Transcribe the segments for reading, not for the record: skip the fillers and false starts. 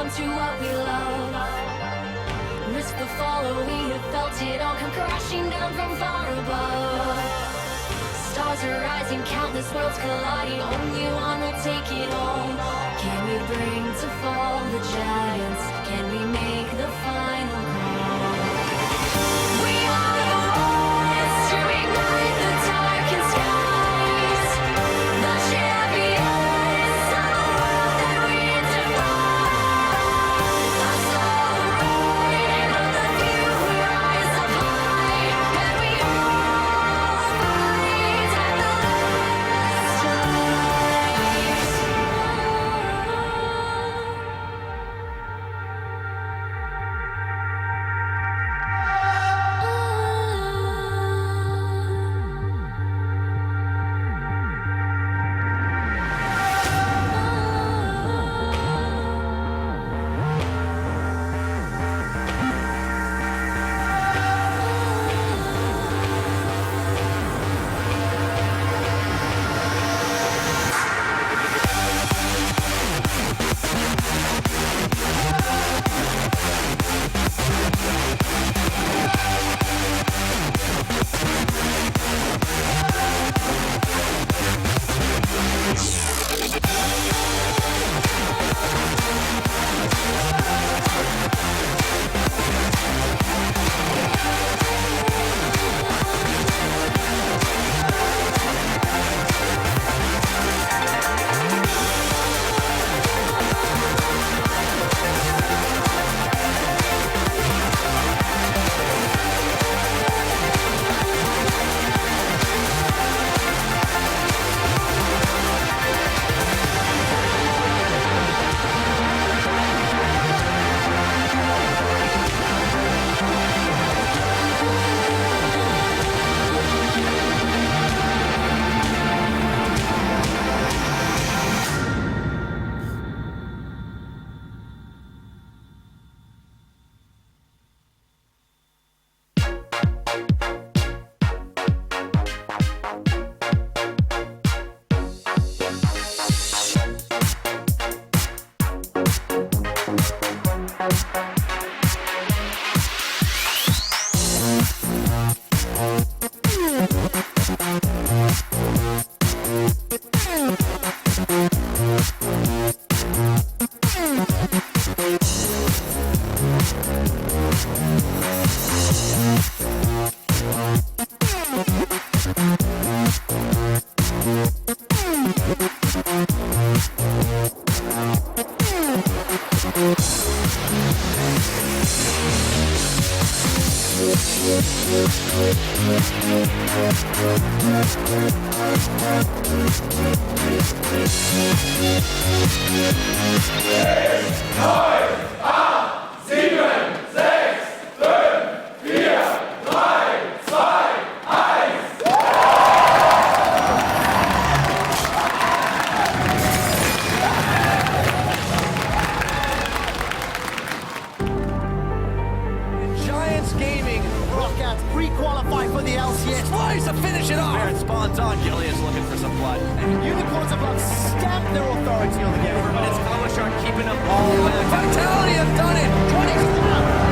come to what we love. Risk the fall, or we have felt it all come crashing down from far above. Stars are rising, countless worlds colliding. Only one will take it all. Can we bring to fall the giants? Can we make the final call? We are the ones to ignite the darkened skies. The champions of the world that we defy. I saw the roaring of the few who rise up high, and we all fight at the last Giants Gaming, Roccat pre-qualify for the LCS. Splyce to finish it off. Barrett spawns on. Gillian's looking for some blood. And Unicorns have not stamped their authority on the game. But it's Kamashar keeping them all back. Vitality have done it. 20.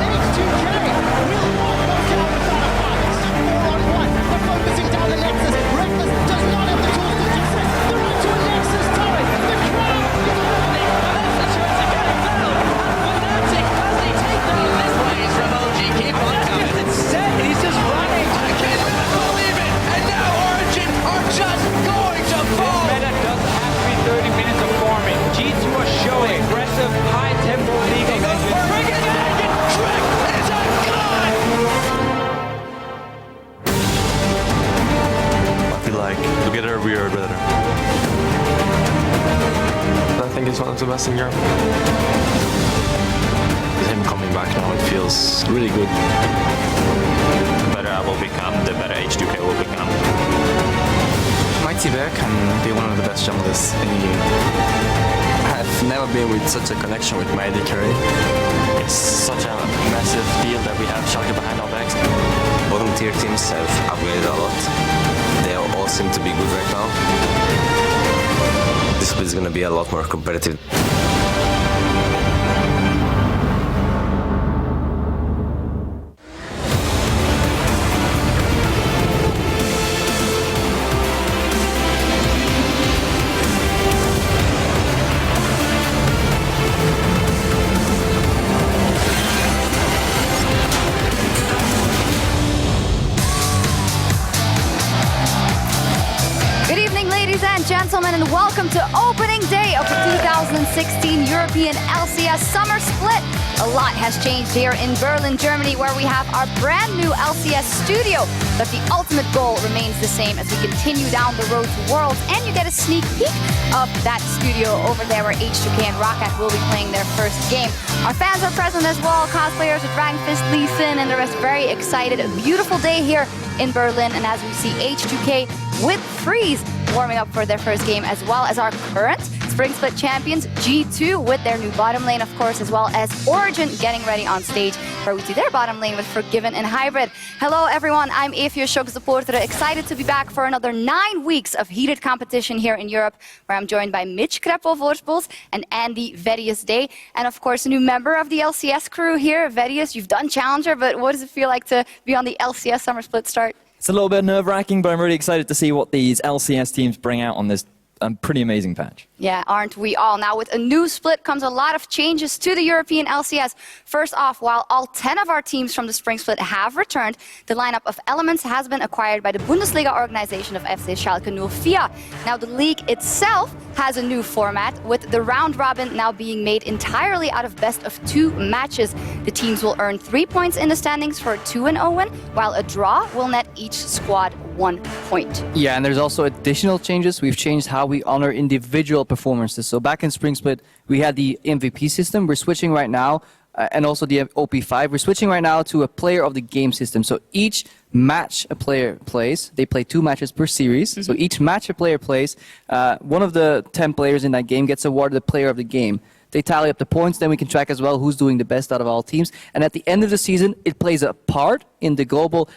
H2K will not walk out without a fight. It's 4-on-1. They're focusing down the Nexus. Reckless does not have the tools to success. They're onto a Nexus turret. The crowd is running. That's the chance of getting fouled. Fnatic, does he take them in this place from OG? Keep on coming. It's set. He's just running. I can't even believe it. And now Origin are just going to fall. This meta doesn't have to be 30 minutes of farming. G2 are showing aggressive, high-tempo League of Legends. Bring it back and Trick is a gun. I feel like together we are better. I think it's one of the best in Europe. With him coming back now, it feels really good. The better I will become, the better H2K will become. Mighty Bear can be one of the best junglers in the game. I've never been with such a connection with my AD carry. It's such a massive deal that we have Schalke behind our backs. Bottom tier teams have upgraded a lot. They all seem to be good right now. This split is gonna be a lot more competitive. and gentlemen, and welcome to opening day of the 2016 European LCS Summer Split. A lot has changed here in Berlin, Germany, where we have our brand new LCS studio. But the ultimate goal remains the same as we continue down the road to Worlds, and you get a sneak peek of that studio over there where H2K and Roccat will be playing their first game. Our fans are present as well, cosplayers with Dragonfist, Lee Sin, and the rest very excited. A beautiful day here in Berlin, and as we see H2K with Freeze warming up for their first game, as well as our current Spring Split champions G2 with their new bottom lane, of course, as well as Origin getting ready on stage, where we see their bottom lane with Forgiven and Hybrid. Hello everyone, I'm Evie Supporter, excited to be back for another 9 weeks of heated competition here in Europe, where I'm joined by Mitch Kreppel-Voorspels and Andy Vedius Day, and of course a new member of the LCS crew here. Vedius, you've done Challenger, but what does it feel like to be on the LCS Summer Split start? It's a little bit nerve-wracking, but I'm really excited to see what these LCS teams bring out on this pretty amazing patch. Yeah, aren't we all? Now, with a new split comes a lot of changes to the European LCS. First off, while all 10 of our teams from the Spring Split have returned, the lineup of Elements has been acquired by the Bundesliga organization of FC Schalke 04. Now, the league itself has a new format, with the round robin now being made entirely out of best-of-2 matches. The teams will earn 3 points in the standings for a 2-0 win, while a draw will net each squad 1 point. Yeah, and there's also additional changes. We've changed how we honor individual performances. So back in Spring Split, we had the MVP system. We're switching right now, and also the OP5. We're switching right now to a player of the game system. So each match a player plays, they play 2 matches per series. So each match a player plays, one of the 10 players in that game gets awarded the player of the game. They tally up the points, then we can track as well who's doing the best out of all teams. And at the end of the season, it plays a part in the global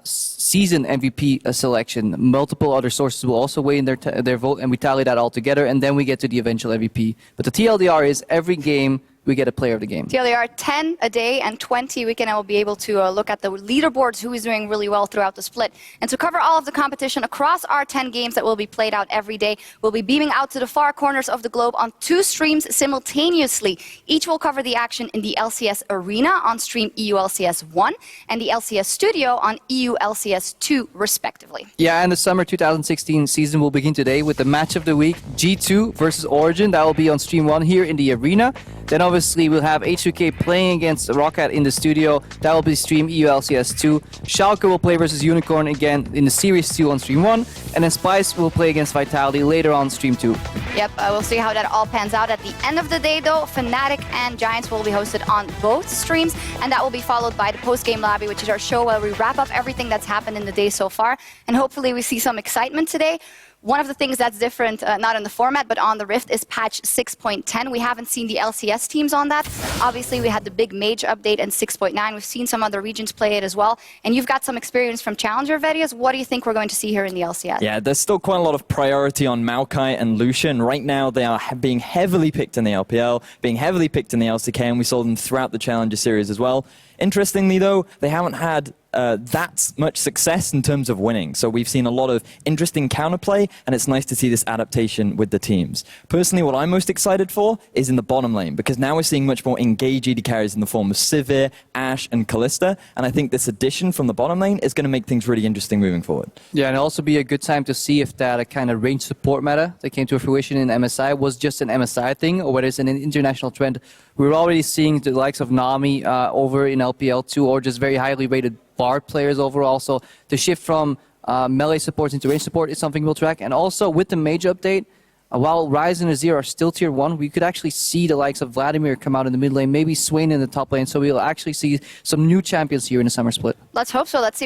season MVP selection. Multiple other sources will also weigh in their vote, and we tally that all together, and then we get to the eventual MVP. But the TLDR is every game we get a player of the game. TLDR 10 a day and 20 we can be able to look at the leaderboards, who is doing really well throughout the split. And to cover all of the competition across our 10 games that will be played out every day, we'll be beaming out to the far corners of the globe on 2 streams simultaneously. Each will cover the action in the LCS Arena on stream EU LCS 1 and the LCS Studio on EU LCS 2 respectively. Yeah, and the summer 2016 season will begin today with the match of the week, G2 versus Origin. That will be on stream 1 here in the arena. Then obviously we'll have H2K playing against Roccat in the studio. That will be stream EU LCS 2. Schalke will play versus Unicorn again in the Series 2 on stream 1. And then Splyce will play against Vitality later on stream 2. Yep, we'll see how that all pans out. At the end of the day though, Fnatic and Giants will be hosted on both streams, and that will be followed by the post-game lobby, which is our show where we wrap up everything that's happened in the day so far. And hopefully we see some excitement today. One of the things that's different, not in the format, but on the Rift, is patch 6.10. We haven't seen the LCS teams on that. Obviously, we had the big Mage update in 6.9. We've seen some other regions play it as well. And you've got some experience from Challenger, Vedius. What do you think we're going to see here in the LCS? Yeah, there's still quite a lot of priority on Maokai and Lucian. Right now, they are being heavily picked in the LPL, being heavily picked in the LCK, and we saw them throughout the Challenger series as well. Interestingly, though, they haven't had that much success in terms of winning. So we've seen a lot of interesting counterplay, and it's nice to see this adaptation with the teams. Personally, what I'm most excited for is in the bottom lane, because now we're seeing much more engaged AD carries in the form of Sivir, Ashe, and Kalista, and I think this addition from the bottom lane is going to make things really interesting moving forward. Yeah, and it'll also be a good time to see if that kind of range support meta that came to fruition in MSI was just an MSI thing, or whether it's an international trend. We're already seeing the likes of Nami over in LPL2, or just very highly rated Bard players overall. So the shift from melee support into range support is something we'll track. And also with the Mage update, while Ryze and Azir are still tier 1, we could actually see the likes of Vladimir come out in the mid lane, maybe Swain in the top lane. So we'll actually see some new champions here in the summer split. Let's hope so. Let's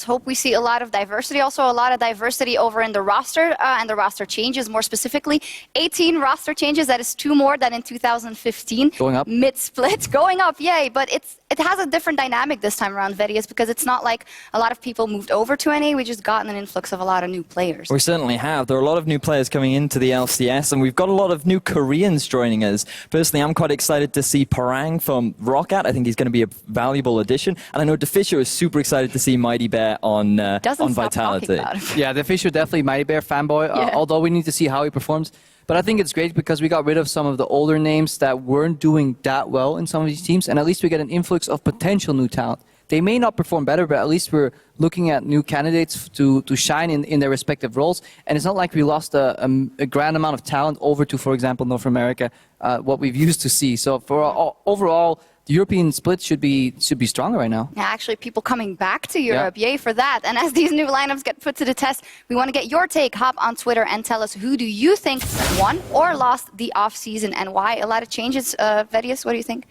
hope we see a lot of diversity. Also, a lot of diversity over in the roster and the roster changes. More specifically, 18 roster changes. That is 2 more than in 2015. Going up. Mid-split, going up, yay! But it has a different dynamic this time around, Vedius, because it's not like a lot of people moved over to NA. We just gotten an influx of a lot of new players. We certainly have. There are a lot of new players coming into the LCS, and we've got a lot of new Koreans joining us. Personally, I'm quite excited to see Parang from Roccat. I think he's going to be a valuable addition. And I know Defisher is super excited to see Mighty Bear on Vitality. Yeah, Defisher definitely Mighty Bear fanboy, although we need to see how he performs. But I think it's great because we got rid of some of the older names that weren't doing that well in some of these teams, and at least we get an influx of potential new talent They may not perform better, but at least we're looking at new candidates to shine in their respective roles. And it's not like we lost a grand amount of talent over to, for example, North America, what we've used to see. So for overall, the European split should be stronger right now. Yeah, actually, people coming back to Europe, yay for that. And as these new lineups get put to the test, we want to get your take. Hop on Twitter and tell us, who do you think won or lost the off-season and why? A lot of changes. Vedius, what do you think?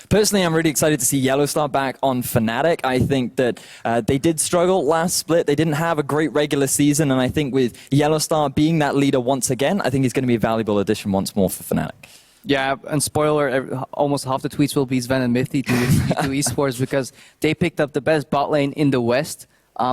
Personally, I'm really excited to see Yellowstar back on Fnatic. I think that they did struggle last split. They didn't have a great regular season, and I think with Yellowstar being that leader once again, I think he's going to be a valuable addition once more for Fnatic. Yeah, and spoiler, almost half the tweets will be Sven and Mythy to Esports because they picked up the best bot lane in the West.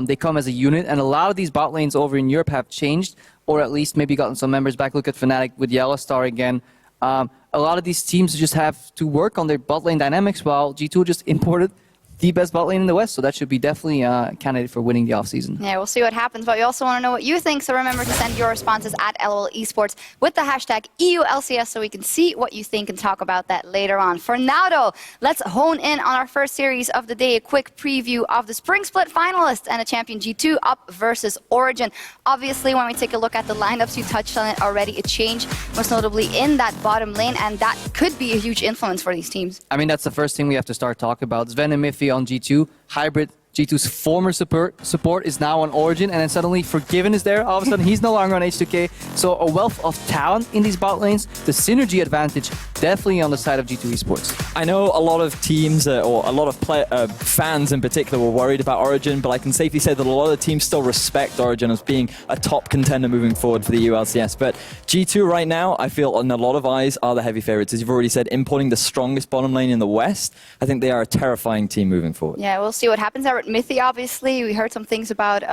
They come as a unit, and a lot of these bot lanes over in Europe have changed, or at least maybe gotten some members back. Look at Fnatic with Yellowstar again. A lot of these teams just have to work on their bot lane dynamics, while G2 just imported the best bot lane in the West, so that should be definitely a candidate for winning the offseason. Yeah, we'll see what happens, but we also want to know what you think, so remember to send your responses at LOL Esports with the hashtag EULCS so we can see what you think and talk about that later on. For now, though, let's hone in on our first series of the day, a quick preview of the Spring Split finalists and a champion G2 up versus Origin. Obviously, when we take a look at the lineups, you touched on it already, a change, most notably in that bottom lane, and that could be a huge influence for these teams. I mean, that's the first thing we have to start talking about. Sven and Mythy on G2, Hybrid, G2's former support is now on Origin, and then suddenly Forgiven is there. All of a sudden, he's no longer on H2K. So a wealth of talent in these bot lanes. The synergy advantage definitely on the side of G2 Esports. I know a lot of teams, or a lot of fans in particular, were worried about Origin, but I can safely say that a lot of teams still respect Origin as being a top contender moving forward for the ULCS. But G2 right now, I feel in a lot of eyes, are the heavy favorites. As you've already said, importing the strongest bottom lane in the West, I think they are a terrifying team moving forward. Yeah, we'll see what happens there with Mythy, obviously. We heard some things about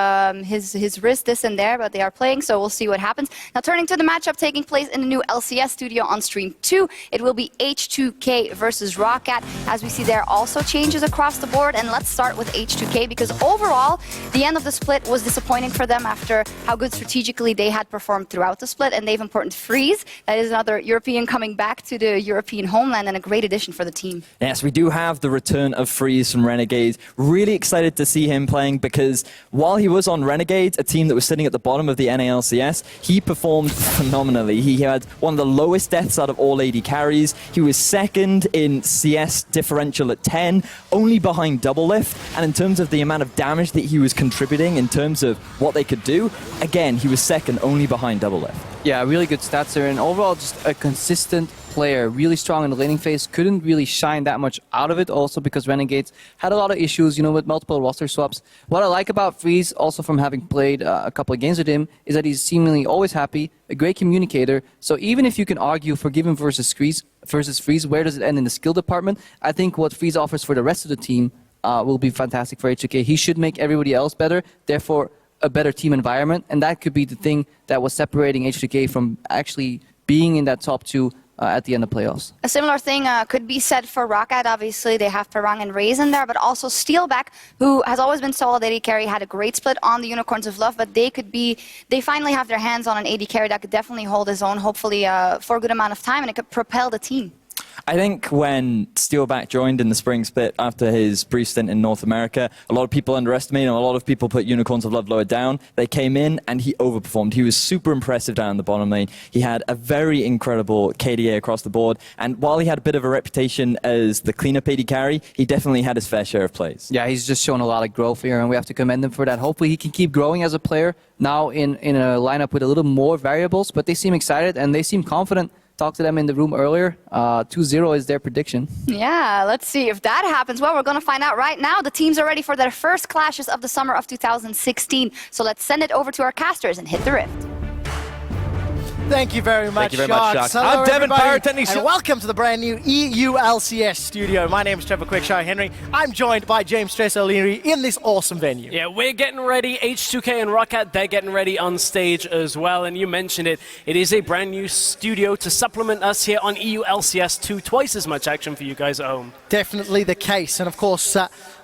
his wrist, this and there, but they are playing, so we'll see what happens. Now, turning to the matchup taking place in the new LCS studio on Stream 2, it will be H2K versus Roccat. As we see, there also changes across the board, and let's start with H2K, because overall, the end of the split was disappointing for them after how good strategically they had performed throughout the split, and they've important Freeze. That is another European coming back to the European homeland, and a great addition for the team. Yes, we do have the return of Freeze from Renegades. Really excited to see him playing, because while he was on Renegades, a team that was sitting at the bottom of the NALCS, he performed phenomenally. He had one of the lowest deaths out of all AD carries. He was second in CS differential at 10, only behind Doublelift. And in terms of the amount of damage that he was contributing, in terms of what they could do, again, he was second only behind Doublelift. Yeah, really good stats there, and overall just a consistent player, really strong in the laning phase, couldn't really shine that much out of it, also because Renegades had a lot of issues, you know, with multiple roster swaps. What I like about Freeze, also from having played a couple of games with him, is that he's seemingly always happy, a great communicator, so even if you can argue Forgiven versus Freeze, where does it end in the skill department, I think what Freeze offers for the rest of the team will be fantastic for H2K. He should make everybody else better, therefore a better team environment, and that could be the thing that was separating H2K from actually being in that top two at the end of playoffs. A similar thing could be said for Roccat. Obviously, they have Perang and Raze in there, but also Steelback, who has always been solid AD carry, had a great split on the Unicorns of Love, but they finally have their hands on an AD carry that could definitely hold his own, hopefully for a good amount of time, and it could propel the team. I think when Steelback joined in the spring split after his brief stint in North America, a lot of people underestimated him, a lot of people put Unicorns of Love lower down. They came in and he overperformed. He was super impressive down the bottom lane. He had a very incredible KDA across the board, and while he had a bit of a reputation as the cleanup AD carry, he definitely had his fair share of plays. Yeah, he's just shown a lot of growth here, and we have to commend him for that. Hopefully he can keep growing as a player now in a lineup with a little more variables, but they seem excited and they seem confident. Talked to them in the room earlier. 2-0 is their prediction. Yeah, let's see if that happens. Well, we're going to find out right now. The teams are ready for their first clashes of the summer of 2016. So let's send it over to our casters and hit the rift. Thank you very much, Sharks. Hello, I'm Devin everybody, and welcome to the brand new EULCS studio. My name is Trevor Quickshire Henry. I'm joined by James Trace O'Leary in this awesome venue. Yeah, we're getting ready. H2K and Roccat, they're getting ready on stage as well. And you mentioned it. It is a brand new studio to supplement us here on EULCS 2. Twice as much action for you guys at home. Definitely the case. And of course,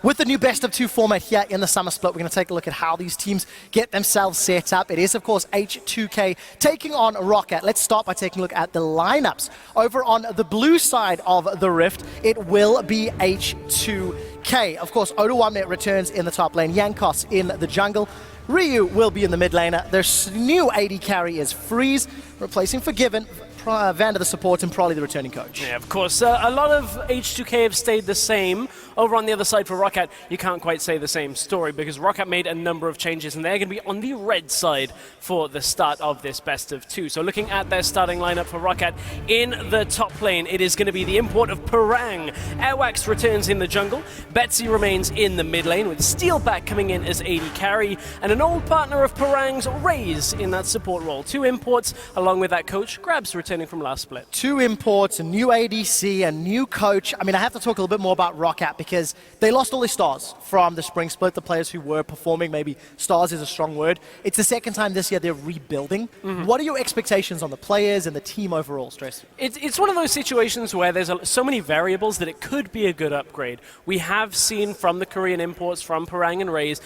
with the new best of 2 format here in the summer split, we're going to take a look at how these teams get themselves set up. It is, of course, H2K taking on Roccat. Let's start by taking a look at the lineups. Over on the blue side of the Rift, it will be H2K. Of course, W1D1 returns in the top lane, Jankos in the jungle. Ryu will be in the mid laner. Their new AD carry is Freeze, replacing Forgiven, Vander the support, and probably the returning coach. Yeah, of course. A lot of H2K have stayed the same. Over on the other side for Roccat, you can't quite say the same story because Roccat made a number of changes and they're going to be on the red side for the start of this best of 2. So looking at their starting lineup for Roccat, in the top lane, it is going to be the import of Parang. Airwax returns in the jungle. Betsy remains in the mid lane with Steelback coming in as AD carry and an old partner of Parang's, Raze, in that support role. 2 imports along with that coach, Grabs returning from last split. 2 imports, a new ADC, a new coach. I mean, I have to talk a little bit more about Roccat because they lost all their stars from the spring split, the players who were performing. Maybe stars is a strong word. It's the second time this year they're rebuilding. What are your expectations on the players and the team overall, Stress? It's one of those situations where there's so many variables that it could be a good upgrade. We have seen from the Korean imports, from Parang and Raze,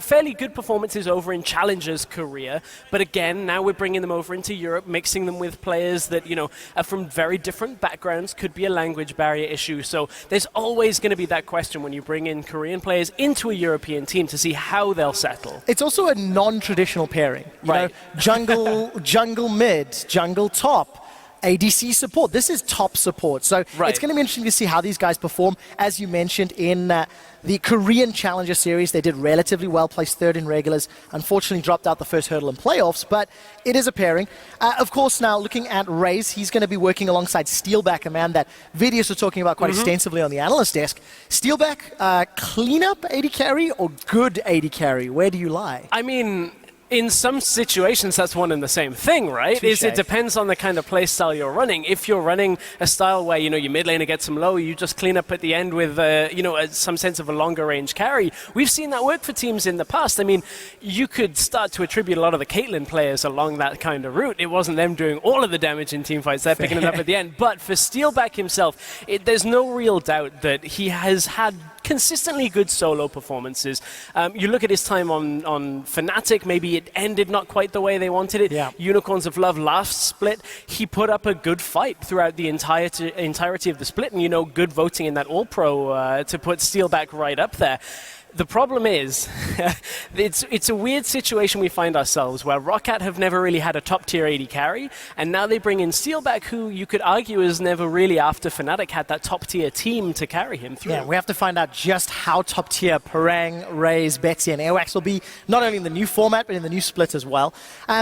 fairly good performances over in Challengers Korea. But again, now we're bringing them over into Europe, mixing them with players that, are from very different backgrounds, could be a language barrier issue. So there's always going to be that question when you bring in Korean players into a European team to see how they'll settle. It's also a non-traditional pairing. You know, jungle mid, jungle top, ADC support. This is top support. So it's going to be interesting to see how these guys perform. As you mentioned in the Korean Challenger Series, they did relatively well, placed 3rd in regulars, unfortunately dropped out the first hurdle in playoffs, but it is a pairing. Of course, now looking at Raze, he's going to be working alongside Steelback, a man that Vidius was talking about quite extensively on the analyst desk. Steelback, cleanup AD carry or good AD carry? Where do you lie? I mean, in some situations, that's one and the same thing, right? It depends on the kind of play style you're running. If you're running a style where, your mid laner gets them low, you just clean up at the end with, some sense of a longer range carry. We've seen that work for teams in the past. I mean, you could start to attribute a lot of the Caitlyn players along that kind of route. It wasn't them doing all of the damage in teamfights. They're picking it up at the end. But for Steelback himself, there's no real doubt that he has had consistently good solo performances. You look at his time on Fnatic, maybe it ended not quite the way they wanted it. Unicorns of Love last split, he put up a good fight throughout the entirety of the split, and good voting in that All-Pro to put Steelback right up there. The problem is, it's a weird situation we find ourselves where Roccat have never really had a top-tier AD carry, and now they bring in Steelback, who you could argue has never really, after Fnatic, had that top-tier team to carry him through. Yeah, we have to find out just how top-tier Parang, Raze, Betsy, and Airwax will be, not only in the new format, but in the new split as well.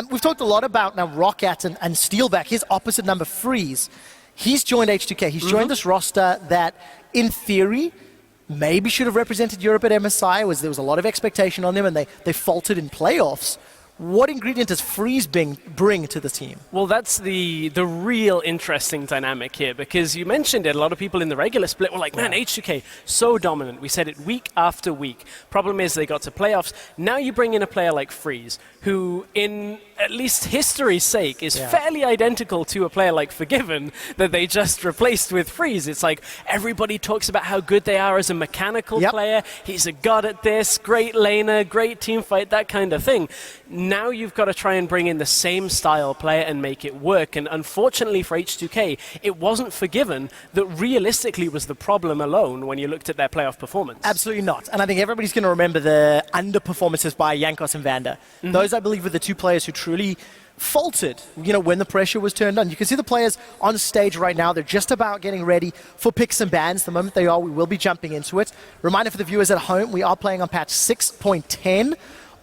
We've talked a lot about now Roccat and Steelback, his opposite number, Freeze. He's joined H2K. He's joined this roster that, in theory, maybe should have represented Europe at MSI. There was a lot of expectation on them, and they faltered in playoffs. What ingredient does Freeze bring to the team? Well, that's the real interesting dynamic here, because you mentioned it. A lot of people in the regular split were like, man, H2K, so dominant. We said it week after week. Problem is they got to playoffs. Now you bring in a player like Freeze, who, in at least history's sake, is fairly identical to a player like Forgiven that they just replaced with Freeze. It's like everybody talks about how good they are as a mechanical player. He's a god at this, great laner, great team fight, that kind of thing. Now you've got to try and bring in the same style player and make it work. And unfortunately for H2K, it wasn't Forgiven that realistically was the problem alone when you looked at their playoff performance. Absolutely not. And I think everybody's going to remember the underperformances by Jankos and Vander. Those, I believe, were the 2 players who truly faltered, when the pressure was turned on. You can see the players on stage right now. They're just about getting ready for picks and bans. The moment they are, we will be jumping into it. Reminder for the viewers at home, we are playing on patch 6.10.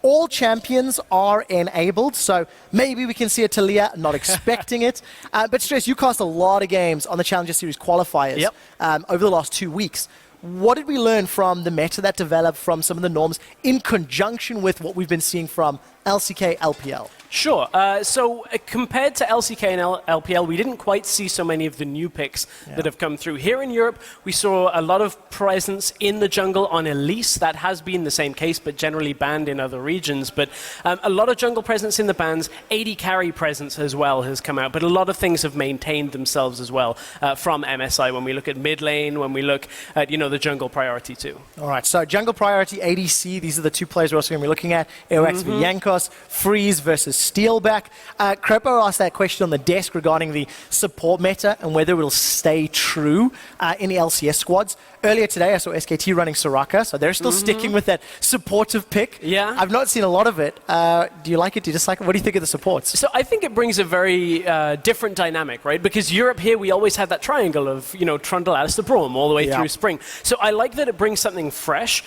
All champions are enabled, so maybe we can see a Talia, not expecting it. But Stress, you cast a lot of games on the Challenger Series qualifiers over the last 2 weeks. What did we learn from the meta that developed, from some of the norms, in conjunction with what we've been seeing from LCK, LPL? Sure. So compared to LCK and LPL, we didn't quite see so many of the new picks that have come through. Here in Europe, we saw a lot of presence in the jungle on Elise. That has been the same case, but generally banned in other regions. But a lot of jungle presence in the bans. AD carry presence as well has come out. But a lot of things have maintained themselves as well from MSI when we look at mid lane, when we look at, the jungle priority too. All right, so jungle priority, ADC, these are the two players we're also going to be looking at. AOX v Yankos, Freeze versus Steelback. Crepo asked that question on the desk regarding the support meta and whether it will stay true in the LCS squads. Earlier today, I saw SKT running Soraka, so they're still sticking with that supportive pick. Yeah. I've not seen a lot of it. Do you like it? Do you dislike it? What do you think of the supports? So I think it brings a very different dynamic, right? Because Europe here, we always had that triangle of, Trundle, Alistair, Braum all the way through spring. So I like that it brings something fresh.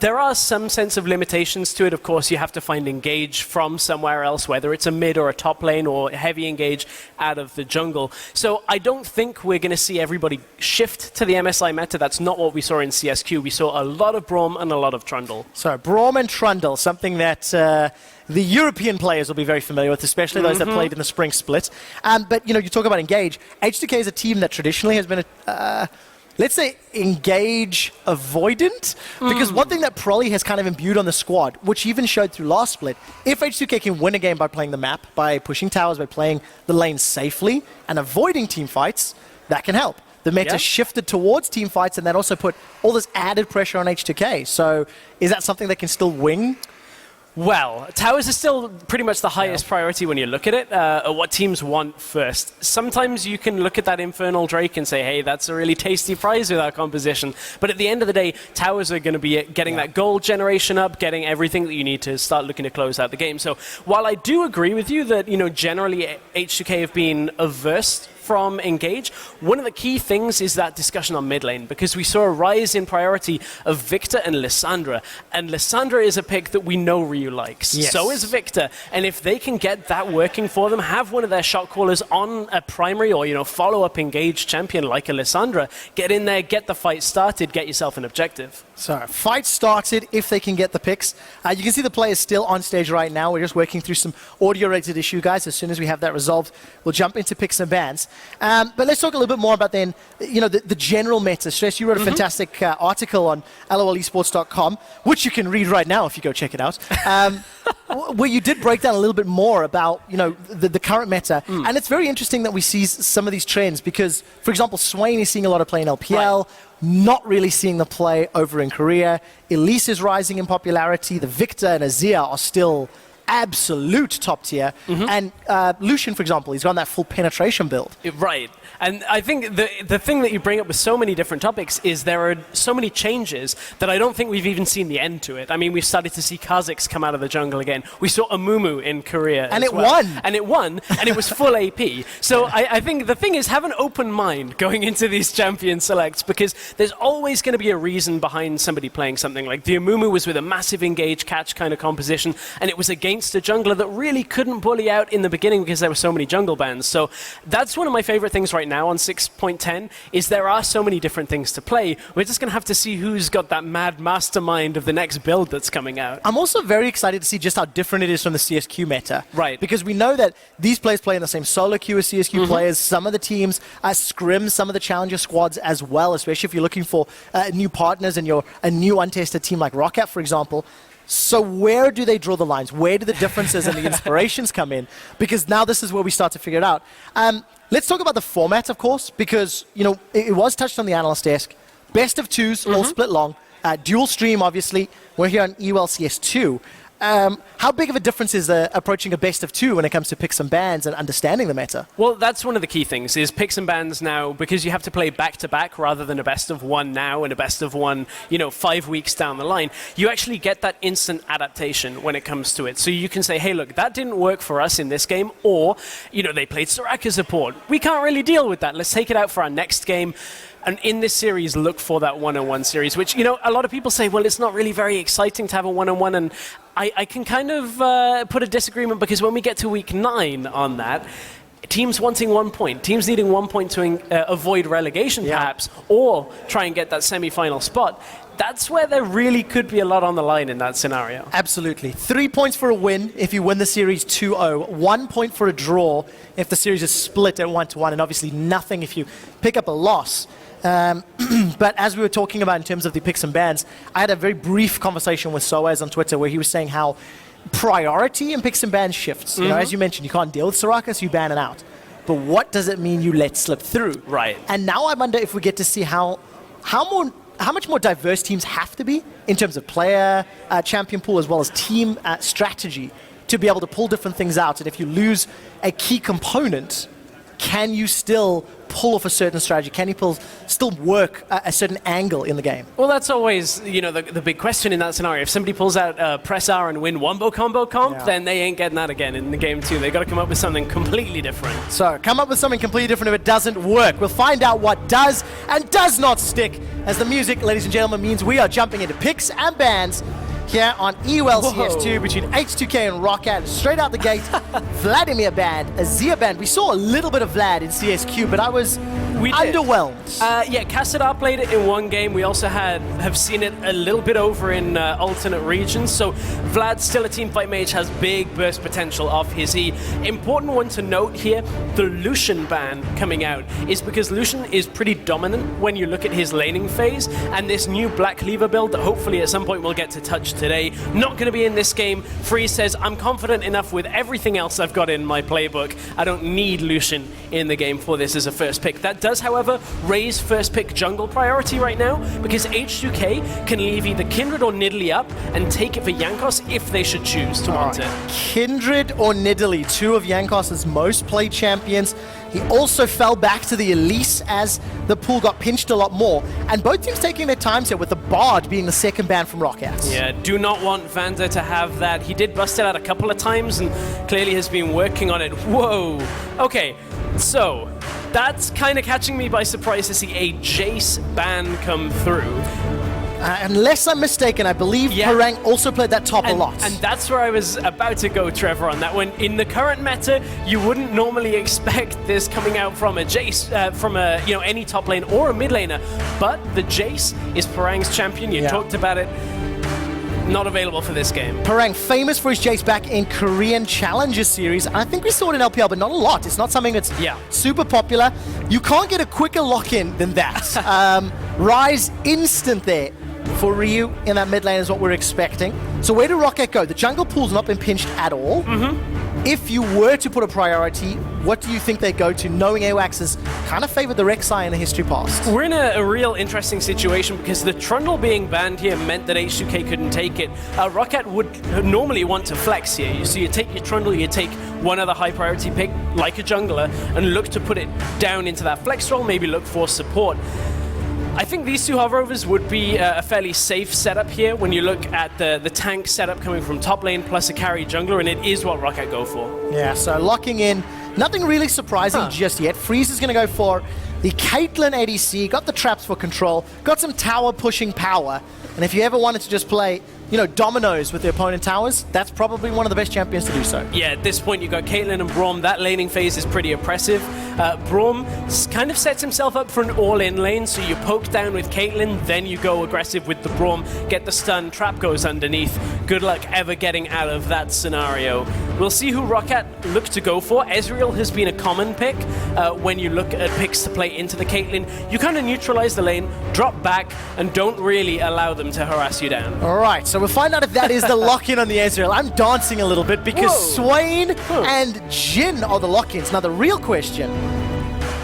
There are some sense of limitations to it. Of course, you have to find engage from somewhere else, whether it's a mid or a top lane or heavy engage out of the jungle. So I don't think we're going to see everybody shift to the MSI meta. That's not what we saw in CSQ. We saw a lot of Braum and a lot of Trundle. So Braum and Trundle, something that the European players will be very familiar with, especially those that played in the spring split. But, you talk about engage. H2K is a team that traditionally has been let's say, engage avoidant. Because one thing that Prolly has kind of imbued on the squad, which even showed through last split, if H2K can win a game by playing the map, by pushing towers, by playing the lane safely, and avoiding team fights, that can help. The meta shifted towards team fights, and that also put all this added pressure on H2K. So is that something that can still win? Well, towers are still pretty much the highest priority when you look at it, what teams want first. Sometimes you can look at that Infernal Drake and say, hey, that's a really tasty prize with our composition. But at the end of the day, towers are going to be getting that gold generation up, getting everything that you need to start looking to close out the game. So while I do agree with you that, generally H2K have been averse from engage, one of the key things is that discussion on mid lane, because we saw a rise in priority of Victor and Lissandra. And Lissandra is a pick that we know Ryu likes. Yes. So is Victor. And if they can get that working for them, have one of their shot callers on a primary or, follow-up engaged champion like a Lissandra, get in there, get the fight started, get yourself an objective. So, fight started if they can get the picks. You can see the players still on stage right now. We're just working through some audio-related issue, guys. As soon as we have that resolved, we'll jump into picks and bans. But let's talk a little bit more about then, the general meta. Stress, you wrote a fantastic article on lolesports.com, which you can read right now if you go check it out, where you did break down a little bit more about, the current meta. And it's very interesting that we see some of these trends because, for example, Swain is seeing a lot of play in LPL. Right. Not really seeing the play over in Korea. Elise is rising in popularity. The Victor and Azir are still absolute top tier. And Lucian, for example, he's got that full penetration build. Right. And I think the thing that you bring up with so many different topics is there are so many changes that I don't think we've even seen the end to it. I mean, we've started to see Kha'Zix come out of the jungle again. We saw Amumu in Korea and as it well. won. And it won, and it was full AP. So I think the thing is, have an open mind going into these champion selects, because there's always going to be a reason behind somebody playing something. Like the Amumu was with a massive engage catch kind of composition, and it was against a jungler that really couldn't bully out in the beginning because there were so many jungle bans. So that's one of my favorite things right now on 6.10 is there are so many different things to play. We're just going to have to see who's got that mad mastermind of the next build that's coming out. I'm also very excited to see just how different it is from the CSQ meta. Right. Because we know that these players play in the same solo queue as CSQ players. Some of the teams scrim some of the challenger squads as well, especially if you're looking for new partners and you're a new untested team like Roccat, for example. So where do they draw the lines? Where do the differences and the inspirations come in? Because now this is where we start to figure it out. Let's talk about the format, of course, because it was touched on the analyst desk. Best of twos, all split long. Dual stream, obviously. We're here on EULCS 2. How big of a difference is approaching a best of two when it comes to picks and bans and understanding the meta? Well, that's one of the key things, is picks and bans now, because you have to play back-to-back rather than a best of one now and a best of one, 5 weeks down the line. You actually get that instant adaptation when it comes to it. So you can say, hey, look, that didn't work for us in this game, or, they played Soraka support. We can't really deal with that. Let's take it out for our next game. And in this series, look for that one-on-one series, which, a lot of people say, well, it's not really very exciting to have a one-on-one, and I can kind of put a disagreement, because when we get to week 9 on that, teams wanting 1 point, teams needing 1 point to avoid relegation perhaps, or try and get that semi-final spot, that's where there really could be a lot on the line in that scenario. Absolutely. 3 points for a win if you win the series 2-0. 1 point for a draw if the series is split at 1-1, and obviously nothing if you pick up a loss. But as we were talking about in terms of the picks and bans, I had a very brief conversation with Soaz on Twitter where he was saying how priority in picks and bans shifts. You know, as you mentioned, you can't deal with Soraka, so you ban it out. But what does it mean you let slip through? Right. And now I wonder if we get to see how much more diverse teams have to be in terms of player, champion pool, as well as team strategy to be able to pull different things out. And if you lose a key component, can you still pull off a certain strategy? Can you still work a certain angle in the game? Well, that's always, you know, the big question in that scenario. If somebody pulls out press R and win wombo combo comp, then they ain't getting that again in the game 2. They've got to come up with something completely different. So come up with something completely different if it doesn't work. We'll find out what does and does not stick, as the music, ladies and gentlemen, means we are jumping into picks and bans here on EULCS2 between H2K and Roccat. Straight out the gate, Vladimir banned, Azir banned. We saw a little bit of Vlad in CSQ, but I was underwhelmed. Yeah, Kassadar played it in one game. We also have seen it a little bit over in alternate regions. So Vlad's still a teamfight mage, has big burst potential off his E. Important one to note here, the Lucian ban coming out is because Lucian is pretty dominant when you look at his laning phase, and this new Black Cleaver build that hopefully at some point we'll get to touch today, not going to be in this game. Freeze says, I'm confident enough with everything else I've got in my playbook. I don't need Lucian in the game for this as a first pick. That does, however, raise first pick jungle priority right now, because H2K can leave either Kindred or Nidalee up and take it for Jankos if they should choose to want it. Kindred or Nidalee, two of Jankos' most played champions. He also fell back to the Elise as the pool got pinched a lot more. And both teams taking their times here, with the Bard being the second ban from Roccat. Yeah, do not want Vanda to have that. He did bust it out a couple of times and clearly has been working on it. Whoa. Okay, so that's kind of catching me by surprise to see a Jace ban come through. Unless I'm mistaken, I believe Parang also played that top a lot. And that's where I was about to go, Trevor, on that one. In the current meta, you wouldn't normally expect this coming out from a Jace, from a any top lane or a mid laner. But the Jace is Parang's champion. You talked about it. Not available for this game. Parang, famous for his Jace back in Korean Challenger Series. I think we saw it in LPL, but not a lot. It's not something that's super popular. You can't get a quicker lock-in than that. Rise instant there for Ryu in that mid lane is what we're expecting. So where do Roccat go? The jungle pool's not been pinched at all. If you were to put a priority, what do you think they go to, knowing AWACS has kind of favored the Rek'Sai in the history past? We're in a real interesting situation because the Trundle being banned here meant that H2K couldn't take it. Roccat would normally want to flex here. So you take your Trundle, you take one other high priority pick, like a jungler, and look to put it down into that flex role, maybe look for support. I think these two Hoverovers would be a fairly safe setup here when you look at the tank setup coming from top lane plus a carry jungler, and it is what Roccat go for. Yeah, so locking in, nothing really surprising just yet. Freeze is going to go for the Caitlyn ADC, got the traps for control, got some tower pushing power, and if you ever wanted to just play dominoes with the opponent towers, that's probably one of the best champions to do so. Yeah, at this point, you've got Caitlyn and Braum. That laning phase is pretty oppressive. Braum kind of sets himself up for an all-in lane, so you poke down with Caitlyn, then you go aggressive with the Braum, get the stun, trap goes underneath. Good luck ever getting out of that scenario. We'll see who Roccat look to go for. Ezreal has been a common pick when you look at picks to play into the Caitlyn. You kind of neutralize the lane, drop back, and don't really allow them to harass you down. All right, so we'll find out if that is the lock-in on the Ezreal. I'm dancing a little bit because Swain and Jhin are the lock-ins. Now, the real question,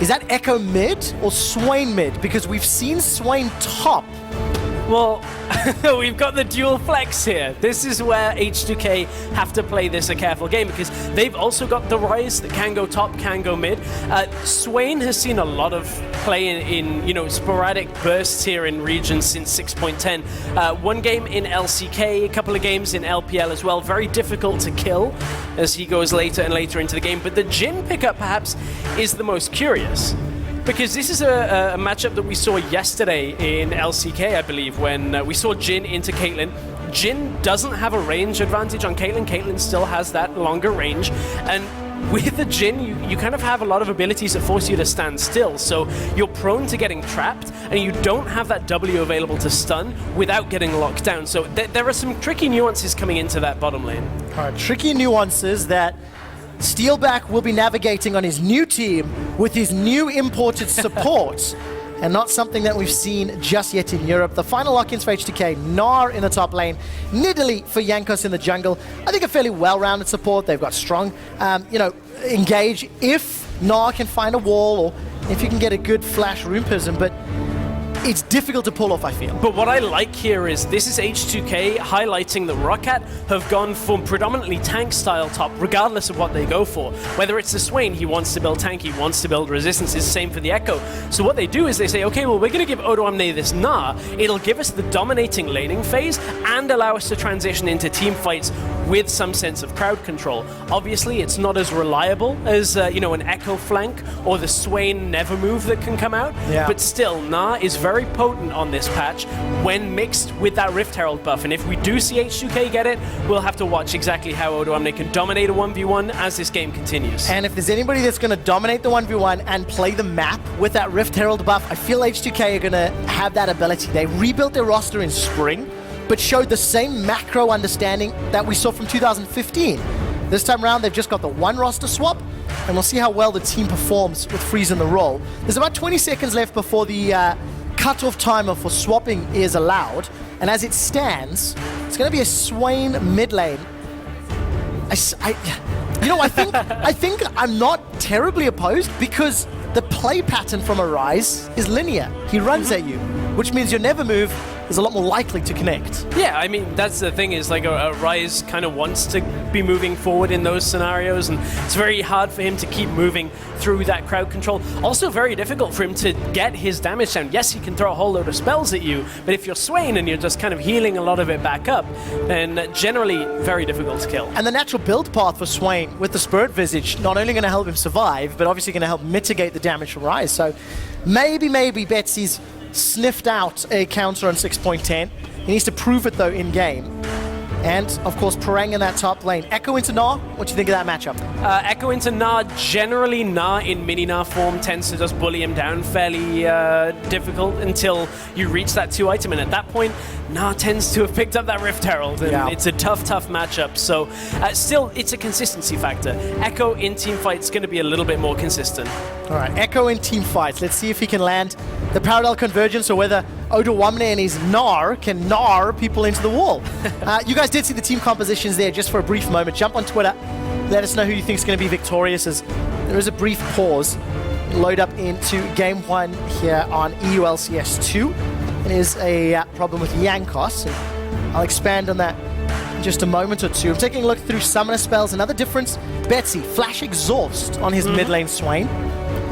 is that Echo mid or Swain mid? Because we've seen Swain top. Well, we've got the dual flex here. This is where H2K have to play this a careful game because they've also got the Rise that can go top, can go mid. Swain has seen a lot of play in sporadic bursts here in regions since 6.10. One game in LCK, a couple of games in LPL as well. Very difficult to kill as he goes later and later into the game. But the Jhin pickup perhaps is the most curious. Because this is a matchup that we saw yesterday in LCK, I believe, when we saw Jhin into Caitlyn. Jhin doesn't have a range advantage on Caitlyn. Caitlyn still has that longer range, and with the Jhin, you kind of have a lot of abilities that force you to stand still, so you're prone to getting trapped, and you don't have that W available to stun without getting locked down. So there are some tricky nuances coming into that bottom lane. All right, tricky nuances that Steelback will be navigating on his new team with his new imported support. And not something that we've seen just yet in Europe. The final lock-ins for H2K, Gnar in the top lane, Nidalee for Jankos in the jungle. I think a fairly well-rounded support. They've got strong, engage if Gnar can find a wall or if you can get a good flash rune prism, but it's difficult to pull off, I feel. But what I like here is this is H2K highlighting that Roccat have gone for predominantly tank-style top, regardless of what they go for. Whether it's the Swain, he wants to build tank, he wants to build resistance, is the same for the Echo. So what they do is they say, okay, well, we're going to give Odoamne this Gnar. It'll give us the dominating laning phase and allow us to transition into team fights with some sense of crowd control. Obviously, it's not as reliable as, an Echo flank or the Swain never move that can come out, but still, Gnar is very potent on this patch when mixed with that Rift Herald buff, and if we do see H2K get it, we'll have to watch exactly how Odoamne can dominate a 1v1 as this game continues. And if there's anybody that's going to dominate the 1v1 and play the map with that Rift Herald buff, I feel H2K are going to have that ability. They rebuilt their roster in spring, but showed the same macro understanding that we saw from 2015. This time around, they've just got the one roster swap, and we'll see how well the team performs with Freeze in the role. There's about 20 seconds left before the cutoff timer for swapping is allowed, and as it stands, it's going to be a Swain mid lane. I think I'm not terribly opposed because the play pattern from Arise is linear. He runs at you, which means your never move is a lot more likely to connect. Yeah, I mean, that's the thing is like a Ryze kind of wants to be moving forward in those scenarios, and it's very hard for him to keep moving through that crowd control. Also very difficult for him to get his damage down. Yes, he can throw a whole load of spells at you, but if you're Swain and you're just kind of healing a lot of it back up, then generally very difficult to kill. And the natural build path for Swain with the Spirit Visage, not only going to help him survive, but obviously going to help mitigate the damage from Ryze. So maybe Betsy's sniffed out a counter on 6.10. He needs to prove it, though, in-game. And, of course, Perang in that top lane. Echo into Gnar, what do you think of that matchup? Echo into Gnar, generally Gnar in mini-Gnar form tends to just bully him down fairly difficult until you reach that 2-item, and at that point, Gnar tends to have picked up that Rift Herald, and it's a tough matchup. So, still, it's a consistency factor. Echo in team fights is going to be a little bit more consistent. All right, Echo in team fights. Let's see if he can land the parallel convergence or whether Odoamne and his Gnar can Gnar people into the wall. You guys did see the team compositions there just for a brief moment. Jump on Twitter. Let us know who you think is going to be victorious, as there is a brief pause. Load up into game one here on EU LCS 2. It is a problem with Jankos, and I'll expand on that in just a moment or two. I'm taking a look through summoner spells. Another difference, Betsy, Flash Exhaust on his mid lane Swain,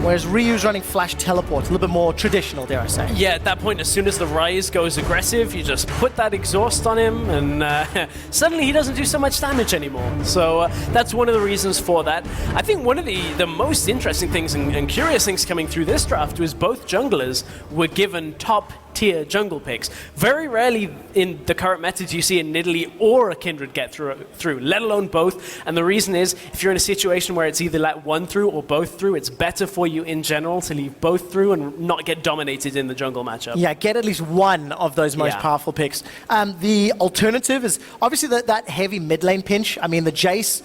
whereas Ryu's running Flash Teleport, a little bit more traditional, dare I say. Yeah, at that point, as soon as the Ryze goes aggressive, you just put that exhaust on him, and suddenly he doesn't do so much damage anymore. So that's one of the reasons for that. I think one of the most interesting things and curious things coming through this draft was both junglers were given top-tier jungle picks. Very rarely in the current meta do you see a Nidalee or a Kindred get through, let alone both. And the reason is, if you're in a situation where it's either let one through or both through, it's better for you in general to leave both through and not get dominated in the jungle matchup. Yeah, get at least one of those most powerful picks. The alternative is obviously that heavy mid lane pinch. I mean, the Jace,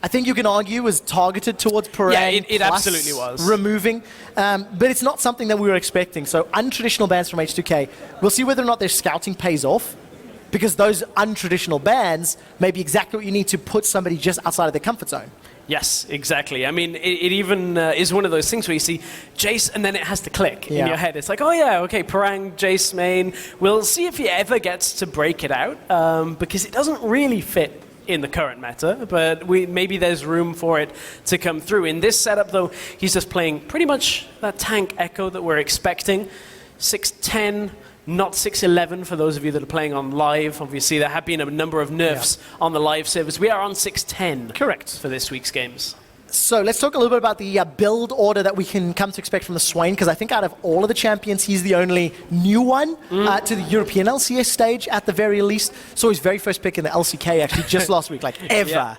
I think you can argue, was targeted towards Perang. Yeah, it absolutely was. Removing. But it's not something that we were expecting. So untraditional bans from H2K. We'll see whether or not their scouting pays off, because those untraditional bans may be exactly what you need to put somebody just outside of their comfort zone. Yes, exactly. I mean, it even is one of those things where you see Jace and then it has to click in your head. It's like, oh yeah, okay, Perang, Jace main. We'll see if he ever gets to break it out, because it doesn't really fit in the current meta, but maybe there's room for it to come through. In this setup, though, he's just playing pretty much that tank Echo that we're expecting. 6'10", not 6'11", for those of you that are playing on live. Obviously, there have been a number of nerfs on the live servers. We are on 6'10". Correct. For this week's games. So let's talk a little bit about the build order that we can come to expect from the Swain, because I think out of all of the champions, he's the only new one to the European LCS stage at the very least. So his very first pick in the LCK actually just last week, like ever.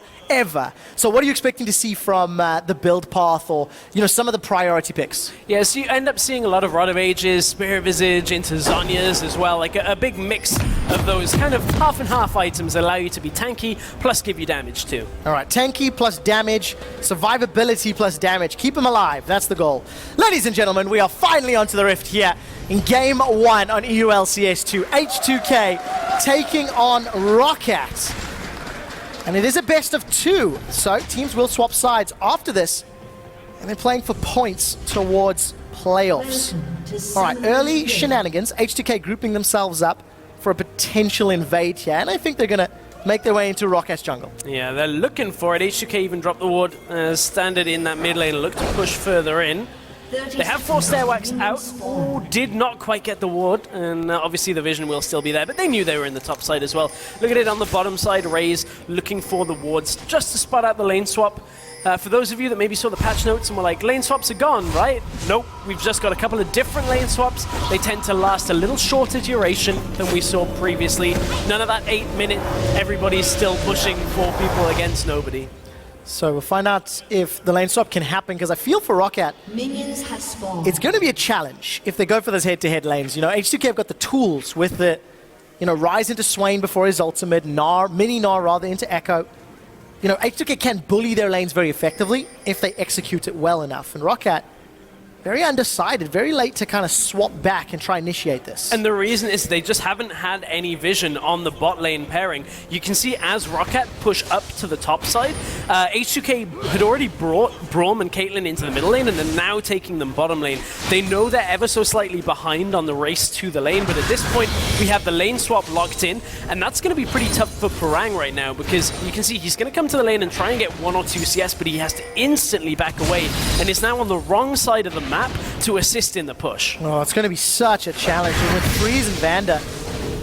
So what are you expecting to see from the build path, or some of the priority picks? Yeah, so you end up seeing a lot of Rod of Ages, Spirit Visage, into Zhonya's as well, like a big mix of those kind of half and half items that allow you to be tanky, plus give you damage too. All right, tanky plus damage, survivability plus damage. Keep him alive, that's the goal. Ladies and gentlemen, we are finally onto the Rift here in Game 1 on EU LCS 2. H2K taking on Roccat. And it is a best of 2, so teams will swap sides after this, and they're playing for points towards playoffs. All right, early shenanigans, H2K grouping themselves up for a potential invade here, and I think they're going to make their way into Rockat's jungle. Yeah, they're looking for it. H2K even dropped the ward standard in that mid lane, look to push further in. They have forced Airwax out. Oh, did not quite get the ward, and obviously the vision will still be there, but they knew they were in the top side as well. Look at it on the bottom side, Raze looking for the wards just to spot out the lane swap. For those of you that maybe saw the patch notes and were like, lane swaps are gone, right? Nope, we've just got a couple of different lane swaps. They tend to last a little shorter duration than we saw previously. None of that 8-minute, everybody's still pushing 4 people against nobody. So we'll find out if the lane swap can happen, because I feel for Roccat, it's going to be a challenge if they go for those head-to-head lanes. H2K have got the tools with the, Rise into Swain before his ultimate, mini Gnar rather into Echo. H2K can bully their lanes very effectively if they execute it well enough. And Roccat, very undecided, very late to kind of swap back and try initiate this. And the reason is they just haven't had any vision on the bot lane pairing. You can see as Roccat push up to the top side, H2K had already brought Braum and Caitlyn into the middle lane, and they're now taking them bottom lane. They know they're ever so slightly behind on the race to the lane, but at this point we have the lane swap locked in, and that's going to be pretty tough for Parang right now, because you can see he's going to come to the lane and try and get 1 or 2 CS, but he has to instantly back away, and is now on the wrong side of the map to assist in the push. Oh, it's going to be such a challenge. And with Freeze and Vanda,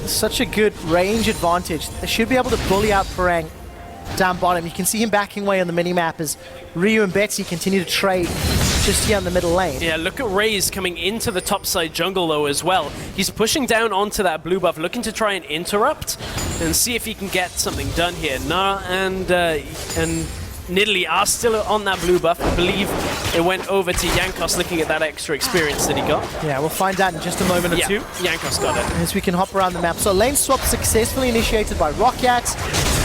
such a good range advantage. They should be able to bully out Parang down bottom. You can see him backing away on the minimap as Ryu and Betsy continue to trade just here on the middle lane. Yeah, look at Raze coming into the top side jungle though as well. He's pushing down onto that blue buff, looking to try and interrupt and see if he can get something done here. Nah, and Nidalee are still on that blue buff. I believe it went over to Jankos, looking at that extra experience that he got. Yeah, we'll find out in just a moment or two. Jankos got it. As we can hop around the map. So lane swap successfully initiated by Roccat.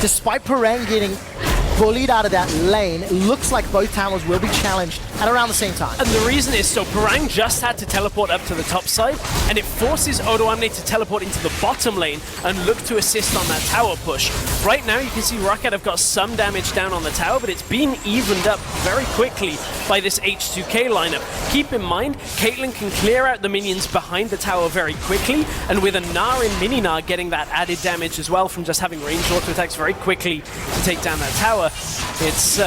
Despite Parang getting bullied out of that lane, it looks like both towers will be challenged at around the same time. And the reason is, so Parang just had to teleport up to the top side, and it forces Odoamne to teleport into the bottom lane and look to assist on that tower push. Right now, you can see Roccat have got some damage down on the tower, but it's been evened up very quickly by this H2K lineup. Keep in mind, Caitlyn can clear out the minions behind the tower very quickly, and with a Gnar and mini Gnar getting that added damage as well from just having ranged auto attacks very quickly to take down that tower, it's,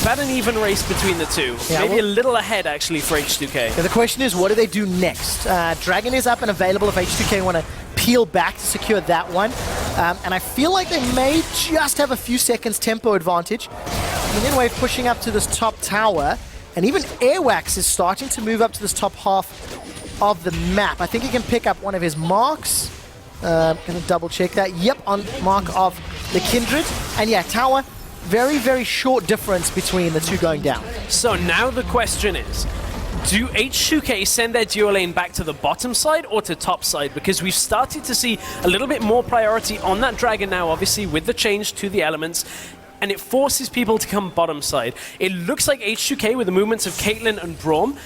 about an even race between the two. Yeah, maybe a little ahead, actually, for H2K. Yeah, the question is, what do they do next? Dragon is up and available if H2K want to peel back to secure that one. And I feel like they may just have a few seconds tempo advantage. Minion Wave pushing up to this top tower, and even Airwax is starting to move up to this top half of the map. I think he can pick up one of his marks. Gonna double check that. Yep, on mark of the Kindred. And yeah, tower, very, very short difference between the two going down. So now the question is, do H2K send their duo lane back to the bottom side or to top side? Because we've started to see a little bit more priority on that Dragon now, obviously, with the change to the elements, and it forces people to come bottom side. It looks like H2K, with the movements of Caitlyn and Braum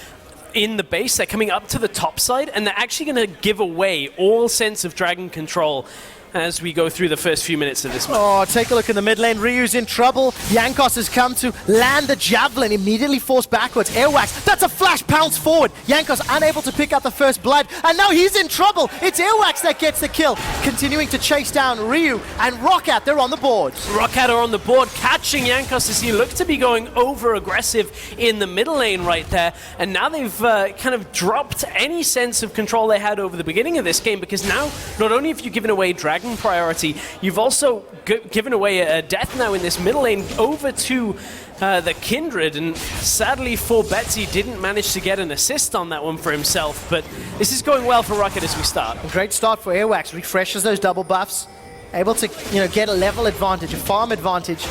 in the base, they're coming up to the top side, and they're actually going to give away all sense of Dragon control as we go through the first few minutes of this match. Oh, take a look in the mid lane. Ryu's in trouble. Jankos has come to land the javelin, immediately forced backwards. Airwax, that's a flash pounce forward. Jankos unable to pick up the first blood, and now he's in trouble. It's Airwax that gets the kill, continuing to chase down Ryu and Roccat. They're on the board. Roccat are on the board, catching Jankos as he looked to be going over aggressive in the middle lane right there, and now they've kind of dropped any sense of control they had over the beginning of this game, because now not only have you given away Dragon priority, you've also given away a death now in this middle lane over to the Kindred, and sadly for Betsy didn't manage to get an assist on that one for himself, but this is going well for Roccat as we start. A great start for Airwax, refreshes those double buffs, able to get a level advantage, a farm advantage,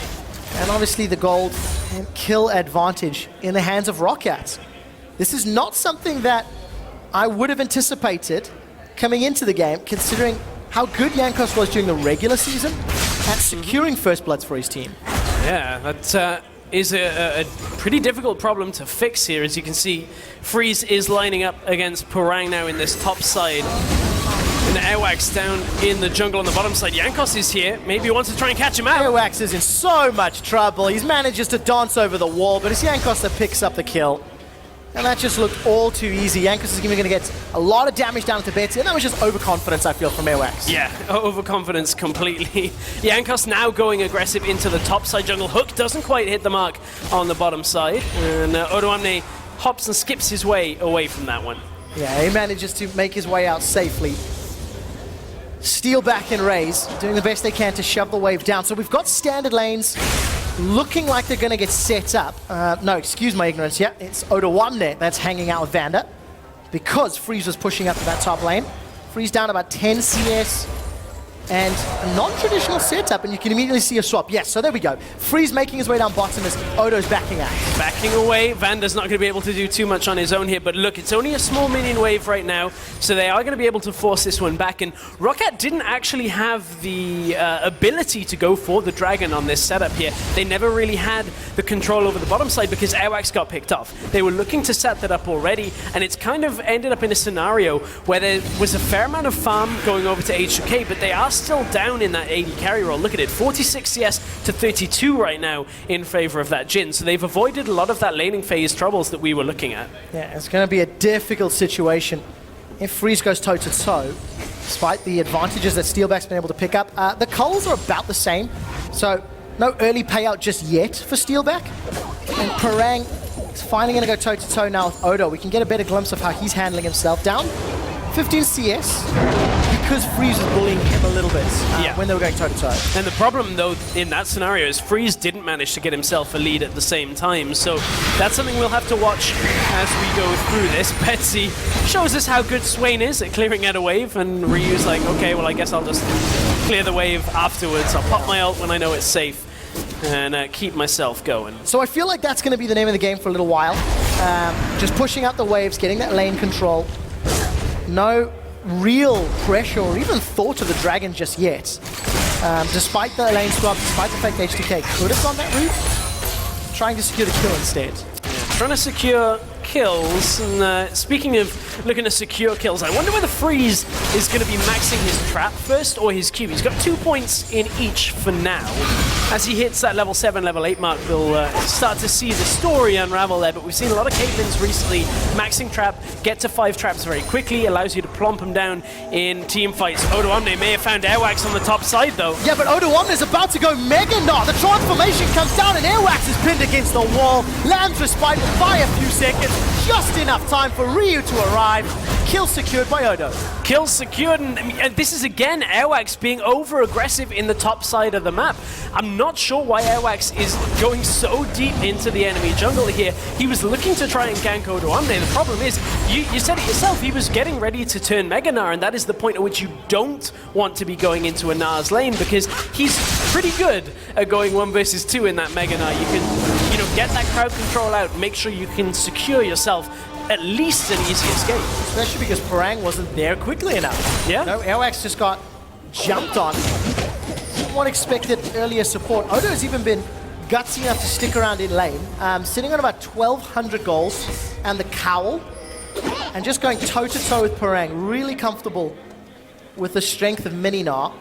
and obviously the gold and kill advantage in the hands of Roccat. This is not something that I would have anticipated coming into the game, considering how good Jankos was during the regular season at securing first bloods for his team. Yeah, that is a pretty difficult problem to fix here. As you can see, Freeze is lining up against Parang now in this top side. And Airwax down in the jungle on the bottom side. Jankos is here. Maybe he wants to try and catch him out. Airwax is in so much trouble. He manages to dance over the wall, but it's Jankos that picks up the kill. And that just looked all too easy. Jankos is going to get a lot of damage down to Betsy, and that was just overconfidence, I feel, from Airwax. Yeah, overconfidence completely. Jankos now going aggressive into the top side jungle. Hook doesn't quite hit the mark on the bottom side, and Odoamne hops and skips his way away from that one. Yeah, he manages to make his way out safely. Steal back and raise, doing the best they can to shove the wave down. So we've got standard lanes looking like they're going to get set up. No, excuse my ignorance. Yeah, it's Odoamne that's hanging out with Vanda because Freeze was pushing up to that top lane. Freeze down about 10 CS and a non-traditional setup, and you can immediately see a swap. Yes, so there we go. Freeze making his way down bottom as Odo's backing out. Backing away. Vanda's not going to be able to do too much on his own here, but look, it's only a small minion wave right now, so they are going to be able to force this one back, and Roccat didn't actually have the ability to go for the dragon on this setup here. They never really had the control over the bottom side because Airwax got picked off. They were looking to set that up already, and it's kind of ended up in a scenario where there was a fair amount of farm going over to H2K, but they are still down in that AD carry role. Look at it, 46 CS to 32 right now in favor of that Jhin. So they've avoided a lot of that laning phase troubles that we were looking at. Yeah, it's going to be a difficult situation if Freeze goes toe-to-toe, despite the advantages that Steelback's been able to pick up. The culls are about the same, so no early payout just yet for Steelback. And Parang is finally going to go toe-to-toe now with Odo. We can get a better glimpse of how he's handling himself. Down 15 CS because Freeze was bullying him a little bit when they were going toe-to-toe. And the problem, though, in that scenario is Freeze didn't manage to get himself a lead at the same time. So that's something we'll have to watch as we go through this. Betsy shows us how good Swain is at clearing out a wave, and Ryu's like, okay, well, I guess I'll just clear the wave afterwards. I'll pop my ult when I know it's safe and keep myself going. So I feel like that's going to be the name of the game for a little while. Just pushing out the waves, getting that lane control. No real pressure or even thought of the dragon just yet. Despite the lane swap, despite the fact that H2K could have gone that route, trying to secure the kill instead. Yeah, trying to secure kills, and speaking of looking to secure kills, I wonder whether Freeze is going to be maxing his trap first or his cube. He's got 2 points in each for now. As he hits that level 7, level 8 mark, we'll start to see the story unravel there, but we've seen a lot of Caitlyn's recently maxing trap, get to 5 traps very quickly, allows you to plump them down in team fights. Odoamne may have found Airwax on the top side though. Yeah, but Odoamne is about to go Mega Knot. The transformation comes down and Airwax is pinned against the wall. Lands respite by a few seconds. Just enough time for Ryu to arrive. Kill secured by Odo. Kill secured, and this is again Airwax being over-aggressive in the top side of the map. I'm not sure why Airwax is going so deep into the enemy jungle here. He was looking to try and gank Odoamne. The problem is, you said it yourself, he was getting ready to turn Mega Gnar, and that is the point at which you don't want to be going into a Gnar's lane because he's pretty good at going 1 versus 2 in that Mega Gnar. You can, get that crowd control out, make sure you can secure yourself at least an easy escape. Especially because Parang wasn't there quickly enough. Yeah. No, Airwax just got jumped on. Someone expected earlier support. Odo's even been gutsy enough to stick around in lane, sitting on about 1,200 goals and the cowl, and just going toe-to-toe with Parang. Really comfortable with the strength of Mini-Gnar.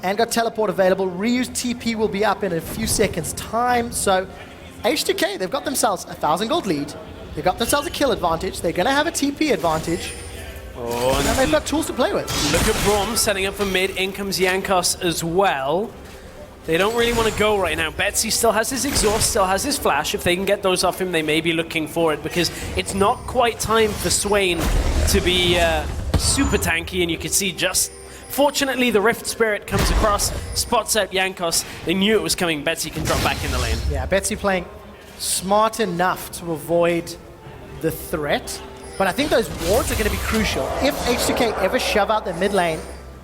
And got teleport available. Ryu's TP will be up in a few seconds' time. So H2K, they've got themselves a 1,000 gold lead. They've got themselves a kill advantage. They're going to have a TP advantage. Oh, and they've got tools to play with. Look at Braum setting up for mid. In comes Jankos as well. They don't really want to go right now. Betsy still has his exhaust, still has his flash. If they can get those off him, they may be looking for it because it's not quite time for Swain to be super tanky, and you can see just... Fortunately, the Rift Spirit comes across, spots out Jankos. They knew it was coming. Betsy can drop back in the lane. Yeah, Betsy playing smart enough to avoid the threat. But I think those wards are going to be crucial. If H2K ever shove out their mid lane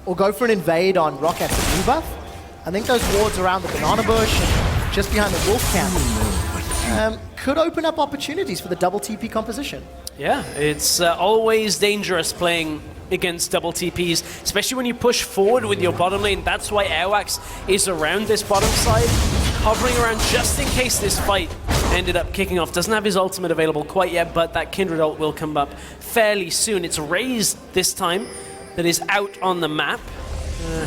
or go for an invade on Roccat's blue buff, I think those wards around the banana bush and just behind the wolf camp could open up opportunities for the double TP composition. Yeah, it's always dangerous playing against double TPs, especially when you push forward with your bottom lane. That's why Airwax is around this bottom side, hovering around just in case this fight ended up kicking off. Doesn't have his ultimate available quite yet, but that Kindred ult will come up fairly soon. It's Raze this time that is out on the map.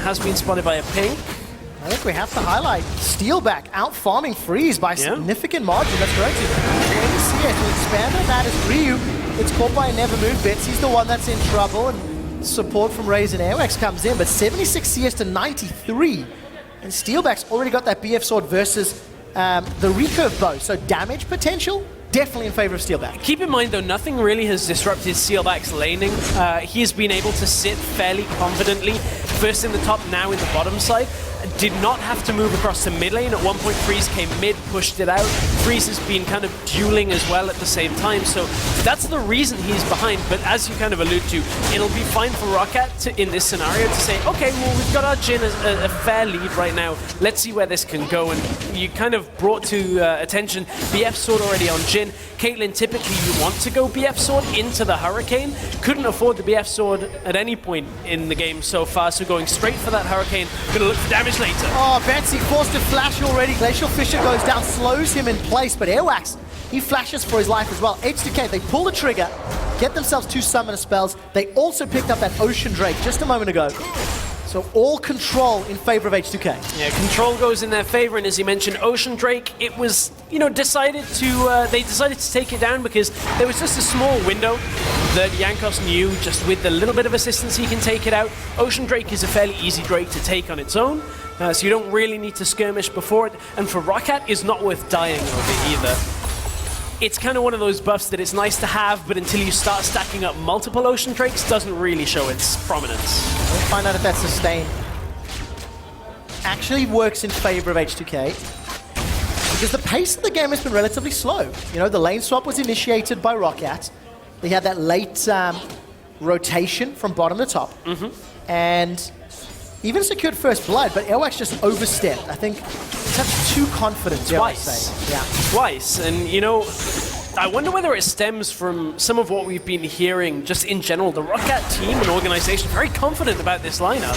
Has been spotted by a ping. I think we have to highlight Steelback out farming Freeze by a significant margin. That's correct. CS will expand on that as Ryu. It's caught by a Never Move Bits. He's the one that's in trouble, and support from Raze and Airwax comes in, but 76 CS to 93. And Steelback's already got that BF sword versus the recurve bow, so damage potential definitely in favor of Steelback. Keep in mind though, nothing really has disrupted Steelback's laning. He has been able to sit fairly confidently, first in the top, now in the bottom side. Did not have to move across the mid lane. At one point, Freeze came mid, pushed it out. Freeze has been kind of dueling as well at the same time, so that's the reason he's behind. But as you kind of allude to, it'll be fine for Roccat in this scenario to say, okay, well, we've got our Jhin as a fair lead right now. Let's see where this can go. And you kind of brought to attention BF Sword already on Jhin. Caitlyn, typically you want to go BF Sword into the Hurricane. Couldn't afford the BF Sword at any point in the game so far, so going straight for that Hurricane. Gonna look for damage later. Oh, Betsy forced to flash already. Glacial Fissure goes down, slows him in place, but Airwax, he flashes for his life as well. H2K, they pull the trigger, get themselves 2 summoner spells. They also picked up that Ocean Drake just a moment ago. So all control in favor of H2K. Yeah, control goes in their favor, and as you mentioned, Ocean Drake, it was, you know, decided to, they decided to take it down because there was just a small window that Jankos knew, just with a little bit of assistance he can take it out. Ocean Drake is a fairly easy Drake to take on its own, so you don't really need to skirmish before it, and for Roccat, it's not worth dying over either. It's kind of one of those buffs that it's nice to have, but until you start stacking up multiple Ocean Drakes, doesn't really show its prominence. We'll find out if that sustain actually works in favor of H2K, because the pace of the game has been relatively slow. You know, the lane swap was initiated by Roccat. They had that late rotation from bottom to top, and even secured first blood, but Airwax just overstepped. I think that's too confident. Twice. Yeah. Twice. And, you know, I wonder whether it stems from some of what we've been hearing just in general. The Roccat team and organization, very confident about this lineup.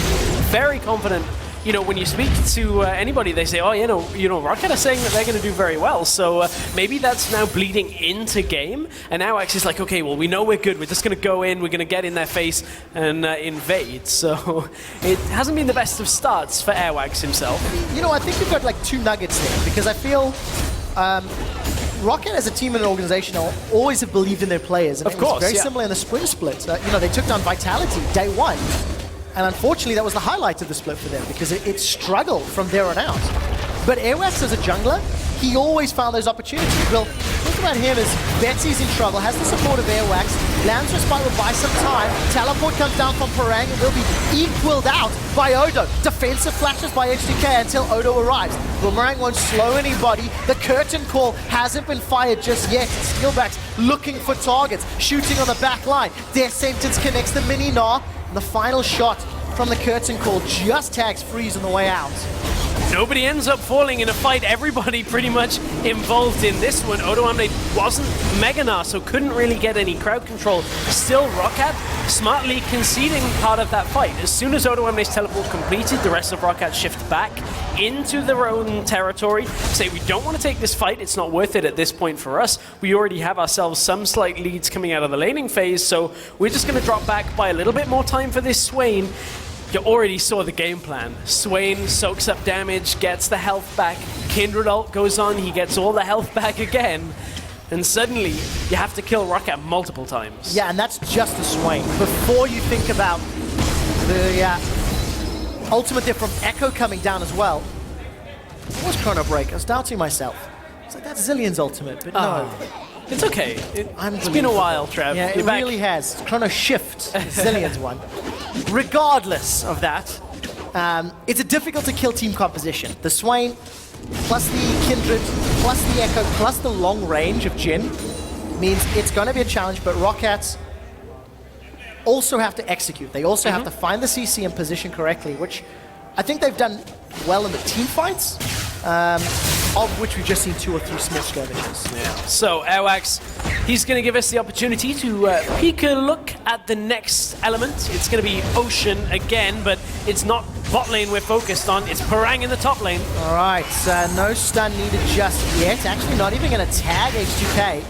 Very confident. You know, when you speak to anybody, they say, oh, you know, Roccat are saying that they're going to do very well. So maybe that's now bleeding into game. And now Axe is like, okay, well, we know we're good. We're just going to go in. We're going to get in their face and invade. So it hasn't been the best of starts for Airwax himself. You know, I think we've got like 2 nuggets there, because I feel Roccat as a team and an organization always have believed in their players. And of course, very similar in the Splinter Split. You know, they took down Vitality day 1. And unfortunately, that was the highlight of the split for them, because it struggled from there on out. But Airwax as a jungler, he always found those opportunities. Well, think about him as Betsy's in trouble, has the support of Airwax, lands respite will buy some time, teleport comes down from Parang and will be equaled out by Odo. Defensive flashes by H2K until Odo arrives. Boomerang won't slow anybody. The curtain call hasn't been fired just yet. Steelback's looking for targets, shooting on the back line. Their sentence connects the mini Gnar. The final shot from the curtain call just tags Freeze on the way out. Nobody ends up falling in a fight. Everybody pretty much involved in this one. Odo Amne wasn't Mega Gnar, so couldn't really get any crowd control. Still, Roccat smartly conceding part of that fight. As soon as Odo Amne's teleport completed, the rest of Roccat shift back into their own territory. Say, we don't want to take this fight. It's not worth it at this point for us. We already have ourselves some slight leads coming out of the laning phase, so we're just going to drop back by a little bit more time for this Swain. You already saw the game plan. Swain soaks up damage, gets the health back. Kindred ult goes on, he gets all the health back again. And suddenly, you have to kill Roccat multiple times. Yeah, and that's just the Swain. Before you think about the ultimate there from Echo coming down as well. What was Chrono Break? I was doubting myself. It's like, that's Zillion's ultimate, but no. It's okay. It's been a while, Trev. Yeah, it really has. Chrono Shift is Zillion's one. Regardless of that, it's a difficult to kill team composition. The Swain, plus the Kindred, plus the Echo, plus the long range of Jin means it's going to be a challenge, but Rockats also have to execute. They also have to find the CC and position correctly, which I think they've done well in the team fights, of which we've just seen 2 or 3 small skirmishes. Yeah. So Airwax, he's going to give us the opportunity to peek a look at the next element. It's going to be Ocean again, but it's not bot lane we're focused on. It's Parang in the top lane. All right, no stun needed just yet. Actually, not even going to tag H2K.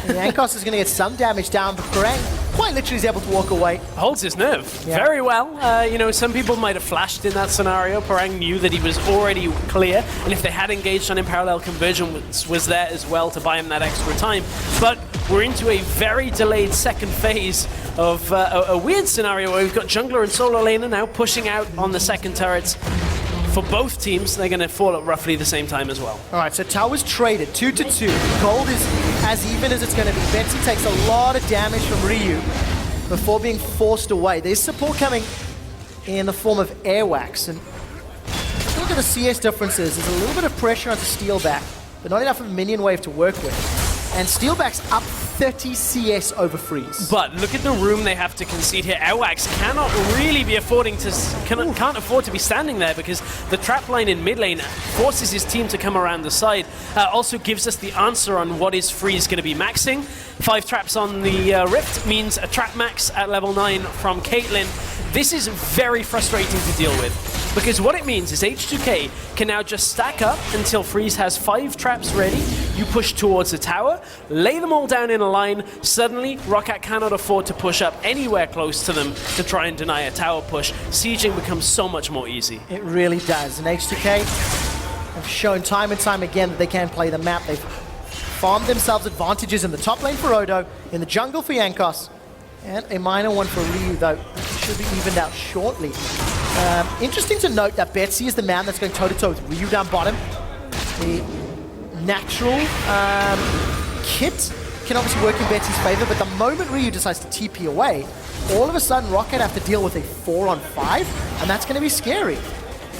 Yankos is going to get some damage down, but Parang quite literally is able to walk away. Holds his nerve very well. You know, some people might have flashed in that scenario. Parang knew that he was already clear, and if they had engaged on him, parallel conversion was there as well to buy him that extra time. But we're into a very delayed second phase of a weird scenario where we've got jungler and solo laner now pushing out on the second turrets. For both teams, they're going to fall at roughly the same time as well. All right, so towers traded 2-2. Gold is as even as it's going to be. Betsy takes a lot of damage from Ryu before being forced away. There's support coming in the form of Airwax. And look at the CS differences. There's a little bit of pressure onto Steelback, but not enough of a minion wave to work with. And Steelback's up 30 CS over Freeze. But look at the room they have to concede here. Airwax cannot really be affording to can't afford to be standing there because the trap line in mid lane forces his team to come around the side. Also gives us the answer on what is Freeze going to be maxing. 5 traps on the Rift means a trap max at level 9 from Caitlyn. This is very frustrating to deal with, because what it means is H2K can now just stack up until Freeze has 5 traps ready. You push towards the tower, lay them all down in a line. Suddenly, Roccat cannot afford to push up anywhere close to them to try and deny a tower push. Sieging becomes so much more easy. It really does. And H2K have shown time and time again that they can play the map. They've farmed themselves advantages in the top lane for Odo, in the jungle for Yankos, and a minor one for Ryu, though should be evened out shortly. Interesting to note that Betsy is the man that's going toe-to-toe with Ryu down bottom. The natural kit can obviously work in Betsy's favor, but the moment Ryu decides to TP away, all of a sudden Roccat have to deal with a 4-on-5, and that's going to be scary.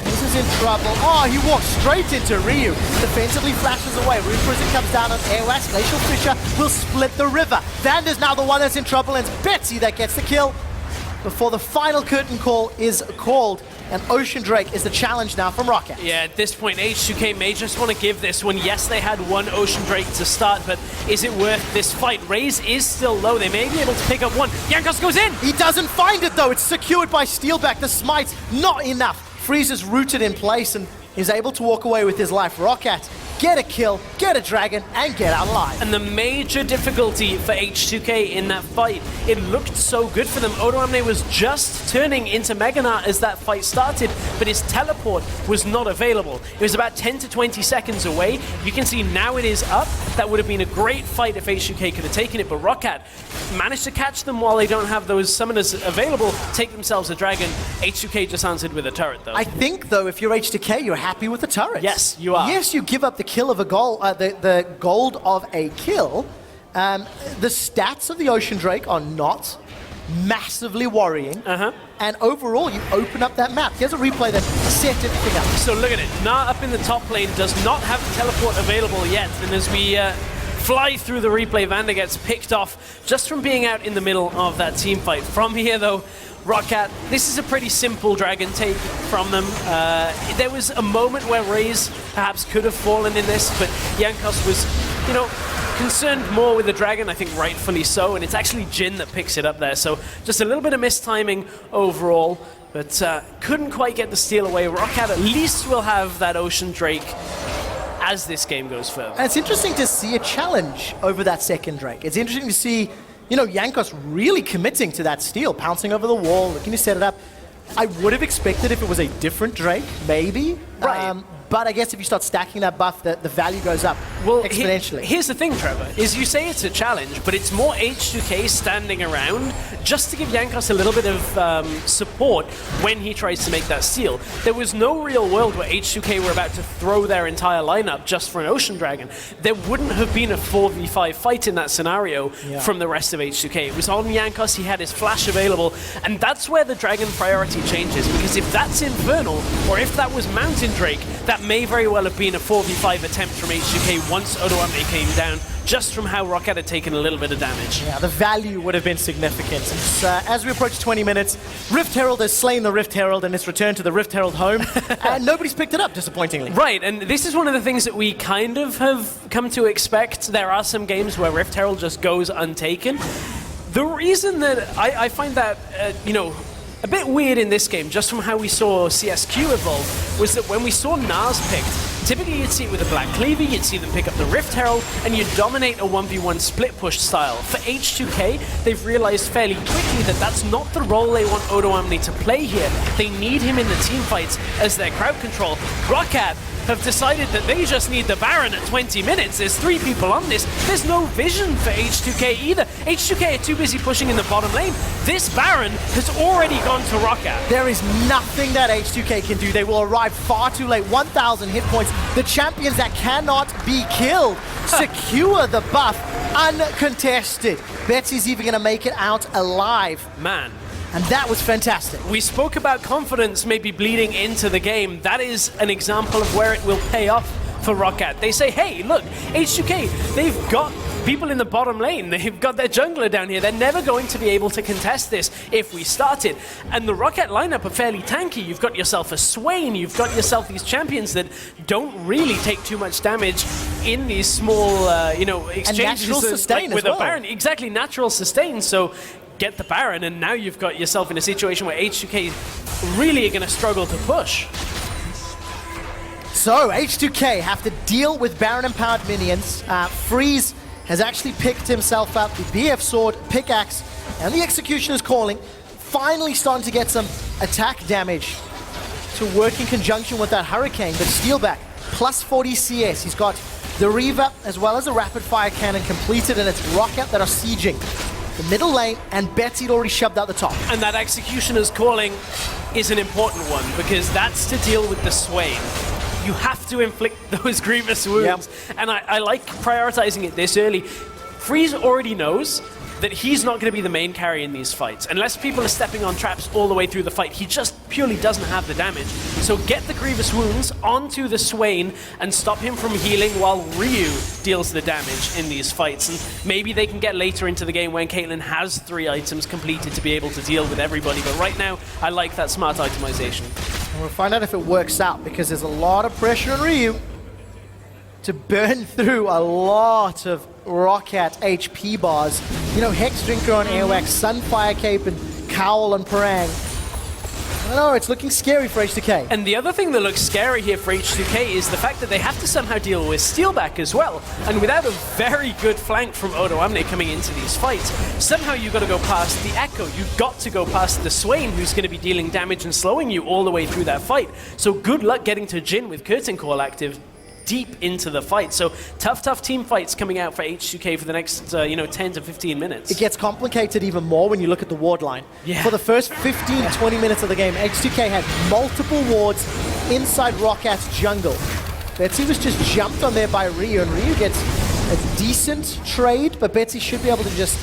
This is in trouble. Oh, he walks straight into Ryu. Defensively flashes away. Rune Prison comes down on Airwax. Glacial Fisher will split the river. Vander's now the one that's in trouble, and it's Betsy that gets the kill before the final curtain call is called. And Ocean Drake is the challenge now from Roccat. Yeah, at this point, H2K may just want to give this one. Yes, they had one Ocean Drake to start, but is it worth this fight? Raze is still low. They may be able to pick up one. Yankos goes in! He doesn't find it, though. It's secured by Steelback. The smite's not enough. Freeze is rooted in place and is able to walk away with his life. Roccat, get a kill, get a dragon, and get out alive. And the major difficulty for H2K in that fight, it looked so good for them. Odoamne was just turning into Meganar as that fight started, but his teleport was not available. It was about 10 to 20 seconds away. You can see now it is up. That would have been a great fight if H2K could have taken it, but Roccat managed to catch them while they don't have those summoners available, take themselves a dragon. H2K just answered with a turret, though. I think, though, if you're H2K, you're happy with the turret. Yes, you are. Yes, you give up the kill of a goal, the gold of a kill. The stats of the Ocean Drake are not massively worrying. And overall, you open up that map. Here's a replay that set everything up. So look at it. Na up in the top lane does not have the teleport available yet. And as we fly through the replay, Vander gets picked off just from being out in the middle of that team fight. From here, though, Roccat, this is a pretty simple dragon take from them. There was a moment where Raze perhaps could have fallen in this, but Yankos was, you know, concerned more with the dragon, I think rightfully so, and it's actually Jin that picks it up there. So just a little bit of mistiming overall, but couldn't quite get the steal away. Roccat at least will have that Ocean Drake as this game goes further. And it's interesting to see a challenge over that second Drake. It's interesting to see, you know, Yankos really committing to that steal, pouncing over the wall, looking to set it up. I would have expected if it was a different Drake, maybe. Right. But I guess if you start stacking that buff, the value goes up exponentially. Here's the thing, Trevor, is you say it's a challenge, but it's more H2K standing around just to give Yankos a little bit of support when he tries to make that steal. There was no real world where H2K were about to throw their entire lineup just for an Ocean Dragon. There wouldn't have been a 4v5 fight in that scenario from the rest of H2K. It was on Yankos, he had his flash available, and that's where the Dragon priority changes, because if that's Infernal, or if that was Mountain Drake, that may very well have been a 4v5 attempt from H2K once Odoamne came down, just from how Roccat had taken a little bit of damage. Yeah, the value would have been significant. As we approach 20 minutes, Rift Herald has slain the Rift Herald and it's returned to the Rift Herald home, and nobody's picked it up, disappointingly. Right, and this is one of the things that we kind of have come to expect. There are some games where Rift Herald just goes untaken. The reason that I find that, you know, a bit weird in this game, just from how we saw CSQ evolve, was that when we saw Nars picked, typically you'd see it with a Black Cleaver, you'd see them pick up the Rift Herald, and you'd dominate a 1v1 split push style. For H2K, they've realized fairly quickly that that's not the role they want Odoamne to play here. They need him in the team fights as their crowd control. Roccat have decided that they just need the Baron at 20 minutes. There's 3 people on this. There's no vision for H2K either. H2K are too busy pushing in the bottom lane. This Baron has already gone to Roccat. There is nothing that H2K can do. They will arrive far too late. 1,000 hit points. The champions that cannot be killed secure the buff uncontested. Betsy's even going to make it out alive. Man. And that was fantastic. We spoke about confidence maybe bleeding into the game. That is an example of where it will pay off for Roccat. They say, hey, look, H2K, they've got people in the bottom lane. They've got their jungler down here. They're never going to be able to contest this if we start it. And the Roccat lineup are fairly tanky. You've got yourself a Swain. You've got yourself these champions that don't really take too much damage in these small, you know, exchanges. And natural sustain with as well. a Baron. Exactly, natural sustain. So get the Baron, and now you've got yourself in a situation where H2K really are going to struggle to push. So H2K have to deal with Baron-empowered minions. Freeze has actually picked himself up the BF Sword, Pickaxe, and the Executioner's Calling. Finally starting to get some attack damage to work in conjunction with that Hurricane, but Steelback, plus 40 CS. He's got the Reaver as well as a Rapid Fire Cannon completed, and it's Roccat that are sieging the middle lane, and Betsy'd already shoved out the top. And that Executioner's Calling is an important one, because that's to deal with the Swain. You have to inflict those grievous wounds. Yep. And I like prioritizing it this early. Freeze already knows that he's not going to be the main carry in these fights. Unless people are stepping on traps all the way through the fight, he just purely doesn't have the damage. So get the grievous wounds onto the Swain and stop him from healing while Ryu deals the damage in these fights. And maybe they can get later into the game when Caitlyn has 3 items completed to be able to deal with everybody. But right now, I like that smart itemization. And we'll find out if it works out, because there's a lot of pressure on Ryu to burn through a lot of Roccat HP bars. You know, Hex Drinker on Airwax, Sunfire Cape, and Cowl on Parang. I don't know, it's looking scary for H2K. And the other thing that looks scary here for H2K is the fact that they have to somehow deal with Steelback as well. And without a very good flank from Odoamne coming into these fights, somehow you've got to go past the Echo. You've got to go past the Swain, who's going to be dealing damage and slowing you all the way through that fight. So good luck getting to Jhin with Curtain Call active deep into the fight. So tough team fights coming out for H2K for the next 10 to 15 minutes. It gets complicated even more when you look at the ward line. Yeah. For the first 15-20 minutes of the game, H2K had multiple wards inside Rockat's jungle. Betsy was just jumped on there by Ryu, and Ryu gets a decent trade, but Betsy should be able to just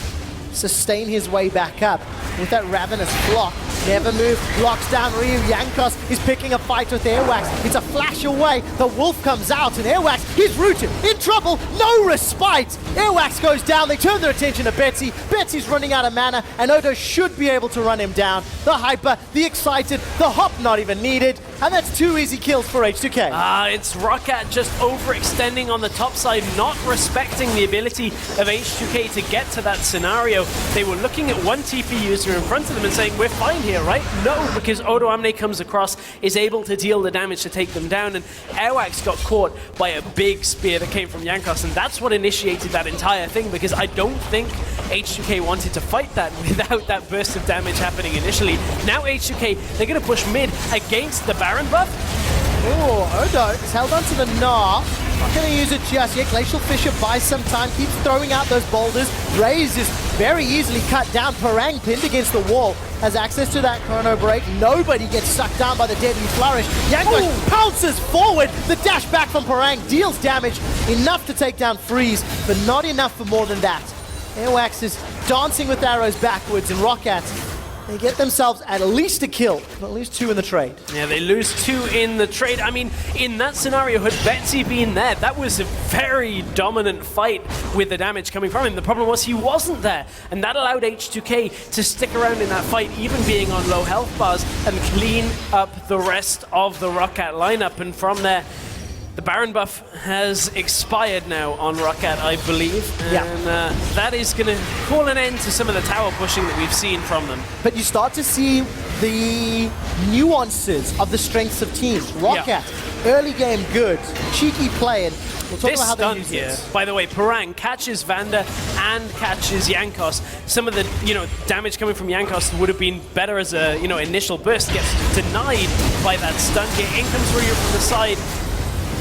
sustain his way back up with that Ravenous block. Never move, blocks down Ryu. Jankos is picking a fight with Airwax. It's a flash away. The Wolf comes out, and Airwax, he's rooted, in trouble, no respite. Airwax goes down. They turn their attention to Betsy. Betsy's running out of mana, and Odo should be able to run him down. The Hyper, the Excited, the Hop not even needed, and that's 2 easy kills for H2K. It's Roccat just overextending on the top side, not respecting the ability of H2K to get to that scenario. They were looking at one TP user in front of them and saying, we're fine here, right? No, because Odoamne comes across, is able to deal the damage to take them down, and Airwax got caught by a big spear that came from Jankos, and that's what initiated that entire thing, because I don't think H2K wanted to fight that without that burst of damage happening initially. Now H2K, they're going to push mid against the Baron buff. Oh, Odo is held onto the Gnar. Not going to use it just yet. Glacial Fissure buys some time, keeps throwing out those boulders. Raze is very easily cut down. Parang pinned against the wall, has access to that Chrono Break. Nobody gets sucked down by the Deadly Flourish. Jankos pounces forward. The dash back from Parang deals damage, enough to take down Freeze, but not enough for more than that. Airwax is dancing with arrows backwards, and Roccat They get themselves at least a kill, at least 2 in the trade. Yeah, they lose 2 in the trade. I mean, in that scenario, had Betsy been there, that was a very dominant fight with the damage coming from him. The problem was he wasn't there, and that allowed H2K to stick around in that fight, even being on low health bars, and clean up the rest of the Roccat lineup. And from there, the Baron buff has expired now on Roccat, I believe, and that is going to call an end to some of the tower pushing that we've seen from them. But you start to see the nuances of the strengths of teams. Roccat, early game good, cheeky play, and we'll talk about how they use here, this. by the way, Parang catches Vanda and catches Yankos. Some of the damage coming from Yankos would have been better as a initial burst. Gets denied by that stun here. In comes Ryu from the side.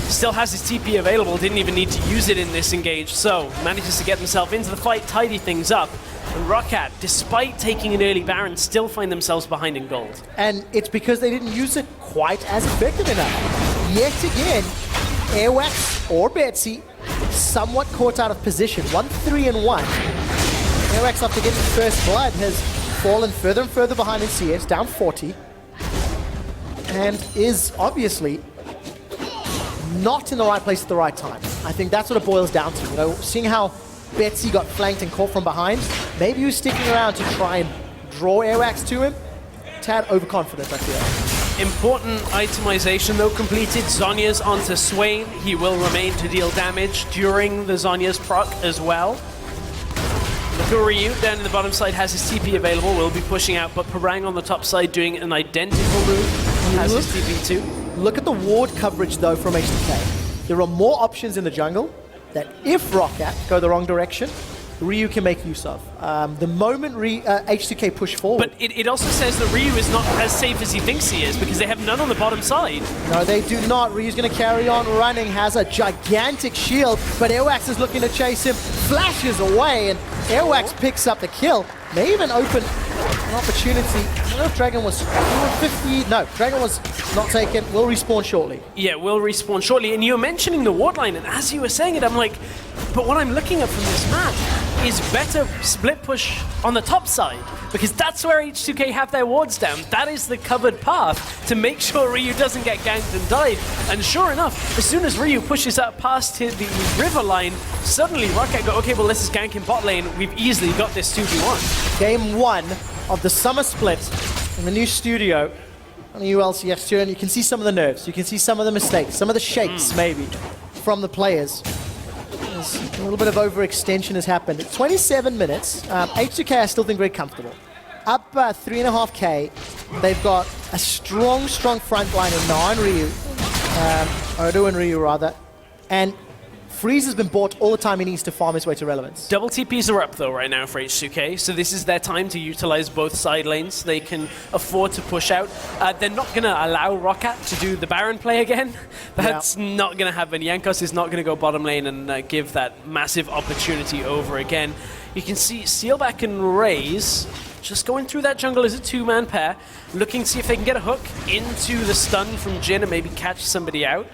Still has his TP available, didn't even need to use it in this engage, so manages to get himself into the fight, tidy things up. And Roccat, despite taking an early Baron, still find themselves behind in gold. And it's because they didn't use it quite as effective enough. Yet again, Airwax or Betsy somewhat caught out of position. 1-3-1. Airwax, after getting first blood, has fallen further and further behind in CS, down 40. And is obviously not in the right place at the right time. I think that's what it boils down to. Seeing how Betsy got flanked and caught from behind, maybe he was sticking around to try and draw Airwax to him. Tad overconfident, I feel. Important itemization though completed. Zhonya's onto Swain. He will remain to deal damage during the Zhonya's proc as well. Ryu down in the bottom side has his TP available, will be pushing out, but Parang on the top side doing an identical move, has his TP too. Look at the ward coverage though from H2K. There are more options in the jungle that if Roccat go the wrong direction, Ryu can make use of. The moment H2K push forward... But it also says that Ryu is not as safe as he thinks he is, because they have none on the bottom side. No, they do not. Ryu's going to carry on running, has a gigantic shield, but Airwax is looking to chase him, flashes away, and Airwax picks up the kill. May even open an opportunity. I don't know if Dragon was 50. No, Dragon was not taken. Will respawn shortly. Yeah, will respawn shortly. And you were mentioning the ward line, and as you were saying it, I'm like, but what I'm looking at from this map is better split push on the top side, because that's where H2K have their wards down. That is the covered path to make sure Ryu doesn't get ganked and died. And sure enough, as soon as Ryu pushes up past the river line, suddenly Roccat go, okay, well, let's just gank in bot lane. We've easily got this 2v1. Game 1 of the summer split in the new studio on the new LCS tour, and you can see some of the nerves. You can see some of the mistakes, some of the shakes, maybe, from the players. A little bit of overextension has happened. At 27 minutes, H2K I still think very comfortable. Up 3.5k, they've got a strong front line in Na and Ryu, Odo and Ryu rather, and Freeze has been bought all the time he needs to farm his way to relevance. Double TPs are up though right now for H2K, so this is their time to utilize both side lanes. They can afford to push out. They're not going to allow Roccat to do the Baron play again. That's not going to happen. Yankos is not going to go bottom lane and give that massive opportunity over again. You can see Sealback and Raze just going through that jungle as a two-man pair, looking to see if they can get a hook into the stun from Jhin and maybe catch somebody out.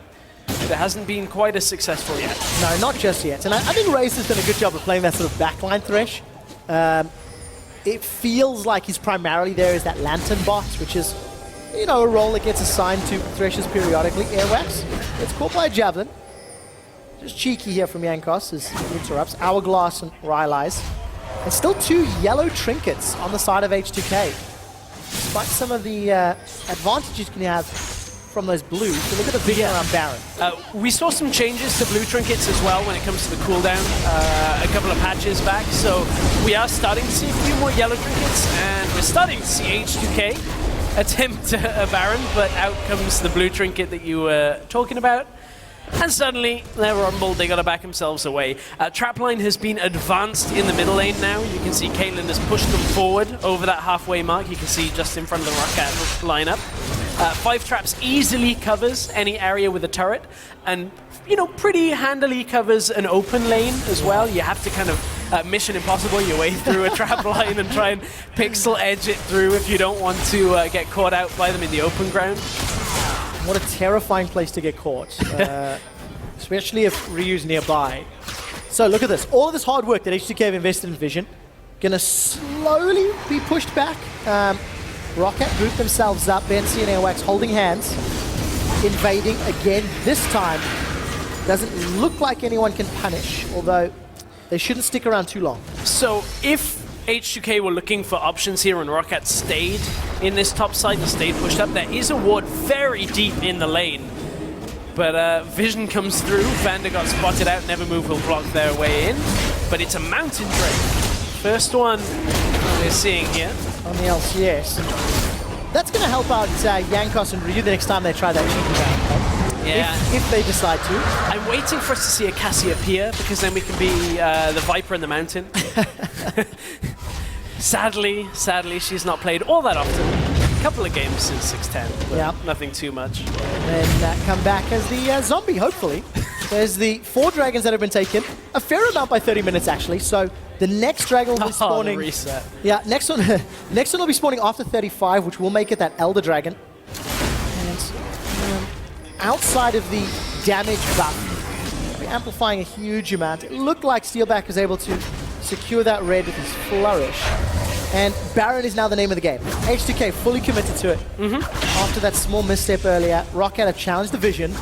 But it hasn't been quite as successful yet. No, not just yet. And I think Raze has done a good job of playing that sort of backline Thresh. It feels like he's primarily there as that Lantern bot, which is, a role that gets assigned to Threshers periodically. Airwax, it's caught by a Javelin. Just cheeky here from Yankos as he interrupts. Hourglass and Rylai's. And still 2 yellow trinkets on the side of H2K. Despite some of the advantages you can have from those blues, so look at the vision around Baron. We saw some changes to blue trinkets as well when it comes to the cooldown a couple of patches back, so we are starting to see a few more yellow trinkets, and we're starting to see H2K attempt a Baron, but out comes the blue trinket that you were talking about. And suddenly, they're rumbled, they gotta back themselves away. Trapline has been advanced in the middle lane now. You can see Caitlyn has pushed them forward over that halfway mark. You can see just in front of the Roccat lineup. 5 traps easily covers any area with a turret, and pretty handily covers an open lane as well. You have to kind of Mission Impossible your way through a trap line and try and pixel edge it through if you don't want to get caught out by them in the open ground. What a terrifying place to get caught, especially if Ryu's nearby. So look at this. All of this hard work that H2K have invested in Vision, gonna slowly be pushed back. Roccat group themselves up, Bensi and Airwax holding hands, invading again. This time, doesn't look like anyone can punish, although they shouldn't stick around too long. So if H2K were looking for options here and Roccat stayed in this top side and stayed pushed up, there is a ward very deep in the lane. But Vision comes through, Vander got spotted out, Nevermove will block their way in. But it's a Mountain Drake. First one we're seeing here. On the LCS. That's going to help out Jankos and Ryu the next time they try that cheeky round. Yeah. If they decide to. I'm waiting for us to see a Cassiopeia, because then we can be the Viper in the mountain. Sadly, she's not played all that often. A couple of games since 610, but nothing too much. And come back as the zombie, hopefully. There's the 4 dragons that have been taken. A fair amount by 30 minutes, actually. So the next dragon will be spawning. The reset. Yeah, next one will be spawning after 35, which will make it that Elder Dragon. And outside of the damage buff, we're amplifying a huge amount. It looked like Steelback was able to secure that red with his flourish. And Baron is now the name of the game. H2K fully committed to it. After that small misstep earlier, Roccat have challenged the Vision.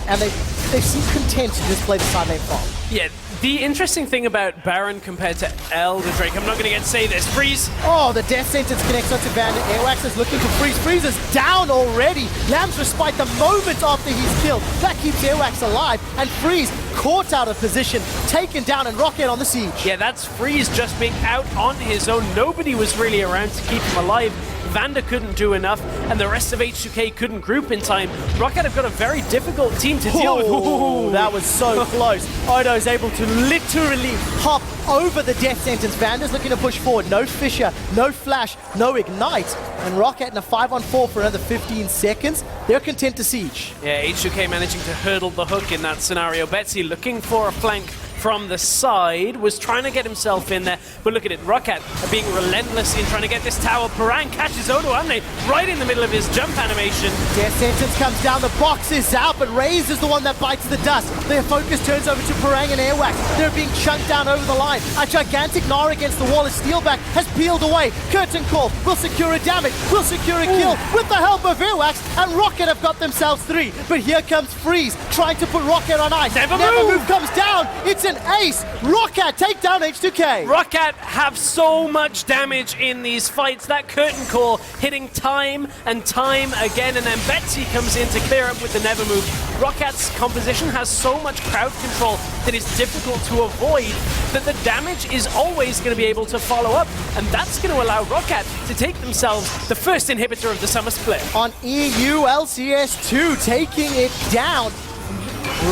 And they seem content to just play the side lane farm. Yeah, the interesting thing about Baron compared to Elder Drake, I'm not going to get to say this, Freeze! Oh, the death sentence connects onto Vander. Airwax is looking for Freeze. Freeze is down already. Lamb's respite the moment after he's killed. That keeps Airwax alive. And Freeze caught out of position, taken down, and Roccat on the siege. Yeah, that's Freeze just being out on his own. Nobody was really around to keep him alive. Vander couldn't do enough, and the rest of H2K couldn't group in time. Roccat have got a very difficult team to deal with. Ooh, that was so close. Odo's able to literally hop over the death sentence. Vander's looking to push forward. No Fissure, no Flash, no Ignite. And Roccat in a 5-on-4 for another 15 seconds. They're content to siege. Yeah, H2K managing to hurdle the hook in that scenario. Betsy looking for a flank from the side, was trying to get himself in there, but look at it, Roccat being relentless in trying to get this tower. Parang catches Odo Amne right in the middle of his jump animation. Death sentence comes down, the box is out, but Raze is the one that bites the dust. Their focus turns over to Parang and Airwax. They're being chunked down over the line. A gigantic Gnar against the wall as Steelback has peeled away. Curtain Call will secure a damage, will secure a kill with the help of Airwax, and Roccat have got themselves 3. But here comes Freeze, trying to put Roccat on ice. Nevermove comes down, it's an ace. Roccat take down H2K. Roccat have so much damage in these fights. That curtain call hitting time and time again, and then Betsy comes in to clear up with the Nevermove. Rockat's composition has so much crowd control that it's difficult to avoid, that the damage is always going to be able to follow up, and that's going to allow Roccat to take themselves the first inhibitor of the summer split. On EU LCS 2, taking it down.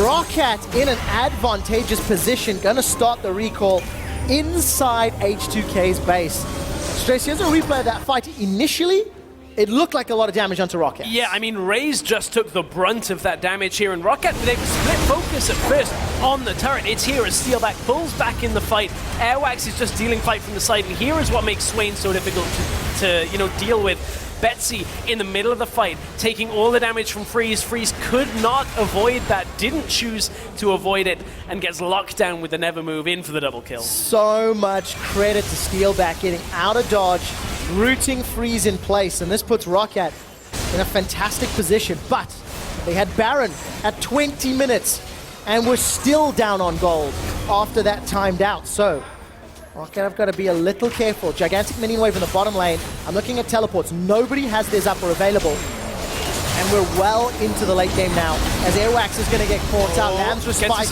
Roccat in an advantageous position, gonna start the recall inside H2K's base. Stress, here's a replay of that fight. Initially, it looked like a lot of damage onto Roccat. Yeah, I mean, Raze just took the brunt of that damage here, and Roccat, they split focus at first on the turret. It's here as Steelback pulls back in the fight. Airwax is just dealing fight from the side, and here is what makes Swain so difficult to deal with. Betsy in the middle of the fight, taking all the damage from Freeze. Freeze could not avoid that, didn't choose to avoid it, and gets locked down with the Nevermove in for the double kill. So much credit to Steelback getting out of dodge, rooting Freeze in place, and this puts Roccat in a fantastic position. But they had Baron at 20 minutes, and we're still down on gold after that timed out. So Roccat have got to be a little careful. Gigantic minion wave in the bottom lane. I'm looking at teleports. Nobody has theirs up or available. And we're well into the late game now, as Airwax is going to get caught out. Lamb's respite,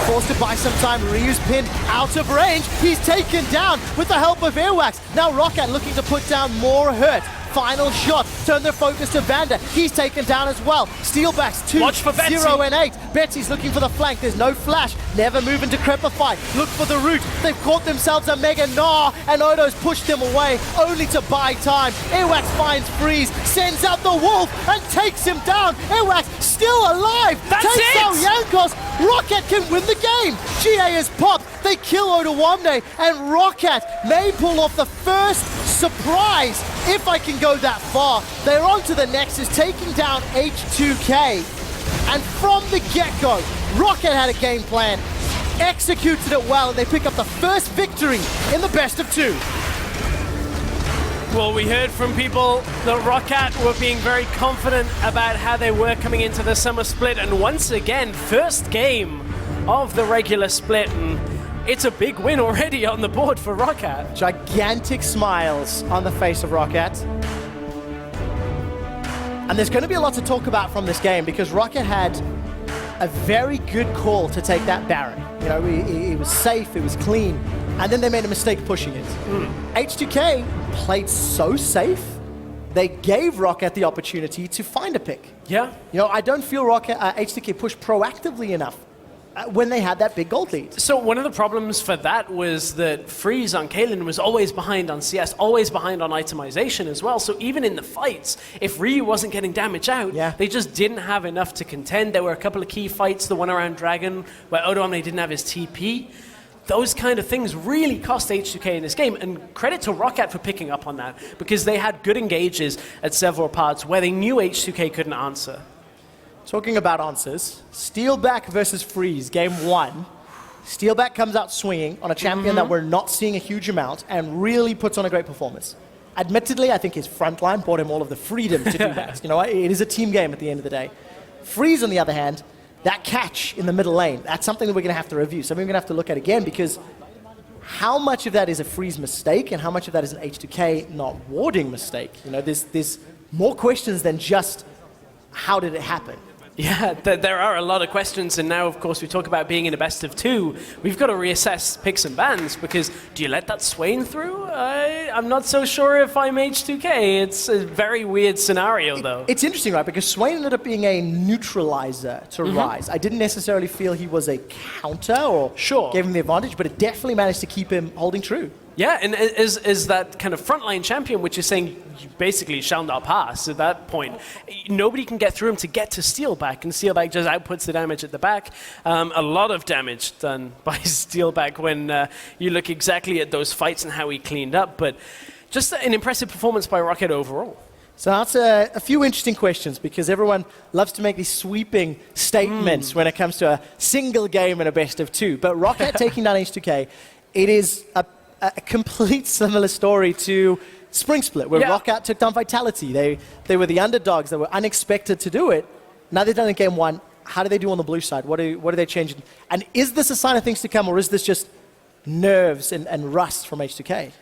forced to buy some time. Ryu's pinned out of range. He's taken down with the help of Airwax. Now Roccat looking to put down more hurt. Final shot, turn their focus to Vander. He's taken down as well. Steelbacks 2, Watch for Betsy. 0 and 8. Betsy's looking for the flank. There's no flash. Never move into Crepify. Look for the root. They've caught themselves a Mega Gnar, and Odo's pushed them away, only to buy time. Airwax finds Freeze, sends out the Wolf, and takes him down. Airwax still alive. That's takes it! out Jankos. Roccat can win the game. GA is popped. They kill Odo Wamne, and Roccat may pull off the first surprise, if I can go that far. They're on to the Nexus, taking down H2K. And from the get-go, Roccat had a game plan. executed it well, and they pick up the first victory in the best of 2. Well, we heard from people that Roccat were being very confident about how they were coming into the summer split, and once again, first game of the regular split, and it's a big win already on the board for Roccat. Gigantic smiles on the face of Roccat. And there's going to be a lot to talk about from this game because Roccat had a very good call to take that Baron. You know, it was safe, it was clean, and then they made a mistake pushing it. H2K played so safe, they gave Roccat the opportunity to find a pick. Yeah. You know, I don't feel H2K pushed proactively enough when they had that big gold lead. So one of the problems for that was that Freeze on Kaylin was always behind on CS, always behind on itemization as well. So even in the fights, if Ryu wasn't getting damage out, they just didn't have enough to contend. There were a couple of key fights, the one around Dragon, where Odoamne didn't have his TP. Those kind of things really cost H2K in this game, and credit to Roccat for picking up on that, because they had good engages at several parts where they knew H2K couldn't answer. Talking about answers, Steelback versus Freeze, game 1. Steelback comes out swinging on a champion that we're not seeing a huge amount and really puts on a great performance. Admittedly, I think his frontline brought him all of the freedom to do that. You know, it is a team game at the end of the day. Freeze, on the other hand, that catch in the middle lane, that's something that we're going to have to review. Something we're going to have to look at again, because how much of that is a Freeze mistake and how much of that is an H2K not warding mistake? You know, there's more questions than just how did it happen. Yeah, there are a lot of questions, and now, of course, we talk about being in a best of 2. We've got to reassess picks and bans, because do you let that Swain through? I'm not so sure if I'm H2K. It's a very weird scenario, though. It's interesting, right? Because Swain ended up being a neutralizer to Rise. I didn't necessarily feel he was a counter or gave him the advantage, but it definitely managed to keep him holding true. Yeah, and is that kind of frontline champion, which is saying you basically shall not pass at that point. Nobody can get through him to get to Steelback, and Steelback just outputs the damage at the back. A lot of damage done by Steelback when you look exactly at those fights and how he cleaned up, but just an impressive performance by Roccat overall. So that's a few interesting questions, because everyone loves to make these sweeping statements when it comes to a single game and a best of 2. But Roccat taking down H2K, it is a complete similar story to Spring Split, where Roccat took down Vitality. They were the underdogs. They were unexpected to do it. Now they've done it in game 1. How do they do on the blue side? What are they changing? And is this a sign of things to come, or is this just nerves and rust from H2K?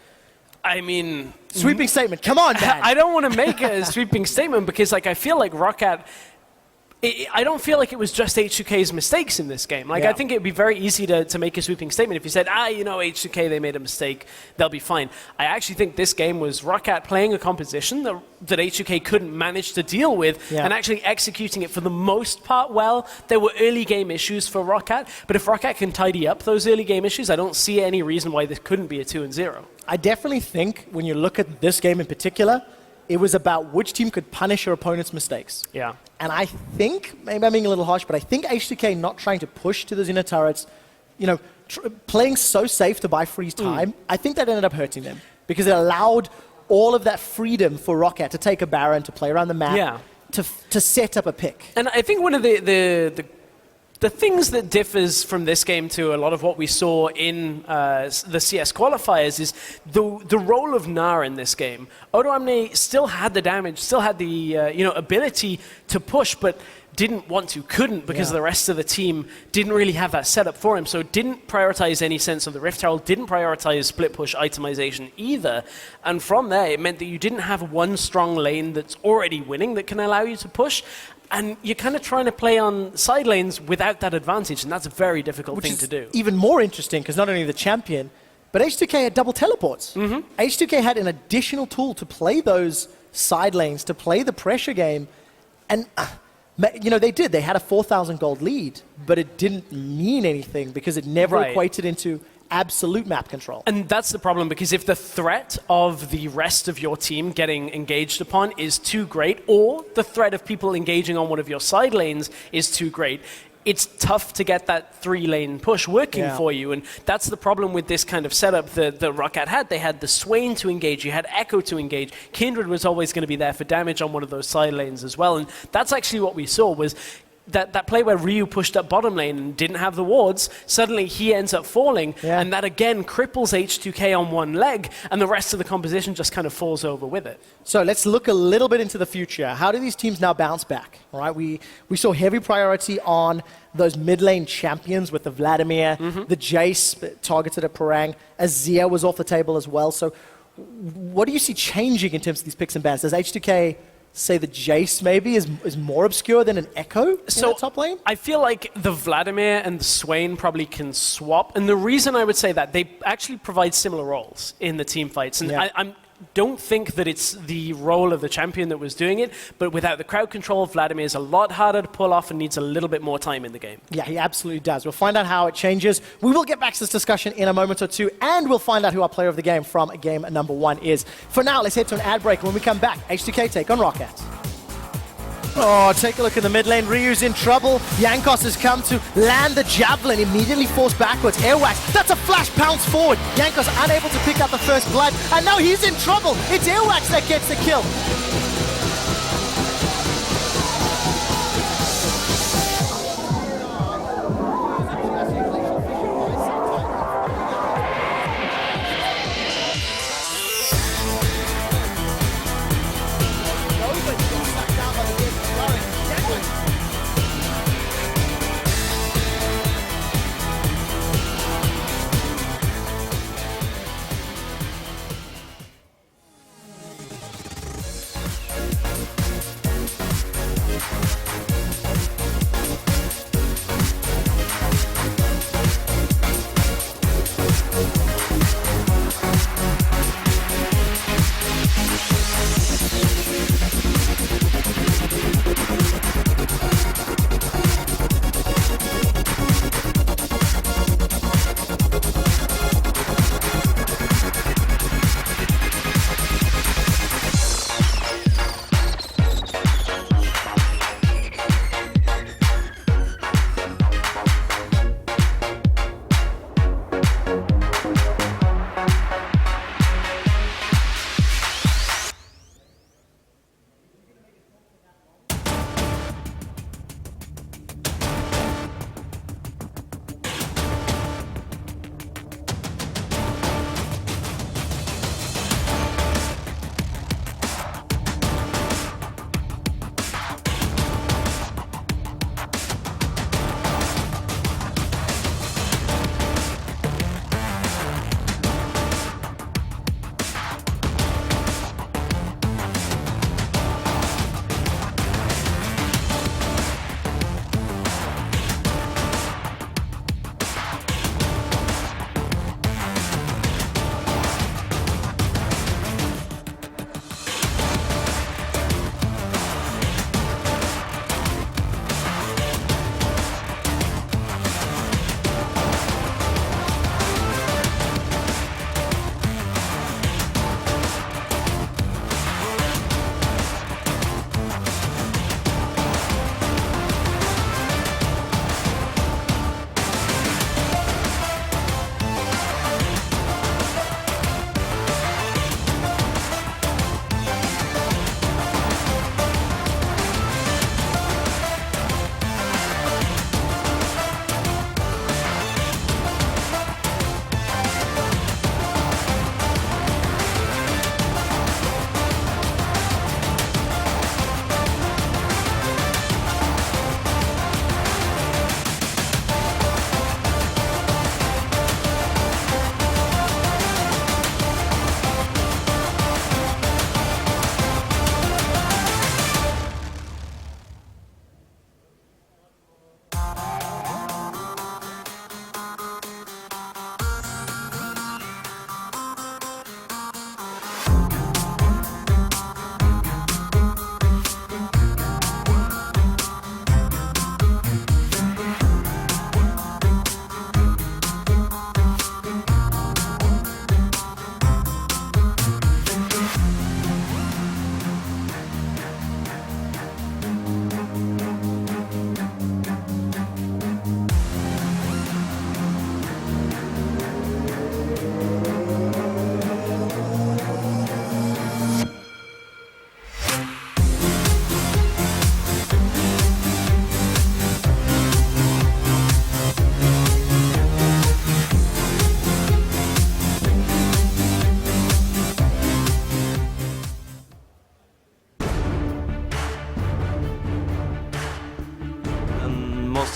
I mean... Sweeping statement. Come on, Dan. I don't want to make a sweeping statement, because I feel like Roccat... I don't feel like it was just H2K's mistakes in this game. I think it would be very easy to make a sweeping statement if you said, you know, H2K, they made a mistake, they'll be fine. I actually think this game was Roccat playing a composition that H2K couldn't manage to deal with and actually executing it for the most part well. There were early game issues for Roccat, but if Roccat can tidy up those early game issues, I don't see any reason why this couldn't be a 2-0. I definitely think when you look at this game in particular, it was about which team could punish your opponent's mistakes. Yeah. And I think, maybe I'm being a little harsh, but I think H2K not trying to push to those inner turrets, you know, playing so safe to buy Freeze time, I think that ended up hurting them, because it allowed all of that freedom for Roccat to take a Baron, to play around the map, to set up a pick. And I think one of the things that differs from this game to a lot of what we saw in the CS qualifiers is the role of Gnar in this game. Odoamne still had the damage, still had the ability to push, but didn't want to, couldn't, because the rest of the team didn't really have that setup for him. So didn't prioritize any sense of the Rift Herald, didn't prioritize split push itemization either. And from there, it meant that you didn't have one strong lane that's already winning that can allow you to push. And you're kind of trying to play on side lanes without that advantage, and that's a very difficult thing to do. Even more interesting, because not only the champion, but H2K had double teleports. H2K had an additional tool to play those side lanes, to play the pressure game, and you know, they did. They had a 4,000 gold lead, but it didn't mean anything because it never equated into absolute map control. And that's the problem, because if the threat of the rest of your team getting engaged upon is too great, or the threat of people engaging on one of your side lanes is too great, it's tough to get that 3-lane push working for you. And that's the problem with this kind of setup that Roccat had. They had the Swain to engage, you had Echo to engage, Kindred was always going to be there for damage on one of those side lanes as well. And that's actually what we saw was that play where Ryu pushed up bottom lane and didn't have the wards, suddenly he ends up falling, and that again cripples H2K on one leg, and the rest of the composition just kind of falls over with it. So let's look a little bit into the future. How do these teams now bounce back? All right, we saw heavy priority on those mid lane champions with the Vladimir, the Jace targeted at Parang, Azir was off the table as well. So what do you see changing in terms of these picks and bans? Does H2K say the Jace maybe is more obscure than an Echo in top lane? I feel like the Vladimir and the Swain probably can swap. And the reason I would say that, they actually provide similar roles in the team fights. And I don't think that it's the role of the champion that was doing it, but without the crowd control, Vladimir is a lot harder to pull off and needs a little bit more time in the game. Yeah, he absolutely does. We'll find out how it changes. We will get back to this discussion in a moment or two, and we'll find out who our player of the game from game number 1 is. For now, let's head to an ad break. When we come back, H2K take on Roccat. Oh, take a look at the mid lane. Ryu's in trouble. Jankos has come to land the javelin, immediately forced backwards. Airwax, that's a flash pounce forward. Jankos unable to pick up the first blood, and now he's in trouble. It's Airwax that gets the kill.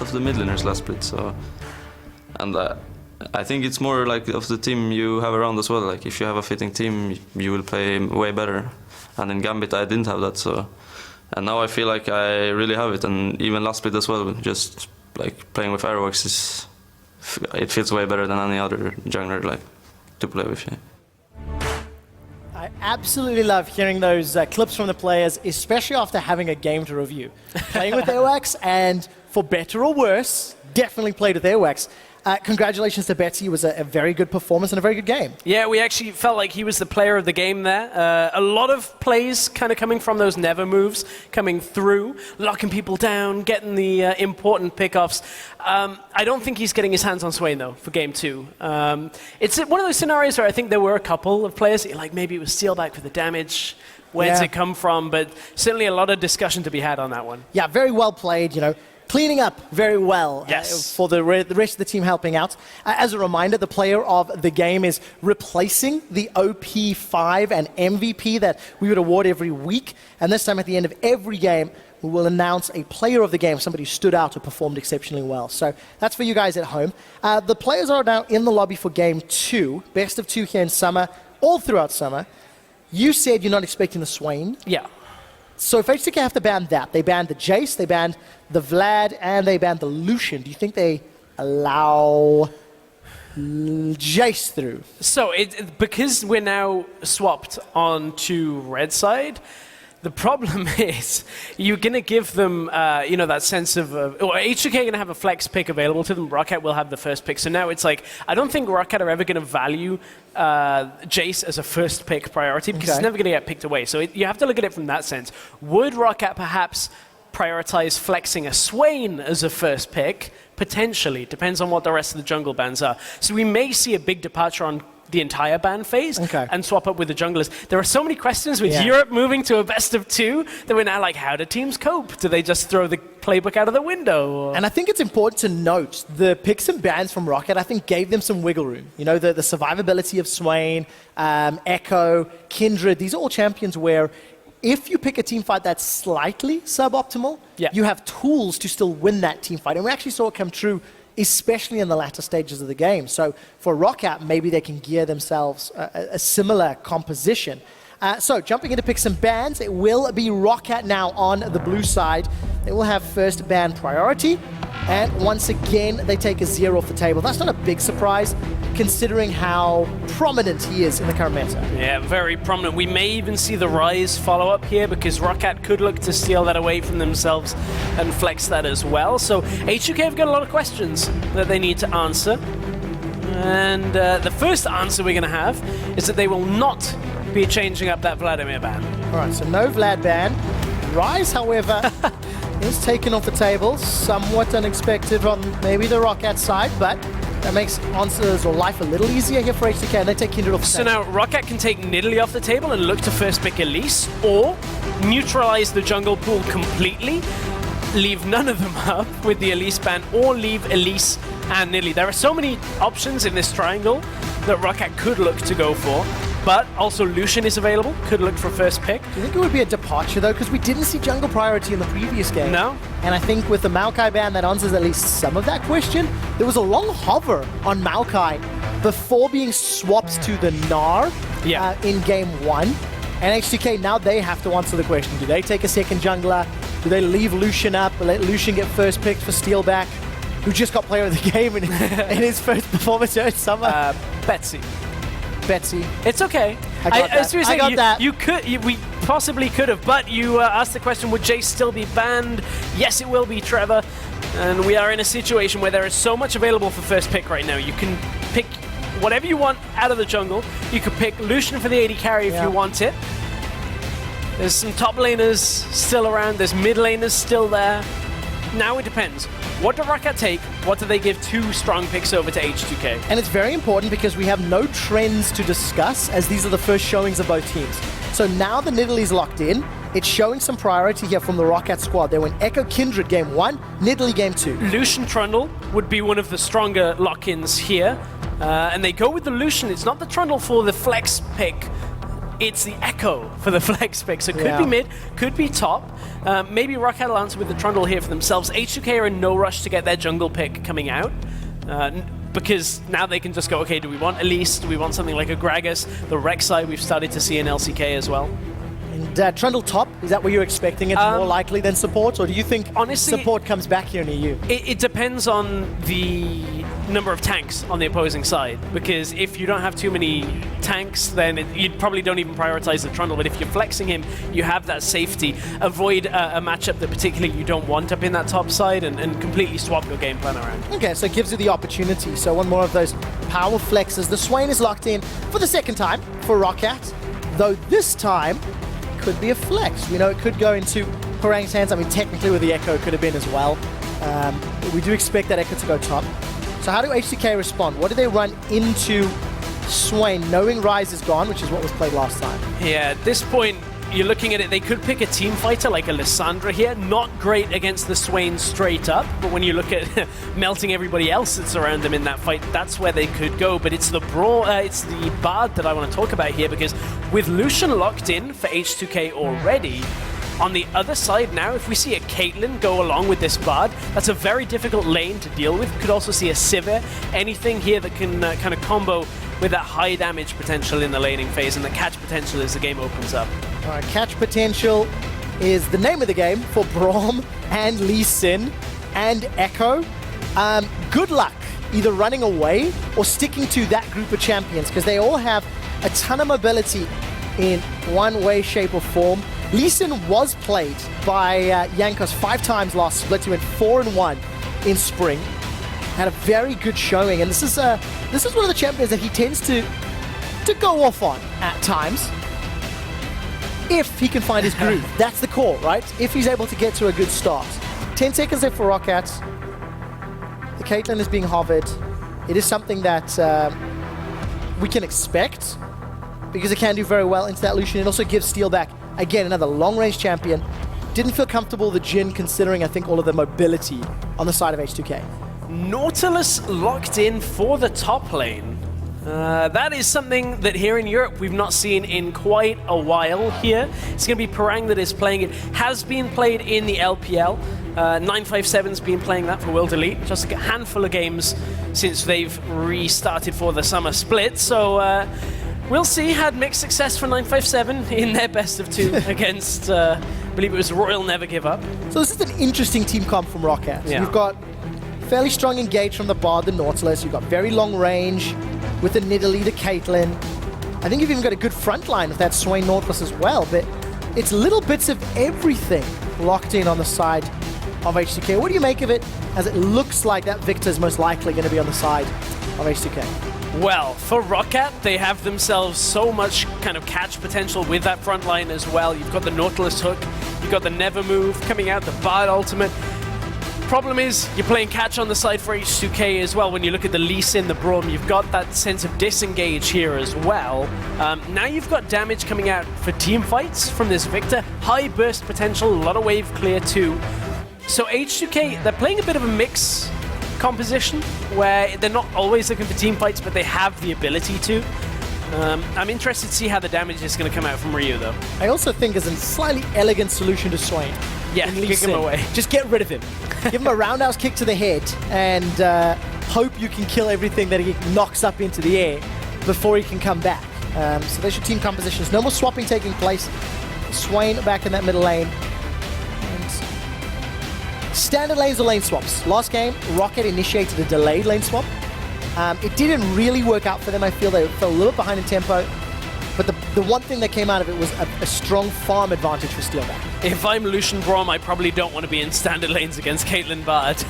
most of the mid laners last split. So, and I think it's more like of the team you have around as well. Like if you have a fitting team, you will play way better. And in Gambit, I didn't have that. So, and now I feel like I really have it. And even last split as well, just like playing with Aerox it feels way better than any other jungler like to play with. Yeah. I absolutely love hearing those clips from the players, especially after having a game to review. Playing with Aerox, and for better or worse, definitely played with Aerox. Congratulations to Betsy. It was a very good performance and a very good game. Yeah, we actually felt like he was the player of the game there. A lot of plays kind of coming from those never moves, coming through, locking people down, getting the important pickoffs. I don't think he's getting his hands on Swain, though, for game 2. It's one of those scenarios where I think there were a couple of players, like maybe it was Steelback for the damage. Where's it come from? But certainly a lot of discussion to be had on that one. Yeah, very well played, you know. Cleaning up very well for the rest of the team helping out. As a reminder, the player of the game is replacing the OP5 and MVP that we would award every week. And this time at the end of every game, we will announce a player of the game, somebody who stood out or performed exceptionally well. So that's for you guys at home. The players are now in the lobby for game 2, best of 2 here in summer, all throughout summer. You said you're not expecting the Swain. Yeah. So if H2K have to ban that, they banned the Jace, they banned the Vlad, and they banned the Lucian. Do you think they allow Jace through? So because we're now swapped on to red side, the problem is you're going to give them, that sense of, or H2K are going to have a flex pick available to them. Roccat will have the first pick. So now it's like, I don't think Roccat are ever going to value Jace as a first pick priority because it's never going to get picked away. So you have to look at it from that sense. Would Roccat perhaps prioritize flexing a Swain as a first pick? Potentially. Depends on what the rest of the jungle bans are. So we may see a big departure on the entire ban phase and swap up with the junglers. There are so many questions with Europe moving to a best of 2 that we're now like, how do teams cope? Do they just throw the playbook out of the window? Or? And I think it's important to note the picks and bans from Roccat, I think, gave them some wiggle room. You know, the survivability of Swain, Echo, Kindred, these are all champions where if you pick a team fight that's slightly suboptimal, you have tools to still win that team fight. And we actually saw it come true, especially in the latter stages of the game. So for Roccat, maybe they can gear themselves a similar composition. So jumping into picks and bans, it will be Roccat now on the blue side. They will have first ban priority. And once again, they take a 0 off the table. That's not a big surprise, considering how prominent he is in the current meta. Yeah, very prominent. We may even see the Rise follow up here because Roccat could look to steal that away from themselves and flex that as well. So H2K have got a lot of questions that they need to answer. And the first answer we're going to have is that they will not be changing up that Vladimir ban. All right, so no Vlad ban. Rise, however, is taken off the table. Somewhat unexpected on maybe the Roccat side, but that makes answers or life a little easier here for H2K, and they take Kindred off the table. So now Roccat can take Nidalee off the table and look to first pick Elise, or neutralize the jungle pool completely, leave none of them up with the Elise ban, or leave Elise and Nidalee. There are so many options in this triangle that Roccat could look to go for. But also Lucian is available, could look for first pick. Do you think it would be a departure though? Because we didn't see jungle priority in the previous game. No. And I think with the Maokai ban that answers at least some of that question. There was a long hover on Maokai before being swapped to the Gnar in game 1. And H2K, now they have to answer the question. Do they take a second jungler? Do they leave Lucian up and let Lucian get first picked for Steelback, who just got player of the game in his first performance here in summer? Betsy. It's okay. I got that. We possibly could have, but you asked the question, would Jace still be banned? Yes, it will be, Trevor. And we are in a situation where there is so much available for first pick right now. You can pick whatever you want out of the jungle. You could pick Lucian for the AD carry if you want it. There's some top laners still around. There's mid laners still there. Now it depends. What do Roccat take? What do they give 2 strong picks over to H2K? And it's very important because we have no trends to discuss as these are the first showings of both teams. So now the Nidalee's locked in. It's showing some priority here from the Roccat squad. They went Echo Kindred game 1, Nidalee game 2. Lucian Trundle would be one of the stronger lock-ins here. And they go with the Lucian. It's not the Trundle for the flex pick. it's the Echo for the flex pick. So it could be mid, could be top. Maybe Roccat will answer with the Trundle here for themselves. H2K are in no rush to get their jungle pick coming out. Because now they can just go, okay, do we want Elise? Do we want something like a Gragas? The Rek'Sai we've started to see in LCK as well. And Trundle top, is that what you're expecting? It's more likely than support? Or do you think honestly, support comes back here in EU? It depends on the number of tanks on the opposing side. Because if you don't have too many tanks, then you probably don't even prioritize the Trundle. But if you're flexing him, you have that safety. Avoid a matchup that particularly you don't want up in that top side and completely swap your game plan around. Okay, so it gives you the opportunity. So one more of those power flexes. The Swain is locked in for the second time for Roccat. Though this time, could be a flex. We know it could go into Parang's hands. I mean, technically with the Echo, it could have been as well. We do expect that Echo to go top. So how do H2K respond? What do they run into Swain, knowing Rise is gone, which is what was played last time? Yeah, at this point, you're looking at it, they could pick a team fighter like a Lissandra here. Not great against the Swain straight up, but when you look at melting everybody else that's around them in that fight, that's where they could go. But it's the it's the Bard that I want to talk about here, because with Lucian locked in for H2K already, on the other side now, if we see a Caitlyn go along with this Bard, that's a very difficult lane to deal with. Could also see a Sivir, anything here that can kind of combo with that high damage potential in the laning phase and the catch potential as the game opens up. All right, catch potential is the name of the game for Braum and Lee Sin and Echo. Good luck either running away or sticking to that group of champions, because they all have a ton of mobility in one way, shape, or form. Lee Sin was played by Jankos 5 times last split. He went 4-1 in spring. Had a very good showing, and this is one of the champions that he tends to go off on at times. If he can find his groove. That's the core, right? If he's able to get to a good start. 10 seconds there for Roccat. The Caitlyn is being hovered. It is something that we can expect, because it can do very well into that Lucian. It also gives Steel back. Again, another long-range champion. Didn't feel comfortable with the Jhin, considering, I think, all of the mobility on the side of H2K. Nautilus locked in for the top lane. That is something that here in Europe we've not seen in quite a while here. It's going to be Parang that is playing it. Has been played in the LPL. 957's been playing that for World Elite. Just a handful of games since they've restarted for the summer split. So we'll see. Had mixed success for 957 in their best of 2 against, I believe it was Royal Never Give Up. So this is an interesting team comp from Roccat. Yeah. You've got fairly strong engage from the Bard, the Nautilus. You've got very long range with the Nidalee, the Caitlyn. I think you've even got a good front line with that Swain Nautilus as well, but it's little bits of everything locked in on the side of H2K. What do you make of it, as it looks like that Victor is most likely going to be on the side of H2K? Well, for Roccat, they have themselves so much kind of catch potential with that front line as well. You've got the Nautilus hook, you've got the Never Move coming out, the Bard ultimate. Problem is, you're playing catch on the side for H2K as well. When you look at the Lee Sin, the Braum, you've got that sense of disengage here as well. Now you've got damage coming out for team fights from this Victor. High burst potential, a lot of wave clear too. So H2K, they're playing a bit of a mix composition where they're not always looking for team fights, but they have the ability to. I'm interested to see how the damage is going to come out from Ryu, though. I also think there's a slightly elegant solution to Swain. Yeah, kick him away. Just get rid of him. Give him a roundhouse kick to the head and hope you can kill everything that he knocks up into the air before he can come back. So there's your team compositions. No more swapping taking place. Swain back in that middle lane. And standard lanes or lane swaps. Last game, Roccat initiated a delayed lane swap. It didn't really work out for them. I feel they fell a little behind in tempo. But the one thing that came out of it was a strong farm advantage for Steelback. If I'm Lucian Braum, I probably don't want to be in standard lanes against Caitlyn Bard.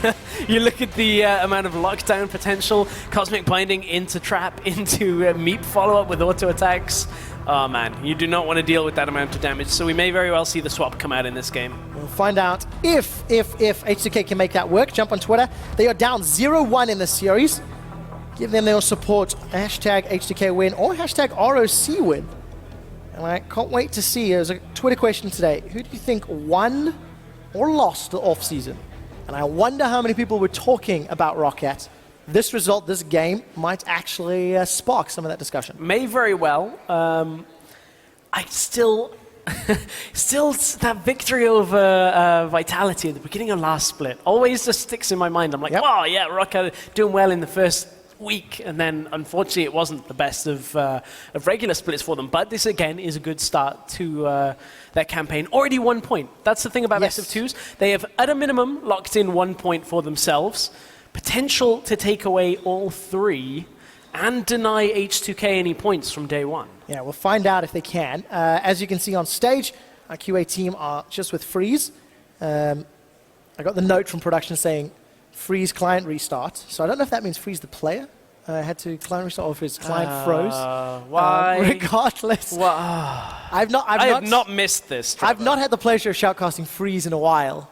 You look at the amount of lockdown potential, Cosmic Binding into Trap, into Meep follow-up with auto attacks. Oh man, you do not want to deal with that amount of damage, so we may very well see the swap come out in this game. We'll find out if H2K can make that work. Jump on Twitter. They are down 0-1 in this series. Give them their support, hashtag H2K win or hashtag ROC win. And I can't wait to see. There's a Twitter question today. Who do you think won or lost the off-season? And I wonder how many people were talking about Roccat. This result, this game, might actually spark some of that discussion. May very well. I still that victory over Vitality at the beginning of last split always just sticks in my mind. I'm like, oh yeah, Roccat doing well in the first week, and then unfortunately it wasn't the best of regular splits for them. But this again is a good start to their campaign. Already 1 point. That's the thing about best of twos. They have at a minimum locked in 1 point for themselves. Potential to take away all 3 and deny H2K any points from day one. Yeah, we'll find out if they can. As you can see on stage, our QA team are just with freeze. I got the note from production saying freeze client restart. So I don't know if that means freeze the player. Had to client restart, or if his client froze. Why? Regardless. I have not missed this, Trevor. I've not had the pleasure of shoutcasting freeze in a while.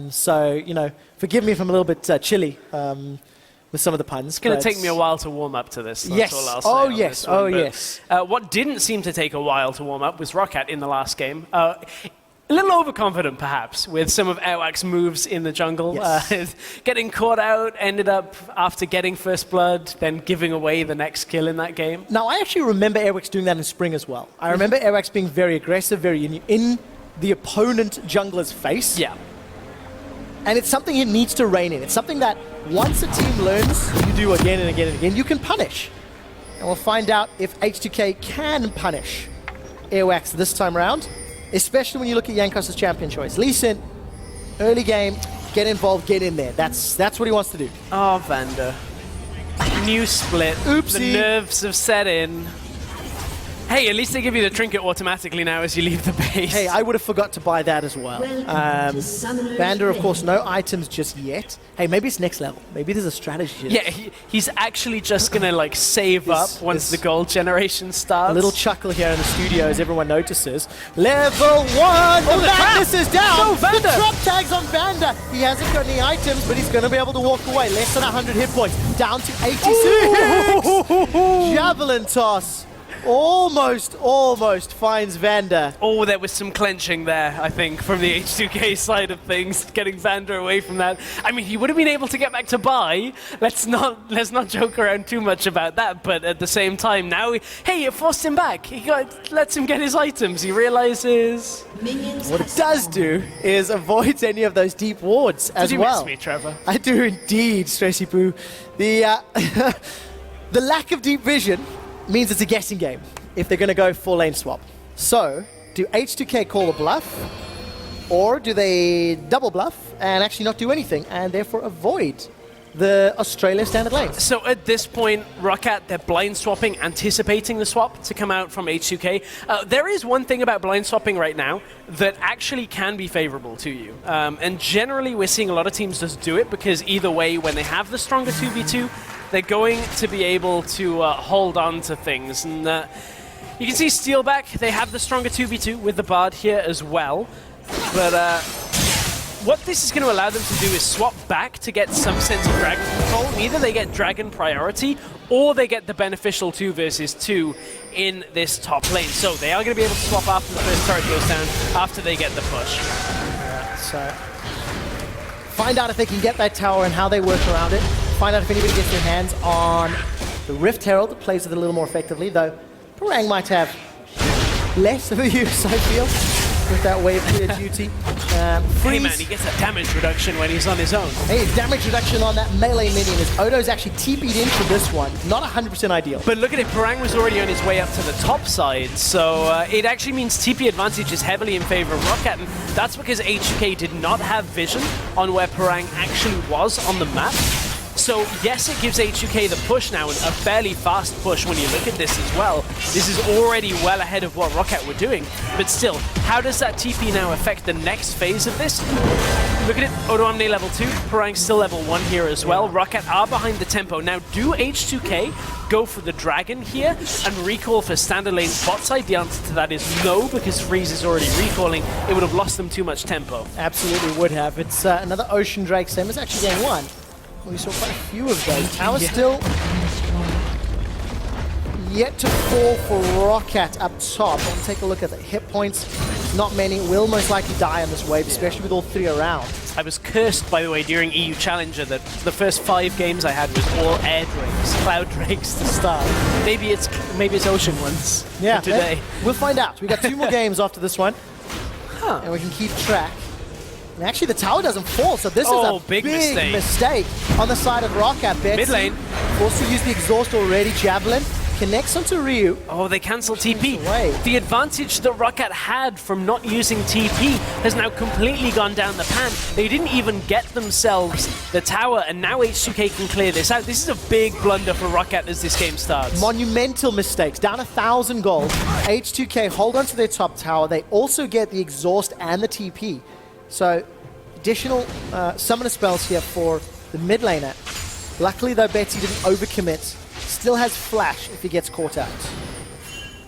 So, you know, forgive me if I'm a little bit chilly with some of the puns. It's going to take me a while to warm up to this. That's yes. all I'll say Oh, on yes. this one. Oh, But, yes. What didn't seem to take a while to warm up was Roccat in the last game. A little overconfident, perhaps, with some of Airwax's moves in the jungle. Yes. Getting caught out, ended up, after getting first blood, then giving away the next kill in that game. Now, I actually remember Airwax doing that in Spring as well. I remember Airwax being very aggressive, very in the opponent jungler's face. Yeah. And it's something it needs to rein in. It's something that once a team learns, you do again and again and again, you can punish. And we'll find out if H2K can punish Airwax this time around, especially when you look at Jankos' champion choice. Lee Sin, early game, get involved, get in there. That's what he wants to do. Oh, Vander. New split. Oopsie. The nerves have set in. Hey, at least they give you the trinket automatically now as you leave the base. Hey, I would have forgot to buy that as well. Vander, of course, no items just yet. Hey, maybe it's next level. Maybe there's a strategy. Yeah, he's actually just going to like save up once the gold generation starts. A little chuckle here in the studio as everyone notices. Level 1! Oh, the Magnus is down! No, Vander! The drop tag's on Vander! He hasn't got any items, but he's going to be able to walk away. Less than 100 hit points. Down to 86! Javelin toss. Almost finds Vander. Oh, there was some clenching there, I think, from the H2K side of things, getting Vander away from that. I mean, he would have been able to get back to buy. Let's not joke around too much about that, but at the same time, now, hey, it forced him back. Lets him get his items. He realizes... What it does do is avoids any of those deep wards as well. Did you miss me, Trevor? I do indeed, Stressy Poo. The lack of deep vision means it's a guessing game if they're going to go full lane swap. So, do H2K call a bluff, or do they double bluff and actually not do anything and therefore avoid the Australia standard lanes? So at this point, Roccat, they're blind swapping, anticipating the swap to come out from H2K. There is one thing about blind swapping right now that actually can be favorable to you. And generally, we're seeing a lot of teams just do it because either way, when they have the stronger 2v2, they're going to be able to hold on to things. And you can see Steelback, they have the stronger 2v2 with the Bard here as well. But what this is going to allow them to do is swap back to get some sense of Dragon control. Either they get Dragon priority, or they get the beneficial 2 versus 2 in this top lane. So they are going to be able to swap after the first turret goes down, after they get the push. So, find out if they can get that tower and how they work around it. Find out if anybody gets their hands on the Rift Herald that plays with it a little more effectively, though Parang might have less of a use, I feel, with that wave clear duty. Hey man, he gets a damage reduction when he's on his own. Hey, damage reduction on that melee minion as Odo's actually TP'd into this one. Not 100% ideal. But look at it, Parang was already on his way up to the top side, so it actually means TP advantage is heavily in favor of Roccat, and that's because H2K did not have vision on where Parang actually was on the map. So yes, it gives H2K the push now, and a fairly fast push when you look at this as well. This is already well ahead of what Roccat were doing. But still, how does that TP now affect the next phase of this? Look at it, Odo Omni level 2, Parang still level 1 here as well. Roccat are behind the tempo. Now, do H2K go for the Dragon here and recall for standard lane bot side? The answer to that is no, because Freeze is already recalling. It would have lost them too much tempo. Absolutely would have. It's another Ocean Drake, same as actually game 1. We saw quite a few of those. Tower still yet to fall for Roccat up top. Let's take a look at the hit points. Not many will most likely die on this wave, especially with all 3 around. I was cursed, by the way, during EU Challenger that the first 5 games I had was all air drakes, cloud drakes to start. Maybe it's ocean ones today. We'll find out. We got 2 more games after this one, and we can keep track. And actually, the tower doesn't fall, so this is a big mistake on the side of Roccat. Mid lane. Also use the exhaust already. Javelin connects onto Ryu. Oh, they cancel TP. The advantage that Roccat had from not using TP has now completely gone down the pan. They didn't even get themselves the tower, and now H2K can clear this out. This is a big blunder for Roccat as this game starts. Monumental mistakes. Down 1,000 gold. H2K hold on to their top tower. They also get the exhaust and the TP. So, additional summoner spells here for the mid laner. Luckily, though, Betsy didn't overcommit. Still has flash if he gets caught out.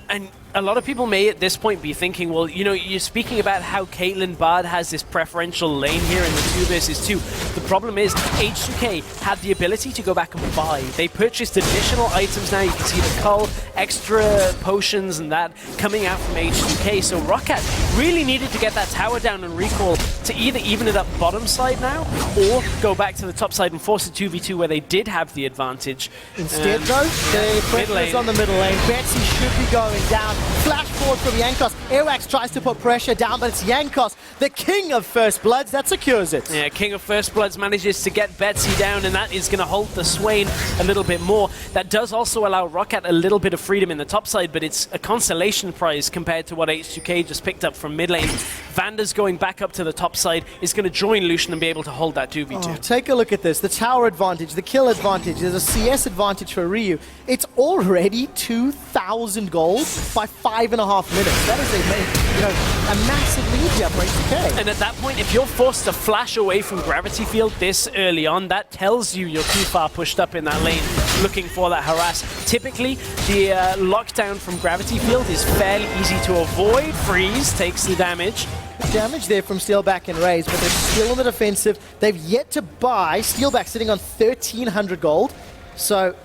And a lot of people may at this point be thinking, well, you know, you're speaking about how Caitlyn Bard has this preferential lane here in the 2 versus 2. The problem is H2K had the ability to go back and buy. They purchased additional items now. You can see the cull, extra potions and that coming out from H2K. So Roccat really needed to get that tower down and recall to either even it up bottom side now or go back to the top side and force a 2v2 where they did have the advantage. Instead, though, the pressure is on the middle lane. Betsy should be going down. Flash forward from Jankos. Airwax tries to put pressure down, but it's Jankos, the king of First Bloods, that secures it. Yeah, King of First Bloods manages to get Betsy down, and that is going to hold the Swain a little bit more. That does also allow Roccat a little bit of freedom in the top side, but it's a consolation prize compared to what H2K just picked up from mid lane. Vanda's going back up to the top side, is going to join Lucian and be able to hold that 2v2. Oh, take a look at this. The tower advantage, the kill advantage, there's a CS advantage for Ryu. It's already 2,000 gold by 5.5 minutes. That is a massive lead here for H2K. And at that point, if you're forced to flash away from Gravity Field this early on, that tells you you're too far pushed up in that lane looking for that harass. Typically, the lockdown from Gravity Field is fairly easy to avoid. Freeze takes the damage. Damage there from Steelback and Raze, but they're still on the defensive. They've yet to buy. Steelback sitting on 1,300 gold. So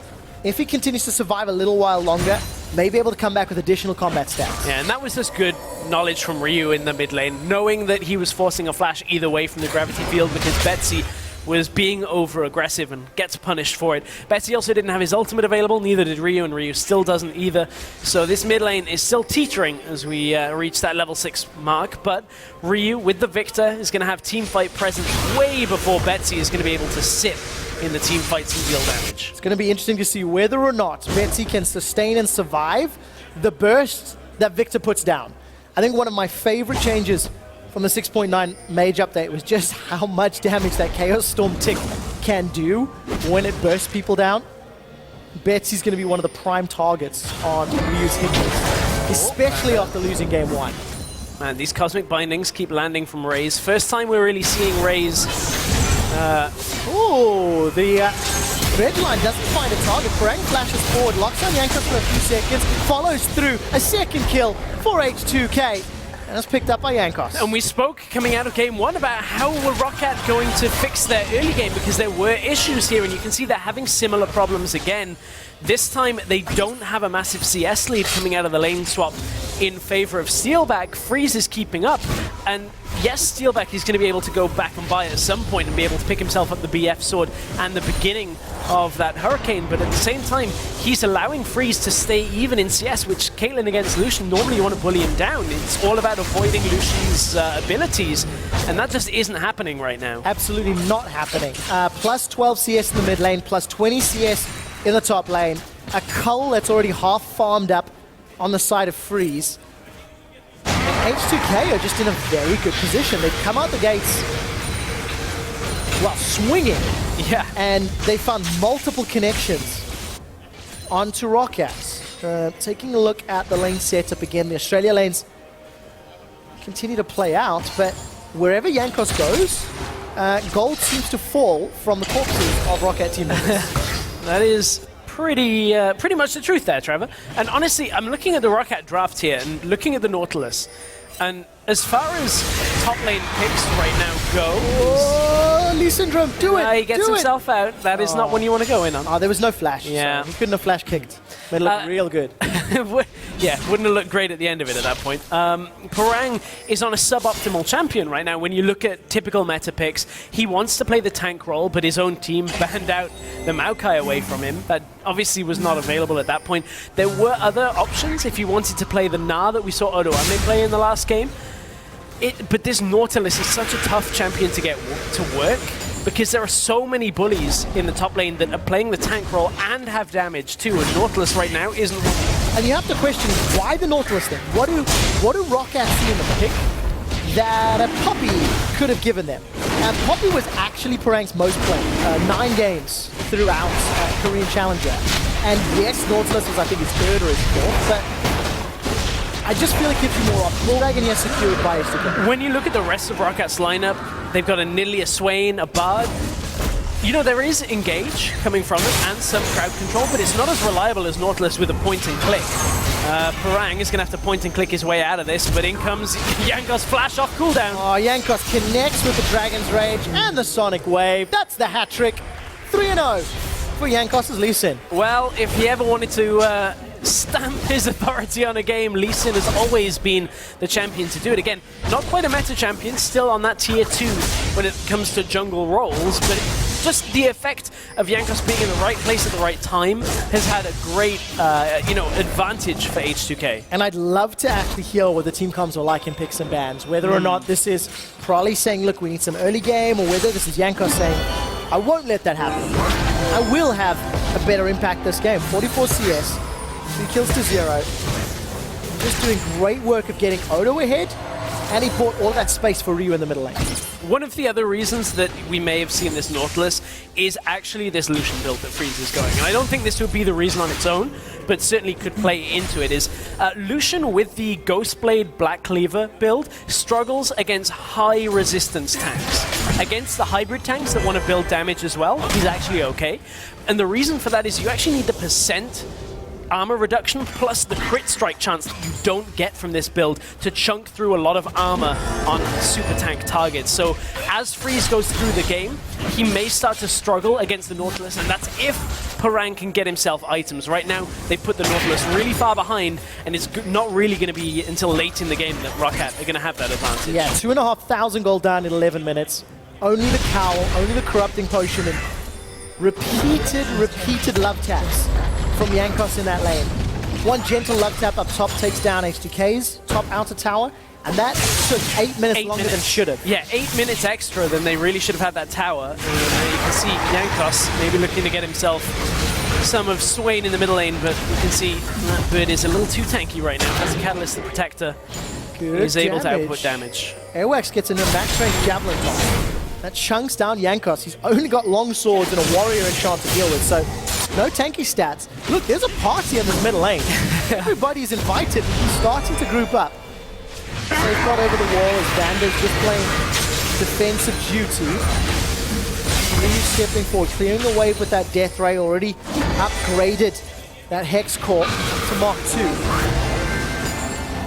if he continues to survive a little while longer, may be able to come back with additional combat stats. Yeah, and that was just good knowledge from Ryu in the mid lane, knowing that he was forcing a flash either way from the Gravity Field because Betsy was being over-aggressive and gets punished for it. Betsy also didn't have his ultimate available, neither did Ryu, and Ryu still doesn't either. So this mid lane is still teetering as we reach that level 6 mark, but Ryu, with the Victor, is going to have teamfight presence way before Betsy is going to be able to sit in the team fights and deal damage. It's going to be interesting to see whether or not Betsy can sustain and survive the burst that Victor puts down. I think one of my favorite changes from the 6.9 Mage update was just how much damage that Chaos Storm tick can do when it bursts people down. Betsy's going to be one of the prime targets on Ryu's hit list, especially after losing game 1. Man, these Cosmic Bindings keep landing from Raze. First time we're really seeing Raze. The red line doesn't find a target. Farang flashes forward, locks on Jankos for a few seconds, follows through a second kill for H2K. And it's picked up by Jankos. And we spoke coming out of game 1 about how were Roccat going to fix their early game because there were issues here, and you can see they're having similar problems again. This time they don't have a massive CS lead coming out of the lane swap in favor of Steelback. Freeze is keeping up, and yes, Steelback is going to be able to go back and buy at some point and be able to pick himself up the BF sword and the beginning of that Hurricane, but at the same time, he's allowing Freeze to stay even in CS, which Caitlyn against Lucian, normally you want to bully him down. It's all about avoiding Lucian's abilities, and that just isn't happening right now. Absolutely not happening. Plus 12 CS in the mid lane, plus 20 CS in the top lane. A Cull that's already half farmed up on the side of Freeze. And H2K are just in a very good position. They've come out the gates, well, swinging. Yeah. And they found multiple connections onto Roccat. Taking a look at the lane setup again, the Australia lanes continue to play out, but wherever Jankos goes, gold seems to fall from the corpses of Roccat team members. That is pretty much the truth there, Trevor. And honestly, I'm looking at the Roccat draft here and looking at the Nautilus. And as far as top lane picks right now go... Oh, Lee Syndrome, do it! He gets himself out. That is not one you want to go in on. Oh, there was no flash. Yeah. So he couldn't have flash kicked. It looked real good. Yeah, wouldn't have looked great at the end of it at that point. Parang is on a suboptimal champion right now. When you look at typical meta picks, he wants to play the tank role, but his own team banned out the Maokai away from him. That obviously was not available at that point. There were other options if you wanted to play the Na that we saw Odoame play in the last game. But this Nautilus is such a tough champion to get to work, because there are so many bullies in the top lane that are playing the tank role and have damage too, and Nautilus right now isn't one. And you have to question, why the Nautilus thing? What do Roccat see in the pick that a Poppy could have given them? And Poppy was actually Parang's most played, 9 games throughout Korean Challenger. And yes, Nautilus was I think his 3rd or his 4th, but I just feel it gives you more options. Dragon, yes, secured by H2K. When you look at the rest of Rockat's lineup, they've got a Nidalee, a Swain, a Bard. You know, there is engage coming from it and some crowd control, but it's not as reliable as Nautilus with a point and click. Parang is going to have to point and click his way out of this, but in comes Jankos flash off cooldown. Oh, Jankos connects with the Dragon's Rage and the Sonic Wave. That's the hat trick. 3-0 for Jankos' Lee Sin. Well, if he ever wanted to stamp his authority on a game, Lee Sin has always been the champion to do it. Again, not quite a meta champion, still on that tier 2 when it comes to jungle roles, but just the effect of Jankos being in the right place at the right time has had a great, advantage for H2K. And I'd love to actually hear what the team comms are like in picks and bans, whether or not this is Prolly saying, look, we need some early game, or whether this is Jankos saying, I won't let that happen. I will have a better impact this game. 44 CS, 3 kills to 0. Just doing great work of getting Odo ahead, and he bought all that space for Ryu in the middle lane. One of the other reasons that we may have seen this Nautilus is actually this Lucian build that Freeze is going. And I don't think this would be the reason on its own, but certainly could play into it, is Lucian with the Ghostblade Black Cleaver build struggles against high resistance tanks. Against the hybrid tanks that want to build damage as well, he's actually okay. And the reason for that is you actually need the percent armor reduction plus the crit strike chance that you don't get from this build to chunk through a lot of armor on super tank targets. So as Freeze goes through the game, he may start to struggle against the Nautilus, and that's if Parang can get himself items. Right now, they've put the Nautilus really far behind, and it's not really going to be until late in the game that Roccat are going to have that advantage. Yeah, 2,500 gold down in 11 minutes. Only the cowl, only the corrupting potion, and repeated love taps from Jankos in that lane. One gentle love tap up top takes down H2K's top outer tower, and that took 8 minutes longer than should have. Yeah, 8 minutes extra than they really should have had that tower. And you can see Jankos maybe looking to get himself some of Swain in the middle lane, but you can see that bird is a little too tanky right now. That's a Catalyst, the Protector. He's able to output damage. Airwax gets a max range Javelin toss. That chunks down Jankos. He's only got long swords and a warrior enchant to deal with, so no tanky stats. Look, there's a party in this middle lane. Everybody's invited. He's starting to group up. So he's got over the wall as Vander's just playing defensive duty. Ryu stepping forward, clearing the wave with that Death Ray, already upgraded that Hex Core to Mark 2.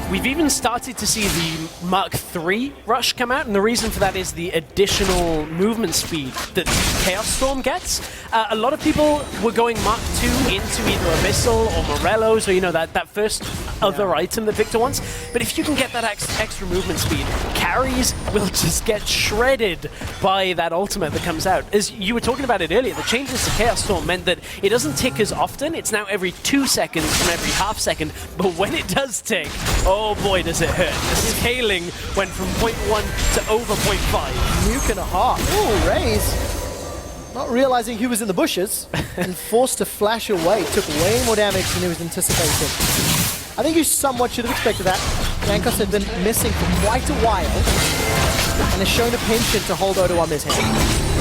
We've even started to see the Mark III rush come out, and the reason for that is the additional movement speed that Chaos Storm gets. A lot of people were going Mark II into either Abyssal or Morello's, or that first other item that Victor wants. But if you can get that extra movement speed, carries will just get shredded by that ultimate that comes out. As you were talking about it earlier, the changes to Chaos Storm meant that it doesn't tick as often. It's now every 2 seconds from every half second. But when it does tick, oh boy, does it hurt. The scaling went from 0.1 to over 0.5. Nuke and a half. Ooh, Raze. Not realizing he was in the bushes and forced to flash away. Took way more damage than he was anticipating. I think you somewhat should have expected that. Jankos had been missing for quite a while and has shown a penchant to hold Odo on his hand.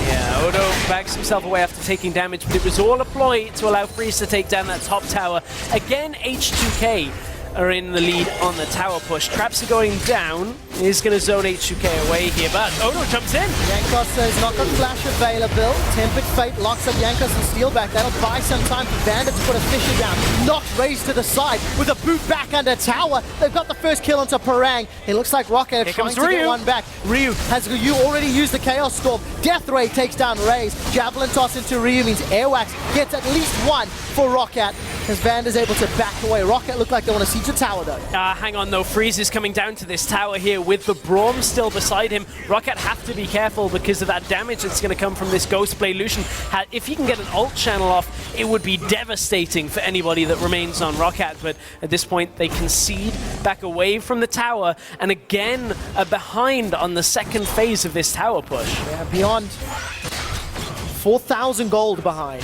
Yeah, Odo backs himself away after taking damage, but it was all a ploy to allow Freeze to take down that top tower. Again, H2K are in the lead on the tower push. Traps are going down. He's going to zone H2K away here, but Odo jumps in. Jankos says not got flash available. Tempered Fate locks up Jankos and Steelback. That'll buy some time for Vanda to put a Fisher down. Knocks Raze to the side with a boot back under tower. They've got the first kill onto Parang. It looks like Roccat are trying to get one back. Ryu has already used the Chaos Storm. Death Ray takes down Raze. Javelin toss into Ryu means Airwax gets at least one for Roccat as Vanda's able to back away. Roccat look like they want to siege the tower though. Hang on though, Freeze is coming down to this tower here with the Braum still beside him. Roccat have to be careful because of that damage that's going to come from this Ghost Blade Lucian. If he can get an ult channel off, it would be devastating for anybody that remains on Roccat, but at this point they concede back away from the tower and again behind on the second phase of this tower push. Yeah, beyond 4,000 gold behind.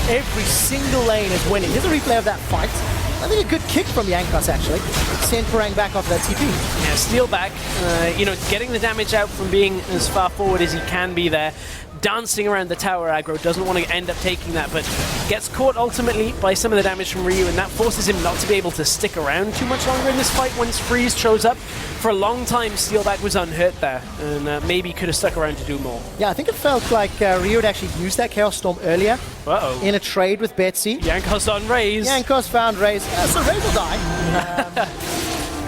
Every single lane is winning. Here's a replay of that fight. I think a good kick from Jankos actually. Send Parang back off that TP. Yeah, Steelback, you know, getting the damage out from being as far forward as he can be there. Dancing around the tower aggro, doesn't want to end up taking that, but gets caught ultimately by some of the damage from Ryu, and that forces him not to be able to stick around too much longer in this fight once Freeze shows up. For a long time, Steelback was unhurt there, and maybe could have stuck around to do more. Yeah, I think it felt like Ryu had actually used that Chaos Storm earlier in a trade with Betsy. Jankos on Raze. Jankos found Raze, so Raze will die.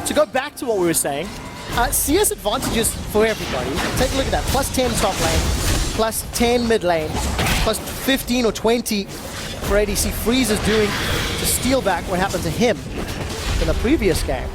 To go back to what we were saying, CS advantages for everybody. Take a look at that, plus 10 top lane, plus 10 mid lane, plus 15 or 20 for ADC. Freeze is doing to Steelback what happened to him in the previous game.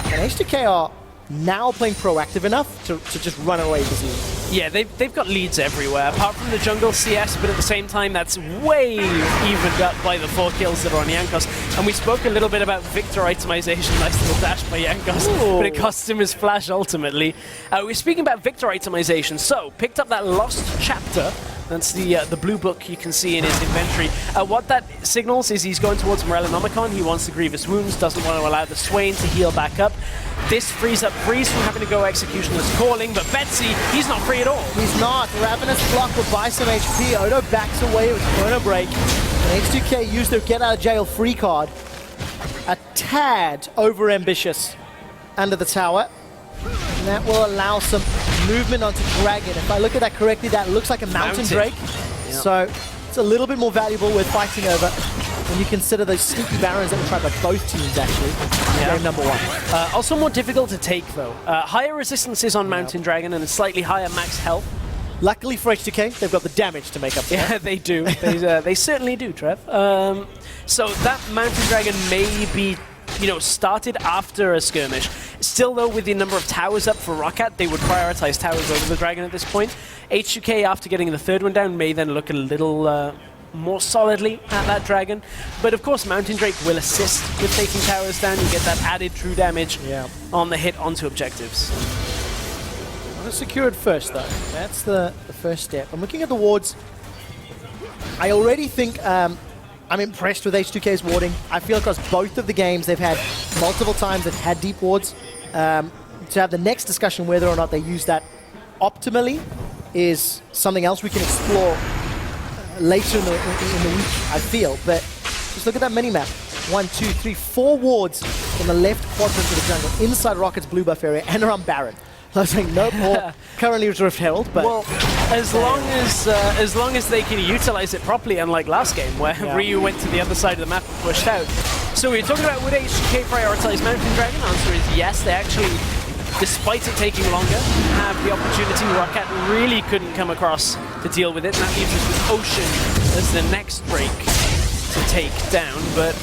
And H2K are now playing proactive enough to just run away with Z. Yeah, they've got leads everywhere, apart from the jungle CS, but at the same time, that's way evened up by the 4 kills that are on Jankos. And we spoke a little bit about Victor itemization, nice little dash by Jankos, but it cost him his flash ultimately. We're speaking about Victor itemization, so picked up that lost chapter. That's the blue book you can see in his inventory. What that signals is he's going towards Morellonomicon. He wants the Grievous Wounds, doesn't want to allow the Swain to heal back up. This frees up Freeze from having to go Executioner's Calling, but Betsy, he's not free at all. He's not. Ravenous Block will buy some HP. Odo backs away with Chrono Break. And H2K used their get out of jail free card. A tad over ambitious under the tower. And that will allow some movement onto Dragon. If I look at that correctly, that looks like a Mountain Drake. Yep. So it's a little bit more valuable with fighting over when you consider those sneaky Barons that were tried by both teams, actually. Game number 1. Also more difficult to take, though. Higher resistances on Mountain Dragon and a slightly higher max health. Luckily for H2K, they've got the damage to make up for Yeah, they do. They certainly do, Trev. So that Mountain Dragon may be, you know, started after a skirmish. Still, though, with the number of towers up for Roccat, they would prioritize towers over the Dragon at this point. H2K, after getting the third one down, may then look a little more solidly at that Dragon. But of course, Mountain Drake will assist with taking towers down. You get that added true damage on the hit onto objectives. Want to secure it first, though. That's the first step. I'm looking at the wards. I already think I'm impressed with H2K's warding. I feel across both of the games they've had multiple times they've had deep wards. To have the next discussion whether or not they use that optimally is something else we can explore later in the week, I feel. But just look at that mini-map. 1, 2, 3, 4 wards in the left quadrant of the jungle, inside Rocket's blue buff area, and around Baron. I was saying no more currently with Rift Herald, but well, as long as they can utilize it properly, unlike last game where Ryu went to the other side of the map and pushed out. So we were talking about would H2K prioritize Mountain Dragon? Answer is yes. They actually, despite it taking longer, have the opportunity. Roccat really couldn't come across to deal with it, and that leaves us with Ocean as the next break to take down. But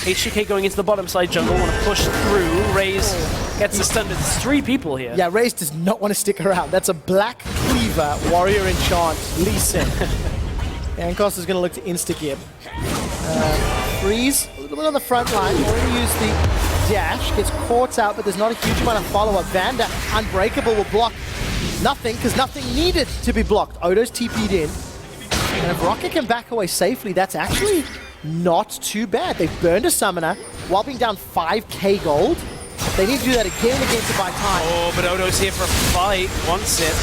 H2K going into the bottom side jungle, want to push through. Raze gets the stun. It's 3 people here. Yeah, Raze does not want to stick around. That's a Black Cleaver, Warrior Enchant, Lee Sin. Jankos is going to look to insta-gib. Freeze, a little bit on the front line. Already used the dash, gets caught out, but there's not a huge amount of follow-up. Vanda, Unbreakable, will block nothing, because nothing needed to be blocked. Odo's TP'd in. And if Roccat can back away safely, that's actually not too bad. They've burned a summoner while being down 5k gold. They need to do that again to buy time. Oh, but Odo's here for a fight. Wants it.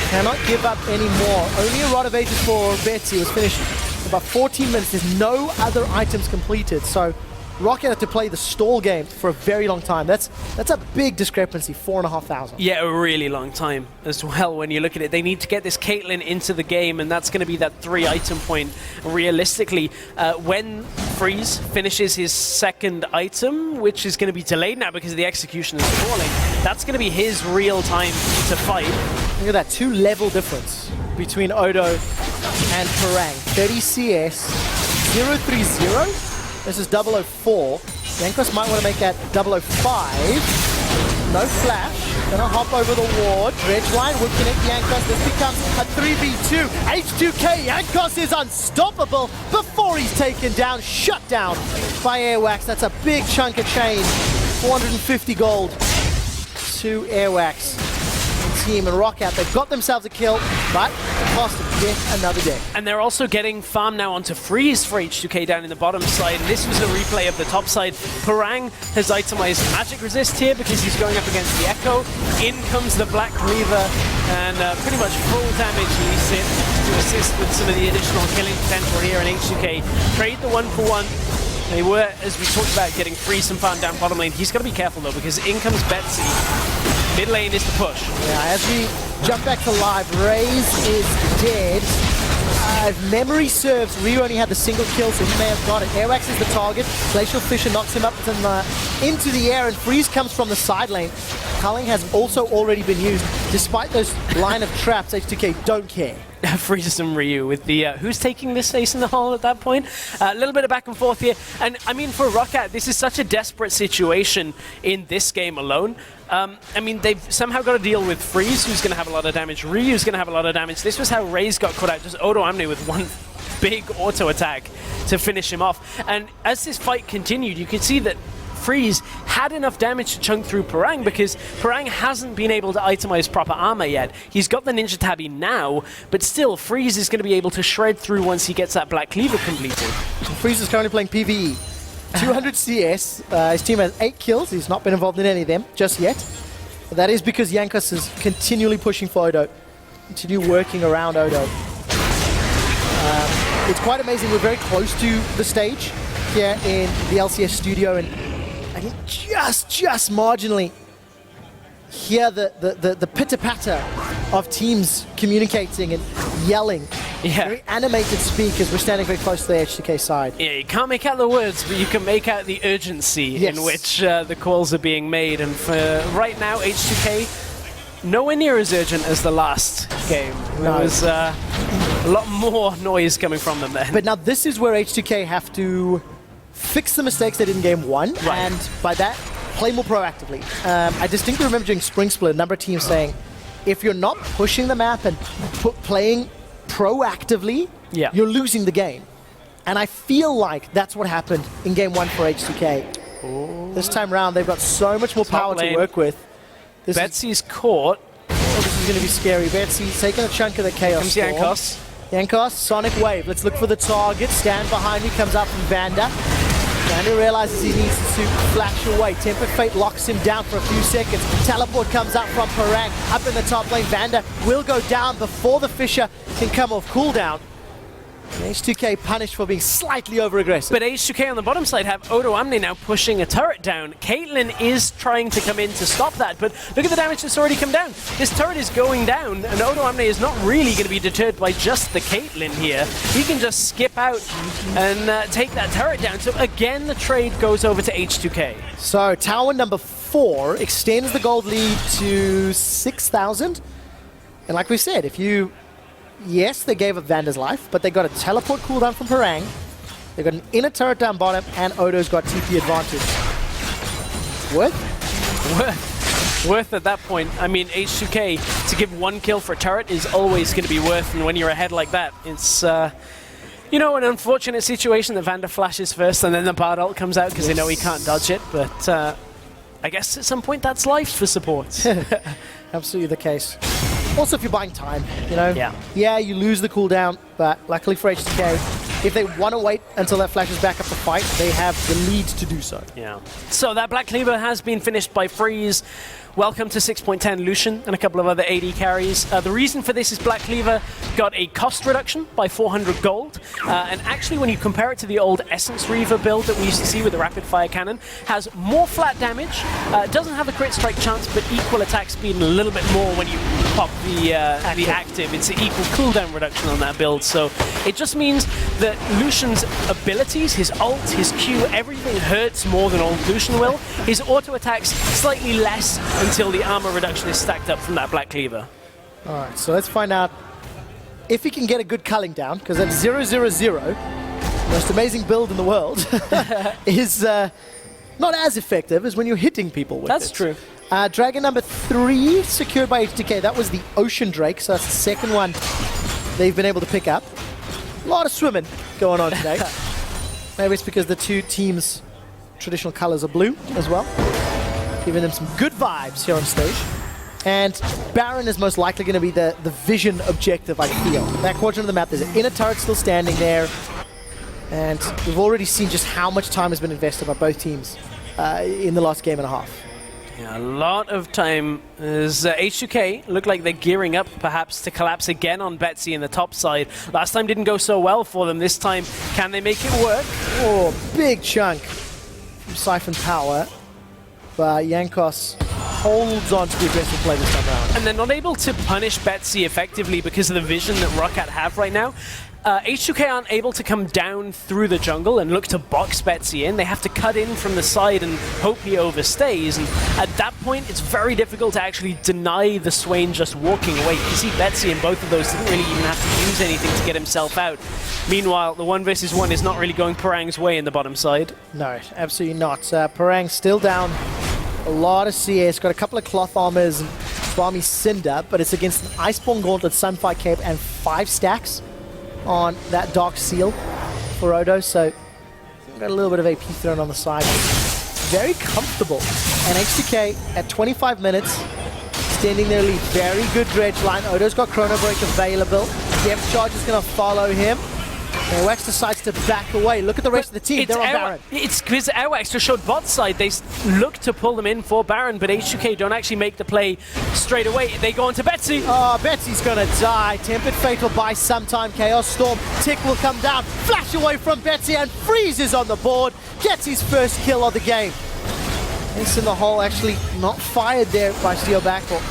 Cannot give up anymore. Only a Rod of Ages for Betsy was finished in about 14 minutes. There's no other items completed. So Roccat had to play the stall game for a very long time. That's a big discrepancy, 4,500. Yeah, a really long time as well when you look at it. They need to get this Caitlyn into the game, and that's going to be that 3-item point. Realistically, when Freeze finishes his second item, which is going to be delayed now because the execution is falling, that's going to be his real time to fight. Look at that, 2-level difference between Odo and Parang. 30 CS, 0-3-0. This is 004. Jankos might want to make that 005. No flash. Gonna hop over the ward. Dredge line would connect Jankos. This becomes a 3v2. H2K. Jankos is unstoppable before he's taken down. Shut down by Airwax. That's a big chunk of change. 450 gold to Airwax. Team and Roccat, they've got themselves a kill, but the cost of yet another day. And they're also getting farm now onto Freeze for H2K down in the bottom side. And this was a replay of the top side. Parang has itemized Magic Resist here because he's going up against the Echo. In comes the Black Cleaver and pretty much full damage Lee Sin to assist with some of the additional killing potential here in H2K. Trade the 1-for-1. They were, as we talked about, getting Freeze some farm down bottom lane. He's got to be careful though because in comes Betsy. Mid lane is the push. Yeah, as we jump back to live, Raze is dead. If memory serves, Ryu only had the single kill, so he may have got it. Airwax is the target. Glacial Fisher knocks him up into the air, and Freeze comes from the side lane. Culling has also already been used. Despite those line of traps, H2K don't care. Freeze and Ryu with the who's taking this ace in the hole at that point. A little bit of back and forth here, and I mean for Roccat, this is such a desperate situation in this game alone. I mean, they've somehow got to deal with Freeze, who's going to have a lot of damage. Ryu's going to have a lot of damage. This was how Raze got caught out, just Odo Amne with one big auto attack to finish him off. And as this fight continued, you could see that Freeze had enough damage to chunk through Parang because Parang hasn't been able to itemize proper armor yet. He's got the Ninja Tabby now, but still, Freeze is going to be able to shred through once he gets that Black Cleaver completed. Freeze is currently playing PvE. 200 CS, his team has 8 kills, he's not been involved in any of them just yet. But that is because Jankos is continually pushing for Odo, continue working around Odo. It's quite amazing, we're very close to the stage here in the LCS studio, and I can just marginally hear the pitter-patter of teams communicating and yelling. Yeah. Very animated speakers. We're standing very close to the H2K side. Yeah, you can't make out the words, but you can make out the urgency in which the calls are being made. And for right now, H2K, nowhere near as urgent as the last game. No. There was a lot more noise coming from them then. But now this is where H2K have to fix the mistakes they did in game 1, and by that, play more proactively. I distinctly remember during Spring Split, a number of teams saying, if you're not pushing the map and playing proactively, you're losing the game. And I feel like that's what happened in game 1 for H2K. Ooh. This time around, they've got so much more power to work with. Betsy's caught. Oh, this is going to be scary. Betsy's taking a chunk of the Chaos Storm. Jankos. Jankos, Sonic Wave. Let's look for the target. Stand behind me, comes up from Vanda. Vanda realizes he needs to flash away. Tempered Fate locks him down for a few seconds. Teleport comes up from Parang. Up in the top lane, Vanda will go down before the Fisher can come off cooldown. H2K punished for being slightly over-aggressive. But H2K on the bottom side have Odo Amne now pushing a turret down. Caitlyn is trying to come in to stop that, but look at the damage that's already come down. This turret is going down, and Odo Amne is not really going to be deterred by just the Caitlyn here. He can just skip out and take that turret down. So again, the trade goes over to H2K. So tower number 4 extends the gold lead to 6,000. And like we said, if you... Yes, they gave up Vanda's life, but they got a teleport cooldown from Parang. They got an inner turret down bottom, and Odo's got TP advantage. Worth at that point. I mean, H2K, to give 1 kill for a turret is always going to be worth, and when you're ahead like that, it's, you know, an unfortunate situation that Vanda flashes first, and then the Bard ult comes out because they know he can't dodge it, but I guess at some point that's life for supports. Absolutely the case. Also, if you're buying time, you know? Yeah. Yeah, you lose the cooldown, but luckily for H2K, if they want to wait until that flashes back up the fight, they have the lead to do so. Yeah. So that Black Cleaver has been finished by Freeze. Welcome to 6.10 Lucian and a couple of other AD carries. The reason for this is Black Cleaver got a cost reduction by 400 gold. And actually, when you compare it to the old Essence Reaver build that we used to see with the rapid fire cannon, has more flat damage, doesn't have the crit strike chance, but equal attack speed and a little bit more when you pop the active. It's an equal cooldown reduction on that build. So it just means that Lucian's abilities, his ult, his Q, everything hurts more than old Lucian will. His auto attacks slightly less until the armor reduction is stacked up from that Black Cleaver. Alright, so let's find out if he can get a good culling down, because that 0-0-0, most amazing build in the world, is not as effective as when you're hitting people with it. That's true. Dragon number 3 secured by H2K. That was the Ocean Drake, so that's the second one they've been able to pick up. A lot of swimming going on today. Maybe it's because the two teams' traditional colors are blue as well, giving them some good vibes here on stage. And Baron is most likely going to be the vision objective, I feel. That quadrant of the map, there's an inner turret still standing there. And we've already seen just how much time has been invested by both teams in the last game and a half. Yeah, a lot of time as H2K look like they're gearing up perhaps to collapse again on Betsy in the top side. Last time didn't go so well for them. This time, can they make it work? Oh, big chunk from Siphon Power. But Jankos holds on to the aggressive play this time around. And they're not able to punish Betsy effectively because of the vision that Roccat have right now. H2K aren't able to come down through the jungle and look to box Betsy in. They have to cut in from the side and hope he overstays. And at that point, it's very difficult to actually deny the Swain just walking away. You see Betsy in both of those didn't really even have to use anything to get himself out. Meanwhile, the 1v1 is not really going Parang's way in the bottom side. No, absolutely not. Parang still down. A lot of CS, got a couple of cloth armors and Balmy Cinder, but it's against an Iceborne Gauntlet, Sunfire Cape, and 5 stacks on that Dark Seal for Odo, so got a little bit of AP thrown on the side. Very comfortable. And H2K at 25 minutes, extending their lead. Very good dredge line. Odo's got Chrono Break available. Depth Charge is going to follow him. Airwax decides to back away. Look at the rest of the team. They're on Baron. It's because Airwax just showed bot side. They look to pull them in for Baron, but H2K don't actually make the play straight away. They go into Betsy. Oh, Betsy's going to die. Tempered Fate will buy some time. Chaos Storm. Tick will come down. Flash away from Betsy, and Freeze is on the board. Gets his first kill of the game. Ace in the hole, actually not fired there by Steel Backball.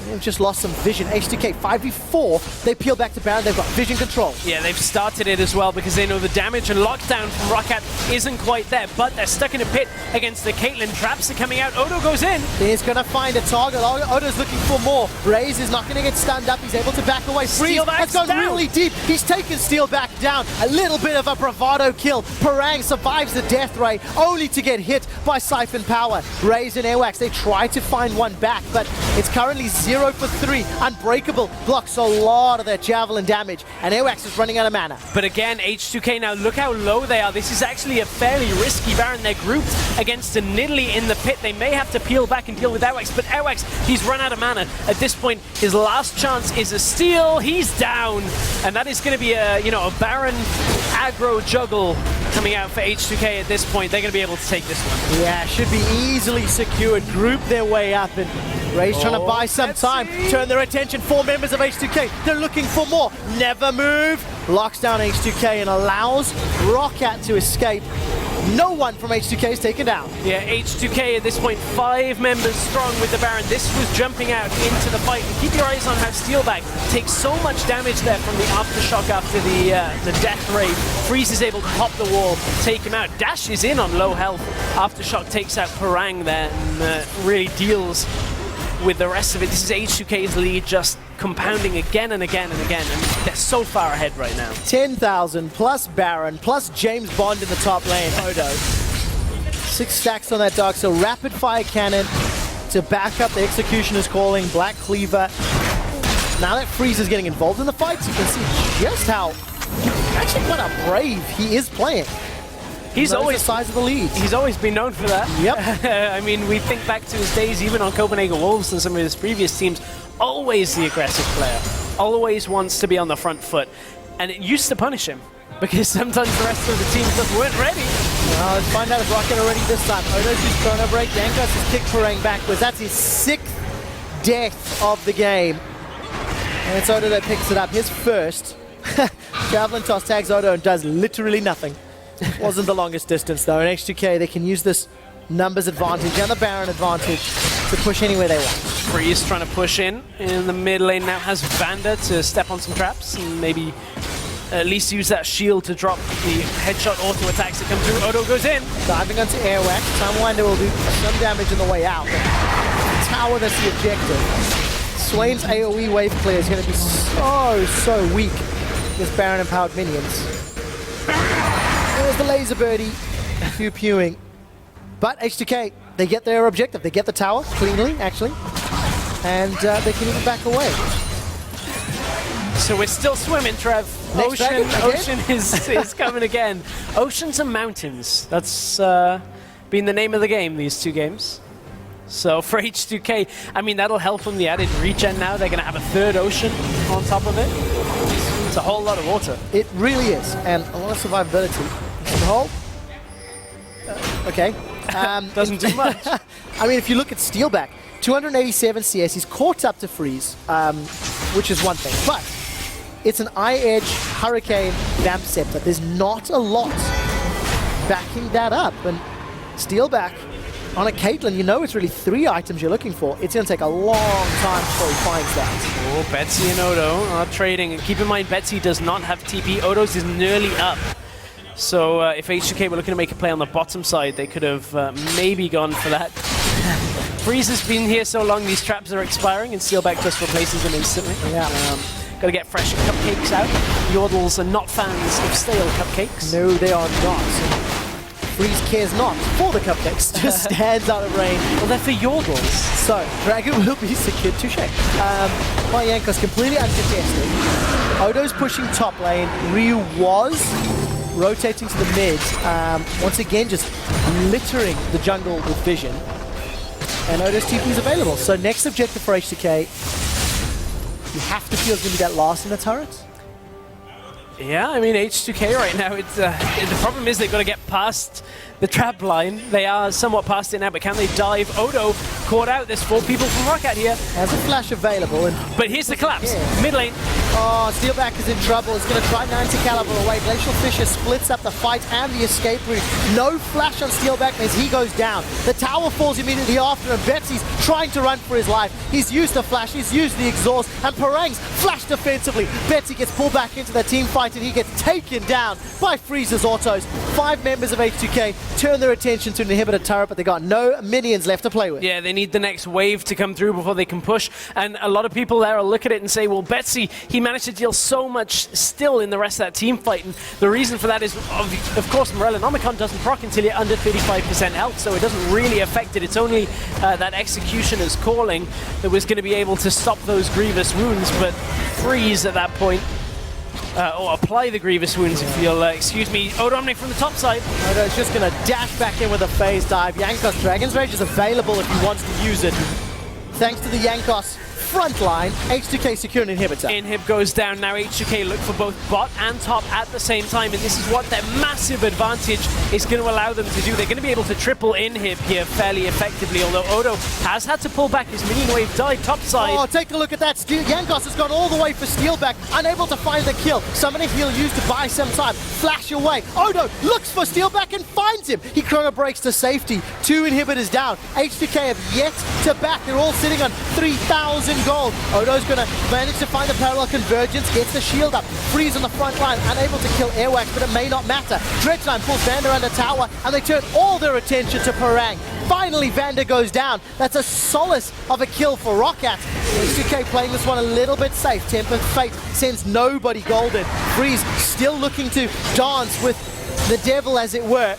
They've just lost some vision. H2K 5v4. They peel back to Baron. They've got vision control. Yeah, they've started it as well because they know the damage and lockdown from Roccat isn't quite there, but they're stuck in a pit against the Caitlyn. Traps are coming out. Odo goes in. He's going to find a target. Odo's looking for more. Raze is not going to get stunned up. He's able to back away. Freeze has gone really deep. He's taken Steel back down. A little bit of a bravado kill. Parang survives the death ray, only to get hit by Siphon Power. Raze and Airwax, they try to find one back, but it's currently 0 for 3. Unbreakable blocks a lot of their javelin damage, and Airwax is running out of mana. But again, H2K, now look how low they are. This is actually a fairly risky Baron. They're grouped against a Nidalee in the pit. They may have to peel back and deal with Airwax, but Airwax, he's run out of mana. At this point, his last chance is a steal. He's down, and that is going to be a Baron aggro juggle coming out for H2K at this point. They're going to be able to take this one. Yeah, should be easily secured. Group their way up, and Ray's trying to buy some time. Turn their attention. 4 members of H2K. They're looking for more. Never move. Locks down H2K and allows Roccat to escape. No one from H2K is taken down. Yeah, H2K at this point 5 members strong with the Baron. This was jumping out into the fight. And keep your eyes on how Steelback takes so much damage there from the aftershock after the death ray. Freeze is able to pop the wall, take him out. Dash is in on low health. Aftershock takes out Parang there and really deals with the rest of it. This is H2K's lead just compounding again and again and again, and they're so far ahead right now. 10,000 plus Baron plus James Bond in the top lane. Odo. 6 stacks on that Dark, so rapid fire cannon to back up the Executioner's calling. Black Cleaver. Now that Freeze is getting involved in the fights, you can see just how actually quite a brave he is playing. He's always the size of the lead. He's always been known for that. Yep. I mean, we think back to his days even on Copenhagen Wolves and some of his previous teams. Always the aggressive player. Always wants to be on the front foot. And it used to punish him. because sometimes the rest of the team just weren't ready. Well, let's find out if Roccat are ready this time. Odo's used Chrono Break. Jankos has kicked Parang backwards. That's his 6th death of the game. And it's Odo that picks it up. His first. Javelin toss tags Odo and does literally nothing. Wasn't the longest distance though. In H2K, they can use this numbers advantage and the Baron advantage to push anywhere they want. Freeze trying to push in the mid lane now has Vander to step on some traps and maybe at least use that shield to drop the headshot auto attacks that come through. Odo goes in. Diving onto Airwax. Timewinder will do some damage on the way out. But tower, that's the objective. Swain's AoE wave clear is going to be so weak against Baron empowered minions. There's the laser birdie. Pew-pewing. But H2K, they get their objective. They get the tower cleanly, actually. And they can even back away. So we're still swimming, Trev. Ocean is coming again. Oceans and mountains. That's been the name of the game, these two games. So for H2K, I mean, that'll help them the added regen now. They're going to have a 3rd ocean on top of it. It's a whole lot of water. It really is. And a lot of survivability. The whole... okay. Doesn't do much. I mean, if you look at Steelback, 287 CS, he's caught up to Freeze, which is one thing. But it's an Eye-Edge, Hurricane, Vamp Scepter. There's not a lot backing that up. And Steelback on a Caitlyn, you know it's really 3 items you're looking for. It's going to take a long time before he finds that. Oh, Betsy and Odo are trading. And keep in mind, Betsy does not have TP. Odo's is nearly up. So if H2K were looking to make a play on the bottom side, they could have maybe gone for that. Freeze has been here so long, these traps are expiring, and Steelback just replaces them instantly. Yeah. Got to get fresh cupcakes out. Yordles are not fans of stale cupcakes. No, they are not. Freeze cares not for the cupcakes, just stands out of range. Well, they're for Yordles. So, Dragon will be secured. Touche. My Yankos completely uncontested. Odo's pushing top lane. Ryu was rotating to the mid. Once again, just littering the jungle with vision. And Odo's TP is available. So next objective for H2K, you have to feel it's going to be that last in the turret. Yeah, I mean, H2K right now, it's the problem is they've got to get past the trap line. They are somewhat past it now, but can they dive? Odo caught out. There's 4 people from Roccat here. Has a flash available. But here's the collapse. Yeah. Mid lane. Oh, Steelback is in trouble. He's going to try 90 caliber away. Glacial Fisher splits up the fight and the escape route. No flash on Steelback as he goes down. The tower falls immediately after, and Betsy's trying to run for his life. He's used the flash, he's used the exhaust, and Parang's flashed defensively. Betsy gets pulled back into the team fight, and he gets taken down by Freeze's autos. 5 members of H2K turn their attention to an inhibitor turret, but they got no minions left to play with. Yeah, they need the next wave to come through before they can push. And a lot of people there will look at it and say, well, Betsy, he managed to deal so much still in the rest of that team fight. And the reason for that is, of course, Morellonomicon doesn't proc until you're under 35% health, so it doesn't really affect it. It's only that Executioner's calling that was going to be able to stop those grievous wounds, but Freeze at that point. Or apply the grievous wounds if you'll excuse me. Odomnic from the top side. Odo's just going to dash back in with a phase dive. Yankos Dragon's Rage is available if he wants to use it. Thanks to the Yankos front line, H2K secure an inhibitor. Inhib goes down now. H2K look for both bot and top at the same time, and this is what their massive advantage is going to allow them to do. They're going to be able to triple Inhib here fairly effectively, although Odo has had to pull back. His minion wave died top side. Oh, take a look at that. Yankos has gone all the way for Steelback, unable to find the kill. Summoning heal used to buy some time. Flash away. Odo looks for Steelback and finds him. He chrono breaks to safety. 2 inhibitors down. H2K have yet to back. They're all sitting on 3,000 gold. Odo's going to manage to find the parallel convergence, gets the shield up. Freeze on the front line, unable to kill Airwax, but it may not matter. Dredgeline pulls Vander under tower, and they turn all their attention to Parang. Finally, Vander goes down. That's a solace of a kill for Roccat. H2K playing this one a little bit safe. Tempered Fate sends nobody golden. Freeze still looking to dance with the devil, as it were.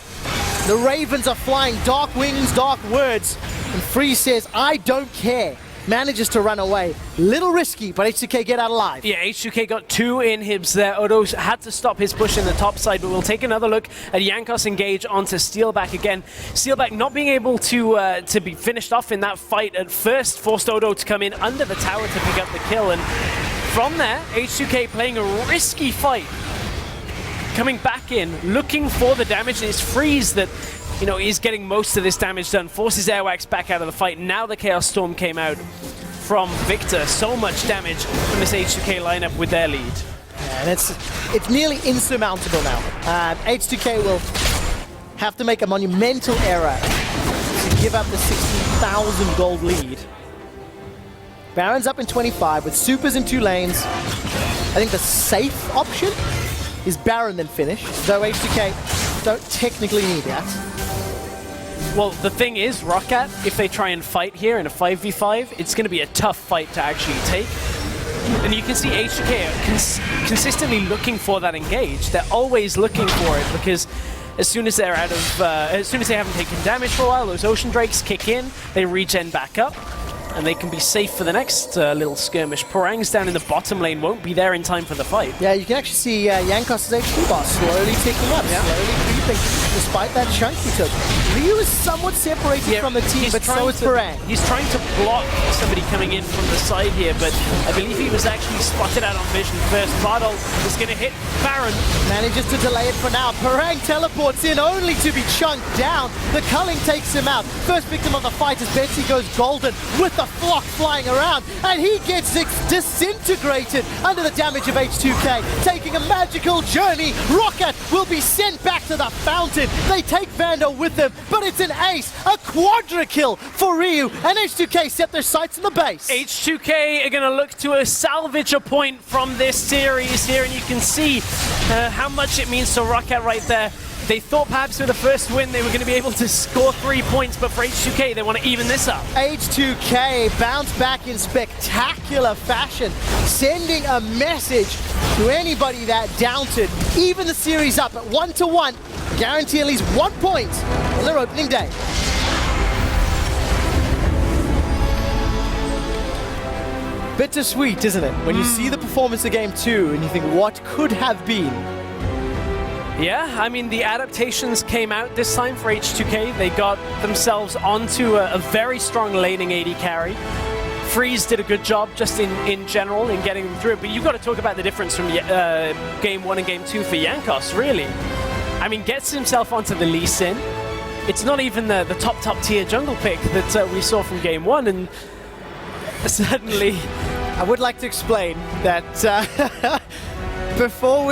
The Ravens are flying, dark wings, dark words. And Freeze says, I don't care. Manages to run away. Little risky, but H2K get out alive. Yeah, H2K got 2 inhibs there. Odo had to stop his push in the top side, but we'll take another look at Yankos engage onto Steelback again. Steelback not being able to be finished off in that fight at first forced Odo to come in under the tower to pick up the kill, and from there, H2K playing a risky fight. coming back in, looking for the damage, and it's Freeze that, you know, is getting most of this damage done, forces Airwax back out of the fight. Now the Chaos Storm came out from Victor. So much damage from this H2K lineup with their lead. And it's nearly insurmountable now. H2K will have to make a monumental error to give up the 16,000 gold lead. Baron's up in 25 with supers in 2 lanes. I think the safe option is Baron then finish, though H2K don't technically need that. Well, the thing is, Roccat, if they try and fight here in a 5v5, it's going to be a tough fight to actually take. And you can see H2K are consistently looking for that engage. They're always looking for it because as soon as they're out of, as soon as they haven't taken damage for a while, those Ocean Drakes kick in, they regen back up, and they can be safe for the next little skirmish. Parang's down in the bottom lane, won't be there in time for the fight. Yeah, you can actually see Jankos' HP bar slowly ticking up, slowly creeping, despite that chunk he took. Ryu is somewhat separated from the team, but so is Parang. He's trying to block somebody coming in from the side here, but I believe he was actually spotted out on vision first. Bardol is going to hit Baron. Manages to delay it for now. Parang teleports in only to be chunked down. The culling takes him out. First victim of the fight as Betsy goes golden with the flock flying around, and he gets disintegrated under the damage of H2K. Taking a magical journey, Roccat will be sent back to the fountain. They take Vando with them, but it's an ace, a quadra kill for Ryu, and H2K set their sights in the base. H2K are going to look to salvage a point from this series here, and you can see how much it means to Roccat right there. They thought perhaps with the first win they were going to be able to score 3 points, but for H2K they want to even this up. H2K bounce back in spectacular fashion, sending a message to anybody that doubted. Even the series up at 1-1, guarantee at least 1 point on their opening day. Bittersweet, isn't it? When you see the performance of Game 2 and you think, what could have been? Yeah, I mean, the adaptations came out this time for H2K. They got themselves onto a very strong laning AD carry. Freeze did a good job just in general in getting them through it, but you've got to talk about the difference from Game 1 and Game 2 for Jankos, really. I mean, gets himself onto the Lee Sin. It's not even the top tier jungle pick that we saw from Game 1, and suddenly... I would like to explain that before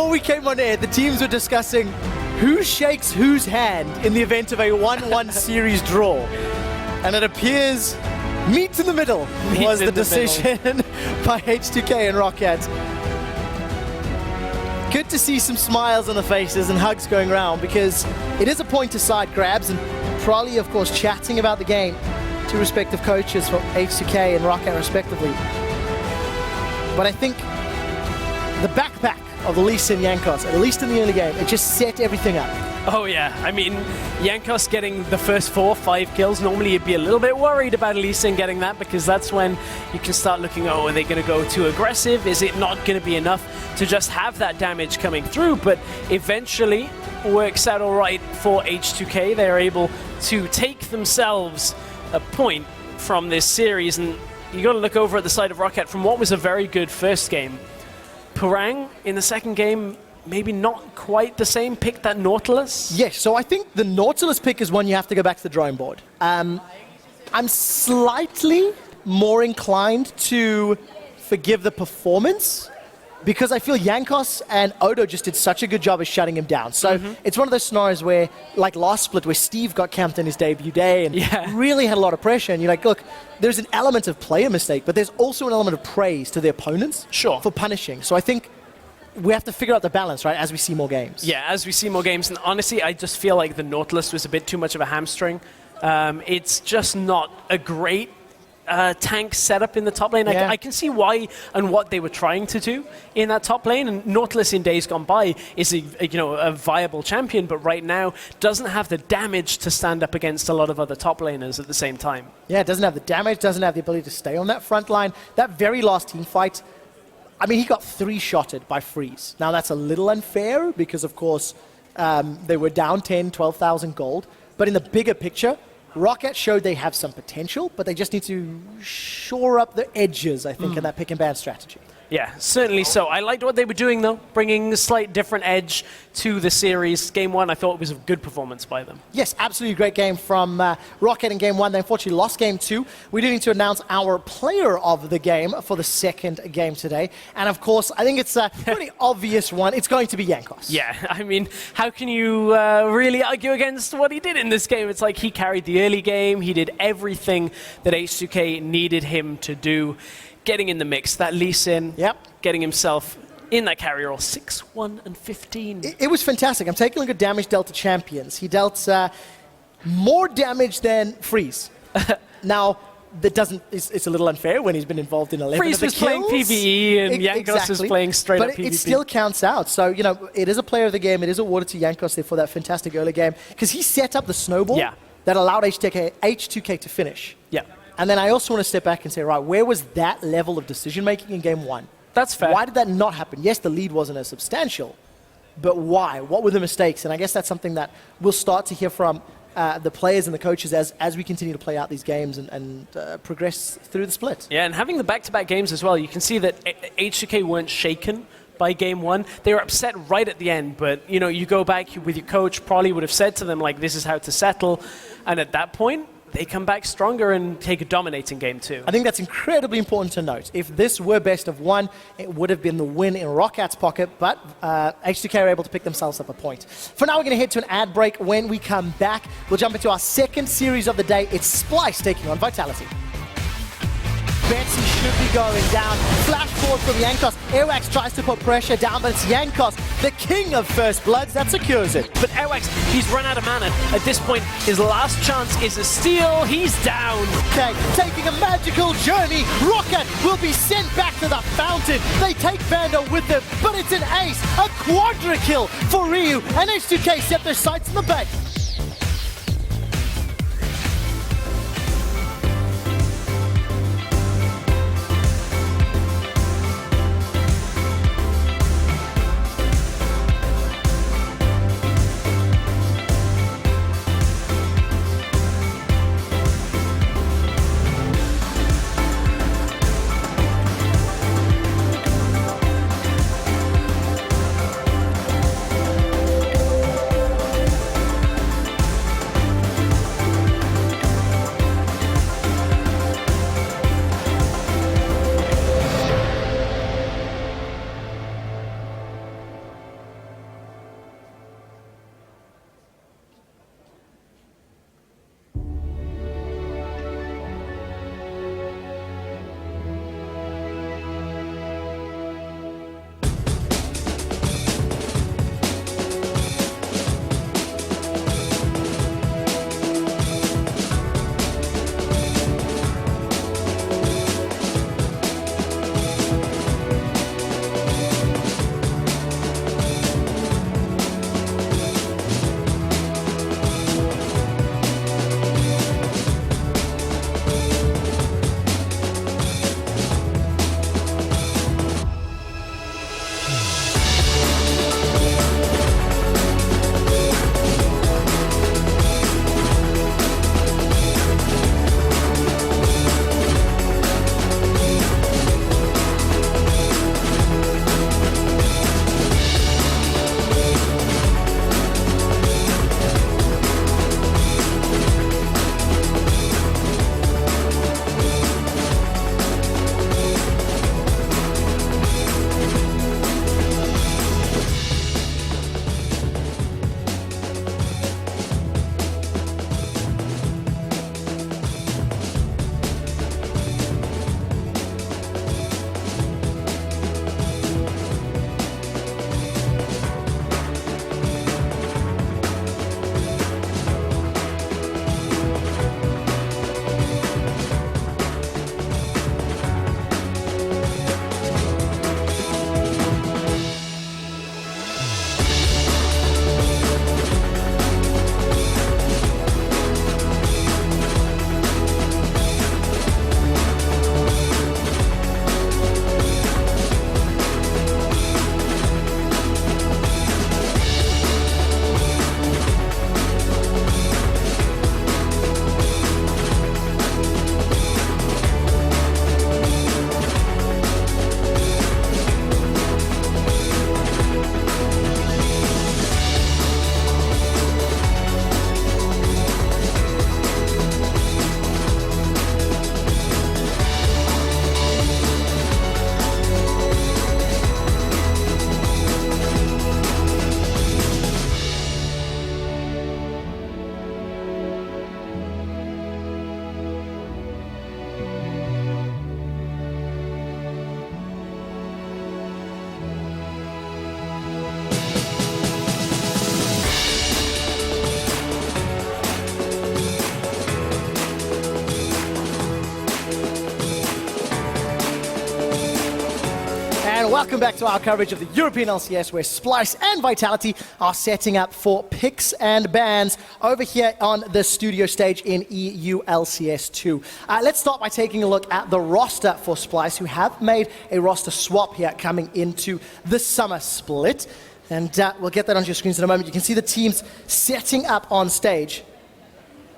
we came on air, the teams were discussing who shakes whose hand in the event of a 1-1 series draw. And it appears meet in the middle was the decision by H2K and Roccat. Good to see some smiles on the faces and hugs going around, because it is a point to side grabs, and probably, of course, chatting about the game to respective coaches from H2K and Roccat respectively. But I think the backpack of the Lee Sin Jankos, at least in the early game, it just set everything up. Oh yeah, I mean, Jankos getting the first 4-5 kills, normally you'd be a little bit worried about Lee Sin getting that, because that's when you can start looking, oh, are they going to go too aggressive? Is it not going to be enough to just have that damage coming through? But eventually works out all right for H2K. They're able to take themselves a point from this series, and you got to look over at the side of Roccat from what was a very good first game. Parang in the second game, maybe not quite the same, picked that Nautilus. Yes, so I think the Nautilus pick is one you have to go back to the drawing board. I'm slightly more inclined to forgive the performance, because I feel Jankos and Odo just did such a good job of shutting him down. So it's one of those scenarios where, like last split, where Steve got camped in his debut day and really had a lot of pressure, and you're like, look, there's an element of player mistake, but there's also an element of praise to the opponents for punishing. So I think we have to figure out the balance, right, as we see more games. Yeah, as we see more games. And honestly, I just feel like the Nautilus was a bit too much of a hamstring. It's just not a great tank setup in the top lane. I can see why and what they were trying to do in that top lane, and Nautilus in days gone by is a viable champion, but right now doesn't have the damage to stand up against a lot of other top laners at the same time. Yeah, it doesn't have the damage, doesn't have the ability to stay on that front line. That very last team fight, I mean, he got 3-shotted by Freeze. Now that's a little unfair because, of course, they were down 10, 12,000 gold, but in the bigger picture, Roccat showed they have some potential, but they just need to shore up the edges, I think, in that pick and ban strategy. Yeah, certainly so. I liked what they were doing, though, bringing a slight different edge to the series. Game 1, I thought, was a good performance by them. Yes, absolutely great game from Roccat in Game 1. They unfortunately lost Game 2. We do need to announce our player of the game for the second game today. And, of course, I think it's a pretty obvious one. It's going to be Jankos. Yeah, I mean, how can you really argue against what he did in this game? It's like he carried the early game. He did everything that H2K needed him to do. Getting in the mix, that Lee Sin, getting himself in that carry roll, 6-1 and 15. It was fantastic. I'm taking a look at damage dealt to champions. He dealt more damage than Freeze. Now, that doesn't. It's a little unfair when he's been involved in 11 Freeze of the was kills. playing PvE and Jankos is playing straight up PvP. But it still counts out. So, you know, it is a player of the game. It is awarded to Jankos there for that fantastic early game. Because he set up the snowball that allowed H2K to finish. Yeah. And then I also want to step back and say, right, where was that level of decision-making in Game 1? That's fair. Why did that not happen? Yes, the lead wasn't as substantial, but why? What were the mistakes? And I guess that's something that we'll start to hear from the players and the coaches as we continue to play out these games and progress through the split. Yeah, and having the back-to-back games as well, you can see that H2K weren't shaken by Game 1. They were upset right at the end, but you know, you go back with your coach, probably would have said to them, like, this is how to settle, and at that point, they come back stronger and take a dominating Game 2. I think that's incredibly important to note. If this were best of 1, it would have been the win in Rockat's pocket, but H2K are able to pick themselves up a point. For now, we're going to head to an ad break. When we come back, we'll jump into our second series of the day. It's Splyce taking on Vitality. Betsy should be going down. Flash forward from Jankos. Airwax tries to put pressure down, but it's Jankos, the king of First Bloods, that secures it. But Airwax, he's run out of mana. At this point, his last chance is a steal. He's down. Okay, taking a magical journey. Roccat will be sent back to the fountain. They take Vando with them, but it's an ace. A quadra kill for Ryu, and H2K set their sights in the back. Welcome back to our coverage of the European LCS, where Splyce and Vitality are setting up for picks and bans over here on the studio stage in EU LCS 2. Let's start by taking a look at the roster for Splyce, who have made a roster swap here coming into the summer split. And we'll get that on your screens in a moment. You can see the teams setting up on stage.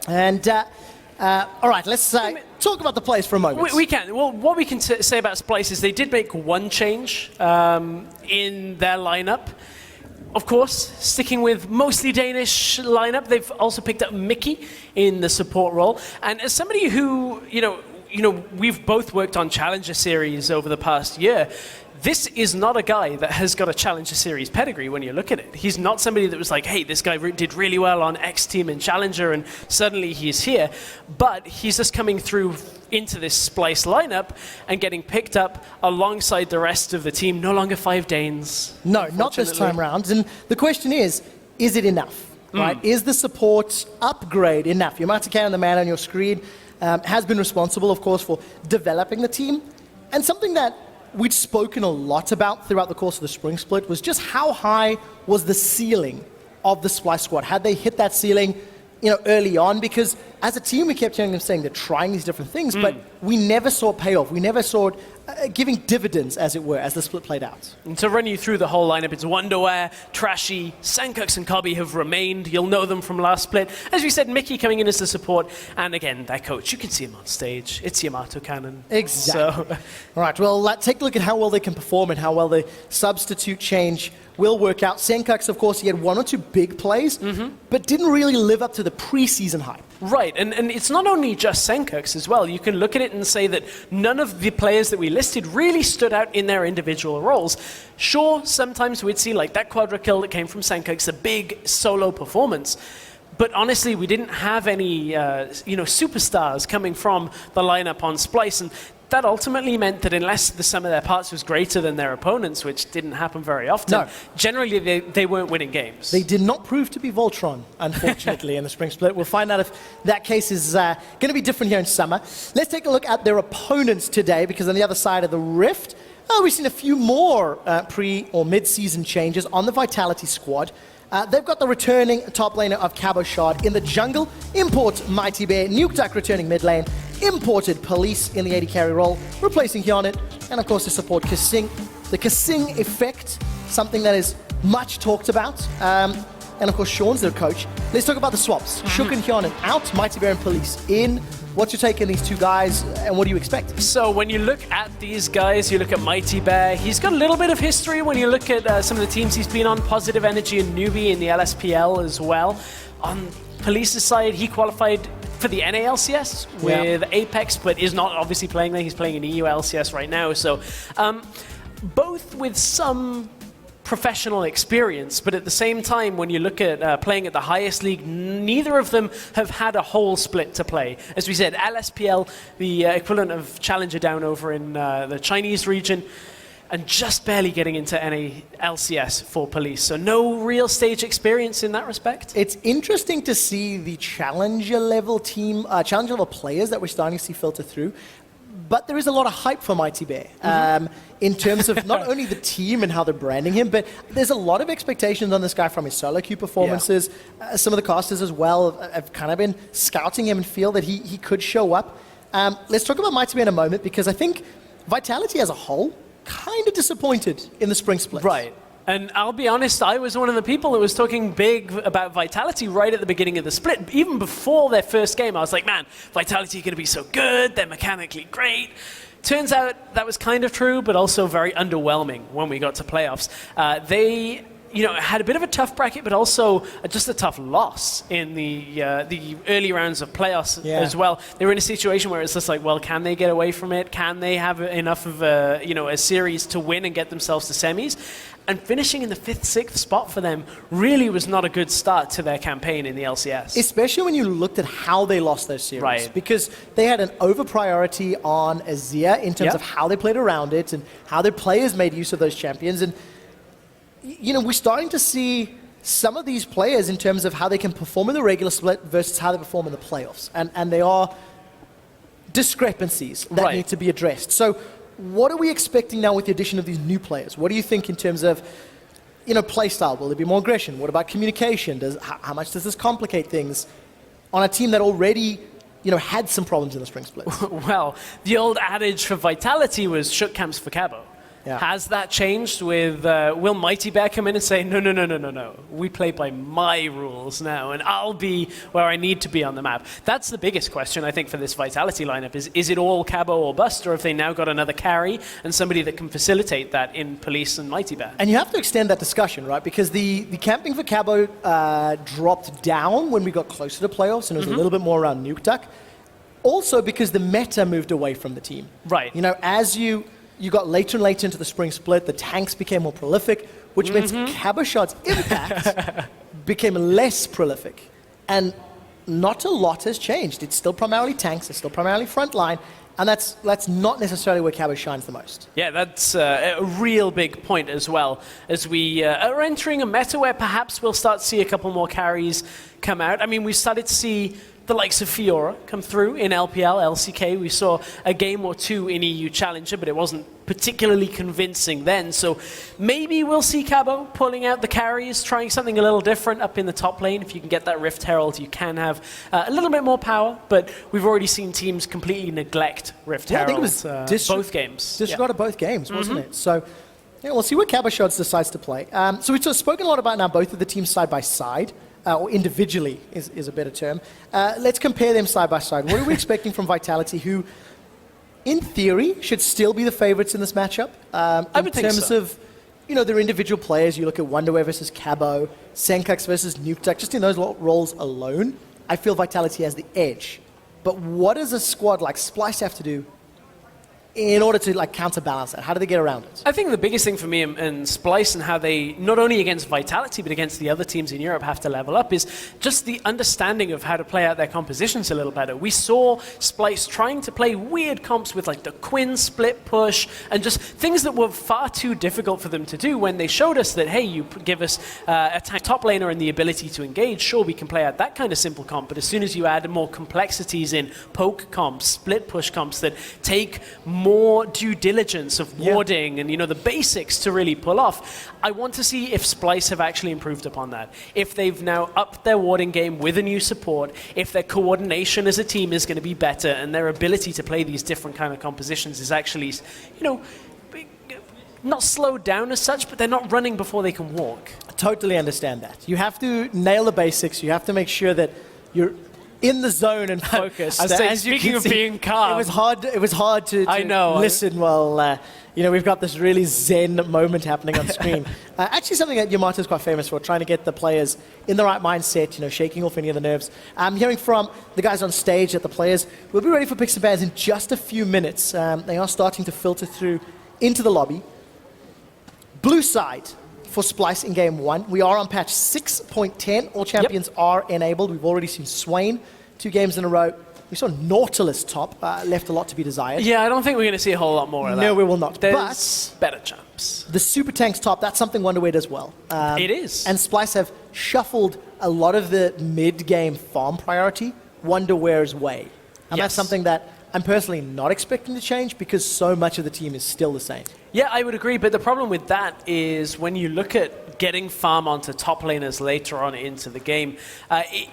And all right, let's talk about the players for a moment. We can. Well, what we can say about Splyce is they did make one change in their lineup. Of course, sticking with mostly Danish lineup, they've also picked up Mickey in the support role. And as somebody who, we've both worked on Challenger Series over the past year, this is not a guy that has got a Challenger Series pedigree when you look at it. He's not somebody that was like, hey, this guy did really well on X Team and Challenger and suddenly he's here. But he's just coming through into this Splyce lineup and getting picked up alongside the rest of the team. No longer 5 Danes. No, not this time round. And the question is it enough? Right? Is the support upgrade enough? Your H2K and the man on your screen has been responsible, of course, for developing the team. And something that we'd spoken a lot about throughout the course of the spring split was just how high was the ceiling of the Splyce squad. Had they hit that ceiling, early on? Because as a team, we kept hearing them saying they're trying these different things, but we never saw payoff. We never saw it giving dividends, as it were, as the split played out. And to run you through the whole lineup, it's Wonderwear, Trashy, Sankux and Cobby have remained. You'll know them from last split. As we said, Mickey coming in as the support, and again, their coach. You can see him on stage. It's Yamato Cannon. Exactly. So. All right, well, take a look at how well they can perform and how well the substitute change will work out. Sankux, of course, he had 1 or 2 big plays, but didn't really live up to the preseason hype. Right, and it's not only just Sankux as well. You can look at it and say that none of the players that we listed really stood out in their individual roles. Sure, sometimes we'd see like that quadra kill that came from Sankux, a big solo performance. But honestly, we didn't have any superstars coming from the lineup on Splyce, and that ultimately meant that unless the sum of their parts was greater than their opponents, which didn't happen very often, generally they weren't winning games. They did not prove to be Voltron, unfortunately, in the spring split. We'll find out if that case is going to be different here in summer. Let's take a look at their opponents today, because on the other side of the rift, we've seen a few more pre- or mid-season changes on the Vitality squad. They've got the returning top laner of Cabo Shard in the jungle, import Mighty Bear, Nuke Duck returning mid lane, imported Police in the AD carry role, replacing Hyonet, and of course to support Kasing. The Kasing effect, something that is much talked about, and of course Sean's their coach. Let's talk about the swaps. Shook and Hyonet out, Mighty Bear and Police in. What's your take on these 2 guys, and what do you expect? So when you look at these guys, you look at Mighty Bear, he's got a little bit of history when you look at some of the teams he's been on, Positive Energy and Newbie in the LSPL as well. On Police's side, he qualified for the NALCS with Apex, but is not obviously playing there. He's playing in EU LCS right now. So both with some professional experience, but at the same time, when you look at playing at the highest league, neither of them have had a whole split to play. As we said, LSPL, the equivalent of Challenger down over in the Chinese region, and just barely getting into NALCS for Police. So no real stage experience in that respect. It's interesting to see the Challenger level team, Challenger level players that we're starting to see filter through. But there is a lot of hype for Mighty Bear in terms of not only the team and how they're branding him, but there's a lot of expectations on this guy from his solo queue performances. Some of the casters as well have kind of been scouting him and feel that he could show up. Let's talk about Mighty Bear in a moment, because I think Vitality as a whole kind of disappointed in the spring split. Right. And I'll be honest, I was one of the people that was talking big about Vitality right at the beginning of the split. Even before their first game, I was like, man, Vitality are going to be so good. They're mechanically great. Turns out that was kind of true, but also very underwhelming when we got to playoffs. They had a bit of a tough bracket, but also just a tough loss in the early rounds of playoffs as well. They were in a situation where it's just like, well, can they get away from it? Can they have enough of a series to win and get themselves to semis? And finishing in the 5th, 6th spot for them really was not a good start to their campaign in the LCS. Especially when you looked at how they lost those series. Right. Because they had an over-priority on Azir in terms of how they played around it and how their players made use of those champions. And we're starting to see some of these players in terms of how they can perform in the regular split versus how they perform in the playoffs. And there are discrepancies that need to be addressed. So what are we expecting now with the addition of these new players? What do you think in terms of, play style? Will there be more aggression? What about communication? How much does this complicate things on a team that already, had some problems in the spring split? Well, the old adage for Vitality was shook camps for Cabo. Yeah. Has that changed with, will Mighty Bear come in and say, no, we play by my rules now, and I'll be where I need to be on the map? That's the biggest question, I think, for this Vitality lineup, is it all Cabo or bust, or have they now got another carry and somebody that can facilitate that in Police and Mighty Bear? And you have to extend that discussion, right? Because the camping for Cabo dropped down when we got closer to playoffs, and it was a little bit more around Nuke Duck. Also because the meta moved away from the team. Right. As you got later and later into the spring split, the tanks became more prolific, which means Caboshot's impact became less prolific. And not a lot has changed. It's still primarily tanks, it's still primarily frontline, and that's not necessarily where Cabo shines the most. Yeah, that's a real big point as well, as we are entering a meta where perhaps we'll start to see a couple more carries come out. I mean, we've started to see the likes of Fiora come through in LPL, LCK. We saw a game or two in EU Challenger, but it wasn't particularly convincing then. So maybe we'll see Cabo pulling out the carries, trying something a little different up in the top lane. If you can get that Rift Herald, you can have a little bit more power, but we've already seen teams completely neglect Rift Herald. I think it was both games. Disregarded both games, wasn't it? So we'll see what Caboshots decides to play. So we've spoken a lot about now both of the teams side by side. Or individually is a better term. Let's compare them side by side. What are we expecting from Vitality, who, in theory, should still be the favorites in this matchup? In terms of, their individual players, you look at Wonderware versus Cabo, Senkux versus Nuke Duck, just in those roles alone, I feel Vitality has the edge. But what does a squad like Splyce have to do in order to counterbalance that? How do they get around it? I think the biggest thing for me and Splyce and how they, not only against Vitality, but against the other teams in Europe, have to level up is just the understanding of how to play out their compositions a little better. We saw Splyce trying to play weird comps with the Quinn split push and just things that were far too difficult for them to do when they showed us that, hey, you give us a top laner and the ability to engage, sure, we can play out that kind of simple comp, but as soon as you add more complexities in poke comps, split push comps that take more due diligence of warding and the basics to really pull off. I want to see if Splyce have actually improved upon that. If they've now upped their warding game with a new support, if their coordination as a team is going to be better and their ability to play these different kind of compositions is actually, not slowed down as such, but they're not running before they can walk. I totally understand that. You have to nail the basics. You have to make sure that you're in the zone and focused. I was saying, speaking of being calm, it was hard to listen while we've got this really zen moment happening on screen. Actually, something that Yamato is quite famous for, trying to get the players in the right mindset, shaking off any of the nerves. I'm hearing from the guys on stage that the players will be ready for picks and bans in just a few minutes. They are starting to filter through into the lobby. Blue side for Splyce in game 1. We are on patch 6.10. All champions are enabled. We've already seen Swain 2 games in a row. We saw Nautilus top, left a lot to be desired. Yeah, I don't think we're going to see a whole lot more of that. No, we will not. There's better champs. The Super Tanks top, that's something Wonderware does well. It is. And Splyce have shuffled a lot of the mid-game farm priority Wonderware's way. And that's something that I'm personally not expecting to change because so much of the team is still the same. Yeah, I would agree, but the problem with that is when you look at getting farm onto top laners later on into the game,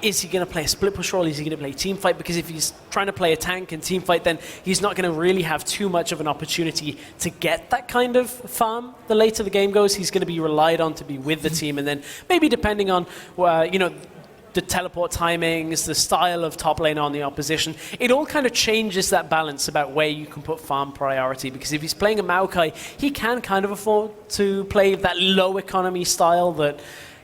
is he going to play a split push role? Is he going to play team fight? Because if he's trying to play a tank and team fight, then he's not going to really have too much of an opportunity to get that kind of farm. The later the game goes, he's going to be relied on to be with the team, and then maybe depending on, the teleport timings, the style of top lane on the opposition, it all kind of changes that balance about where you can put farm priority. Because if he's playing a Maokai, he can kind of afford to play that low economy style that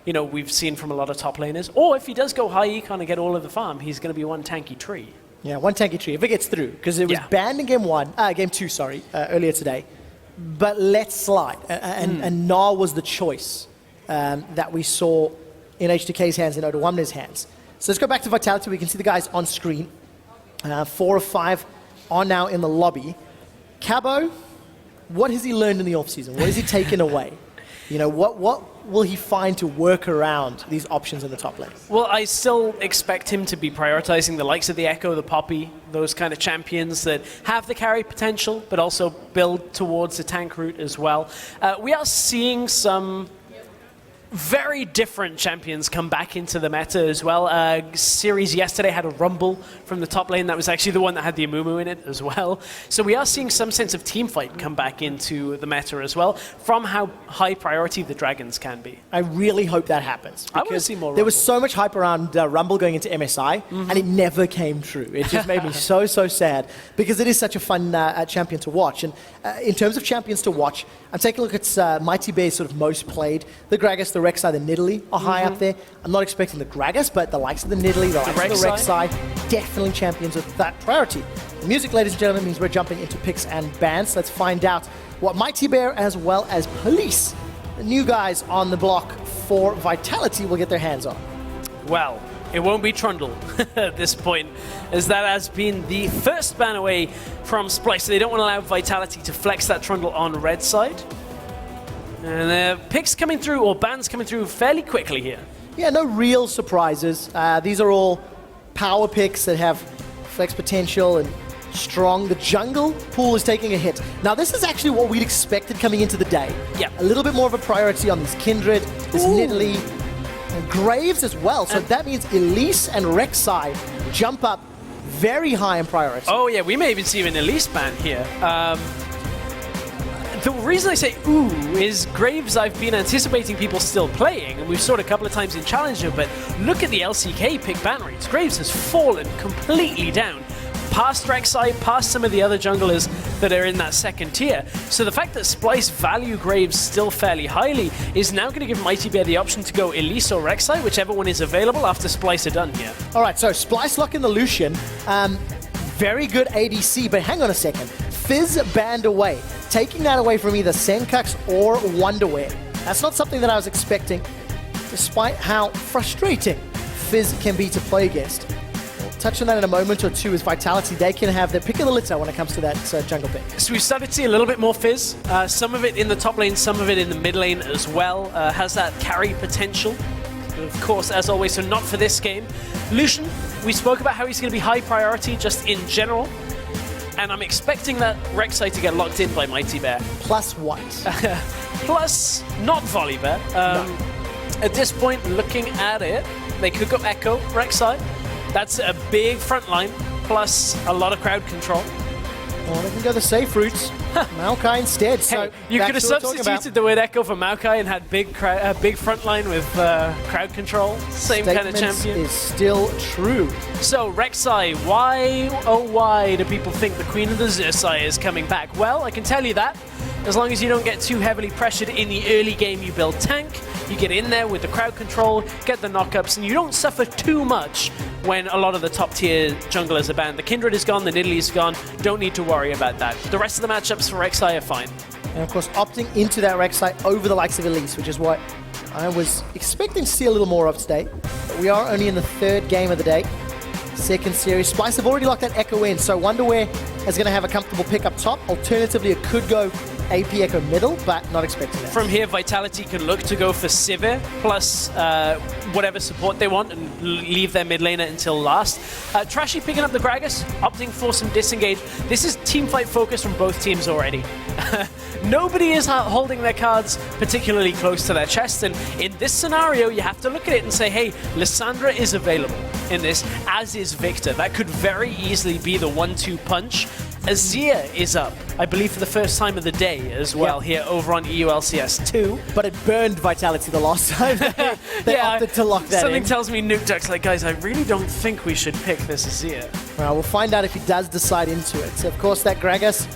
we've seen from a lot of top laners. Or if he does go high econ and get all of the farm, he's going to be one tanky tree. Yeah, one tanky tree, if it gets through. Because it was banned in game 2, earlier today. But let's slide. And Gnar was the choice that we saw in H2K's hands and W1D1's hands. So let's go back to Vitality. We can see the guys on screen. 4 of 5 are now in the lobby. Cabo, what has he learned in the offseason? What has he taken away? You know, what will he find to work around these options in the top lane? Well, I still expect him to be prioritizing the likes of the Echo, the Poppy, those kind of champions that have the carry potential, but also build towards the tank route as well. We are seeing some very different champions come back into the meta as well. Series yesterday had a Rumble from the top lane. That was actually the one that had the Amumu in it as well. So we are seeing some sense of team fight come back into the meta as well from how high priority the Dragons can be. I really hope that happens. I want to see more Rumble. There was so much hype around Rumble going into MSI, and it never came true. It just made me so sad, because it is such a fun champion to watch. And in terms of champions to watch, I'm taking a look at Mighty Bear's sort of most played. The Gragas, the Rek'Sai, the Nidalee are high up there. I'm not expecting the Gragas, but the likes of the Nidalee, the likes of the Rek'Sai, definitely champions of that priority. The music, ladies and gentlemen, means we're jumping into picks and bans. Let's find out what Mighty Bear as well as Police, the new guys on the block for Vitality, will get their hands on. Well, it won't be Trundle at this point, as that has been the first ban away from Splyce. So they don't want to allow Vitality to flex that Trundle on red side. And picks coming through, or bans coming through fairly quickly here. Yeah, no real surprises. These are all power picks that have flex potential and strong. The jungle pool is taking a hit. Now, this is actually what we'd expected coming into the day. Yeah. A little bit more of a priority on this Kindred, this Nidalee, and Graves as well. So that means Elise and Rek'Sai jump up very high in priority. Oh yeah, we may even see an Elise ban here. The reason I say ooh is Graves, I've been anticipating people still playing, and we've saw it a couple of times in Challenger, but look at the LCK pick ban rates. Graves has fallen completely down, past Rek'Sai, past some of the other junglers that are in that second tier. So the fact that Splyce value Graves still fairly highly is now going to give Mighty Bear the option to go Elise or Rek'Sai, whichever one is available after Splyce are done here. All right, so Splyce locking the Lucian. Very good ADC, but hang on a second. Fizz banned away, taking that away from either Senkux or Wonderwear. That's not something that I was expecting, despite how frustrating Fizz can be to play against. We'll touch on that in a moment or two as Vitality. They can have their pick of the litter when it comes to that jungle pick. So we've started to see a little bit more Fizz. Some of it in the top lane, some of it in the mid lane as well. Has that carry potential. Of course, as always, so not for this game. Lucian, we spoke about how he's going to be high priority just in general. And I'm expecting that Rek'Sai to get locked in by Mighty Bear. Plus what? Plus, not Volibear. No. At this point, looking at it, they could go Echo, Rek'Sai. That's a big front line, plus a lot of crowd control. Well, they can go the safe routes. Maokai instead. So hey, you could have substituted the word Echo for Maokai and had big front line with crowd control. Same kind of champion. Is still true. So Rek'Sai, why, oh why do people think the Queen of the Xerxai is coming back? Well, I can tell you that. As long as you don't get too heavily pressured in the early game, you build tank, you get in there with the crowd control, get the knockups, and you don't suffer too much when a lot of the top tier junglers are banned. The Kindred is gone, the Nidalee is gone, don't need to worry about that. The rest of the matchups for Rek'Sai are fine. And of course, opting into that Rek'Sai over the likes of Elise, which is what I was expecting to see a little more of today. But we are only in the third game of the day. Second series. Splyce have already locked that Echo in, so Wonderwear is going to have a comfortable pick up top. Alternatively, it could go AP Echo middle, but not expecting that. From here, Vitality can look to go for Sivir plus whatever support they want and leave their mid laner until last. Trashy picking up the Gragas, opting for some disengage. This is teamfight focus from both teams already. Nobody is holding their cards particularly close to their chest, and in this scenario, you have to look at it and say, hey, Lissandra is available in this, as is Victor. That could very easily be the 1-2 punch. Azir is up, I believe, for the first time of the day as well here over on EU LCS 2. But it burned Vitality the last time. they opted to lock that in. Something tells me Nuke Duck's like, guys, I really don't think we should pick this Azir. Well, we'll find out if he does decide into it. So, of course, that Gragas,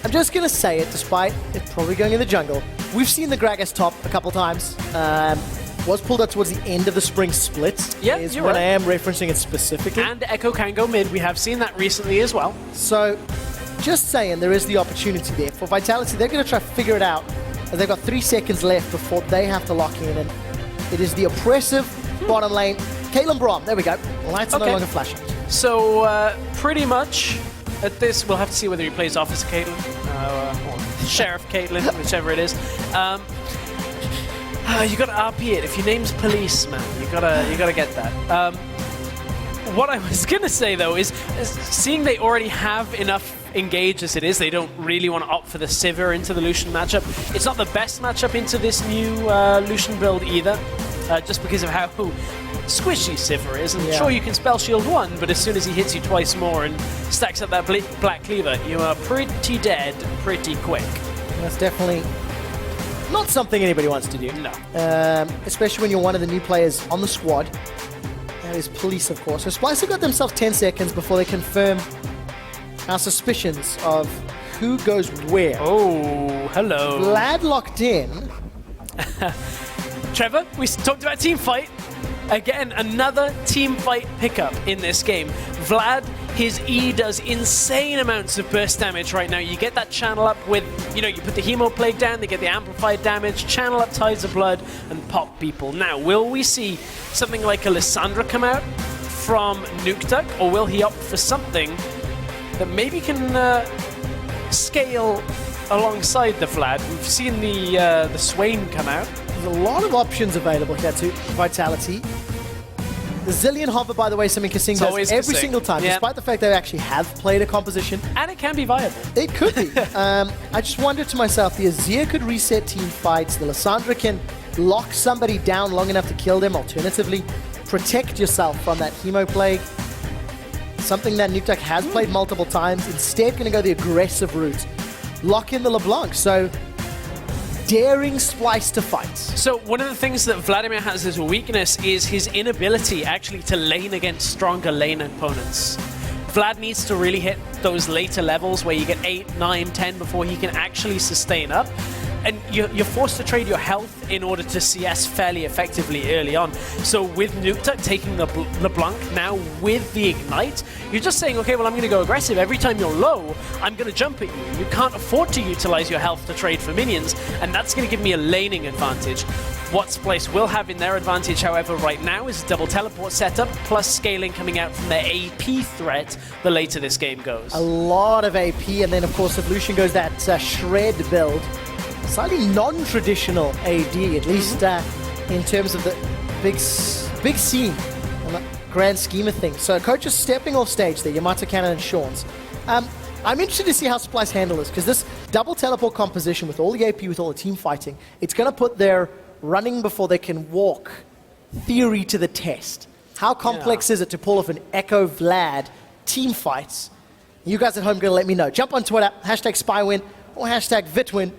I'm just going to say it, despite it probably going in the jungle. We've seen the Gragas top a couple times. Was pulled out towards the end of the spring split. Yeah, is you're when right. I am referencing it specifically. And Echo can go mid. We have seen that recently as well. So, just saying, there is the opportunity there. For Vitality, they're going to try to figure it out. And they've got 3 seconds left before they have to lock in. And it is the oppressive bottom lane. Caitlyn Braum, there we go. Lights are no longer flashing. So, pretty much at this, we'll have to see whether he plays Officer Caitlyn or Sheriff Caitlyn, whichever it is. You got to RP it. If your name's Police, man, you gotta get that. What I was gonna say though is seeing they already have enough engage as it is, they don't really want to opt for the Sivir into the Lucian matchup. It's not the best matchup into this new Lucian build either, just because of how squishy Sivir is. And sure, you can spell shield 1, but as soon as he hits you twice more and stacks up that black cleaver, you are pretty dead pretty quick. That's definitely not something anybody wants to do. No. Especially when you're one of the new players on the squad. That is Police, of course. So Splyce have got themselves 10 seconds before they confirm our suspicions of who goes where. Oh, hello. Vlad locked in. Trevor, we talked about team fight. Again, another team fight pickup in this game. Vlad, his E does insane amounts of burst damage right now. You get that channel up with, you put the Hemo Plague down, they get the amplified damage, channel up Tides of Blood, and pop people. Now, will we see something like a Lissandra come out from Nukeduck, or will he opt for something that maybe can scale alongside the Vlad? We've seen the Swain come out. There's a lot of options available here to Vitality. The Zillion Hover, by the way, something Kasing does every single time, despite the fact they actually have played a composition. And it can be viable. It could be. I just wondered to myself, the Azir could reset team fights, the Lissandra can lock somebody down long enough to kill them, alternatively, protect yourself from that Hemo Plague. Something that Nukeduck has played multiple times, instead going to go the aggressive route. Lock in the LeBlanc, so daring Splyce to fight. So one of the things that Vladimir has as a weakness is his inability actually to lane against stronger lane opponents. Vlad needs to really hit those later levels where you get 8, 9, 10 before he can actually sustain up. And you're forced to trade your health in order to CS fairly effectively early on. So with Nukeduck taking the LeBlanc now with the Ignite, you're just saying, okay, well, I'm going to go aggressive. Every time you're low, I'm going to jump at you. You can't afford to utilize your health to trade for minions, and that's going to give me a laning advantage. What Splyce will have in their advantage, however, right now is a double teleport setup, plus scaling coming out from their AP threat the later this game goes. A lot of AP, and then, of course, if Lucian goes that Shred build, slightly non-traditional AD, at least in terms of the big scene on the grand scheme of things. So Coach is stepping off stage there, Yamata Cannon and Shawns. I'm interested to see how Splyce handle this, because this double teleport composition with all the AP, with all the team fighting, it's going to put their running before they can walk theory to the test. How complex is it to pull off an Echo Vlad team fights? You guys at home going to let me know. Jump on Twitter, hashtag SpyWin or hashtag VitWin,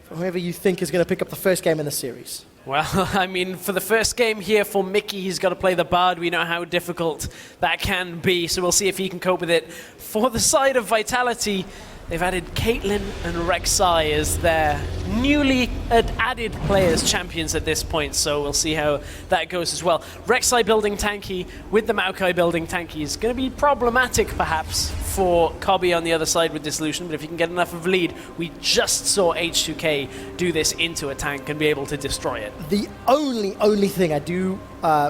whoever you think is going to pick up the first game in the series. Well, I mean, for the first game here for Mickey, he's got to play the Bard. We know how difficult that can be, so we'll see if he can cope with it. For the side of Vitality, they've added Caitlyn and Rek'Sai as their newly added players, champions at this point, so we'll see how that goes as well. Rek'Sai building tanky with the Maokai building tanky is going to be problematic, perhaps, for Kobbe on the other side with this Lucian, but if you can get enough of a lead, we just saw H2K do this into a tank and be able to destroy it. The only thing I do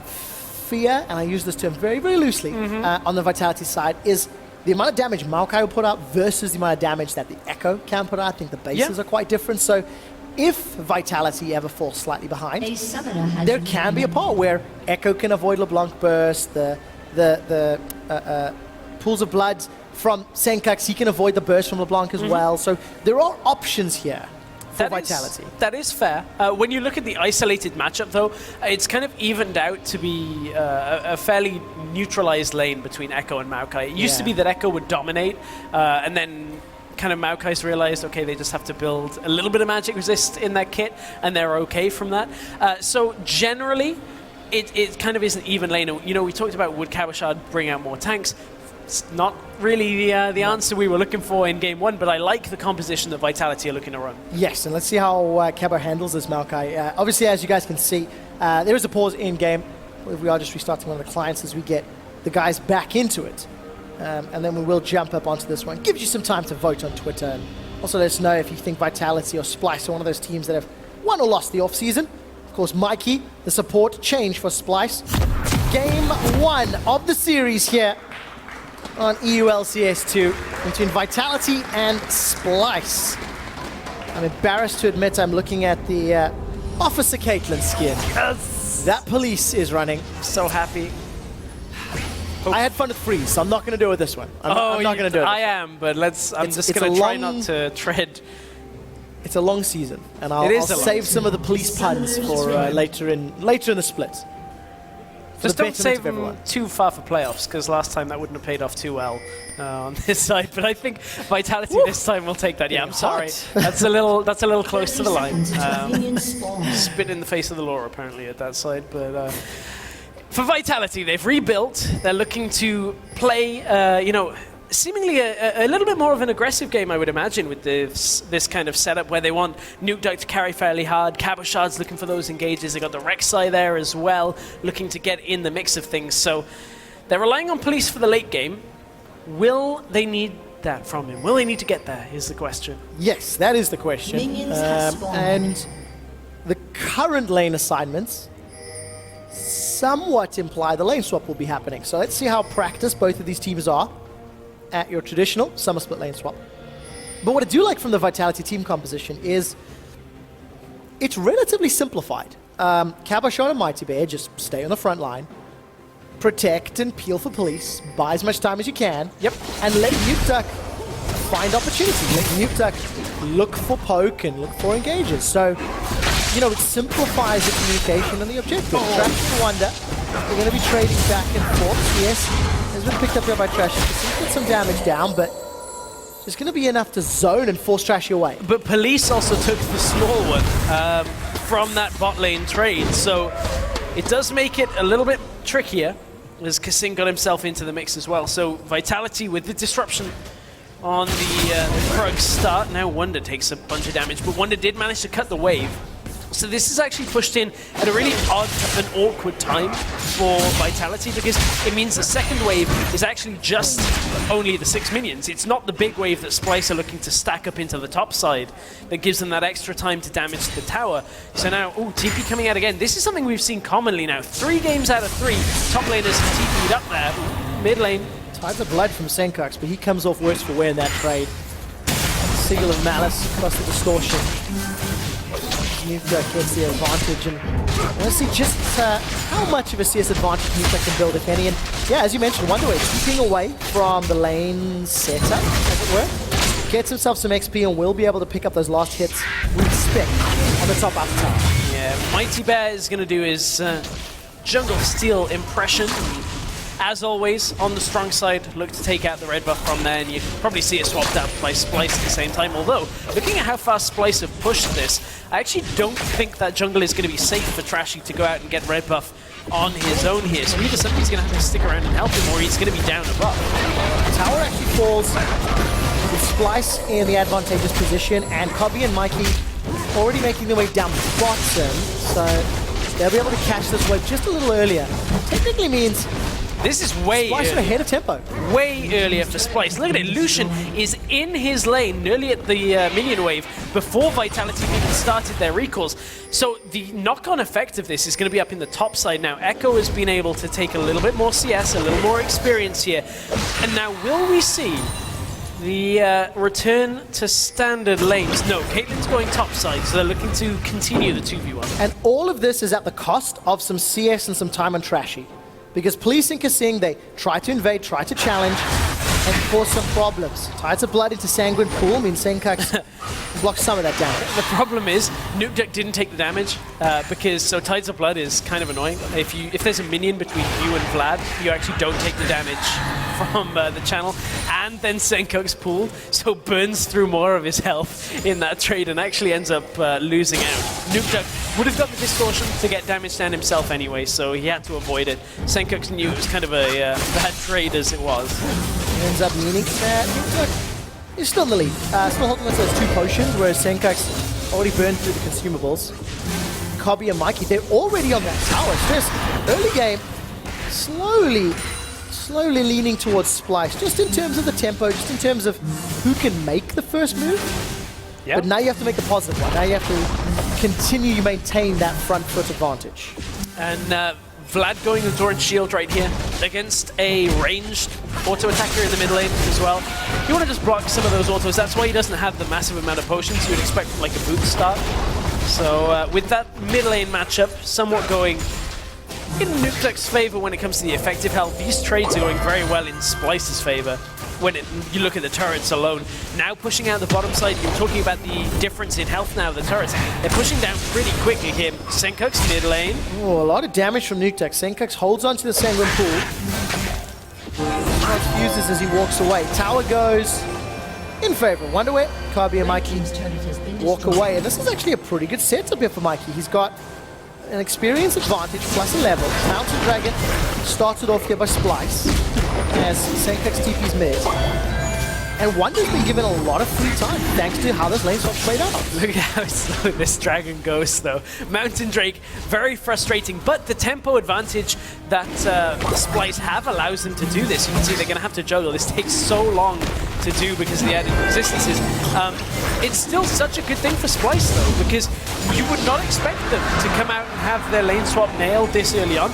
fear, and I use this term very, very loosely, on the Vitality side, is the amount of damage Maokai will put out versus the amount of damage that the Echo can put out. I think the bases are quite different. So if Vitality ever falls slightly behind, there can be a part where Echo can avoid LeBlanc burst, the pools of blood from Senkax, he can avoid the burst from LeBlanc as well. So there are options here for Vitality. That is fair. When you look at the isolated matchup, though, it's kind of evened out to be a fairly neutralized lane between Echo and Maokai. It used to be that Echo would dominate, and then kind of Maokai's realized, okay, they just have to build a little bit of magic resist in their kit, and they're okay from that. So generally, it kind of is an even lane. You know, we talked about would Kawashad bring out more tanks. It's not really the answer we were looking for in game one, but I like the composition that Vitality are looking to run. Yes, and let's see how Kabo handles this Maokai. Obviously, as you guys can see, there is a pause in game. We are just restarting one of the clients as we get the guys back into it. And then we will jump up onto this one. Gives you some time to vote on Twitter. And also let us know if you think Vitality or Splyce are one of those teams that have won or lost the offseason. Of course, Mikey, the support change for Splyce. Game one of the series here on EU LCS 2 between Vitality and Splyce. I'm embarrassed to admit I'm looking at the Officer Caitlyn skin. Yes! That police is running. So happy. I had fun with Freeze, so I'm not going to do it with this one. I'm not going to do it. I am, but I'm just going to try not to tread. It's a long season, and I'll save some of the police puns for later in the split. Just don't save them too far for playoffs, because last time that wouldn't have paid off too well on this side. But I think Vitality this time will take that. Yeah, I'm sorry. That's a little close to the line. Spit in the face of the law apparently at that side. But for Vitality, they've rebuilt. They're looking to play, seemingly a little bit more of an aggressive game, I would imagine, with this kind of setup where they want Nukeduck to carry fairly hard. Cabochard's looking for those engages. They got the Rek'Sai there as well, looking to get in the mix of things. So they're relying on Police for the late game. Will they need that from him? Will they need to get there, is the question. Yes, that is the question. And the current lane assignments somewhat imply the lane swap will be happening. So let's see how practiced both of these teams are at your traditional summer split lane swap. But what I do like from the Vitality team composition is it's relatively simplified. Cabochard and Mighty Bear just stay on the front line, protect and peel for Police, buy as much time as you can, and let Nukeduck find opportunity. Let Nukeduck look for poke and look for engages. So, it simplifies the communication and the objective. Trash and Wonder, they're going to be trading back and forth. Yes, has been picked up here by Trash. He's got some damage down, but it's going to be enough to zone and force Trashy away. But Police also took the small one from that bot lane trade, so it does make it a little bit trickier as Kasing got himself into the mix as well. So Vitality with the disruption on the Krug start. Now Wonder takes a bunch of damage, but Wonder did manage to cut the wave. So this is actually pushed in at a really odd and awkward time for Vitality, because it means the second wave is actually just only the 6 minions. It's not the big wave that Splyce are looking to stack up into the top side that gives them that extra time to damage the tower. So now, TP coming out again. This is something we've seen commonly now. 3 games out of 3, top laners TP'd up there. Mid lane. Tides of blood from Senkox, but he comes off worse for wear in that trade. Signal of Malice across the distortion. Nukeduck gets the advantage, and let's see just how much of a CS advantage Nukeduck can build, if any. And yeah, as you mentioned, Wonderwave keeping away from the lane setup, as it were. Gets himself some XP and will be able to pick up those last hits with spec on the top after tower. Yeah, Mighty Bear is going to do his jungle steal impression. As always, on the strong side, look to take out the red buff from there, and you probably see it swapped out by Splyce at the same time. Although, looking at how fast Splyce have pushed this, I actually don't think that jungle is going to be safe for Trashy to go out and get red buff on his own here. So either somebody's going to have to stick around and help him, or he's going to be down a buff. Tower actually falls with Splyce in the advantageous position, and Cobby and Mikey already making their way down the bottom, so they'll be able to catch this wave just a little earlier. Technically means this is way Splyce ahead of tempo. Way earlier for Splyce. Look at it, Lucian is in his lane nearly at the minion wave before Vitality even started their recalls. So the knock-on effect of this is going to be up in the top side now. Echo has been able to take a little bit more CS, a little more experience here. And now will we see the return to standard lanes? No, Caitlyn's going top side, so they're looking to continue the 2v1. And all of this is at the cost of some CS and some time on Trashy. Because Police and Kasing, they try to invade, try to challenge, and cause some problems. Tides of Blood into Sanguine Pool means Senkox blocks some of that damage. The problem is, Nukeduck didn't take the damage, because so Tides of Blood is kind of annoying. If there's a minion between you and Vlad, you actually don't take the damage from the channel, and then Senkox Pool, so burns through more of his health in that trade and actually ends up losing out. Nukeduck would have got the distortion to get damage down himself anyway, so he had to avoid it. Senkox knew it was kind of a bad trade as it was. It ends up meaning that Nukeduck is still in the lead. Still holding on to those 2 potions, whereas Senkox already burned through the consumables. Cobby and Mikey, they're already on that tower. It's just early game, slowly leaning towards Splyce, just in terms of the tempo, just in terms of who can make the first move. Yep. But now you have to make the positive one. Now you have to continue to maintain that front foot advantage. And Vlad going with Doran's shield right here against a ranged auto attacker in the mid lane as well. You want to just block some of those autos. That's why he doesn't have the massive amount of potions you would expect from like a boot start. So with that mid lane matchup somewhat going in Nukeduck's favor when it comes to the effective health, these trades are going very well in Splyce's favor. When you look at the turrets alone, now pushing out the bottom side, you're talking about the difference in health now of the turrets. They're pushing down pretty quickly here. Senkuk's mid lane. Oh, a lot of damage from Nukeduck. Senkux holds onto the Sanguine pool. Transfuses as he walks away. Tower goes in favor of Wonderware. Kabi and Mikey walk away. And this is actually a pretty good setup here for Mikey. He's got an experience advantage plus a level. Mountain Dragon started off here by Splyce as Senkux TP's mid. And Wonder's been given a lot of free time thanks to how this lane swap's played out. Look at how slow this dragon goes, though. Mountain Drake, very frustrating, but the tempo advantage that Splyce have allows them to do this. You can see they're going to have to juggle. This takes so long to do because of the added resistances. It's still such a good thing for Splyce, though, because you would not expect them to come out and have their lane swap nailed this early on.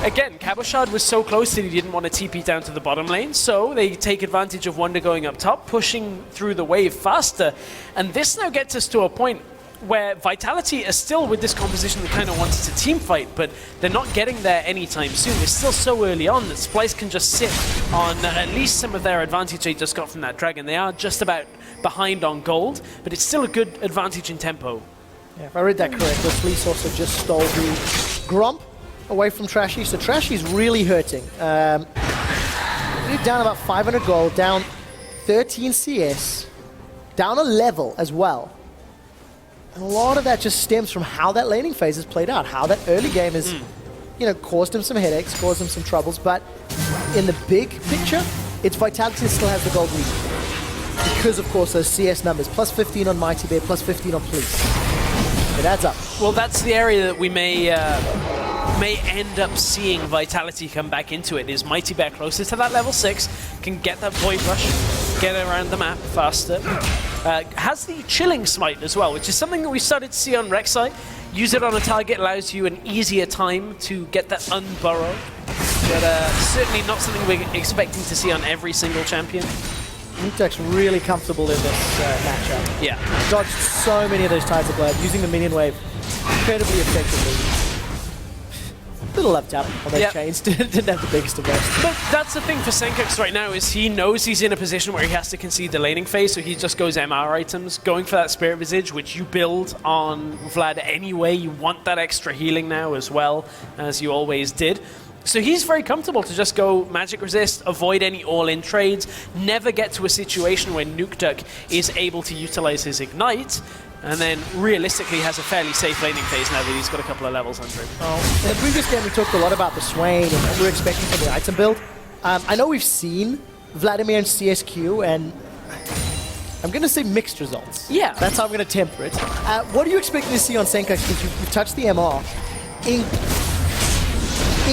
Again, Cabochard was so close that he didn't want to TP down to the bottom lane, so they take advantage of Wonder going up top, pushing through the wave faster. And this now gets us to a point where Vitality is still with this composition that kind of wants to team fight, but they're not getting there anytime soon. It's still so early on that Splyce can just sit on at least some of their advantage they just got from that dragon. They are just about behind on gold, but it's still a good advantage in tempo. Yeah, if I read that correctly, Splyce also just stole the Gromp away from Trashy, so Trashy's really hurting. We're down about 500 gold, down 13 CS, down a level as well. And a lot of that just stems from how that laning phase has played out, how that early game has, you know, caused him some headaches, caused him some troubles, but in the big picture, it's Vitality that still has the gold lead. Because, of course, those CS numbers, plus 15 on Mighty Bear, plus 15 on Police. It adds up. Well, that's the area that we may end up seeing Vitality come back into it, is Mighty Bear closer to that level 6, can get that Void Rush, get around the map faster. Has the Chilling Smite as well, which is something that we started to see on Rek'Sai. Use it on a target allows you an easier time to get that unburrow, but certainly not something we're expecting to see on every single champion. Nukeduck's really comfortable in this matchup. Yeah. Dodged so many of those Tides of Blood, using the minion wave incredibly effectively. Little left out on those chains, didn't have the biggest of most. But that's the thing for Senkux right now, is he knows he's in a position where he has to concede the laning phase, so he just goes MR items, going for that Spirit Visage, which you build on Vlad anyway. You want that extra healing now as well, as you always did. So he's very comfortable to just go Magic Resist, avoid any all-in trades, never get to a situation where Nukeduck is able to utilize his Ignite, and then realistically has a fairly safe laning phase now that he's got a couple of levels under him. In the previous game we talked a lot about the Swain and what we're expecting from the item build. I know we've seen Vladimir and CSQ, and I'm going to say mixed results. Yeah. That's how I'm going to temper it. What are you expecting to see on Senkux, because you've touched the MR in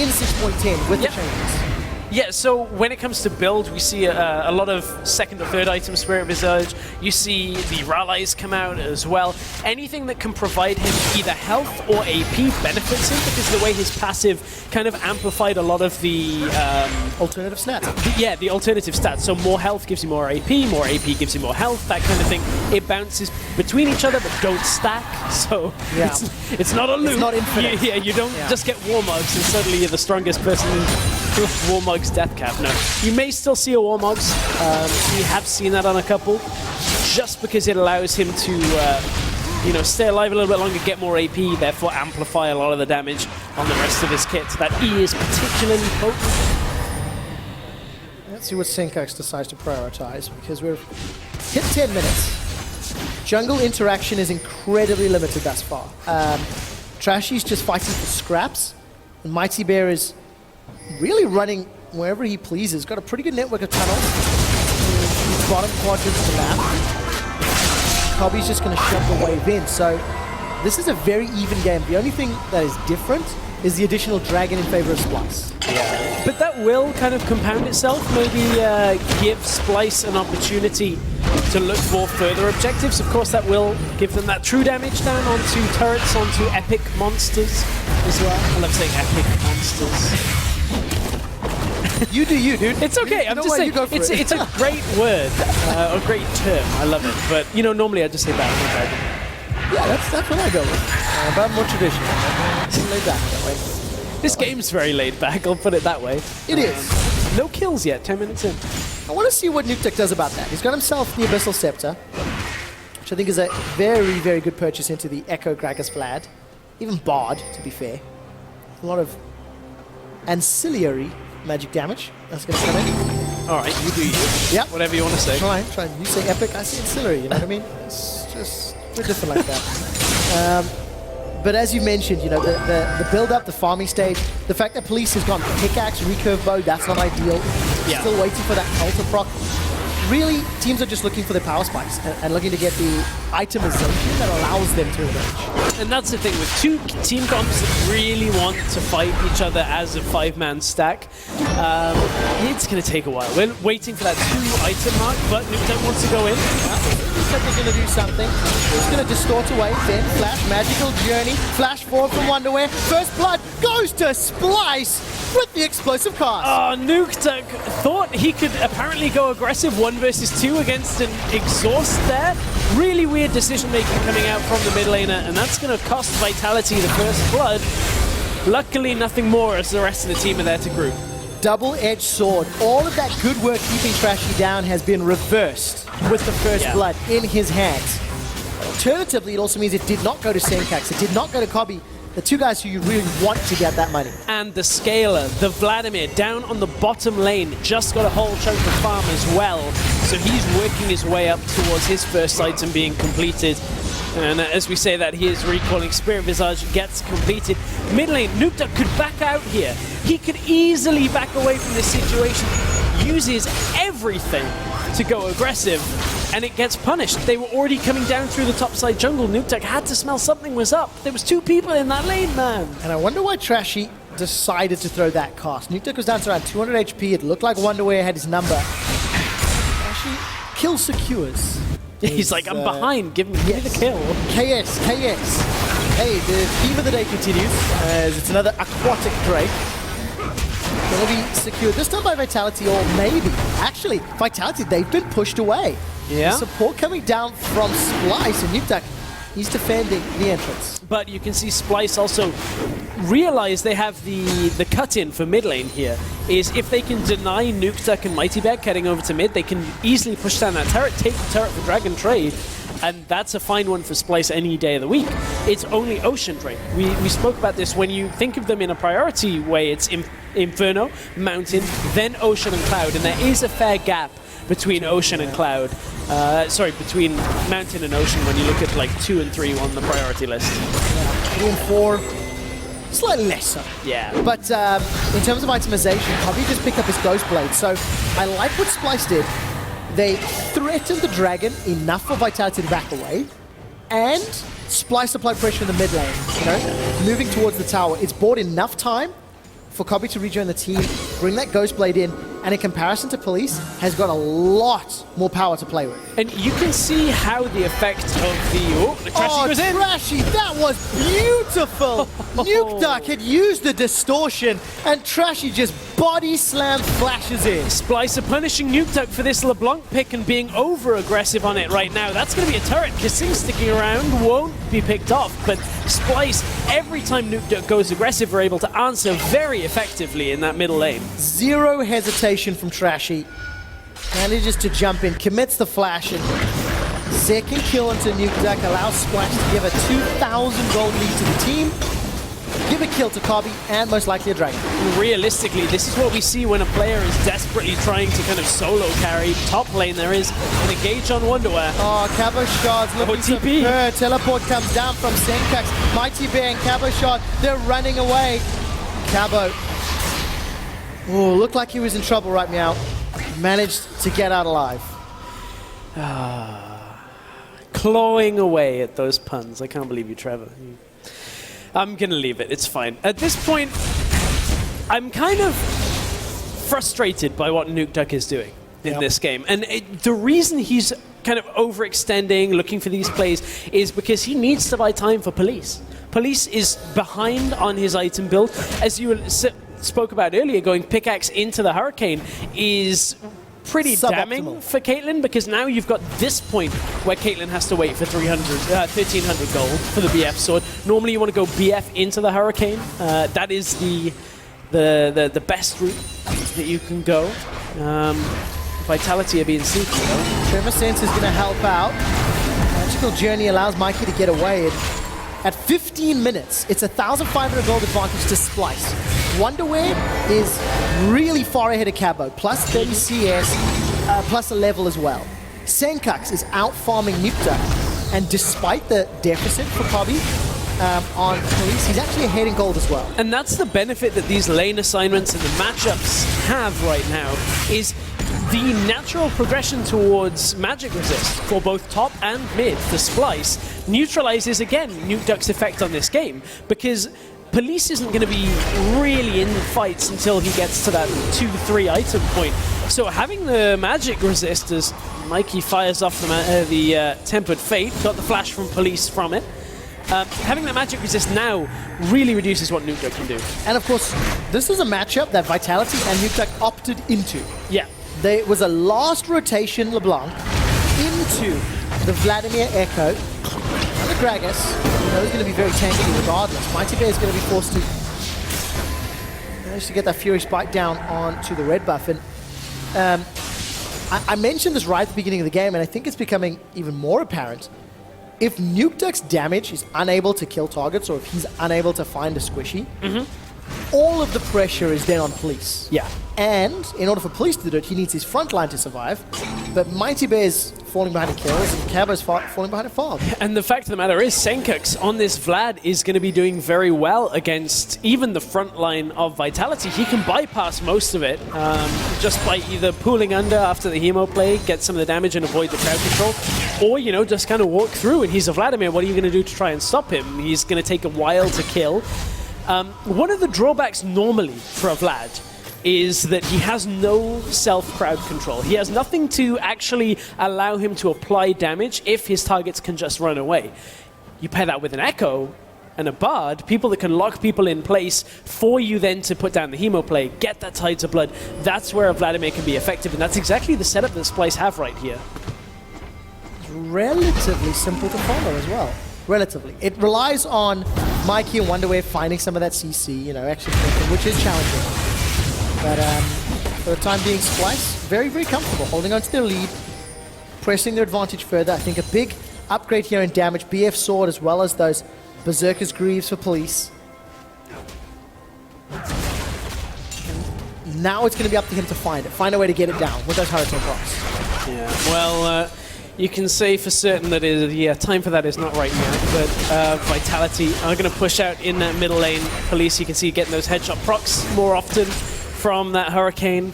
6.10 with the changes? Yeah, so when it comes to build, we see a lot of second or third item Spirit Visage. You see the Rallies come out as well. Anything that can provide him either health or AP benefits him, because the way his passive kind of amplified a lot of the alternative stats. The alternative stats. So more health gives you more AP gives you more health, that kind of thing. It bounces between each other, but don't stack. So it's not a loop. It's not infinite. You don't just get Warmugs and suddenly you're the strongest person in Warmug's death cap. No, you may still see a Warmugs. We have seen that on a couple, just because it allows him to stay alive a little bit longer, get more AP, therefore amplify a lot of the damage on the rest of his kit. That E is particularly potent. Let's see what Senkux decides to prioritize, because we're hit 10 minutes. Jungle interaction is incredibly limited thus far. Trashy's just fighting for scraps, and Mighty Bear is really running wherever he pleases. Got a pretty good network of tunnels. Bottom quadrants of the map. Kobe's just going to shove the wave in. So this is a very even game. The only thing that is different is the additional dragon in favor of Splyce. Yeah. But that will kind of compound itself. Maybe give Splyce an opportunity to look for further objectives. Of course, that will give them that true damage down onto turrets, onto epic monsters as well. I love saying epic monsters. You do you, dude. It's okay. I'm just saying, it's a great word, a great term. I love it. But, normally I just say Battle Dragon. Yeah, that's what I go with. But I'm more traditional. I'm laid back that way. This game's very laid back, I'll put it that way. It is. No kills yet, 10 minutes in. I want to see what Nukeduck does about that. He's got himself the Abyssal Scepter, which I think is a very, very good purchase into the Echo Cracker's Vlad. Even Bard, to be fair. A lot of ancillary magic damage that's going to come in. Alright, you do you. Yep. Whatever you want to say. Try. You say epic, I say ancillary, you know what I mean? It's just, we're different like that. But as you mentioned, you know, the build-up, the farming stage, the fact that Police has gone pickaxe, recurve bow, that's not ideal. Yeah. Still waiting for that counter proc. Really, teams are just looking for the power spikes and looking to get the itemization that allows them to engage. And that's the thing, with two team comps that really want to fight each other as a 5-man stack, it's going to take a while. We're waiting for that 2-item mark, but Nukeduck wants to go in. Nukeduck is going to do something. He's going to distort away, then flash, magical journey, flash forward from Wonderwear. First blood goes to Splyce with the explosive cast. Oh, Nukeduck thought he could apparently go aggressive 1 versus 2 against an exhaust there. Really weird decision making coming out from the mid laner, and that's going to cost Vitality the first blood. Luckily, nothing more as the rest of the team are there to group. Double-edged sword. All of that good work keeping Trashy down has been reversed with the first blood in his hands. Alternatively, it also means it did not go to Senkax. It did not go to Kobe. The two guys who you really want to get that money. And the Scaler, the Vladimir, down on the bottom lane, just got a whole chunk of farm as well. So he's working his way up towards his first item being completed. And as we say that, his recalling Spirit Visage gets completed. Mid lane, Nukeduck could back out here. He could easily back away from this situation. Uses everything to go aggressive, and it gets punished. They were already coming down through the topside jungle. Nukeduck had to smell something was up. There was 2 people in that lane, man. And I wonder why Trashy decided to throw that cast. Nukeduck was down to around 200 HP. It looked like Wonderwear had his number. Trashy kill secures. He's like, I'm behind. Give me the kill. KS. Hey, the theme of the day continues as it's another aquatic Drake. Going to be secured this time by Vitality, or maybe, actually, Vitality, they've been pushed away. Yeah. Support coming down from Splyce, and Nukeduck, he's defending the entrance. But you can see Splyce also realize they have the cut-in for mid lane here, is if they can deny Nukeduck and Mighty Bear heading over to mid, they can easily push down that turret, take the turret for Dragon Trade, and that's a fine one for Splyce any day of the week. It's only Ocean Drake. We spoke about this. When you think of them in a priority way, it's Inferno, Mountain, then Ocean and Cloud, and there is a fair gap between Ocean and Cloud. Between Mountain and Ocean when you look at like 2 and 3 on the priority list. 3 and 4, slightly less so. Yeah. But in terms of itemization, Kobe just picked up his Ghost Blade, so I like what Splyce did. They threatened the Dragon enough for Vitality to back away, and Splyce applied pressure in the mid lane, you know, moving towards the tower. It's bought enough time for Kobe to rejoin the team, bring that Ghost Blade in, and in comparison to Police, has got a lot more power to play with. And you can see how the effect of the Trashy was in. Trashy, that was beautiful! Nukeduck had used the distortion, and Trashy just body slam flashes in. Splyce are punishing Nukeduck for this LeBlanc pick and being over-aggressive on it right now. That's going to be a turret. Kissing sticking around won't be picked off, but Splyce, every time Nukeduck goes aggressive, are able to answer very effectively in that middle lane. Zero hesitation from Trashy. Manages to jump in, commits the flash, and second kill into Nukeduck allows Splyce to give a 2,000 gold lead to the team, give a kill to Kobe, and most likely a Dragon. Realistically, this is what we see when a player is desperately trying to kind of solo carry. Top lane, there is an engage on Wonderwear. Oh, Cabo Shard's looking superb. Teleport comes down from Senkax. Mighty Bear and Cabo Shard, they're running away. Cabo, oh, looked like he was in trouble right now. Managed to get out alive. Clawing away at those puns. I can't believe you, Trevor. I'm going to leave it. It's fine. At this point, I'm kind of frustrated by what Nukeduck is doing in this game. And the reason he's kind of overextending, looking for these plays, is because he needs to buy time for Police. Police is behind on his item build. As you spoke about earlier, going pickaxe into the Hurricane is pretty damning for Caitlyn, because now you've got this point where Caitlyn has to wait for 1,300 gold for the BF sword. Normally you want to go BF into the Hurricane. That is the best route that you can go. Vitality are being sneaky though. Tremor Sense is going to help out. Magical Journey allows Mikey to get away. And at 15 minutes, it's 1,500 gold advantage to Splyce. Wonderwear is really far ahead of Cabo, plus 30 CS, plus a level as well. Senkux is out farming Nipta, and despite the deficit for Kobe on Police, he's actually ahead in gold as well. And that's the benefit that these lane assignments and the matchups have right now, is the natural progression towards magic resist for both top and mid. The Splyce neutralizes again Nukeduck's effect on this game, because Police isn't going to be really in fights until he gets to that 2-3 item point. So having the magic resist as Mikey fires off the Tempered Fate, got the flash from Police from it. Having that magic resist now really reduces what Nukeduck can do. And of course, this is a matchup that Vitality and Nukeduck opted into. Yeah. There was a last rotation LeBlanc into the Vladimir Echo. The Gragas, you know, is going to be very tanky regardless. Mighty Bear is going to be forced to manage to get that Fury Spike down onto the red buff. And I mentioned this right at the beginning of the game, and I think it's becoming even more apparent. If Nukeduck's damage is unable to kill targets, or if he's unable to find a squishy, all of the pressure is then on Police. Yeah. And in order for Police to do it, he needs his front line to survive. But Mighty Bear's falling behind in kills, and Cabo's falling behind in farm. And the fact of the matter is, Senkux on this Vlad is going to be doing very well against even the front line of Vitality. He can bypass most of it just by either pulling under after the Hemo play, get some of the damage and avoid the crowd control, or, you know, just kind of walk through. And he's a Vladimir. What are you going to do to try and stop him? He's going to take a while to kill. One of the drawbacks normally for a Vlad is that he has no self-crowd control. He has nothing to actually allow him to apply damage if his targets can just run away. You pair that with an Echo and a Bard, people that can lock people in place for you then to put down the Hemo play, get that Tides of Blood. That's where a Vladimir can be effective, and that's exactly the setup that Splyce have right here. It's relatively simple to follow as well. Relatively. It relies on Mikey and Wonderwave finding some of that CC, you know, actually, which is challenging. But for the time being, Splyce, very, very comfortable, holding on to their lead, pressing their advantage further. I think a big upgrade here in damage, BF Sword, as well as those Berserker's Greaves for Police. And now it's going to be up to him to find a way to get it down with those Hurricane Procs. Yeah, well, you can say for certain that time for that is not right now, but Vitality are going to push out in that middle lane. Police, you can see getting those headshot procs more often from that Hurricane.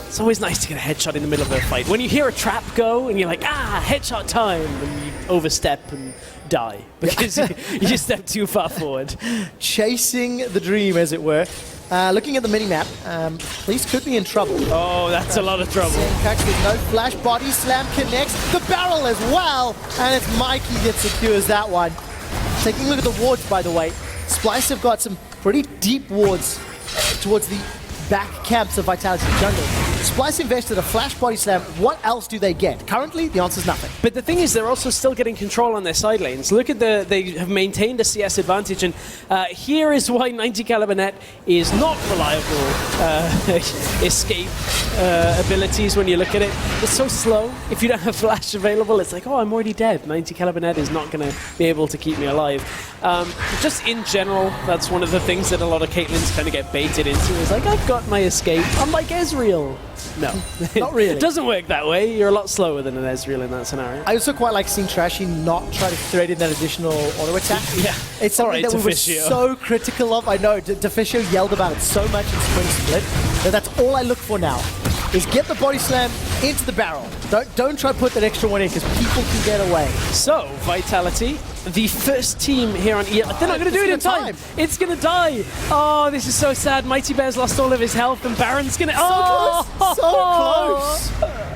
It's always nice to get a headshot in the middle of a fight. When you hear a trap go and you're like, headshot time, and you overstep and die because you step too far forward. Chasing the dream, as it were. Looking at the minimap, Police could be in trouble. Oh, that's a lot of trouble. Senkux with no flash, body slam connects, the barrel as well, and it's Mikey that secures that one. Taking a look at the wards, by the way, Splyce have got some pretty deep wards towards the back camps of Vitality jungle. Splyce invested a flash body slam. What else do they get? Currently, the answer is nothing. But the thing is, they're also still getting control on their side lanes. Look at they have maintained a CS advantage, and here is why 90 caliber net is not reliable escape abilities when you look at it. It's so slow. If you don't have flash available, it's like, oh, I'm already dead. 90 caliber net is not going to be able to keep me alive. Just in general, that's one of the things that a lot of Caitlyn's kind of get baited into. Is like, I've got my escape. I'm like Ezreal. No, not really. It doesn't work that way. You're a lot slower than an Ezreal in that scenario. I also quite like seeing Trashy not try to thread in that additional auto attack. Yeah, it's something that we were so critical of. I know, Deficio yelled about it so much in Spring Split that that's all I look for now. Is get the body slam into the barrel. Don't try to put that extra one in because people can get away. So, Vitality, the first team here on EL. They're not going to do it in time. It's going to die. Oh, this is so sad. Mighty Bear's lost all of his health and Baron's going to... So close.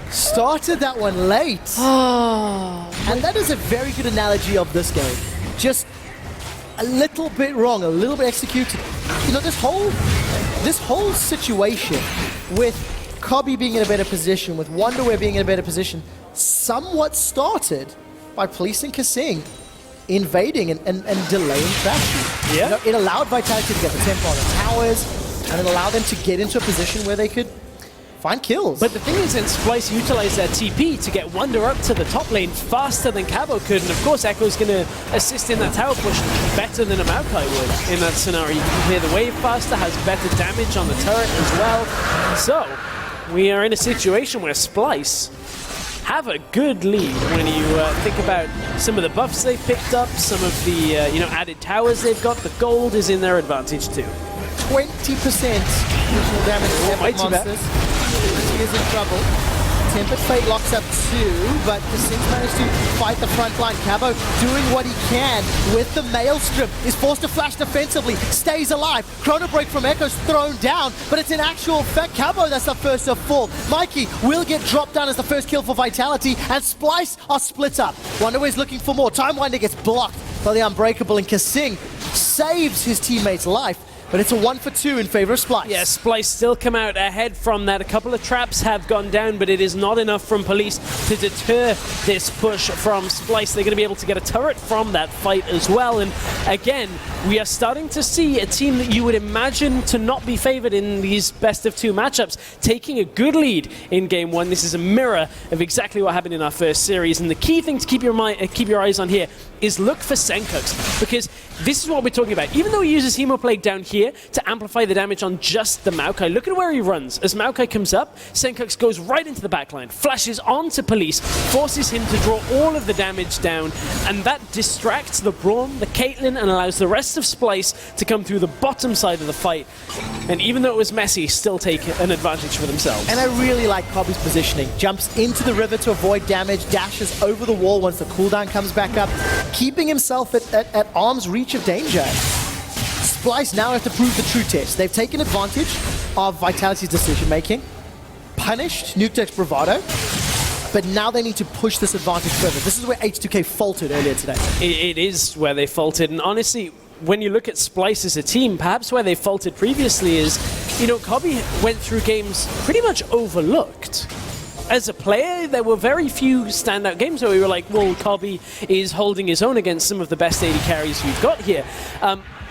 Started that one late. And that is a very good analogy of this game. Just a little bit wrong, a little bit executed. You know, this whole situation with Cobby being in a better position, with Wonderwear being in a better position, somewhat started by Police and Kasing invading and delaying Trashy. Yeah. You know, it allowed Vitality to get the tempo on the towers, and it allowed them to get into a position where they could find kills. But the thing is, then Splyce utilized their TP to get Wonder up to the top lane faster than Cabo could, and of course Echo's going to assist in that tower push better than a Maokai would in that scenario. You can clear the wave faster, has better damage on the turret as well. So, we are in a situation where Splyce have a good lead when you think about some of the buffs they've picked up, some of the added towers they've got. The gold is in their advantage too. 20% additional damage to Epic mighty monsters. He is in trouble. Tempered Fate locks up 2, but Kasing's managed to fight the front line. Cabo doing what he can with the Maelstrom. Is forced to flash defensively, stays alive. Chrono Break from Echo's thrown down, but it's in actual fact Cabo that's the first to fall. Mikey will get dropped down as the first kill for Vitality, and Splyce are split up. Wonderwear's looking for more. Timewinder gets blocked by the Unbreakable, and Kasing saves his teammate's life. But it's a 1 for 2 in favor of Splyce. Yeah, Splyce still come out ahead from that. A couple of traps have gone down, but it is not enough from Police to deter this push from Splyce. They're going to be able to get a turret from that fight as well. And again, we are starting to see a team that you would imagine to not be favored in these best of 2 matchups, taking a good lead in game 1. This is a mirror of exactly what happened in our first series. And the key thing to keep your eyes on here is look for Senkux, because this is what we're talking about. Even though he uses Hemoplague down here to amplify the damage on just the Maokai, look at where he runs. As Maokai comes up, Senkux goes right into the backline, flashes onto Police, forces him to draw all of the damage down, and that distracts the Braum, the Caitlyn, and allows the rest of Splyce to come through the bottom side of the fight. And even though it was messy, still take an advantage for themselves. And I really like Cobby's positioning. Jumps into the river to avoid damage, dashes over the wall once the cooldown comes back up, keeping himself at arm's reach of danger. Splyce now have to prove the true test. They've taken advantage of Vitality's decision-making, punished Nuketek's bravado, but now they need to push this advantage further. This is where H2K faltered earlier today. It is where they faltered, and honestly, when you look at Splyce as a team, perhaps where they faltered previously is, Cobby went through games pretty much overlooked. As a player, there were very few standout games where we were like, well, Cobby is holding his own against some of the best AD carries we've got here.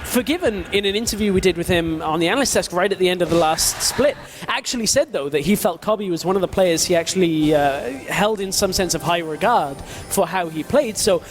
Forgiven, in an interview we did with him on the analyst desk right at the end of the last split, actually said, though, that he felt Cobby was one of the players he actually held in some sense of high regard for how he played. So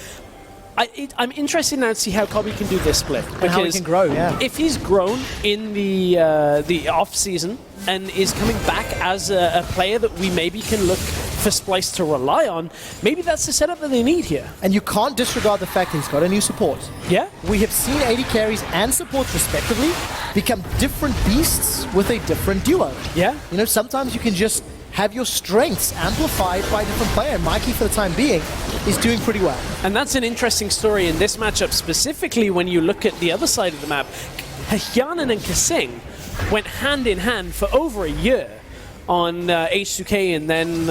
I'm interested now to see how Cobby can do this split. And how he can grow, yeah. If he's grown in the off-season and is coming back as a player that we maybe can look for Splyce to rely on, maybe that's the setup that they need here. And you can't disregard the fact that he's got a new support. Yeah. We have seen AD carries and supports respectively become different beasts with a different duo. Yeah. Sometimes you can just have your strengths amplified by a different player. And Mikey, for the time being, is doing pretty well. And that's an interesting story in this matchup, specifically when you look at the other side of the map. Hyanan and Kasing went hand in hand for over a year on H2K and then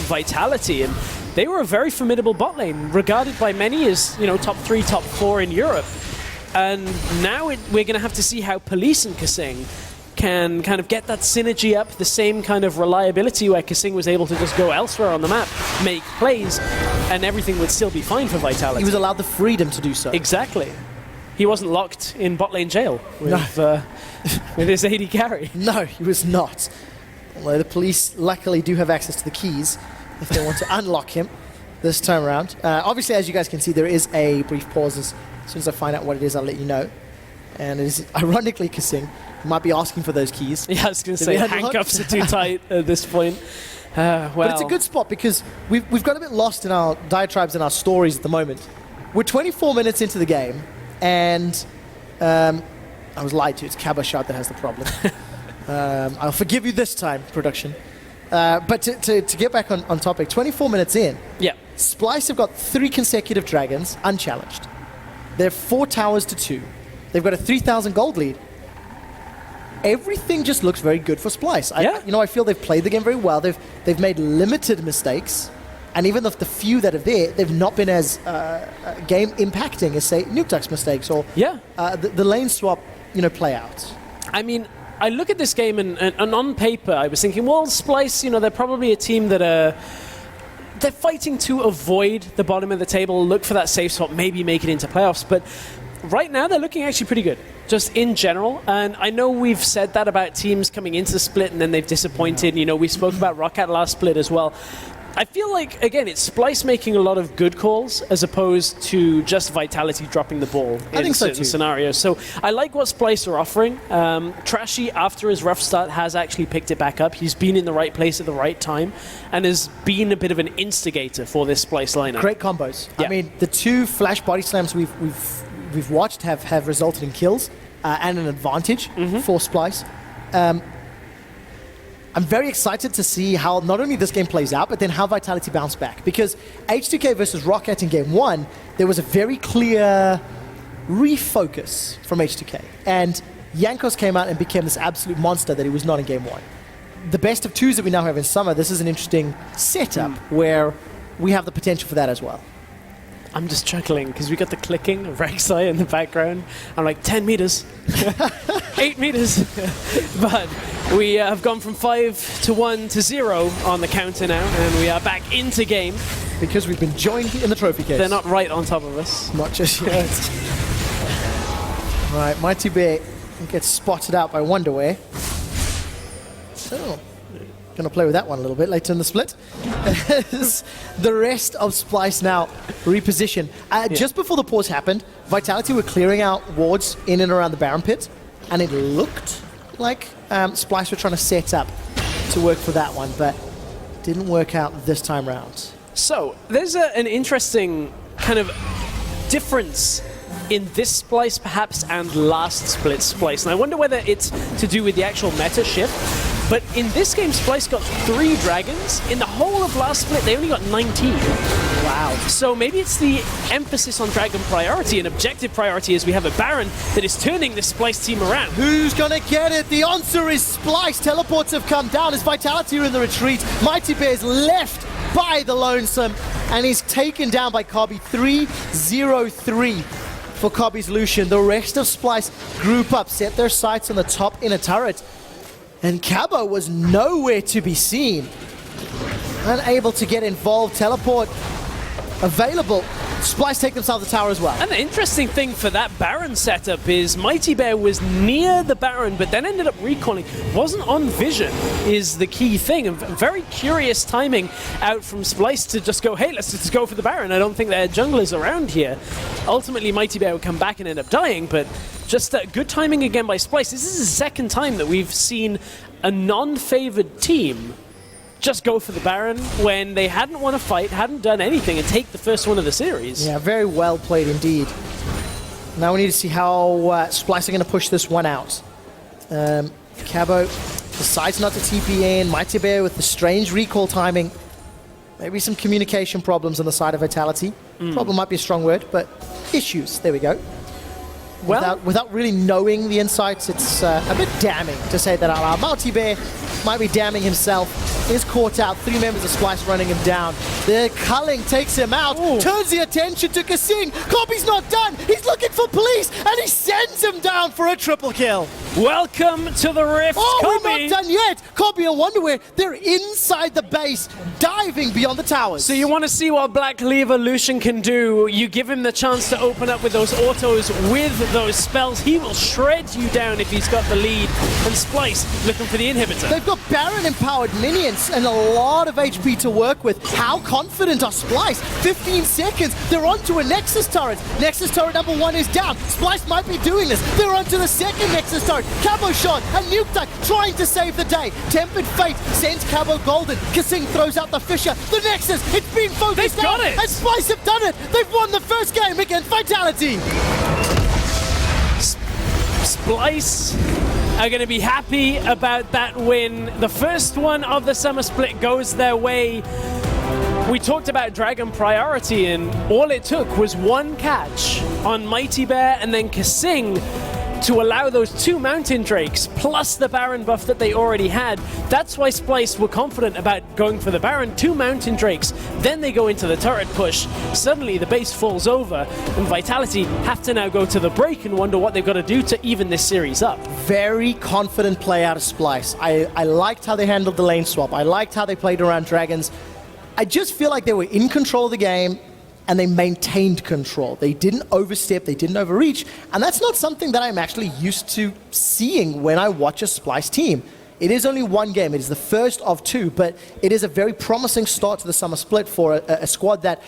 Vitality, and they were a very formidable bot lane, regarded by many as top 3, top 4 in Europe. And now we're going to have to see how Police and Kasing can kind of get that synergy up, the same kind of reliability where Kasing was able to just go elsewhere on the map, make plays, and everything would still be fine for Vitality. He was allowed the freedom to do so. Exactly. He wasn't locked in bot lane jail with, with his AD carry. No, he was not. Although the Police luckily do have access to the keys if they want to unlock him this time around. Obviously, as you guys can see, there is a brief pause. As soon as I find out what it is, I'll let you know. And it is ironically Kasing who might be asking for those keys. Yeah, I was going to say handcuffs are too tight at this point. Well. But it's a good spot because we've got a bit lost in our diatribes and our stories at the moment. We're 24 minutes into the game, and I was lied to. It's Cabashot that has the problem. I'll forgive you this time, production. But to get back on topic, 24 minutes in, yeah. Splyce have got 3 consecutive dragons, unchallenged. They're 4 towers to 2. They've got a 3,000 gold lead. Everything just looks very good for Splyce. I feel they've played the game very well. They've made limited mistakes, and even of the few that are there, they've not been as game impacting as, say, Nuketek's mistakes or the lane swap, play out. I mean, I look at this game and on paper I was thinking, well, Splyce, you know, they're probably a team that they're fighting to avoid the bottom of the table, look for that safe spot, maybe make it into playoffs. But right now they're looking actually pretty good, just in general. And I know we've said that about teams coming into the split and then they've disappointed. You know, we spoke about Roccat last split as well. I feel like, again, it's Splyce making a lot of good calls as opposed to just Vitality dropping the ball in certain scenarios. So I like what Splyce are offering. Trashy, after his rough start, has actually picked it back up. He's been in the right place at the right time and has been a bit of an instigator for this Splyce lineup. Great combos. Yeah. I mean, the 2 flash body slams we've watched have resulted in kills and an advantage for Splyce. I'm very excited to see how not only this game plays out, but then how Vitality bounce back. Because H2K versus Roccat in game 1, there was a very clear refocus from H2K. And Jankos came out and became this absolute monster that he was not in game 1. The best of 2s that we now have in summer, this is an interesting setup where we have the potential for that as well. I'm just chuckling because we got the clicking of Rek'Sai in the background. I'm like, 10 meters, 8 meters. But we have gone from 5 to 1 to 0 on the counter now, and we are back into game. Because we've been joined in the trophy case. They're not right on top of us. Not just yet. Right, Mighty Bear gets spotted out by Wonderway. So, going to play with that one a little bit later in the split. The rest of Splyce now reposition. Just before the pause happened, Vitality were clearing out wards in and around the Baron pit, and it looked like Splyce were trying to set up to work for that one, but didn't work out this time round. So, there's an interesting kind of difference in this Splyce perhaps and last split Splyce. And I wonder whether it's to do with the actual meta shift. But in this game, Splyce got 3 dragons. In the whole of last split, they only got 19. Wow. So maybe it's the emphasis on dragon priority and objective priority as we have a Baron that is turning this Splyce team around. Who's gonna get it? The answer is Splyce. Teleports have come down as Vitality are in the retreat. Mighty Bear's left by the Lonesome, and he's taken down by Kobbe. 3-0-3 for Kobbe's Lucian. The rest of Splyce group up, set their sights on the top inner turret. And Cabo was nowhere to be seen. Unable to get involved. Teleport available. Splyce take themselves the tower as well. And the interesting thing for that Baron setup is Mighty Bear was near the Baron, but then ended up recalling. Wasn't on vision is the key thing. And very curious timing out from Splyce to just go, hey, let's just go for the Baron. I don't think there are junglers around here. Ultimately, Mighty Bear would come back and end up dying, but just good timing again by Splyce. This is the second time that we've seen a non-favored team just go for the Baron when they hadn't won a fight, hadn't done anything, and take the first one of the series. Yeah, very well played indeed. Now we need to see how Splyce are going to push this one out. Cabo decides not to TP in. Mighty Bear with the strange recall timing. Maybe some communication problems on the side of Vitality. Problem might be a strong word, but issues. There we go. Well, without really knowing the insights, it's a bit damning to say that out loud. Mighty Bear might be damning himself. Is caught out. 3 members of Splyce running him down. The culling takes him out. Ooh. Turns the attention to Kasing. Kobbe's not done. He's looking for police, and he sends him down for a triple kill. Welcome to the Rift, Kobbe. We're not done yet. Kobbe and Wonderware, they're inside the base, diving beyond the towers. So you want to see what Black Cleaver Lucian can do. You give him the chance to open up with those autos, with those spells. He will shred you down if he's got the lead. And Splyce looking for the inhibitor. They've got Baron-empowered minions and a lot of HP to work with. How confident are Splyce? 15 seconds. They're onto a Nexus turret. Nexus turret number 1 is down. Splyce might be doing this. They're onto the second Nexus turret. Cabo shot and Nuke Duck trying to save the day. Tempered Fate sends Cabo golden. Kasing throws out the Fisher. The Nexus, it's been focused. They've got it. And Splyce have done it. They've won the first game against Vitality. Splyce are going to be happy about that win. The first one of the summer split goes their way. We talked about Dragon priority, and all it took was one catch on Mighty Bear, and then Kasing to allow those 2 Mountain Drakes plus the Baron buff that they already had. That's why Splyce were confident about going for the Baron, 2 Mountain Drakes, then they go into the turret push. Suddenly the base falls over, and Vitality have to now go to the break and wonder what they've got to do to even this series up. Very confident play out of Splyce. I liked how they handled the lane swap. I liked how they played around Dragons. I just feel like they were in control of the game, and they maintained control. They didn't overstep, they didn't overreach, and that's not something that I'm actually used to seeing when I watch a Splyce team. It is only 1 game, it is the first of 2, but it is a very promising start to the summer split for a squad that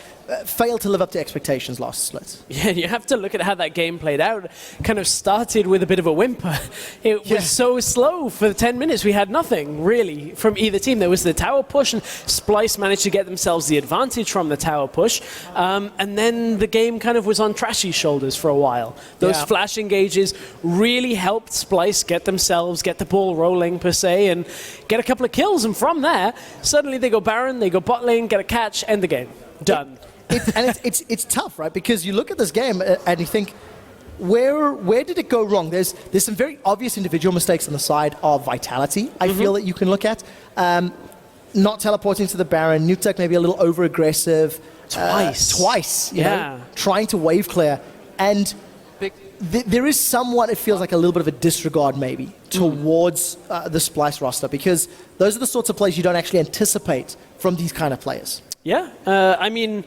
failed to live up to expectations last split. Yeah, you have to look at how that game played out. Kind of started with a bit of a whimper. It was so slow for 10 minutes. We had nothing, really, from either team. There was the tower push, and Splyce managed to get themselves the advantage from the tower push. And then the game kind of was on Trashy's shoulders for a while. Those flash engages really helped Splyce get the ball rolling, per se, and get a couple of kills. And from there, suddenly they go Baron, they go bot lane, get a catch, end the game. Done. It's tough, right? Because you look at this game and you think, where did it go wrong? There's some very obvious individual mistakes on the side of Vitality, I feel that you can look at. Not teleporting to the Baron, Nukeduck maybe a little over-aggressive. Twice, you know, trying to wave clear. And there is somewhat, it feels like a little bit of a disregard maybe towards the Splyce roster, because those are the sorts of plays you don't actually anticipate from these kind of players. Yeah, I mean,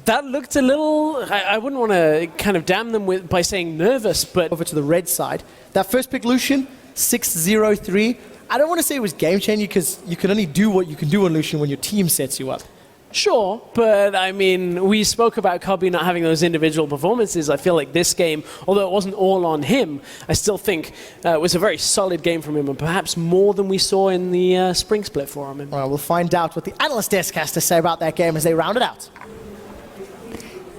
that looked a little, I wouldn't want to kind of damn them by saying nervous, but... Over to the red side. That first pick Lucian, 6-0-3. I don't want to say it was game-changing, because you can only do what you can do on Lucian when your team sets you up. Sure, but I mean, we spoke about Cubby not having those individual performances. I feel like this game, although it wasn't all on him, I still think it was a very solid game from him, and perhaps more than we saw in the spring split for him. Well, we'll find out what the analyst desk has to say about that game as they round it out.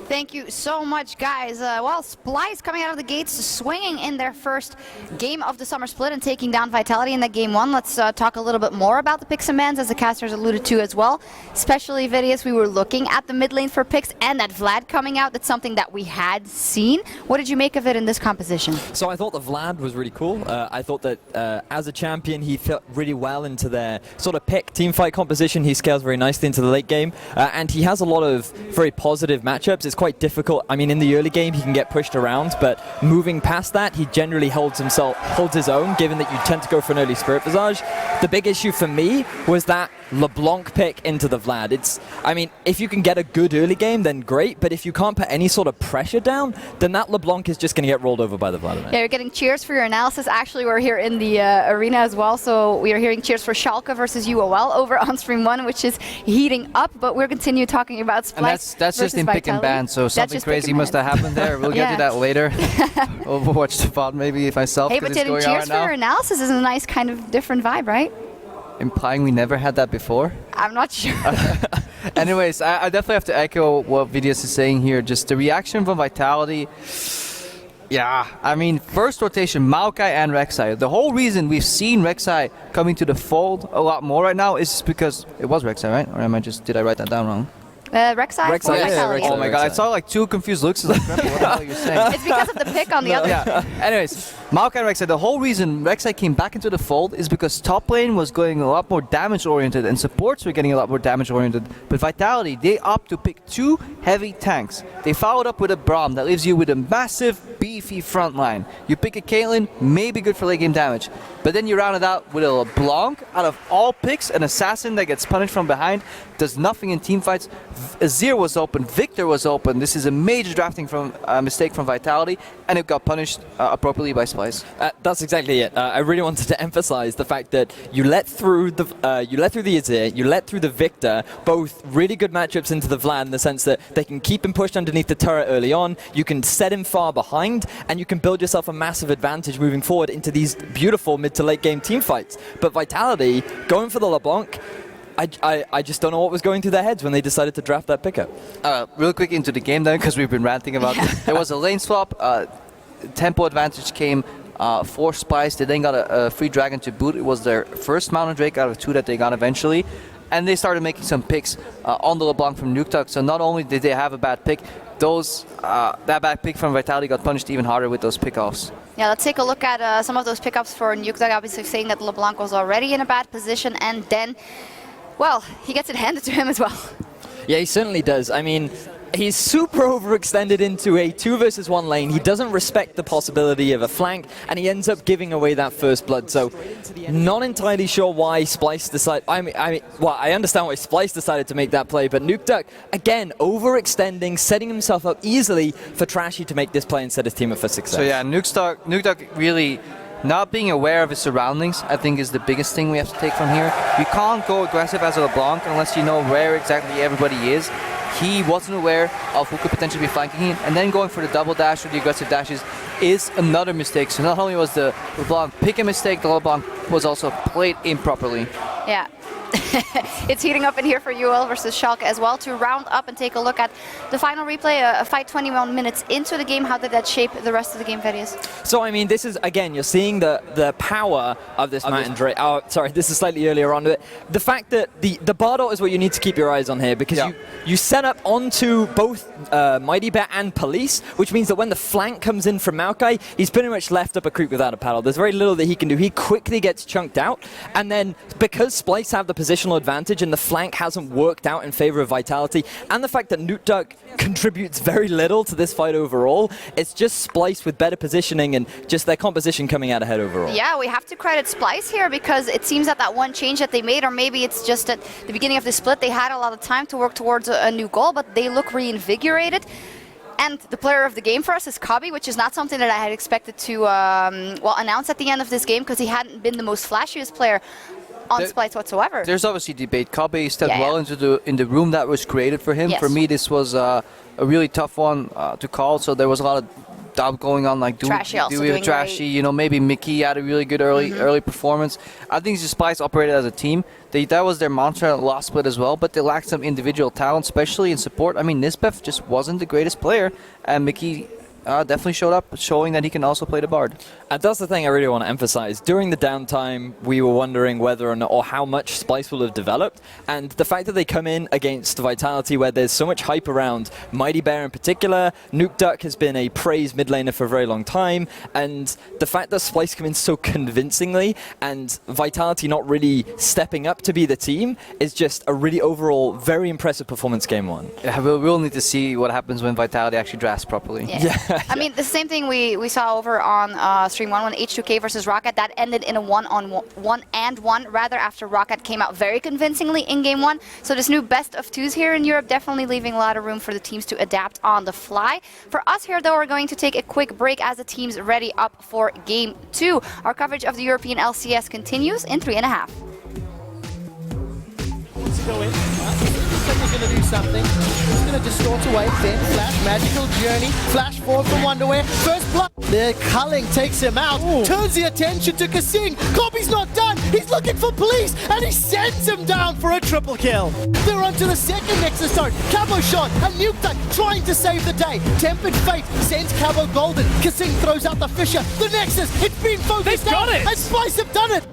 Thank you so much, guys. Well, Splyce coming out of the gates, swinging in their first game of the summer split and taking down Vitality in that game 1. Let's talk a little bit more about the picks and bans, as the casters alluded to as well. Especially Vidius, we were looking at the mid lane for picks, and that Vlad coming out, that's something that we had seen. What did you make of it in this composition? So I thought that Vlad was really cool. I thought that as a champion, he fit really well into their sort of pick teamfight composition. He scales very nicely into the late game, and he has a lot of very positive matchups. It's quite difficult. I mean, in the early game, he can get pushed around, but moving past that, he generally holds his own, given that you tend to go for an early Spirit Visage. The big issue for me was that LeBlanc pick into the Vlad. I mean, if you can get a good early game, then great, but if you can't put any sort of pressure down, then that LeBlanc is just going to get rolled over by the Vladimir. Yeah, you're getting cheers for your analysis. Actually, we're here in the arena as well, so we are hearing cheers for Schalke versus UOL over on Stream 1, which is heating up, but we'll continue talking about Splyce. And that's just in pick and ban, so something crazy must have happened there. We'll get to that later. Overwatch the VOD maybe myself. Hey, but getting cheers for your analysis is a nice kind of different vibe, right? Implying we never had that before? I'm not sure. Anyways, I definitely have to echo what Vidius is saying here. Just the reaction from Vitality. Yeah, I mean, first rotation, Maokai and Rek'Sai. The whole reason we've seen Rek'Sai coming to the fold a lot more right now is just because it was Rek'Sai, right? Or did I write that down wrong? Rek'Sai for Vitality. Oh my god, I saw like 2 confused looks. Like, what the hell are you saying? It's because of the pick on the other. Yeah. Anyways, Maokai and Rek'Sai, the whole reason Rek'Sai came back into the fold is because top lane was going a lot more damage oriented and supports were getting a lot more damage oriented. But Vitality, they opt to pick 2 heavy tanks. They followed up with a Braum that leaves you with a massive, beefy front line. You pick a Caitlyn, maybe good for late game damage. But then you round it out with a LeBlanc, out of all picks, an assassin that gets punished from behind, does nothing in teamfights. Azir was open, Victor was open. This is a major drafting mistake from Vitality, and it got punished appropriately by Splyce. That's exactly it. I really wanted to emphasize the fact that you let through the Azir, you let through the Victor, both really good matchups into the Vlad in the sense that they can keep him pushed underneath the turret early on, you can set him far behind, and you can build yourself a massive advantage moving forward into these beautiful mid to late game team fights. But Vitality, going for the LeBlanc, I just don't know what was going through their heads when they decided to draft that pickup. Real quick into the game then, because we've been ranting about it. There was a lane swap, tempo advantage came for Splyce. They then got a free dragon to boot. It was their first Mountain Drake out of 2 that they got eventually. And they started making some picks on the LeBlanc from Nukeduck. So not only did they have a bad pick, that bad pick from Vitality got punished even harder with those pickoffs. Yeah, let's take a look at some of those pickups for Nukeduck, obviously saying that LeBlanc was already in a bad position, and then, well, he gets it handed to him as well. Yeah, he certainly does. I mean, he's super overextended into a 2 versus 1 lane. He doesn't respect the possibility of a flank, and he ends up giving away that first blood. So, not entirely sure why Splyce decided. Well, I understand why Splyce decided to make that play, but Nukeduck, again, overextending, setting himself up easily for Trashy to make this play and set his team up for success. So yeah, Nukeduck really not being aware of his surroundings, I think, is the biggest thing we have to take from here. You can't go aggressive as a LeBlanc unless you know where exactly everybody is. He wasn't aware of who could potentially be flanking him, and then going for the double dash or the aggressive dashes is another mistake. So not only was the LeBlanc pick a mistake, the LeBlanc was also played improperly. Yeah. It's heating up in here for UL versus Schalke as well. To round up and take a look at the final replay, a fight 21 minutes into the game. How did that shape the rest of the game, Thaddeus? So, I mean, this is, again, you're seeing the power of this Mountain Drake. Oh, sorry, this is slightly earlier on. The fact that the Bardot is what you need to keep your eyes on here, because you set up onto both Mighty Bear and Police, which means that when the flank comes in from Maokai, he's pretty much left up a creep without a paddle. There's very little that he can do. He quickly gets chunked out, and then because Splyce have the positional advantage and the flank hasn't worked out in favor of Vitality, and the fact that Nukeduck contributes very little to this fight overall, it's just Splyce with better positioning and just their composition coming out ahead overall. Yeah, we have to credit Splyce here, because it seems that one change that they made, or maybe it's just at the beginning of the split, they had a lot of time to work towards a new goal, but they look reinvigorated. And the player of the game for us is Kabi, which is not something that I had expected to announce at the end of this game, because he hadn't been the most flashiest player on Splyce whatsoever. There's obviously debate. Kabe stepped well into the room that was created for him. Yes. For me, this was a really tough one to call. So there was a lot of doubt going on, like do we have Trashy? You know, maybe Mickey had a really good early performance. I think the Splyce operated as a team. That was their mantra last split as well, but they lacked some individual talent, especially in support. I mean, Nisbeth just wasn't the greatest player, and Mickey definitely showed up, showing that he can also play the Bard. And that's the thing I really want to emphasize. During the downtime, we were wondering whether or not, or how much Splyce will have developed, and the fact that they come in against Vitality, where there's so much hype around Mighty Bear in particular. Nukeduck has been a praised mid laner for a very long time, and the fact that Splyce come in so convincingly, and Vitality not really stepping up to be the team, is just a really overall very impressive performance game one. Yeah, we'll need to see what happens when Vitality actually drafts properly. Yeah. I mean, the same thing we saw over on Stream 1 when H2K versus Roccat, that ended in a 1-on-1 rather, after Roccat came out very convincingly in game 1. So this new best of twos here in Europe definitely leaving a lot of room for the teams to adapt on the fly. For us here, though, we're going to take a quick break as the teams ready up for game 2. Our coverage of the European LCS continues in 3.5. Wants to go in. He's going to do something. He's going to distort away. Then flash, magical journey. Flash forward from Wonderwear. First blood. There, Culling takes him out. Ooh. Turns the attention to Kasing. Kobe's not done. He's looking for Police, and he sends him down for a triple kill. They're on to the second Nexus turret. Cabo shot, and Nukeduck trying to save the day. Tempered Fate sends Cabo golden. Kasing throws out the Fisher. The Nexus, it's been focused out, and Splyce have done it.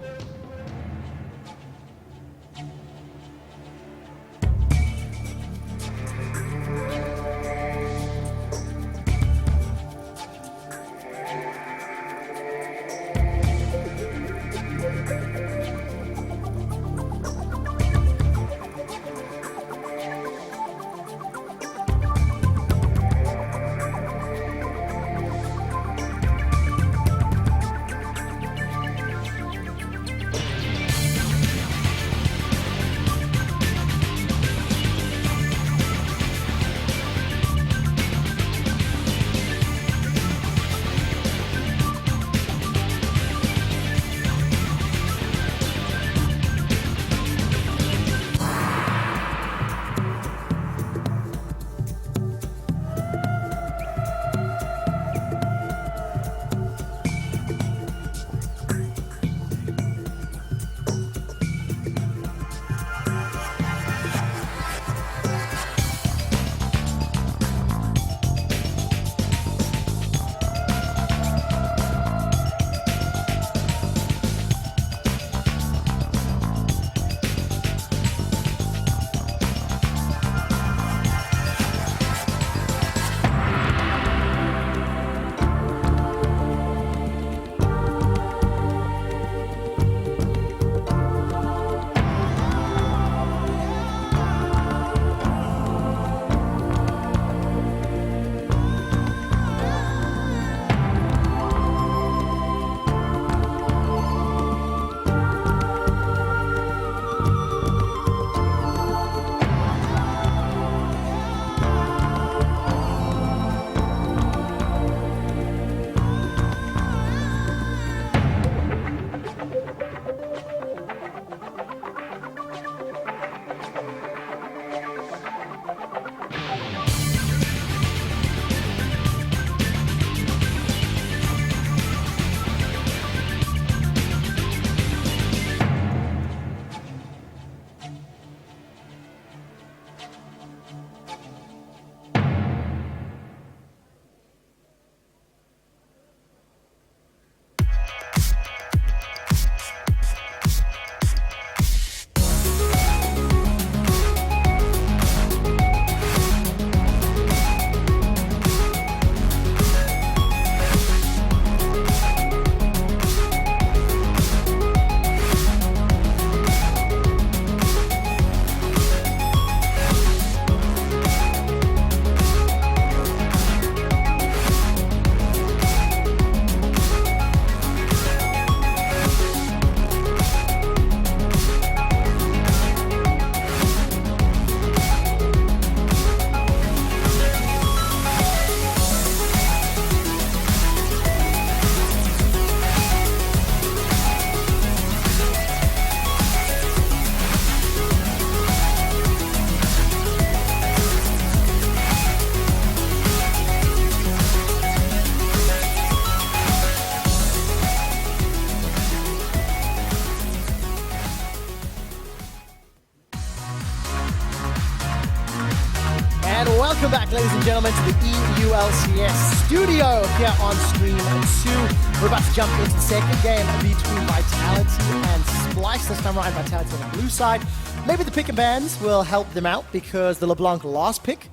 welcome back, ladies and gentlemen, to the EULCS studio here on Stream 2. We're about to jump into the second game between Vitality and Splyce. This time around, Vitality on the blue side. Maybe the pick and bans will help them out because the LeBlanc last pick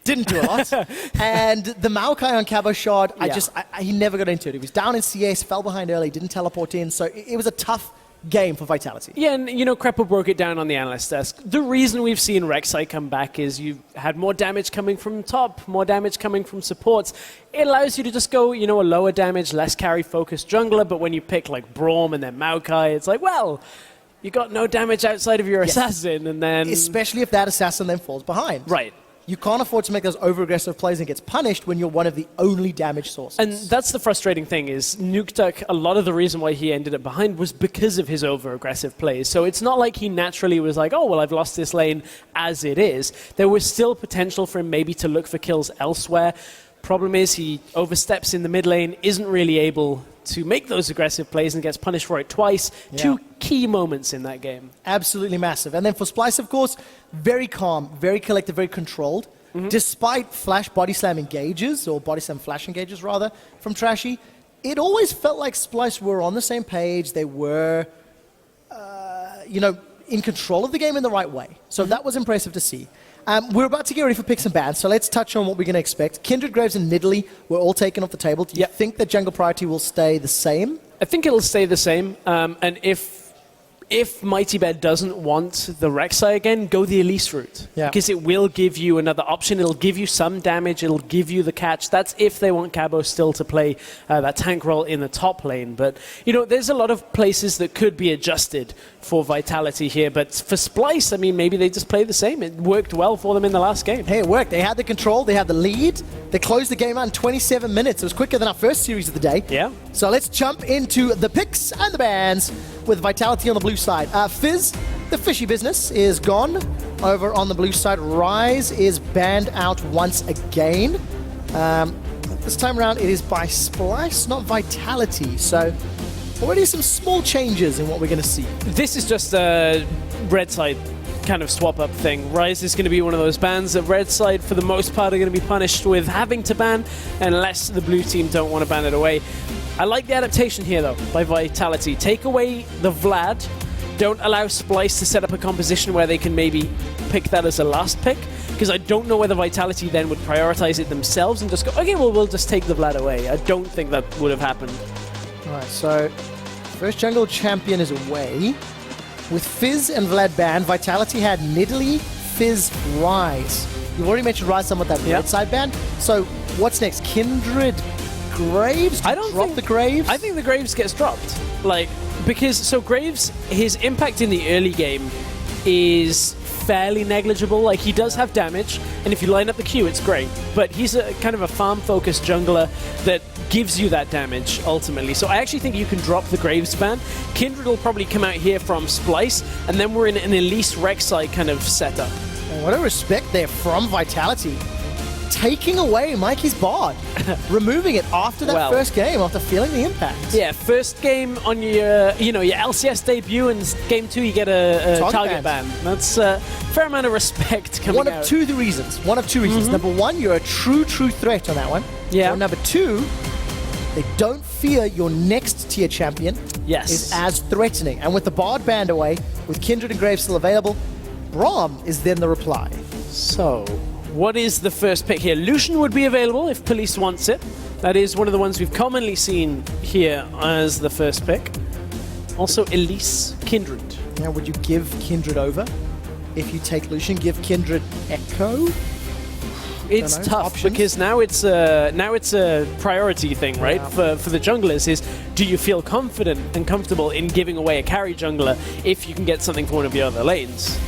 didn't do a lot. And the Maokai on Cabo Shard, he never got into it. He was down in CS, fell behind early, didn't teleport in, so it was a tough game for Vitality. Yeah, and Krepo broke it down on the analyst desk. The reason we've seen Rek'Sai come back is you've had more damage coming from top, more damage coming from supports. It allows you to just go, a lower damage, less carry-focused jungler, but when you pick like Braum and then Maokai, it's like, well, you got no damage outside of your assassin, and then... Especially if that assassin then falls behind. Right. You can't afford to make those over-aggressive plays and gets punished when you're one of the only damage sources. And that's the frustrating thing is Nukeduck, a lot of the reason why he ended up behind was because of his over-aggressive plays. So it's not like he naturally was like, oh, well, I've lost this lane as it is. There was still potential for him maybe to look for kills elsewhere. Problem is he oversteps in the mid lane, isn't really able to make those aggressive plays and gets punished for it twice. Yeah. Two key moments in that game. Absolutely massive. And then for Splyce, of course, very calm, very collected, very controlled. Despite flash body slam engages, or body slam flash engages rather, from Trashy, it always felt like Splyce were on the same page. They were, in control of the game in the right way. So that was impressive to see. We're about to get ready for picks and bans, so let's touch on what we're going to expect. Kindred, Graves, and Nidalee were all taken off the table. Do you think that jungle priority will stay the same? I think it'll stay the same, and if Mighty Bear doesn't want the Rek'Sai again, go the Elise route. Yeah. Because it will give you another option. It'll give you some damage. It'll give you the catch. That's if they want Cabo still to play that tank role in the top lane. But, there's a lot of places that could be adjusted for Vitality here. But for Splyce, I mean, maybe they just play the same. It worked well for them in the last game. Hey, it worked. They had the control. They had the lead. They closed the game out in 27 minutes. It was quicker than our first series of the day. Yeah. So let's jump into the picks and the bans with Vitality on the blue side. Fizz, the fishy business, is gone over on the blue side. Rise is banned out once again. This time around, it is by Splyce, not Vitality. So already some small changes in what we're going to see. This is just a red side kind of swap-up thing. Rise is going to be one of those bans that red side, for the most part, are going to be punished with having to ban, unless the blue team don't want to ban it away. I like the adaptation here, though, by Vitality. Take away the Vlad. Don't allow Splyce to set up a composition where they can maybe pick that as a last pick, because I don't know whether Vitality then would prioritize it themselves and just go, okay, well, we'll just take the Vlad away. I don't think that would have happened. All right, so first jungle champion is away. With Fizz and Vlad banned, Vitality had Nidalee, Fizz, Rise. You've already mentioned Rise somewhat that red side ban. So what's next? Kindred, Graves? I don't drop the Graves? I think the Graves gets dropped. Because Graves, his impact in the early game is fairly negligible. He does have damage, and if you line up the Q, it's great. But he's a kind of a farm-focused jungler that gives you that damage, ultimately. So I actually think you can drop the Graves ban. Kindred will probably come out here from Splyce, and then we're in an Elise Rek'Sai kind of setup. And what a respect there from Vitality. Taking away Mikey's Bard. Removing it after that first game, after feeling the impact. Yeah, first game on your LCS debut, and game 2 you get a target ban. That's a fair amount of respect coming out. One of two reasons. Number one, you're a true threat on that one. Yeah. Or number two, they don't fear your next tier champion is as threatening. And with the Bard banned away, with Kindred and Graves still available, Braum is then the reply. So, what is the first pick here? Lucian would be available if Police wants it. That is one of the ones we've commonly seen here as the first pick. Also, Elise, Kindred. Now, would you give Kindred over? If you take Lucian, give Kindred Echo? It's tough because now it's a priority thing, right? For the junglers is, do you feel confident and comfortable in giving away a carry jungler if you can get something for one of your other lanes?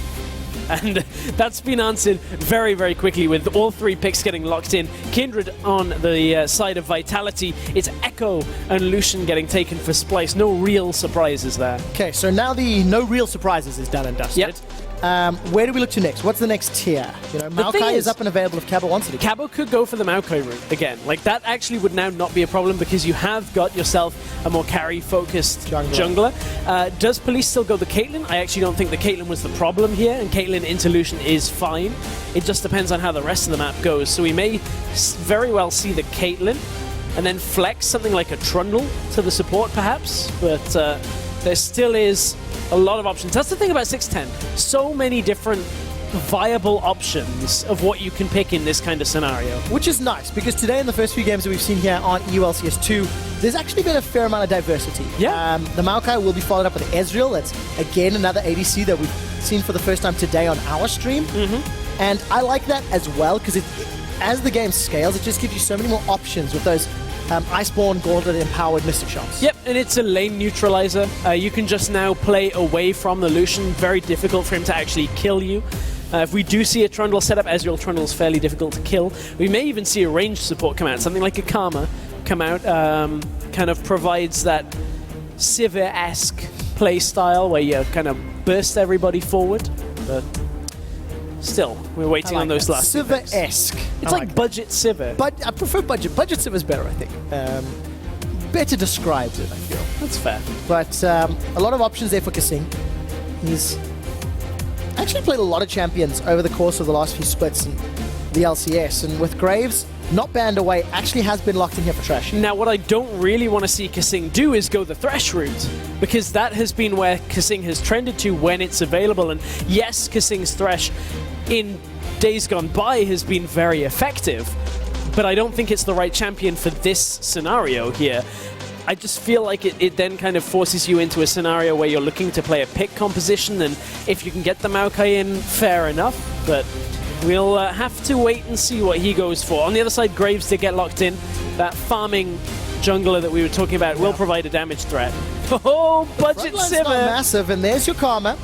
And that's been answered very, very quickly with all 3 picks getting locked in. Kindred on the side of Vitality. It's Echo and Lucian getting taken for Splyce. No real surprises there. Okay, so now the no real surprises is done and dusted. Yep. Where do we look to next? What's the next tier? You know, Maokai is up and available if Cabo wants it. Cabo could go for the Maokai route again. Like, that actually would now not be a problem because you have got yourself a more carry-focused jungler. Does Police still go the Caitlyn? I actually don't think the Caitlyn was the problem here, and Caitlyn into Lucian is fine. It just depends on how the rest of the map goes. So we may very well see the Caitlyn, and then flex something like a Trundle to the support, perhaps. But there still is a lot of options. That's the thing about 610. So many different viable options of what you can pick in this kind of scenario. Which is nice, because today in the first few games that we've seen here on EULCS 2, there's actually been a fair amount of diversity. Yeah. The Maokai will be followed up with Ezreal. That's, again, another ADC that we've seen for the first time today on our stream. And I like that as well, because as the game scales, it just gives you so many more options with those Iceborne, Gauntlet-empowered Mystic Shots. Yep, and it's a lane neutralizer. You can just now play away from the Lucian. Very difficult for him to actually kill you. If we do see a Trundle setup, Ezreal Trundle is fairly difficult to kill. We may even see a ranged support come out. Something like a Karma come out, kind of provides that Sivir-esque play style where you kind of burst everybody forward. But still, we're waiting on those last two picks. Sivir-esque. It's like budget Sivir. But I prefer budget. Budget Sivir is better, I think. Better describes it, I feel. That's fair. But a lot of options there for Kasing. He's actually played a lot of champions over the course of the last few splits in the LCS. And with Graves not banned away, actually has been locked in here for Thresh. Now, what I don't really want to see Kasing do is go the Thresh route, because that has been where Kasing has trended to when it's available. And yes, Kasing's Thresh in days gone by has been very effective, but I don't think it's the right champion for this scenario here. I just feel like it then kind of forces you into a scenario where you're looking to play a pick composition, and if you can get the Maokai in, fair enough, but we'll have to wait and see what he goes for. On the other side, Graves did get locked in. That farming jungler that we were talking about will provide a damage threat. Oh, budget Frontline's Sivir! not massive, and there's your Karma.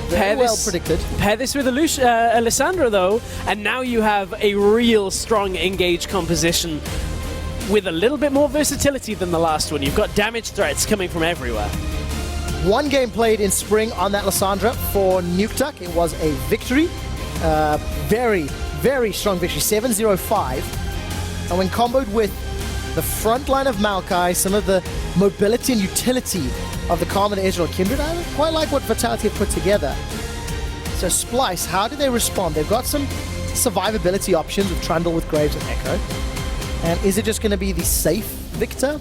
Very well predicted. Pair this with Alessandra, though, and now you have a real strong engage composition with a little bit more versatility than the last one. You've got damage threats coming from everywhere. One game played in spring on that Lissandra for Nukeduck. It was a victory. Very, very strong victory. 7-0-5. And when comboed with the front line of Maokai, some of the mobility and utility of the Karma and Ezreal Kindred, I quite like what Vitality have put together. So Splyce, how do they respond? They've got some survivability options with Trundle, with Graves, and Echo. And is it just going to be the safe Victor?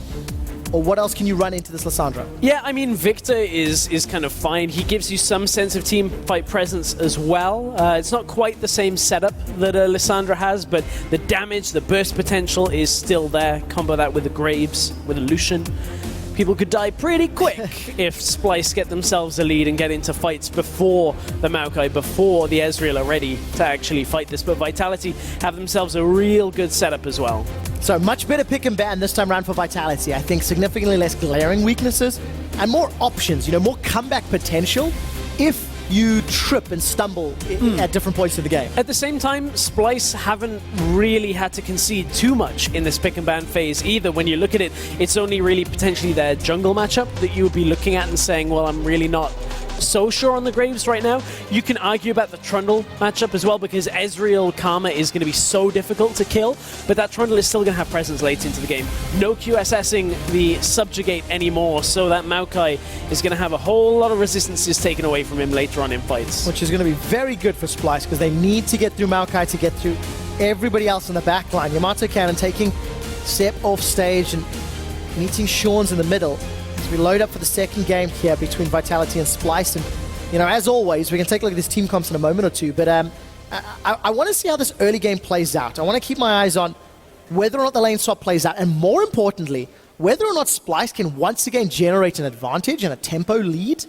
Or what else can you run into this Lissandra? Yeah, I mean, Victor is kind of fine. He gives you some sense of team fight presence as well. It's not quite the same setup that Lissandra has, but the damage, the burst potential is still there. Combo that with the Graves, with a Lucian. People could die pretty quick if Splyce get themselves a lead and get into fights before the Maokai, before the Ezreal are ready to actually fight this. But Vitality have themselves a real good setup as well. So much better pick and ban this time around for Vitality. I think significantly less glaring weaknesses and more options, you know, more comeback potential if you trip and stumble at different points of the game. At the same time, Splyce haven't really had to concede too much in this pick and ban phase either. When you look at it, it's only really potentially their jungle matchup that you would be looking at and saying, well, I'm really not so sure on the Graves right now. You can argue about the Trundle matchup as well, because Ezreal Karma is going to be so difficult to kill, but that Trundle is still going to have presence late into the game. No QSSing the Subjugate anymore, so that Maokai is going to have a whole lot of resistances taken away from him later on in fights. Which is going to be very good for Splyce, because they need to get through Maokai to get through everybody else in the back line. Yamato Cannon taking step off stage and meeting Sean's in the middle. As we load up for the second game here between Vitality and Splyce. And, you know, as always, we can take a look at this team comps in a moment or two, but I want to see how this early game plays out. I want to keep my eyes on whether or not the lane swap plays out, and more importantly, whether or not Splyce can once again generate an advantage and a tempo lead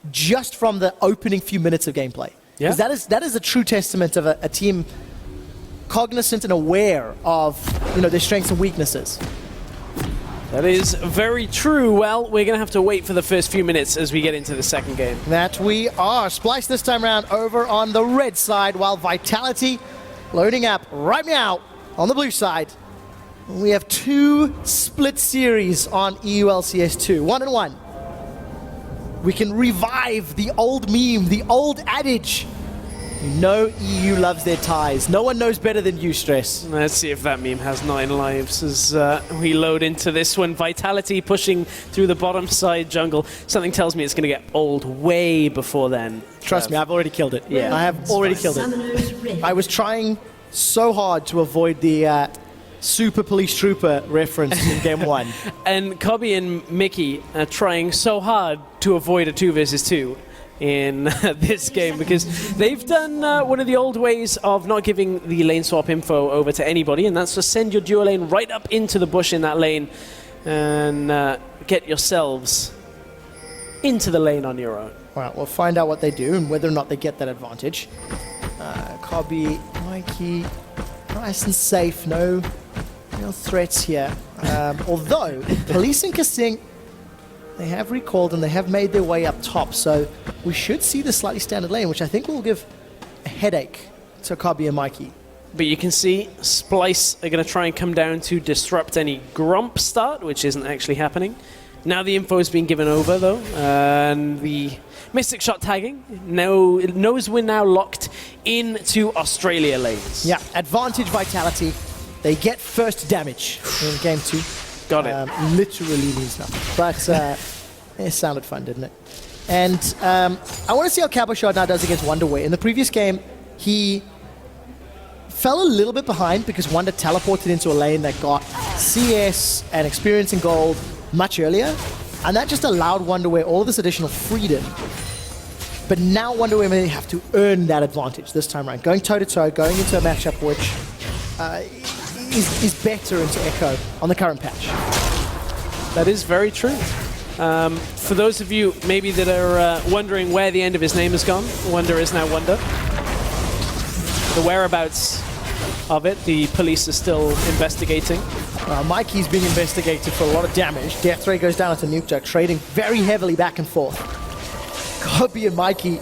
just from the opening few minutes of gameplay. Yeah. Because that is a true testament of a team cognizant and aware of, you know, their strengths and weaknesses. That is very true. Well, we're going to have to wait for the first few minutes as we get into the second game. That we are. Splyce this time around over on the red side, while Vitality loading up right now on the blue side. We have two split series on EULCS 2. 1-1. we can revive the old meme, the old adage. You know EU loves their ties. No one knows better than you, Stress. Let's see if that meme has 9 lives as we load into this one. Vitality pushing through the bottom side jungle. Something tells me it's going to get old way before then. Trust me, I've already killed it. Yeah. I have already killed it. I was trying so hard to avoid the Super Police Trooper reference in Game 1. And Cobby and Mickey are trying so hard to avoid a 2 versus 2 in this game because they've done one of the old ways of not giving the lane swap info over to anybody, and that's to send your duo lane right up into the bush in that lane and get yourselves into the lane on your own. All right, we'll find out what they do and whether or not they get that advantage. Cobby, Mikey, nice and safe, no threats here. Although, Police and Kasing, they have recalled and they have made their way up top, so we should see the slightly standard lane, which I think will give a headache to Cobby and Mikey. But you can see Splyce are going to try and come down to disrupt any Grump start, which isn't actually happening. Now the info has been given over, though, and the Mystic Shot tagging knows we're now locked into Australia lanes. Yeah, advantage Vitality. They get first damage in Game 2. Got it. Literally means nothing. But it sounded fun, didn't it? And I want to see how Cabochard now does against Wonderway. In the previous game, he fell a little bit behind because Wonder teleported into a lane that got CS and experience in gold much earlier. And that just allowed Wonderway all this additional freedom. But now Wonderway may have to earn that advantage this time around. Going toe-to-toe, going into a matchup which is better into Echo on the current patch. That is very true. For those of you maybe that are wondering where the end of his name has gone, Wonder is now Wonder. The whereabouts of it, the police are still investigating. Mikey's being investigated for a lot of damage. Death Ray goes down into Nuke Duck, trading very heavily back and forth. Cobby and Mikey,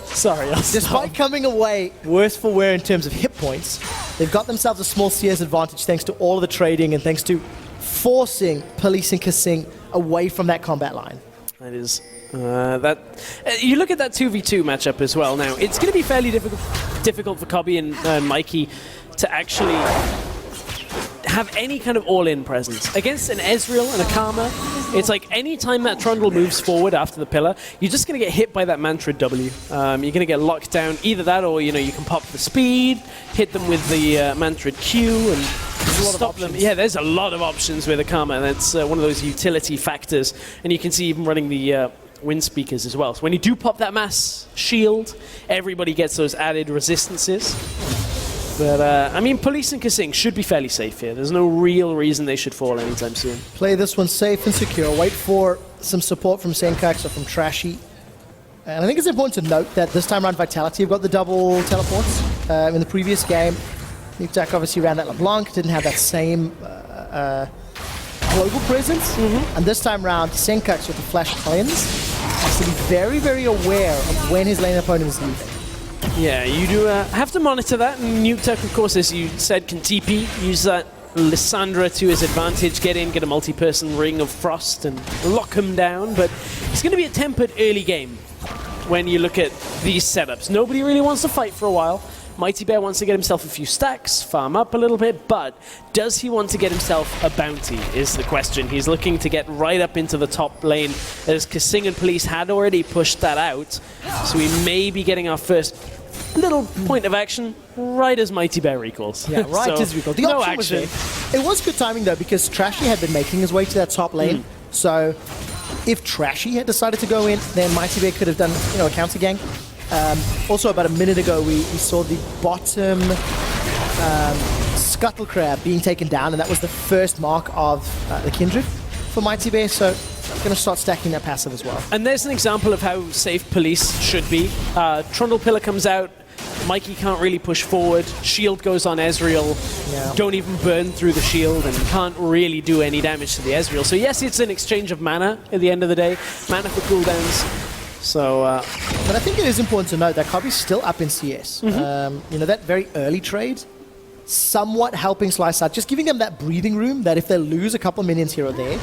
despite coming away worse for wear in terms of hit points, they've got themselves a small CS advantage thanks to all of the trading and thanks to forcing Police and Kasing away from that combat line. That is you look at that 2v2 matchup as well. Now it's going to be fairly difficult for Cobby and Mikey to actually have any kind of all-in presence. Against an Ezreal and a Karma, it's like any time that Trundle moves forward after the pillar, you're just going to get hit by that Mantra W. You're going to get locked down. Either that or, you can pop the speed, hit them with the Mantra Q, and stop them. Yeah, there's a lot of options with a Karma, and that's one of those utility factors. And you can see even running the wind speakers as well. So when you do pop that mass shield, everybody gets those added resistances. But, I mean, Police and Kasing should be fairly safe here. There's no real reason they should fall anytime soon. Play this one safe and secure. Wait for some support from Senkax or from Trashy. And I think it's important to note that this time around Vitality have got the double teleports. In the previous game, Nuke Duck obviously ran that LeBlanc, didn't have that same global presence. And this time around, Senkax with the Flash Cleanse has to be very, very aware of when his lane opponent is leaving. Yeah, you do have to monitor that, and Nuke Duck, of course, as you said, can TP, use that Lissandra to his advantage, get in, get a multi-person Ring of Frost, and lock him down, but it's going to be a tempered early game when you look at these setups. Nobody really wants to fight for a while. Mighty Bear wants to get himself a few stacks, farm up a little bit, but does he want to get himself a bounty is the question. He's looking to get right up into the top lane, as Kasing and Police had already pushed that out, so we may be getting our first little point of action right as Mighty Bear recalls. Yeah, right as recalls. The option was there. It was good timing, though, because Trashy had been making his way to that top lane, so if Trashy had decided to go in, then Mighty Bear could have done, a counter gang. Also, about a minute ago, we saw the bottom Scuttle Crab being taken down, and that was the first mark of the Kindred for Mighty Bear, so going to start stacking that passive as well. And there's an example of how safe Police should be. Trundle Pillar comes out, Mikey can't really push forward, shield goes on Ezreal, don't even burn through the shield, and can't really do any damage to the Ezreal. So yes, it's an exchange of mana at the end of the day, mana for cooldowns. So, but I think it is important to note that Cobby's still up in CS. That very early trade, somewhat helping Splyce out, just giving them that breathing room that if they lose a couple of minions here or there,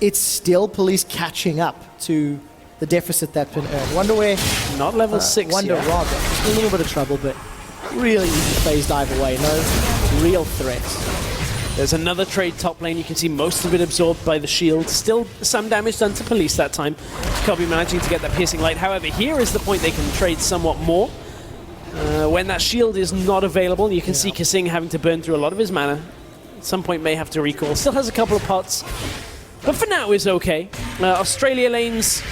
it's still Police catching up to the deficit that's been earned. Wonder where... Not level 6 Wonder yet. rather. Just a little bit of trouble, but really easy phase dive away. No real threats. There's another trade top lane. You can see most of it absorbed by the shield. Still some damage done to Police that time. Kobe managing to get that piercing light. However, here is the point they can trade somewhat more. When that shield is not available, you can see Kasing having to burn through a lot of his mana. At some point may have to recall. Still has a couple of pots. But for now is okay. Australia lanes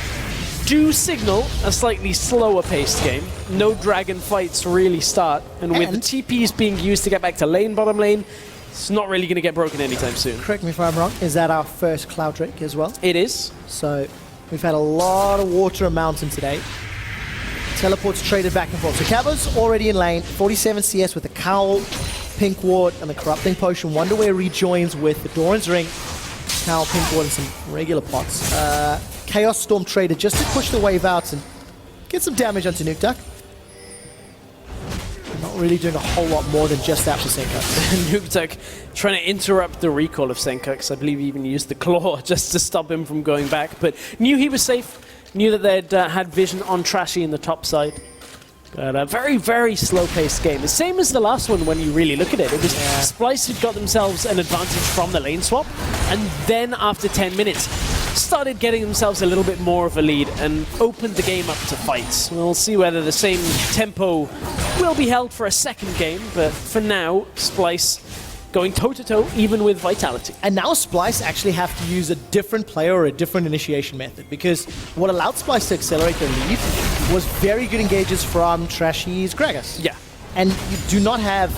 do signal a slightly slower paced game. No dragon fights really start. And with the TPs being used to get back to lane, bottom lane, it's not really going to get broken anytime soon. Correct me if I'm wrong. Is that our first Cloud Drake as well? It is. So we've had a lot of water and mountain today. Teleports traded back and forth. So Cabo's already in lane. 47 CS with the Cowl, Pink Ward, and the Corrupting Potion. Wonder where rejoins with the Doran's Ring, Cowl, Pink Ward, and some regular pots. Chaos Storm traded just to push the wave out and get some damage onto Nuke Duck. Not really doing a whole lot more than just that for Senkux. Nuke Duck trying to interrupt the recall of Senkux. I believe he even used the Claw just to stop him from going back, but knew he was safe. Knew that they'd had vision on Trashy in the top side. But a very, very slow-paced game. The same as the last one when you really look at it. It was Splyce who'd got themselves an advantage from the lane swap, and then after 10 minutes, started getting themselves a little bit more of a lead and opened the game up to fights. We'll see whether the same tempo will be held for a second game, but for now, Splyce going toe-to-toe, even with Vitality. And now Splyce actually have to use a different player or a different initiation method, because what allowed Splyce to accelerate their lead was very good engages from Trashy's Gragas. Yeah. And you do not have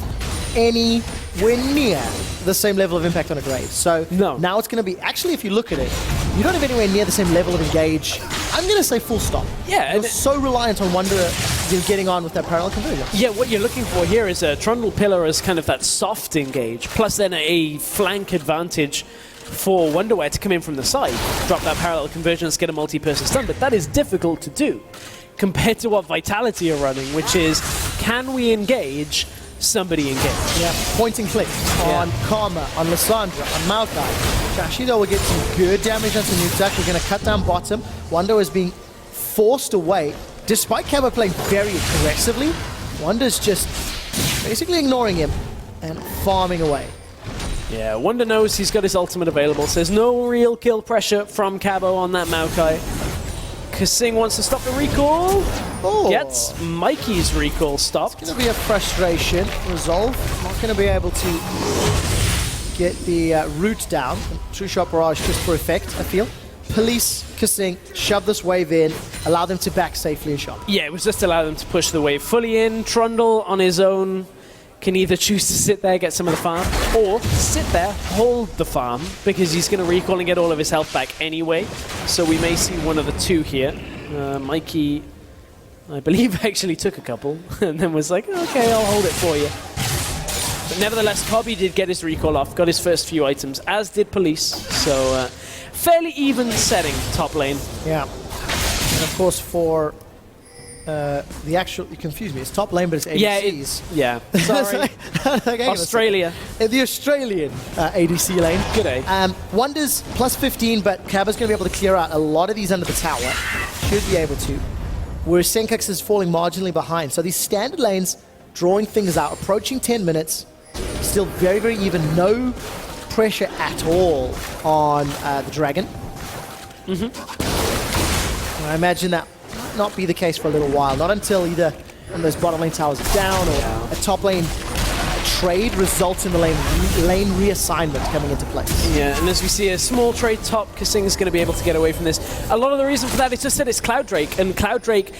anywhere near the same level of impact on a Graves. So now it's going to be, actually if you look at it, you don't have anywhere near the same level of engage. I'm going to say full stop. Yeah. You're so reliant on Wonder getting on with that parallel conversion. Yeah, what you're looking for here is a Trundle Pillar as kind of that soft engage, plus then a flank advantage for Wonderwear to come in from the side, drop that parallel conversion and get a multi-person stun, but that is difficult to do compared to what Vitality are running, which is, can we engage somebody engage? Yeah, point and click on Karma, on Lissandra, on Maokai. Trashy though will get some good damage onto Nuke Duck. We're going to cut down bottom. Wonder is being forced away. Despite Cabo playing very aggressively, Wonder's just basically ignoring him and farming away. Yeah, Wonder knows he's got his ultimate available, so there's no real kill pressure from Cabo on that Maokai. Kasing wants to stop the recall. Gets Mikey's recall stopped. It's going to be a frustration. Resolve. Not going to be able to get the root down. True Shot Barrage just for effect, I feel. Police, Kasing, shove this wave in, allow them to back safely and shop. Yeah, it was just allow them to push the wave fully in. Trundle on his own can either choose to sit there, get some of the farm, or sit there, hold the farm, because he's going to recall and get all of his health back anyway. So we may see one of the two here. Mikey, I believe, actually took a couple, and then was like, okay, I'll hold it for you. But nevertheless, Kobe did get his recall off, got his first few items, as did Police. So fairly even setting top lane. Yeah. And of course for the actual, you confused me, it's top lane, but it's ADCs. Yeah, sorry. Okay, Australia. The Australian ADC lane. Good day. Wonder's plus 15, but Cabo's going to be able to clear out a lot of these under the tower. Should be able to. Whereas Senkux is falling marginally behind. So these standard lanes, drawing things out, approaching 10 minutes, still very, very even. No pressure at all on the Dragon. I imagine that might not be the case for a little while. Not until either one of those bottom lane towers is down or a top lane trade results in the lane reassignment coming into place. Yeah, and as we see a small trade top, Kasing is going to be able to get away from this. A lot of the reason for that is just that it's Cloud Drake, and Cloud Drake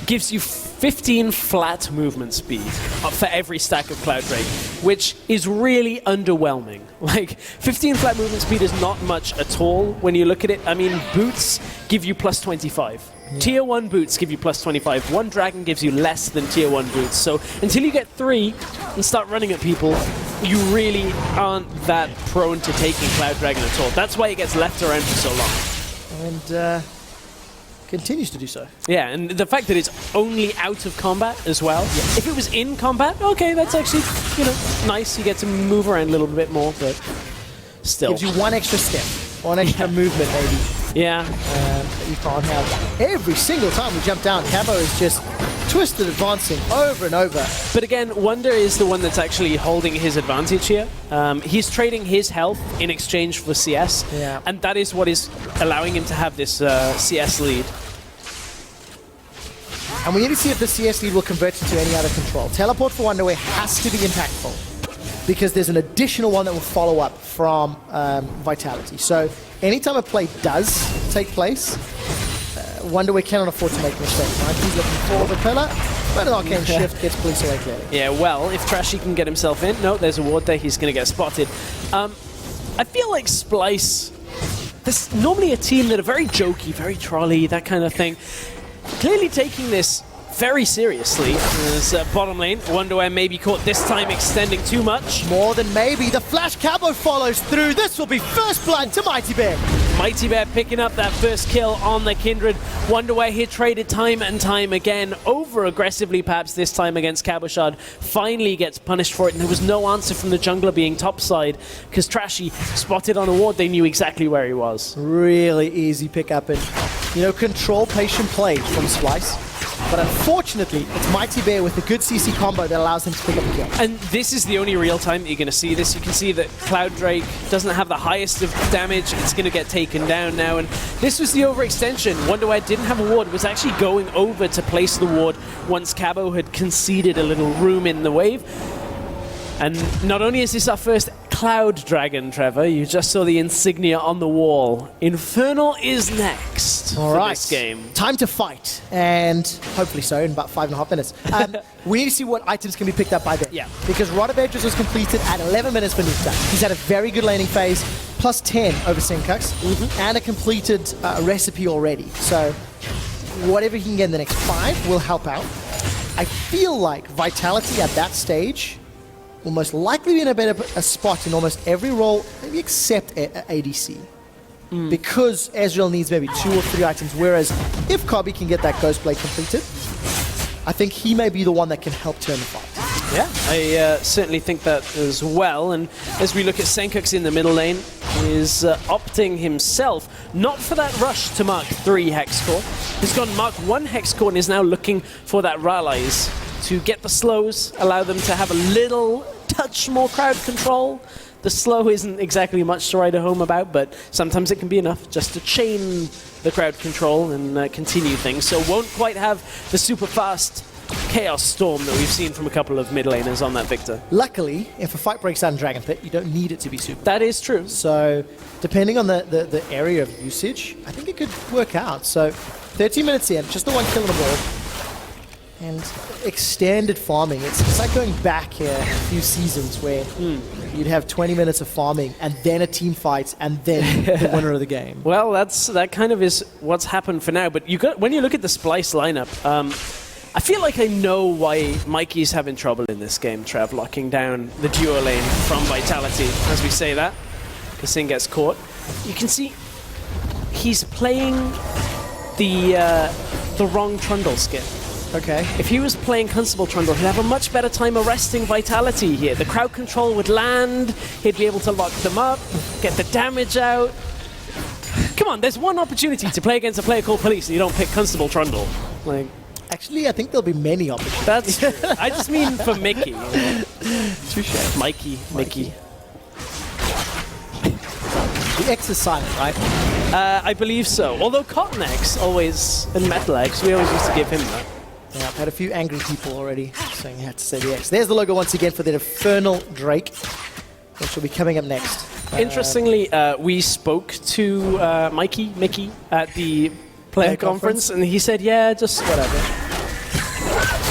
gives you 15 flat movement speed for every stack of Cloud Drake, which is really underwhelming. Like, 15 flat movement speed is not much at all when you look at it. I mean, boots give you plus 25. Yeah. Tier 1 boots give you plus 25. One dragon gives you less than Tier 1 boots. So until you get 3 and start running at people, you really aren't that prone to taking Cloud Dragon at all. That's why it gets left around for so long. And continues to do so. Yeah, and the fact that it's only out of combat as well. Yeah. If it was in combat, okay, that's actually, you know, nice. You get to move around a little bit more, but still. Gives you one extra step, one extra movement maybe. Yeah. You can't have every single time we jump down. Cabo is just twisted advancing over and over. But again, Wonder is the one that's actually holding his advantage here. He's trading his health in exchange for CS, and that is what is allowing him to have this CS lead. And we need to see if the CS lead will convert into any other control. Teleport for Wonderway has to be impactful, because there's an additional one that will follow up from Vitality. So anytime a play does take place, Wonderway cannot afford to make a mistake, right? He's looking for the pillar, but an arcane shift gets police away clearly. Yeah, well, if Trashy can get himself in, no, there's a ward there, he's going to get spotted. I feel like Splyce, there's normally a team that are very jokey, very trolley, that kind of thing. Clearly taking this very seriously. As bottom lane, Wonderway maybe caught this time extending too much. More than maybe. The Flash Cabo follows through. This will be first blood to Mighty Bear. Mighty Bear picking up that first kill on the Kindred. Wonderway here traded time and time again, over aggressively perhaps this time against Cabochard. Finally gets punished for it, and there was no answer from the jungler being topside, because Trashy spotted on a ward, they knew exactly where he was. Really easy pickup and, you know, control patient play from Splyce. But unfortunately, it's Mighty Bear with a good CC combo that allows him to pick up the kill. And this is the only real time that you're going to see this. You can see that Cloud Drake doesn't have the highest of damage. It's going to get taken down now. And this was the overextension. Wonderway didn't have a ward. Was actually going over to place the ward once Cabo had conceded a little room in the wave. And not only is this our first Cloud Dragon, Trevor, you just saw the insignia on the wall. Infernal is next for this game. Time to fight, and hopefully so in about 5.5 minutes. We need to see what items can be picked up by then. Yeah. Because Rod of Edges was completed at 11 minutes for Nukta. He's had a very good laning phase, plus 10 over Senkux, and a completed recipe already. So whatever he can get in the next 5 will help out. I feel like Vitality at that stage will most likely be in a better spot in almost every role, maybe except ADC. Because Ezreal needs maybe 2 or 3 items, whereas if Kobe can get that Ghost Blade completed, I think he may be the one that can help turn the fight. Yeah, I certainly think that as well. And as we look at Senkux in the middle lane, is opting himself not for that rush to Mark 3 Hexcore. He's gone Mark 1 Hexcore and is now looking for that Rallies to get the slows, allow them to have a little touch more crowd control. The slow isn't exactly much to write home about, but sometimes it can be enough just to chain the crowd control and continue things. So won't quite have the super fast Chaos Storm that we've seen from a couple of mid laners on that Victor. Luckily, if a fight breaks out in Dragon Pit, you don't need it to be super. That is true. So depending on the area of usage, I think it could work out. So 13 minutes in, just the 1 kill on the board. And extended farming. It's like going back a few seasons where you'd have 20 minutes of farming and then a team fight and then the winner of the game. Well, that kind of is what's happened for now. But when you look at the Splyce lineup, I feel like I know why Mikey's having trouble in this game, Trev, locking down the duo lane from Vitality, as we say that. Kassin gets caught. You can see he's playing the wrong Trundle skin. Okay. If he was playing Constable Trundle, he'd have a much better time arresting Vitality here. The crowd control would land, he'd be able to lock them up, get the damage out. Come on, there's one opportunity to play against a player called Police and you don't pick Constable Trundle. Like, actually, I think there'll be many opportunities. That's true. I just mean for Mickey. You know? Touche. Mickey. The X is silent, right? I believe so. Although Cotton X always, and Metal X, we always used to give him that. Yeah, I've had a few angry people already saying you had to say the X. There's the logo once again for the Infernal Drake, which will be coming up next. Interestingly, we spoke to Mickey, at the player conference, and he said, yeah, just whatever.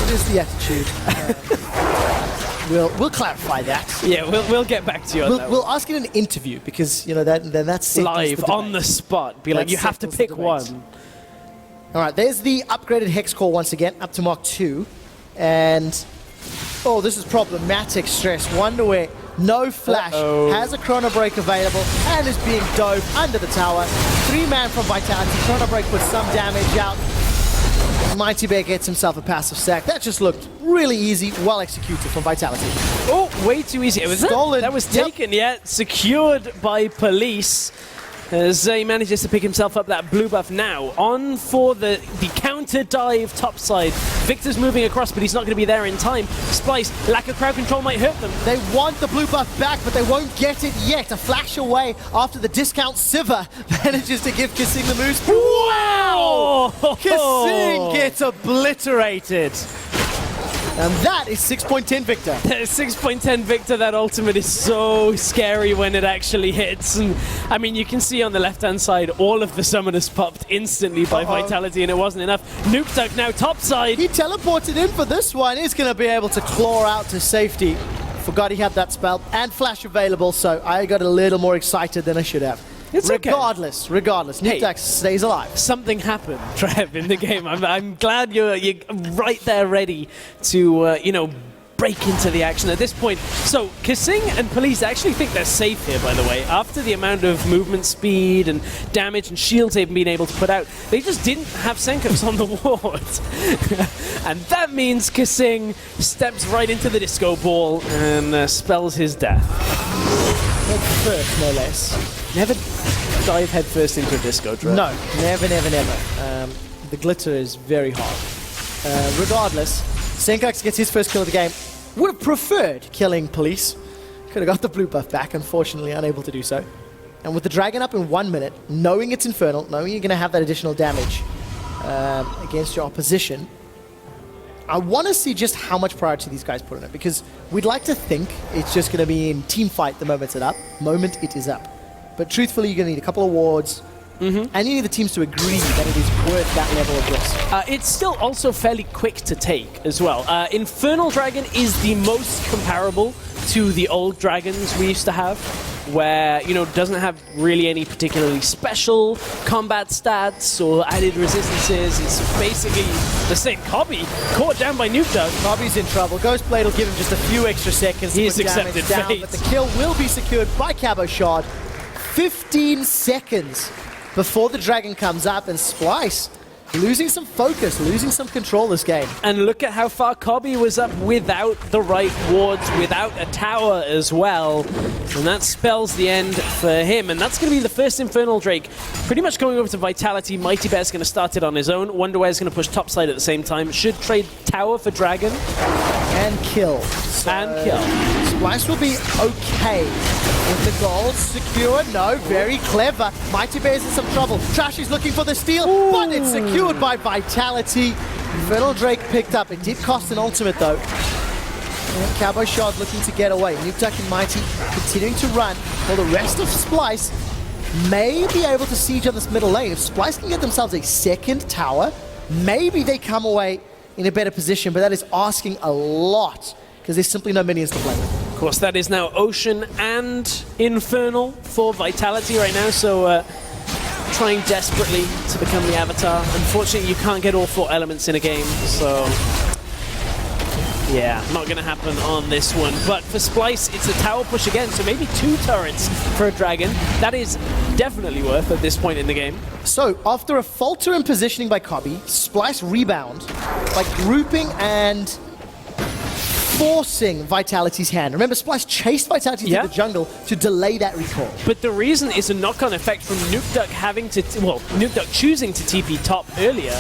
It is the attitude. We'll clarify that. Yeah, we'll get back to you on that. We'll ask in an interview, because, you know, that's live, on the spot. Be like, you have to pick one. All right, there's the upgraded Hex Core once again, up to Mark 2. And, oh, this is problematic stress. Wonderway, no flash, has a Chrono Break available, and is being dove under the tower. 3-man from Vitality. Chrono Break puts some damage out. Mighty Bear gets himself a passive sack. That just looked really easy, well executed from Vitality. Oh, way too easy. It was stolen. That was taken, yeah. Secured by Police. As he manages to pick himself up that blue buff now. On for the counter dive topside. Victor's moving across, but he's not going to be there in time. Splyce, lack of crowd control might hurt them. They want the blue buff back, but they won't get it yet. A flash away after the discount Siva manages to give Kissing the moves. Wow! Kissing gets obliterated. And that is 6.10 Victor. 6.10 Victor, that ultimate is so scary when it actually hits. And I mean, you can see on the left-hand side, all of the summoners popped instantly by Vitality, and it wasn't enough. Nukeduck now topside. He teleported in for this one. He's going to be able to claw out to safety. Forgot he had that spell and flash available, so I got a little more excited than I should have. It's regardless, Nukeduck stays alive. Something happened, Trev, in the game. I'm glad you're right there ready to, you know, break into the action at this point. So, Kissing and Police actually think they're safe here, by the way. After the amount of movement speed and damage and shields they've been able to put out, they just didn't have Senkos on the ward. And that means Kissing steps right into the disco ball and spells his death. Head first, no less. Never dive headfirst into a disco drop. No, never. The glitter is very hard. Regardless, Senkax gets his first kill of the game. Would have preferred killing Police. Could have got the blue buff back, unfortunately unable to do so. And with the Dragon up in 1 minute, knowing it's Infernal, knowing you're going to have that additional damage against your opposition, I want to see just how much priority these guys put on it, because we'd like to think it's just going to be in team fight the moment it is up. But truthfully, you're going to need a couple of wards, and you need the teams to agree that it is worth that level of risk. It's still also fairly quick to take as well. Infernal Dragon is the most comparable to the old dragons we used to have, where, you know, doesn't have really any particularly special combat stats or added resistances. It's basically the same. Cobby caught down by Nukeduck. Cobby's in trouble. Ghostblade will give him just a few extra seconds He's to put damage accepted down, fate. but the kill will be secured by Cabo Shard. 15 seconds before the Dragon comes up, and Splyce losing some focus, losing some control this game. And look at how far Cobby was up without the right wards, without a tower as well. And that spells the end for him. And that's going to be the first Infernal Drake pretty much going over to Vitality. Mighty Bear's going to start it on his own. Wonderware's going to push topside at the same time. Should trade tower for Dragon. And kill. Splyce will be okay with the gold secured. No, very clever. Mighty Bear's in some trouble. Trashy's looking for the steal, but it's secured by Vitality. Infernal Drake picked up. It did cost an ultimate though. And Cabo Shard looking to get away. Nukeduck and Mighty continuing to run, while the rest of Splyce may be able to siege on this middle lane. If Splyce can get themselves a second tower, maybe they come away in a better position, but that is asking a lot, because there's simply no minions to play with. Of course, that is now Ocean and Infernal for Vitality right now, so trying desperately to become the Avatar. Unfortunately, you can't get all 4 elements in a game, so yeah, not going to happen on this one. But for Splyce, it's a tower push again, so maybe 2 turrets for a Dragon. That is definitely worth at this point in the game. So, after a falter in positioning by Cobby, Splyce rebound by grouping and forcing Vitality's hand. Remember, Splyce chased Vitality through the jungle to delay that recall. But the reason is a knock-on effect from Nukeduck having to, Nukeduck choosing to TP top earlier.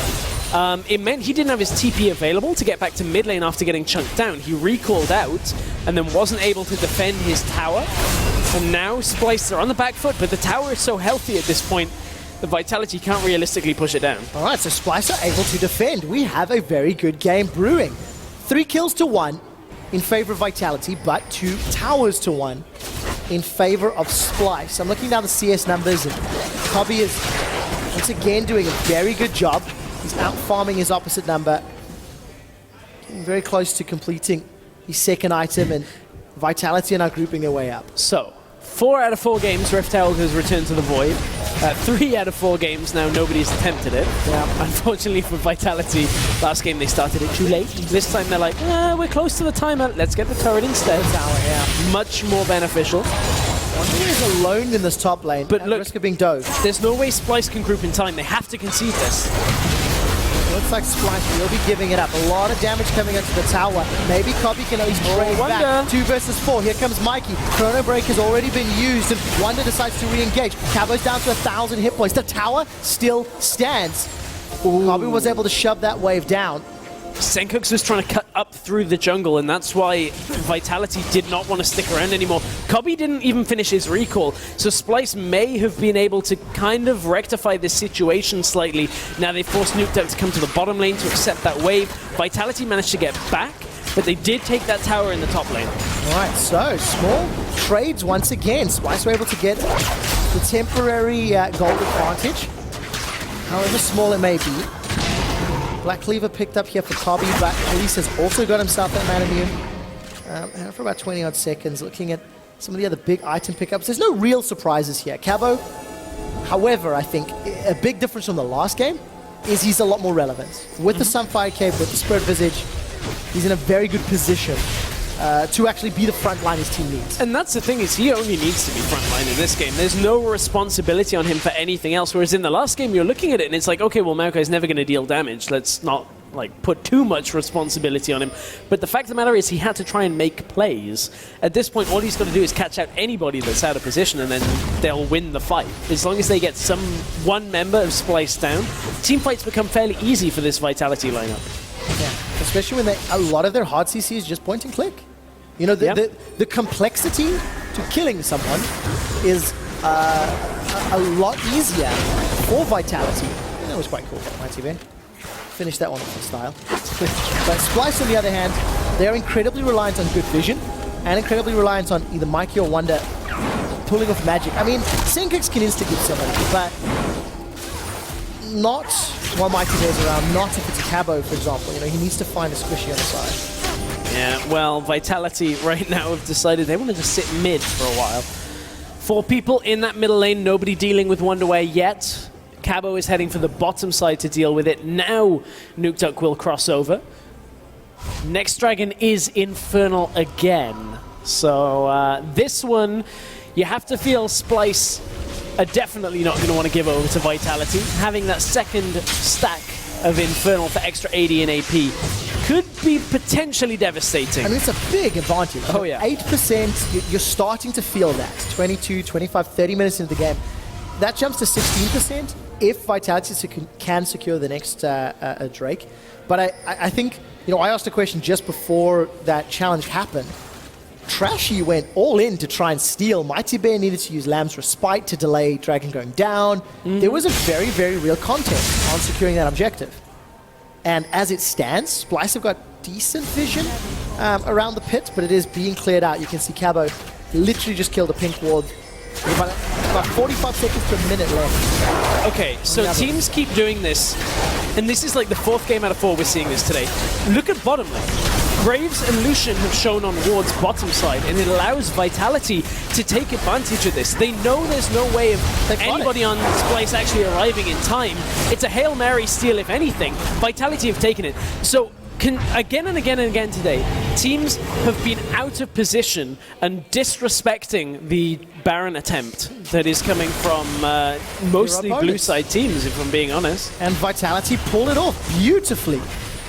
It meant he didn't have his TP available to get back to mid lane after getting chunked down. He recalled out and then wasn't able to defend his tower. And now Splyce are on the back foot, but the tower is so healthy at this point, the Vitality can't realistically push it down. All right, so Splyce are able to defend. We have a very good game brewing. 3 kills to 1 in favor of Vitality, but 2 towers to 1 in favor of Splyce. I'm looking down the CS numbers, and Cobby is once again doing a very good job. He's out farming his opposite number, getting very close to completing his second item, and Vitality are now grouping their way up. So, 4 out of 4 games, Rift Herald has returned to the Void. 3 out of 4 games now, nobody's attempted it. Yeah. Unfortunately for Vitality, last game they started it too late. This time they're like, we're close to the timer, let's get the turret instead. Much more beneficial. He is alone in this top lane, but at look, risk of being dove. There's no way Splyce can group in time. They have to concede this. Looks like Splyce will be giving it up. A lot of damage coming into the tower. Maybe Cobby can at least trade back. 2 versus 4. Here comes Mikey. Chrono Break has already been used, and Wonder decides to re-engage. Cabo's down to 1,000 hit points. The tower still stands. Cobby was able to shove that wave down. Senkux was trying to cut up through the jungle, and that's why Vitality did not want to stick around anymore. Cobby didn't even finish his recall, so Splyce may have been able to kind of rectify this situation slightly. Now they forced Nukeduck to come to the bottom lane to accept that wave. Vitality managed to get back, but they did take that tower in the top lane. Alright, so small trades once again. Splyce were able to get the temporary gold advantage, however small it may be. Black Cleaver picked up here for Cobby, but Police has also got himself that man immune. For about 20 odd seconds, looking at some of the other big item pickups. There's no real surprises here. Cabo, however, I think a big difference from the last game is he's a lot more relevant. With the Sunfire Cape, with the Spirit Visage, he's in a very good position to actually be the front line his team needs. And that's the thing, is he only needs to be front line in this game. There's no responsibility on him for anything else, whereas in the last game you're looking at it and it's like, okay, well, Maokai's never going to deal damage. Let's not put too much responsibility on him. But the fact of the matter is he had to try and make plays. At this point, all he's got to do is catch out anybody that's out of position and then they'll win the fight. As long as they get one member of Splyce down, team fights become fairly easy for this Vitality lineup. Yeah, especially when a lot of their hard CC is just point and click. You know, the complexity to killing someone is a lot easier for Vitality. That was quite cool, Mighty Bear. Finish that one off in style. But Splyce, on the other hand, they're incredibly reliant on good vision and incredibly reliant on either Mikey or Wonder pulling off magic. I mean, Senkux can insta-give somebody, but not while Mighty Bear's around, not if it's a Cabo, for example. You know, he needs to find a squishy on the side. Yeah, well, Vitality right now have decided they want to just sit mid for a while. 4 people in that middle lane, nobody dealing with Wonderware yet. Cabo is heading for the bottom side to deal with it. Now Nukeduck will cross over. Next dragon is Infernal again. So this one, you have to feel Splyce are definitely not going to want to give over to Vitality. Having that second stack of Infernal for extra AD and AP could be potentially devastating. I mean, it's a big advantage. Oh, yeah. 8%, you're starting to feel that. 22, 25, 30 minutes into the game. That jumps to 16% if Vitality can secure the next Drake. But I think, you know, I asked a question just before that challenge happened. Trashy went all in to try and steal. Mighty Bear needed to use Lamb's Respite to delay Dragon going down. There was a very, very real contest on securing that objective. And as it stands, Splyce have got decent vision around the pit, but it is being cleared out. You can see Cabo literally just killed a pink ward. About 45 seconds to a minute left. Okay, so teams keep doing this, and this is like the 4th game out of 4 we're seeing this today. Look at bottom lane. Graves and Lucian have shown on Ward's bottom side, and it allows Vitality to take advantage of this. They know there's no way of anybody on Splyce actually arriving in time. It's a Hail Mary steal, if anything. Vitality have taken it. So again and again and again today, teams have been out of position and disrespecting the Baron attempt that is coming from mostly blue side teams, if I'm being honest. And Vitality pulled it off beautifully.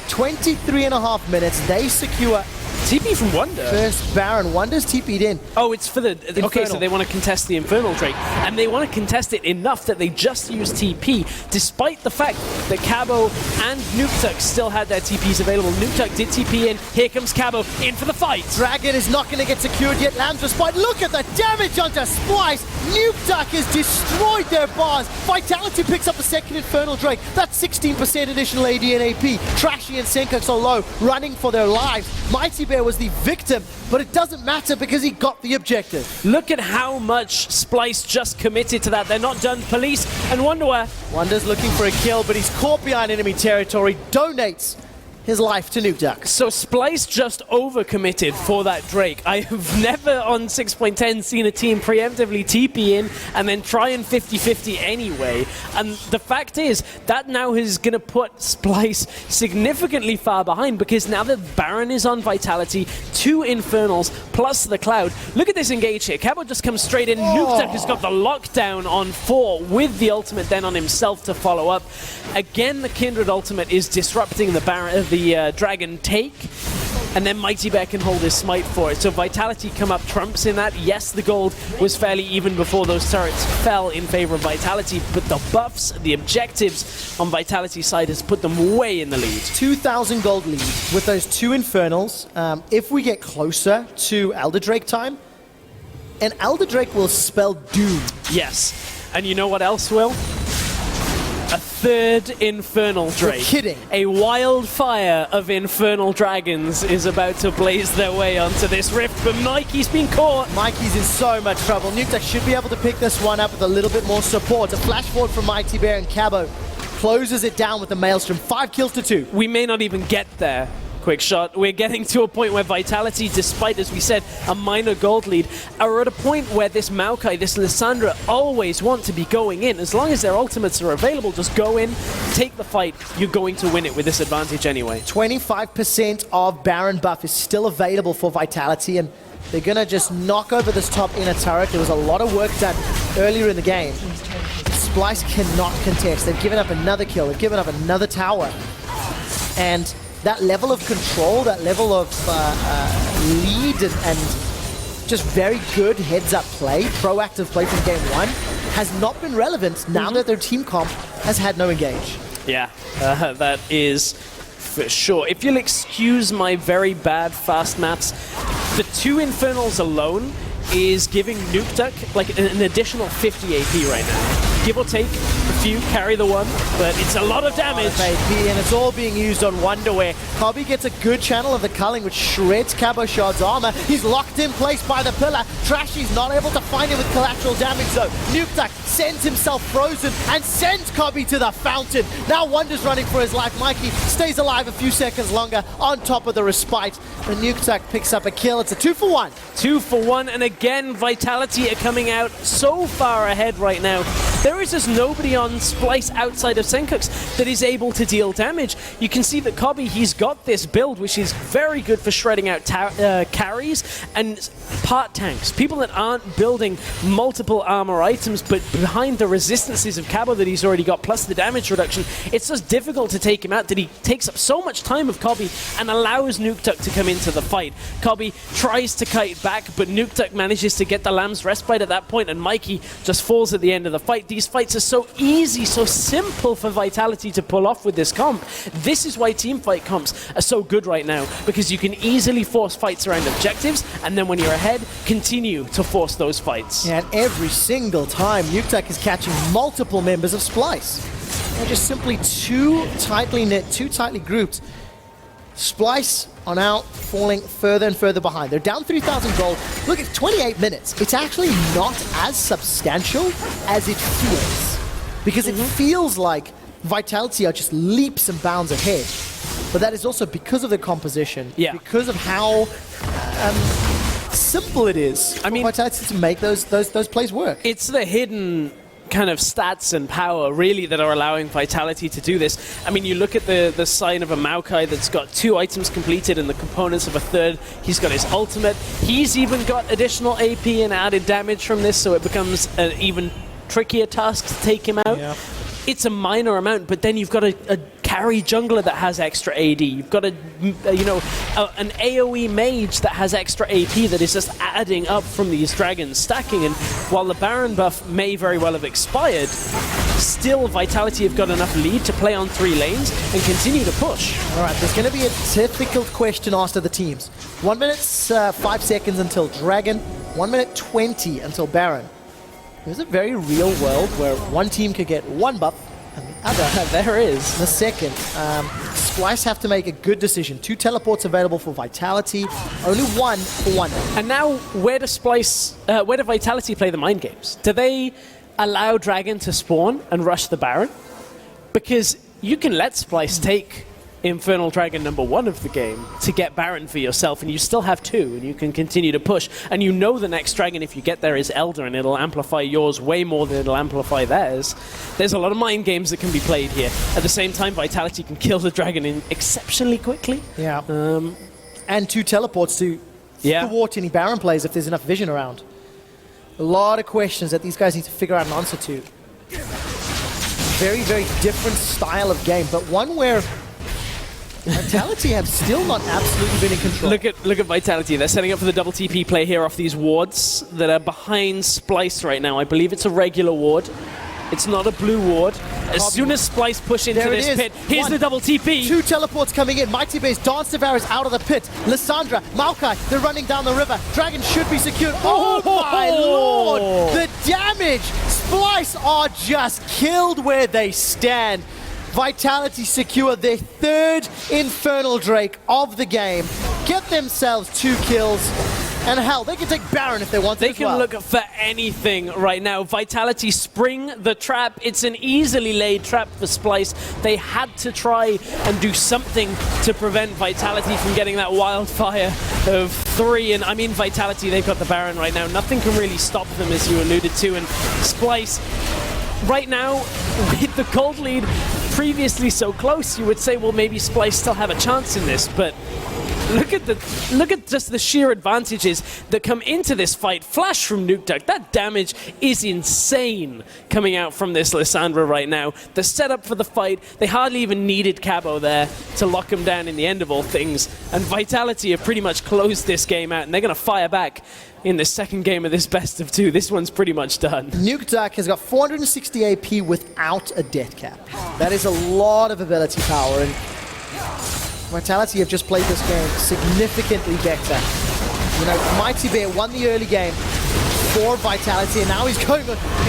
23.5 minutes, they secure TP from Wonder. First Baron. Wonder's TP'd in. Oh, it's for the... Infernal. Okay, so they want to contest the Infernal Drake. And they want to contest it enough that they just use TP, despite the fact that Cabo and Nukeduck still had their TPs available. Nukeduck did TP in. Here comes Cabo in for the fight. Dragon is not going to get secured yet. Lamb's Respite. Look at the damage onto Splyce. Nukeduck has destroyed their bars. Vitality picks up a second Infernal Drake. That's 16% additional AD and AP. Trashy and Senkux are low, running for their lives. Mighty Bear was the victim, but it doesn't matter because he got the objective. Look at how much Splyce just committed to that. They're not done. Police and Wonderware. Wonder's looking for a kill, but he's caught behind enemy territory. Donates his life to Nukeduck. So Splyce just overcommitted for that Drake. I have never on 6.10 seen a team preemptively TP in and then try and 50-50 anyway. And the fact is, that now is going to put Splyce significantly far behind, because now that Baron is on Vitality, 2 Infernals plus the Cloud. Look at this engage here. Cabo just comes straight in. Nukeduck has got the lockdown on 4 with the ultimate then on himself to follow up. Again, the Kindred ultimate is disrupting the Dragon take, and then Mighty Bear can hold his smite for it. So Vitality come up trumps in that. Yes, the gold was fairly even before those turrets fell in favor of Vitality, but the buffs, the objectives on Vitality's side has put them way in the lead. 2,000 gold lead with those 2 Infernals. If we get closer to Elder Drake time, and Elder Drake will spell doom. Yes, and you know what else will? A 3rd Infernal Drake. You're kidding. A wildfire of Infernal Dragons is about to blaze their way onto this rift, but Mikey's been caught. Mikey's in so much trouble. Nukeduck should be able to pick this one up with a little bit more support. A flash forward from Mighty Bear, and Cabo closes it down with the Maelstrom. 5 kills to 2. We may not even get there. Quick shot. We're getting to a point where Vitality, despite, as we said, a minor gold lead, are at a point where this Maokai, this Lissandra, always want to be going in. As long as their ultimates are available, just go in, take the fight. You're going to win it with this advantage anyway. 25% of Baron buff is still available for Vitality, and they're going to just knock over this top inner turret. There was a lot of work done earlier in the game. Splyce cannot contest. They've given up another kill. They've given up another tower. And that level of control, that level of lead and just very good heads-up play, proactive play from game 1, has not been relevant now that their team comp has had no engage. Yeah, that is for sure. If you'll excuse my very bad fast maths, the 2 Infernals alone is giving Nukeduck like an additional 50 AP right now. Give or take a few, carry the one, but it's a lot of damage. AP, and it's all being used on Wonderwear. Kobe gets a good channel of the culling, which shreds Cabo Shard's armor. He's locked in place by the pillar. Trashy's not able to find him with collateral damage, though. Nukeduck sends himself frozen and sends Kobe to the fountain. Now Wonder's running for his life. Mikey stays alive a few seconds longer on top of the respite. And Nukeduck picks up a kill. It's a 2-for-1. 2-for-1, and again, Vitality are coming out so far ahead right now. There is just nobody on Splyce outside of Senkux that is able to deal damage. You can see that Kobe, he's got this build, which is very good for shredding out carries and part tanks. People that aren't building multiple armor items, but behind the resistances of Cabo that he's already got, plus the damage reduction, it's just difficult to take him out, that he takes up so much time of Kobe and allows Nukeduck to come into the fight. Kobe tries to kite back, but Nukeduck manages to get the Lamb's Respite at that point, and Mikey just falls at the end of the fight. These fights are so easy, so simple for Vitality to pull off with this comp. This is why teamfight comps are so good right now, because you can easily force fights around objectives, and then when you're ahead, continue to force those fights. Yeah, and every single time, Nukeduck is catching multiple members of Splyce. They're just simply too tightly knit, too tightly grouped. Splyce are now falling further and further behind. They're down 3,000 gold. Look, it's 28 minutes. It's actually not as substantial as it feels, because it feels like Vitality are just leaps and bounds ahead. But that is also because of the composition, because of how simple it is for Vitality to make those plays work. It's the hidden kind of stats and power really that are allowing Vitality to do this. I mean, you look at the sign of a Maokai that's got 2 items completed and the components of a 3rd. He's got his ultimate. He's even got additional AP and added damage from this, so it becomes an even trickier task to take him out. Yeah. It's a minor amount, but then you've got a carry jungler that has extra AD. You've got an AoE mage that has extra AP that is just adding up from these dragons stacking. And while the Baron buff may very well have expired, still Vitality have got enough lead to play on 3 lanes and continue to push. All right, there's going to be a difficult question asked of the teams. 1 minute 5 seconds until Dragon, 1 minute 20 until Baron. There's a very real world where one team could get 1 buff and the other. There is. The second. Splyce have to make a good decision. 2 teleports available for Vitality, only 1 for Wonder. And now, where do Vitality play the mind games? Do they allow Dragon to spawn and rush the Baron? Because you can let Splyce take Infernal Dragon #1 of the game to get Baron for yourself, and you still have 2, and you can continue to push. And you know the next dragon, if you get there, is Elder, and it'll amplify yours way more than it'll amplify theirs. There's a lot of mind games that can be played here. At the same time, Vitality can kill the dragon in exceptionally quickly. Yeah. And 2 teleports to thwart any Baron plays if there's enough vision around. A lot of questions that these guys need to figure out an answer to. Very, very different style of game, but one where Vitality have still not absolutely been in control. Look at Vitality. They're setting up for the double TP play here off these wards that are behind Splyce right now. I believe it's a regular ward. It's not a blue ward. As soon as Splyce push into this pit, here's the double TP. 2 teleports coming in. Mighty Base, Dance Devourers out of the pit. Lissandra, Maokai, they're running down the river. Dragon should be secured. Oh my lord! The damage! Splyce are just killed where they stand. Vitality secure their 3rd Infernal Drake of the game. Get themselves 2 kills. And hell, they can take Baron if they want to. They can look for anything right now. Vitality spring the trap. It's an easily laid trap for Splyce. They had to try and do something to prevent Vitality from getting that wildfire of 3. And I mean, Vitality, they've got the Baron right now. Nothing can really stop them, as you alluded to. And Splyce, right now, with the gold lead previously so close, you would say, well, maybe Splyce still have a chance in this, but look at just the sheer advantages that come into this fight. Flash from Nukeduck, that damage is insane coming out from this Lissandra right now. The setup for the fight, they hardly even needed Cabo there to lock him down in the end of all things, and Vitality have pretty much closed this game out, and they're going to fire back in the second game of this best of 2. This one's pretty much done. Nukeduck has got 460 AP without a death cap. That is a lot of ability power, and Vitality have just played this game significantly better. You know, Mighty Bear won the early game for Vitality, and now he's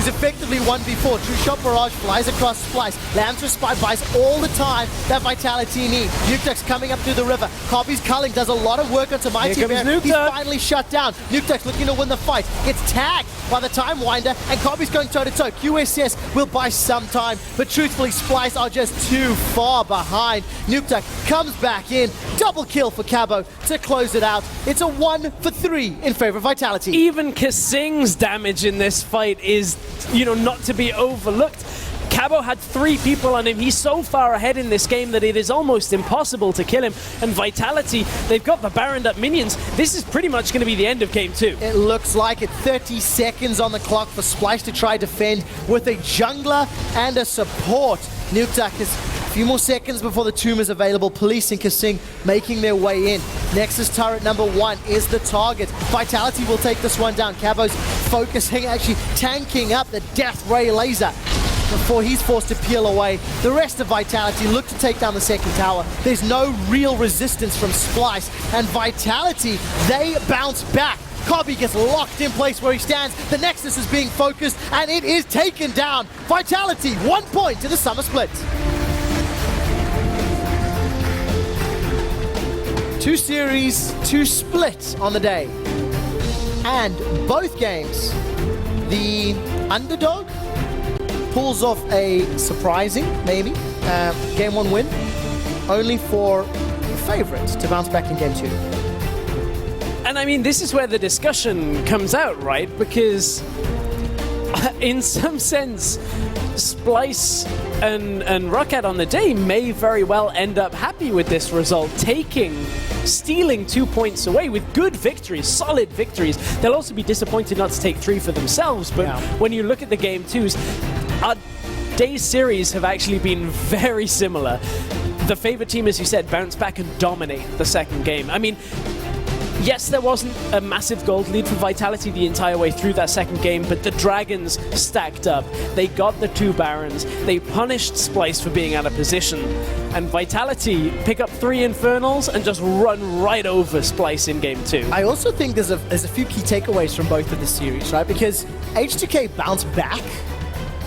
effectively 1v4. True Shot Barrage flies across Splyce. Lambs Spy buys all the time that Vitality need. Nukeduck's coming up through the river. Cobby's culling does a lot of work onto Mighty Bear. He's finally shut down. Nukeduck's looking to win the fight. Gets tagged by the Time Winder, and Cobby's going toe-to-toe. QSS will buy some time, but truthfully, Splyce are just too far behind. Nukeduck comes back in. Double kill for Cabo to close it out. It's a 1 for 3 in favor of Vitality. Even Kasing's damage in this fight is, you know, not to be overlooked. Cabo had 3 people on him. He's so far ahead in this game that it is almost impossible to kill him. And Vitality, they've got the Baroned up minions. This is pretty much going to be the end of game 2. It looks like it. 30 seconds on the clock for Splyce to try defend with a jungler and a support. Nukeduck is a few more seconds before the tomb is available. Police and Kasing making their way in. Nexus turret #1 is the target. Vitality will take this one down. Cabo's focusing, actually tanking up the Death Ray laser before he's forced to peel away. The rest of Vitality look to take down the second tower. There's no real resistance from Splyce, and Vitality, they bounce back. Cobby gets locked in place where he stands. The Nexus is being focused, and it is taken down. Vitality, 1 point to the summer split. 2 series, 2 split on the day. And both games, the underdog pulls off a surprising, maybe, game 1 win, only for the favorite to bounce back in game 2. And I mean, this is where the discussion comes out, right? Because in some sense, Splyce and Roccat on the day may very well end up happy with this result, stealing 2 points away with good victories, solid victories. They'll also be disappointed not to take 3 for themselves, but when you look at the game 2s, our day's series have actually been very similar. The favorite team, as you said, bounce back and dominate the second game. I mean, yes, there wasn't a massive gold lead for Vitality the entire way through that second game, but the Dragons stacked up. They got the 2 Barons. They punished Splyce for being out of position. And Vitality pick up 3 Infernals and just run right over Splyce in game 2. I also think there's a few key takeaways from both of the series, right? Because H2K bounced back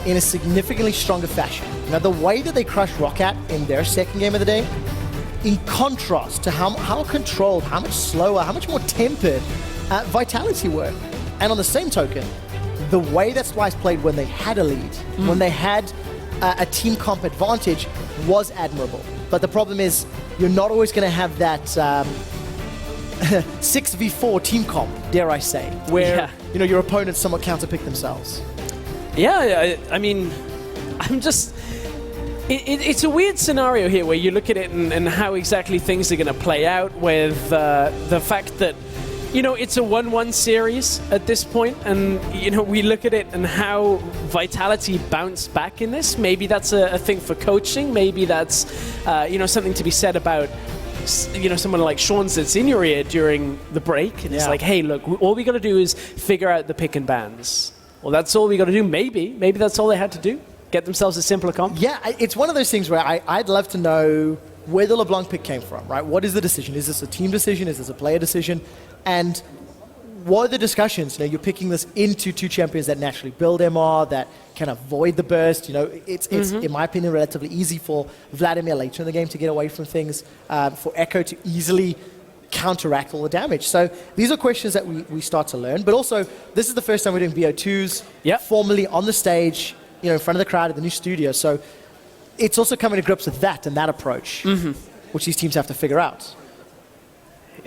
in a significantly stronger fashion. Now, the way that they crushed Roccat in their second game of the day, in contrast to how controlled, how much slower, how much more tempered Vitality were. And on the same token, the way that Splyce played when they had a lead, when they had a team comp advantage, was admirable. But the problem is, you're not always going to have that 6v4 team comp, dare I say, where your opponents somewhat counterpick themselves. Yeah, I mean, I'm just... It's a weird scenario here where you look at it and how exactly things are going to play out with the fact that, it's a 1-1 series at this point, and, we look at it and how Vitality bounced back in this. Maybe that's a thing for coaching. Maybe that's, something to be said about, someone like Sean that's in your ear during the break. And it's like, hey, look, all we got to do is figure out the pick and bans. Well, that's all we got to do. Maybe that's all they had to do. Get themselves a simpler comp? Yeah, it's one of those things where I'd love to know where the LeBlanc pick came from, right? What is the decision? Is this a team decision? Is this a player decision? And what are the discussions? You're picking this into two champions that naturally build MR, that can avoid the burst. It's in my opinion, relatively easy for Vladimir later in the game to get away from things, for Echo to easily counteract all the damage. So these are questions that we start to learn. But also, this is the first time we're doing BO2s formally on the stage, in front of the crowd at the new studio. So it's also coming to grips with that and that approach, which these teams have to figure out.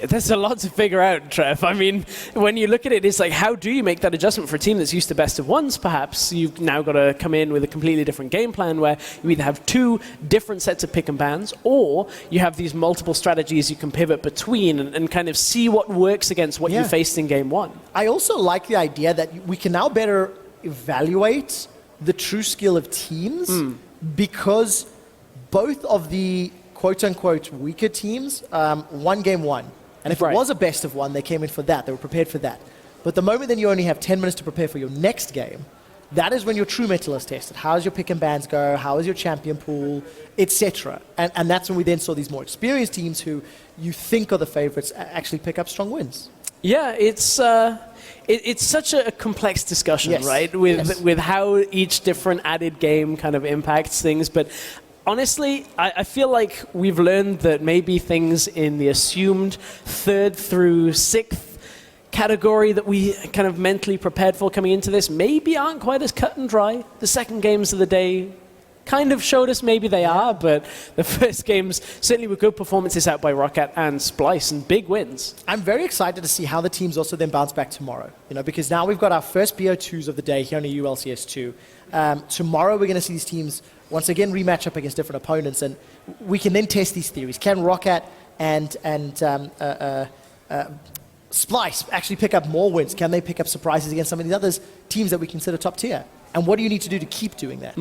There's a lot to figure out, Trev. I mean, when you look at it, it's like, how do you make that adjustment for a team that's used to best of ones, perhaps? You've now got to come in with a completely different game plan where you either have two different sets of pick and bans, or you have these multiple strategies you can pivot between and kind of see what works against what you faced in game one. I also like the idea that we can now better evaluate the true skill of teams because both of the quote-unquote weaker teams won game one. And if it was a best of one, they came in for that. They were prepared for that. But the moment then you only have 10 minutes to prepare for your next game, that is when your true metal is tested. How does your pick and bans go? How is your champion pool, etc.? And that's when we then saw these more experienced teams who you think are the favorites actually pick up strong wins. Yeah, it's such a complex discussion, right? With how each different added game kind of impacts things. But honestly, I feel like we've learned that maybe things in the assumed 3rd through 6th category that we kind of mentally prepared for coming into this maybe aren't quite as cut and dry. The second games of the day kind of showed us maybe they are, but the first games certainly were good performances out by Roccat and Splyce and big wins. I'm very excited to see how the teams also then bounce back tomorrow, because now we've got our first BO2s of the day here on the LCS 2. Tomorrow we're going to see these teams once again rematch up against different opponents, and we can then test these theories. Can Roccat and Splyce actually pick up more wins? Can they pick up surprises against some of these other teams that we consider top tier? And what do you need to do to keep doing that?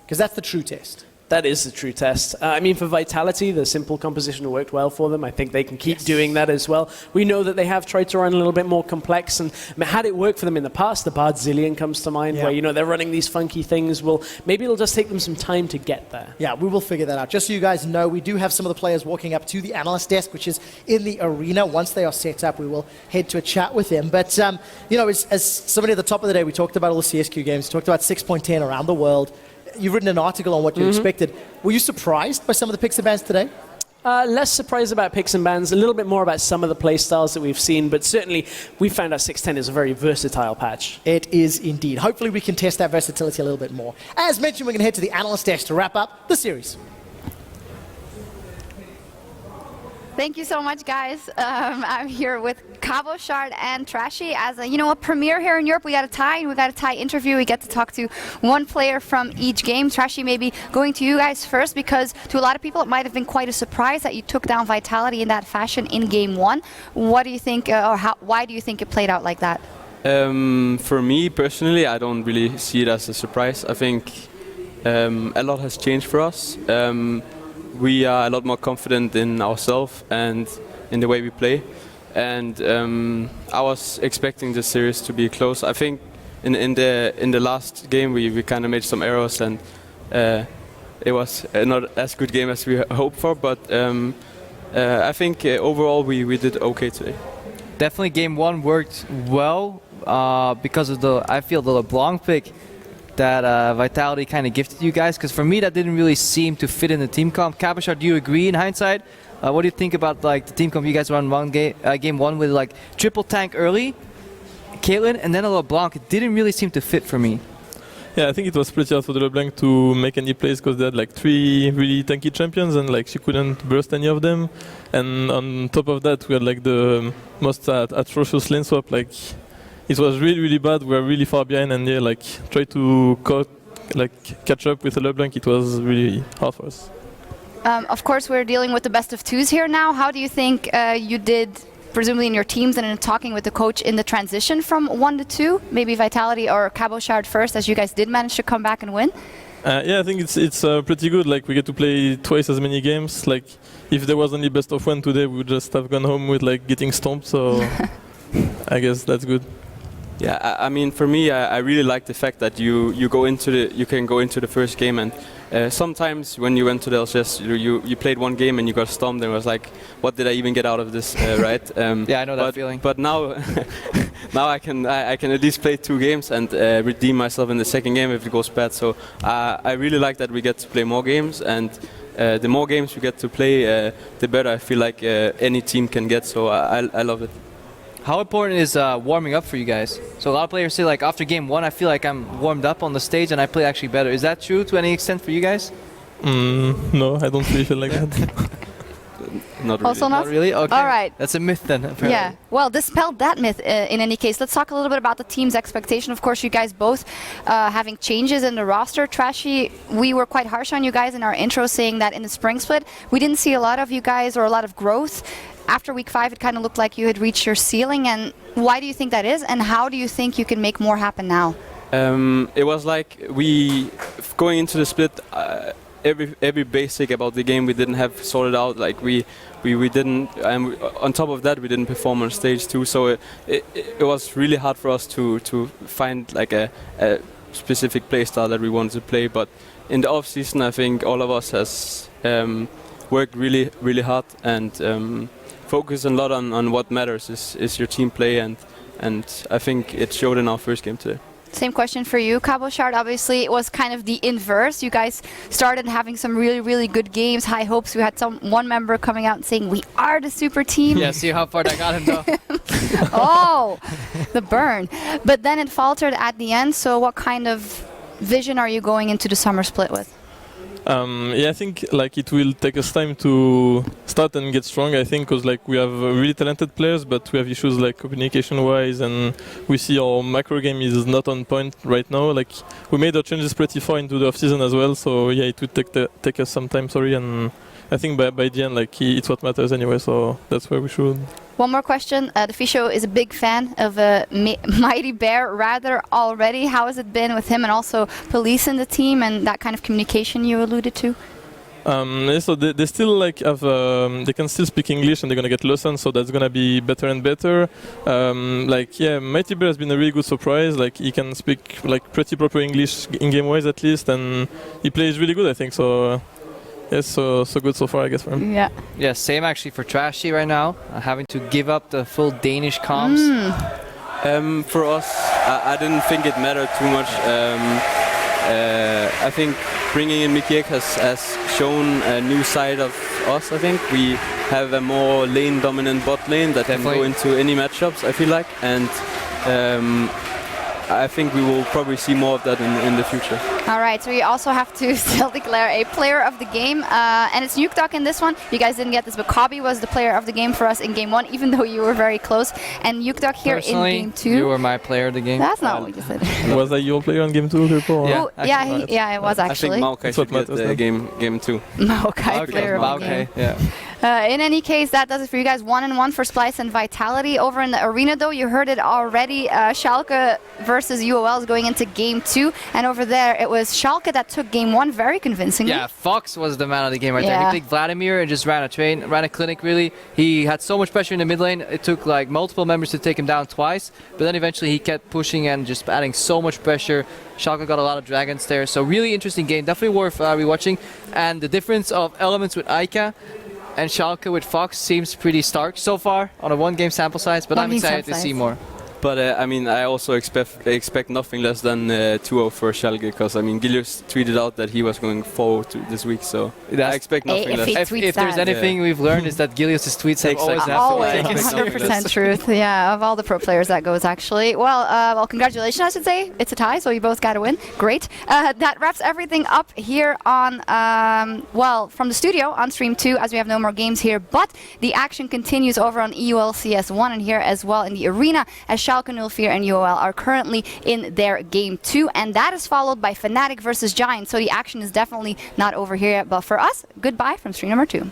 Because that's the true test. That is the true test. I mean, for Vitality, the simple composition worked well for them. I think they can keep doing that as well. We know that they have tried to run a little bit more complex, and had it worked for them in the past, the Bard Zillion comes to mind, where they're running these funky things. Well, maybe it'll just take them some time to get there. Yeah, we will figure that out. Just so you guys know, we do have some of the players walking up to the analyst desk, which is in the arena. Once they are set up, we will head to a chat with them. But, as somebody at the top of the day, we talked about all the CSQ games, we talked about 6.10 around the world. You've written an article on what you expected. Were you surprised by some of the picks and bans today? Less surprised about picks and bans, a little bit more about some of the play styles that we've seen, but certainly we found out 610 is a very versatile patch. It is indeed. Hopefully we can test that versatility a little bit more. As mentioned, we're going to head to the analyst desk to wrap up the series. Thank you so much, guys. I'm here with Cabo, Shard, and Trashy. As a premiere here in Europe, we got a tie interview. We get to talk to one player from each game. Trashy, maybe going to you guys first, because to a lot of people it might have been quite a surprise that you took down Vitality in that fashion in game one. What do you think, why do you think it played out like that? For me personally, I don't really see it as a surprise. I think a lot has changed for us. We are a lot more confident in ourselves and in the way we play. And I was expecting this series to be close. I think in the last game we kind of made some errors, and it was not as good game as we hoped for. But I think overall we did okay today. Definitely game one worked well because of the LeBlanc pick that Vitality kind of gifted you guys, because for me that didn't really seem to fit in the team comp. Kabashar, do you agree in hindsight? What do you think about the team comp you guys run game one with triple tank early, Caitlyn, and then a LeBlanc? It didn't really seem to fit for me. Yeah, I think it was pretty hard for the LeBlanc to make any plays because they had like 3 really tanky champions and like she couldn't burst any of them. And on top of that, we had like the most atrocious lane swap. Like it was really, really bad. We were really far behind, and yeah, like try to catch up with the LeBlanc. It was really hard for us. Of course, we're dealing with the best of 2s here now. How do you think you did, presumably in your teams and in talking with the coach, in the transition from 1 to 2? Maybe Vitality or Cabochard first, as you guys did manage to come back and win? Yeah, I think it's pretty good. Like we get to play twice as many games. Like if there was only best of 1 today, we would just have gone home with like getting stomped. So I guess that's good. Yeah, I mean, for me, I really like the fact that you can go into the first game, and sometimes when you went to the LCS, you played one game and you got stomped, and it was like, what did I even get out of this, right? Yeah, I know that feeling. But now, now I can at least play 2 games and redeem myself in the second game if it goes bad. So I really like that we get to play more games, and the more games we get to play, the better I feel like any team can get. So I love it. How important is warming up for you guys? So a lot of players say like after game 1, I feel like I'm warmed up on the stage and I play actually better. Is that true to any extent for you guys? No, I don't really feel like that. Not really. Also not? Not really? Okay. All right. That's a myth then, apparently. Yeah, well, dispelled that myth in any case. Let's talk a little bit about the team's expectation. Of course, you guys both having changes in the roster. Trashy, we were quite harsh on you guys in our intro, saying that in the spring split, we didn't see a lot of you guys or a lot of growth. After week 5, it kind of looked like you had reached your ceiling. And why do you think that is? And how do you think you can make more happen now? It was like going into the split, every basic about the game we didn't have sorted out. Like we didn't, and on top of that, we didn't perform on stage too. So it was really hard for us to find like a specific play style that we wanted to play. But in the off season, I think all of us has worked really, really hard and focused a lot on what matters is your team play, and I think it showed in our first game today. Same question for you, Cabochard. Obviously, it was kind of the inverse. You guys started having some really, really good games, high hopes. We had one member coming out and saying, we are the super team. Yeah, see how far that got him, though. Oh, the burn. But then it faltered at the end. So what kind of vision are you going into the summer split with? Yeah, I think like it will take us time to start and get strong. I think because like we have really talented players, but we have issues like communication-wise, and we see our macro game is not on point right now. Like we made our changes pretty far into the off-season as well, so yeah, it would take us some time. Sorry, and I think by the end, like it's what matters anyway. So that's where we should. One more question. The Fisho is a big fan of Mighty Bear rather already. How has it been with him and also Police in the team and that kind of communication you alluded to? Yeah, so they still like have they can still speak English and they're gonna get lessons, so that's gonna be better and better. Like yeah, Mighty Bear has been a really good surprise. Like he can speak like pretty proper English in game wise at least, and he plays really good, I think. So. Yes, so good so far, I guess, for him. Yeah. Yeah, same actually for Trashy right now, having to give up the full Danish comms. For us, I didn't think it mattered too much. I think bringing in Mikiek has shown a new side of us, I think. We have a more lane-dominant bot lane that can go into any matchups, I feel like. And I think we will probably see more of that in the future. All right, so you also have to still declare a player of the game, and it's Nukeduck in this one. You guys didn't get this, but Kobe was the player of the game for us in game 1, even though you were very close. And Nukeduck here in game 2. You were my player of the game. That's not what you said. Was that your player in game 2, Kirpo? Yeah, yeah, it was actually. I think Maokai should get game 2. Maokai player of the game. Yeah. In any case, that does it for you guys. 1-1 for Splyce and Vitality. Over in the arena, though, you heard it already. Schalke versus UOL is going into game 2. And over there, it was Schalke that took game 1 very convincingly. Yeah, Fox was the man of the game right there. He picked Vladimir and just ran a clinic, really. He had so much pressure in the mid lane. It took like multiple members to take him down twice. But then eventually he kept pushing and just adding so much pressure. Schalke got a lot of dragons there. So really interesting game. Definitely worth rewatching. And the difference of elements with Aika and Schalke with Fox seems pretty stark so far on a 1-game sample size, but I'm excited to see more. But I mean, I also expect nothing less than 2-0 for Schalke, because I mean, Gilius tweeted out that he was going forward to this week, so I expect nothing less. If there's anything we've learned is that Gilius' tweets always 100% truth. Yeah, of all the pro players that goes actually. Well, congratulations, I should say. It's a tie, so you both got to win. Great. That wraps everything up here on from the studio on stream 2, as we have no more games here. But the action continues over on EULCS 1 and here as well in the arena, as Schalke 04 and UOL are currently in their game 2, and that is followed by Fnatic versus Giant. So the action is definitely not over here yet. But for us, goodbye from stream number 2.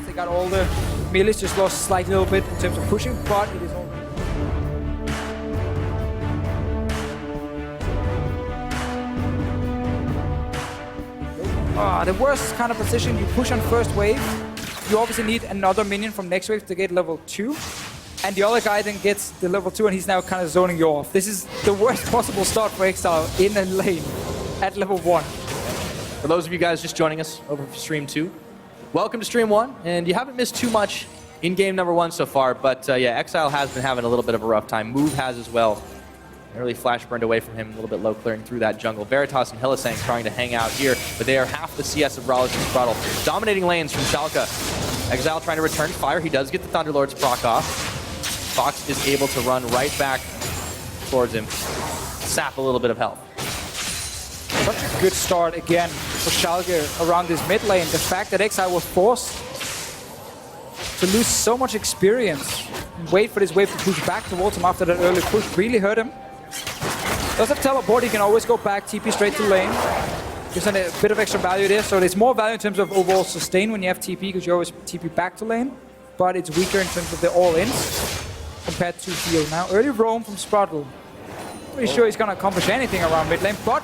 They got all the melees, just lost slightly a little bit in terms of pushing, but it is all. The worst kind of position, you push on first wave, you obviously need another minion from next wave to get level 2, and the other guy then gets the level 2 and he's now kind of zoning you off. This is the worst possible start for Exile in a lane at level 1. For those of you guys just joining us over for stream 2, welcome to stream 1, and you haven't missed too much in game number 1 so far, but yeah, Exile has been having a little bit of a rough time. Move has as well. Early flash burned away from him, a little bit low clearing through that jungle. Veritas and Hylissang trying to hang out here, but they are half the CS of Brawlers and Throttle. Dominating lanes from Schalke. Exile trying to return fire. He does get the Thunderlord's proc off. Fox is able to run right back towards him. Sap a little bit of health. Such a good start again for Schalke around this mid lane. The fact that Exile was forced to lose so much experience and wait for this wave to push back towards him after that early push really hurt him. Does have teleport, he can always go back, TP straight to lane. Gives a bit of extra value there, so there's more value in terms of overall sustain when you have TP, because you always TP back to lane. But it's weaker in terms of the all-ins compared to heal. Now, early roam from Sprottle. Pretty sure he's going to accomplish anything around mid lane, but...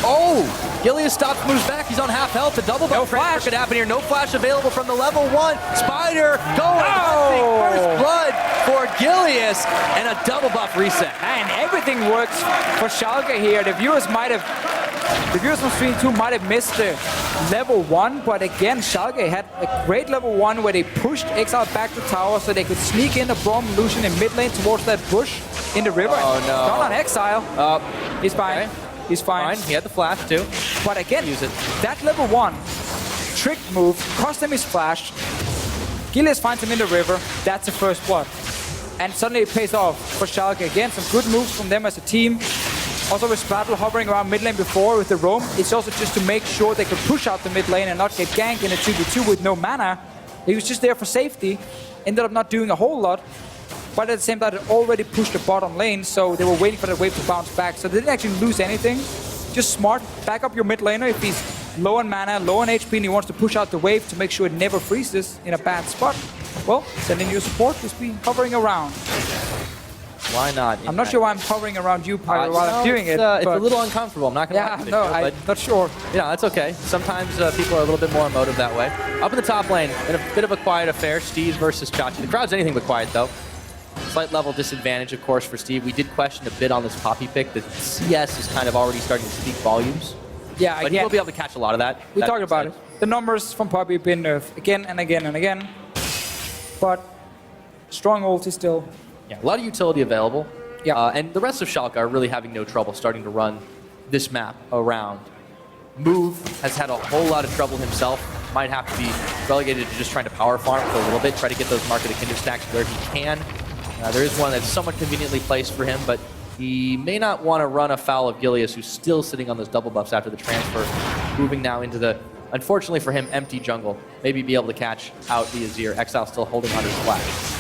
Oh! Gilius stops, moves back, he's on half health. The double buff transfer could happen here. No flash available from the level 1. Spider going! First blood for Gilius, and a double buff reset. And everything works for Schalke here. The viewers from stream 2 might have missed the level 1, but again, Schalke had a great level 1 where they pushed Exile back to tower so they could sneak in a Braum Lucian in mid lane towards that bush in the river. Oh no. Not on Exile. He's fine. Okay. He's fine. He had the flash too. But again, use it. That level 1 trick move cost him his flash. Gilius finds him in the river. That's the first blood. And suddenly it pays off for Schalke. Again, some good moves from them as a team. Also with Sprattle hovering around mid lane before with the roam, it's also just to make sure they could push out the mid lane and not get ganked in a 2v2 with no mana. He was just there for safety. Ended up not doing a whole lot. But at the same time, they already pushed the bottom lane, so they were waiting for the wave to bounce back. So they didn't actually lose anything. Just smart. Back up your mid laner if he's low on mana, low on HP, and he wants to push out the wave to make sure it never freezes in a bad spot. Well, sending you support, just be hovering around. Why not? I'm not sure why I'm hovering around you, Pyro, while I'm doing it. It's a little uncomfortable, I'm not going to lie. No, I'm not sure. Yeah, that's okay. Sometimes people are a little bit more emotive that way. Up in the top lane, in a bit of a quiet affair, Steve versus Chachi. The crowd's anything but quiet, though. Slight level disadvantage, of course, for Steve. We did question a bit on this Poppy pick. The CS is kind of already starting to speak volumes. Yeah, but he will be able to catch a lot of that. We talked about it. The numbers from Poppy have been nerfed again and again and again. But strong ult is still... Yeah, a lot of utility available. Yeah. And the rest of Schalke are really having no trouble starting to run this map around. Move has had a whole lot of trouble himself. Might have to be relegated to just trying to power farm for a little bit, try to get those Mark of the Kindred stacks where he can. There is one that's somewhat conveniently placed for him, but he may not want to run afoul of Gilius, who's still sitting on those double buffs after the transfer, moving now into the, unfortunately for him, empty jungle. Maybe be able to catch out the Azir. Exile still holding on to his flash.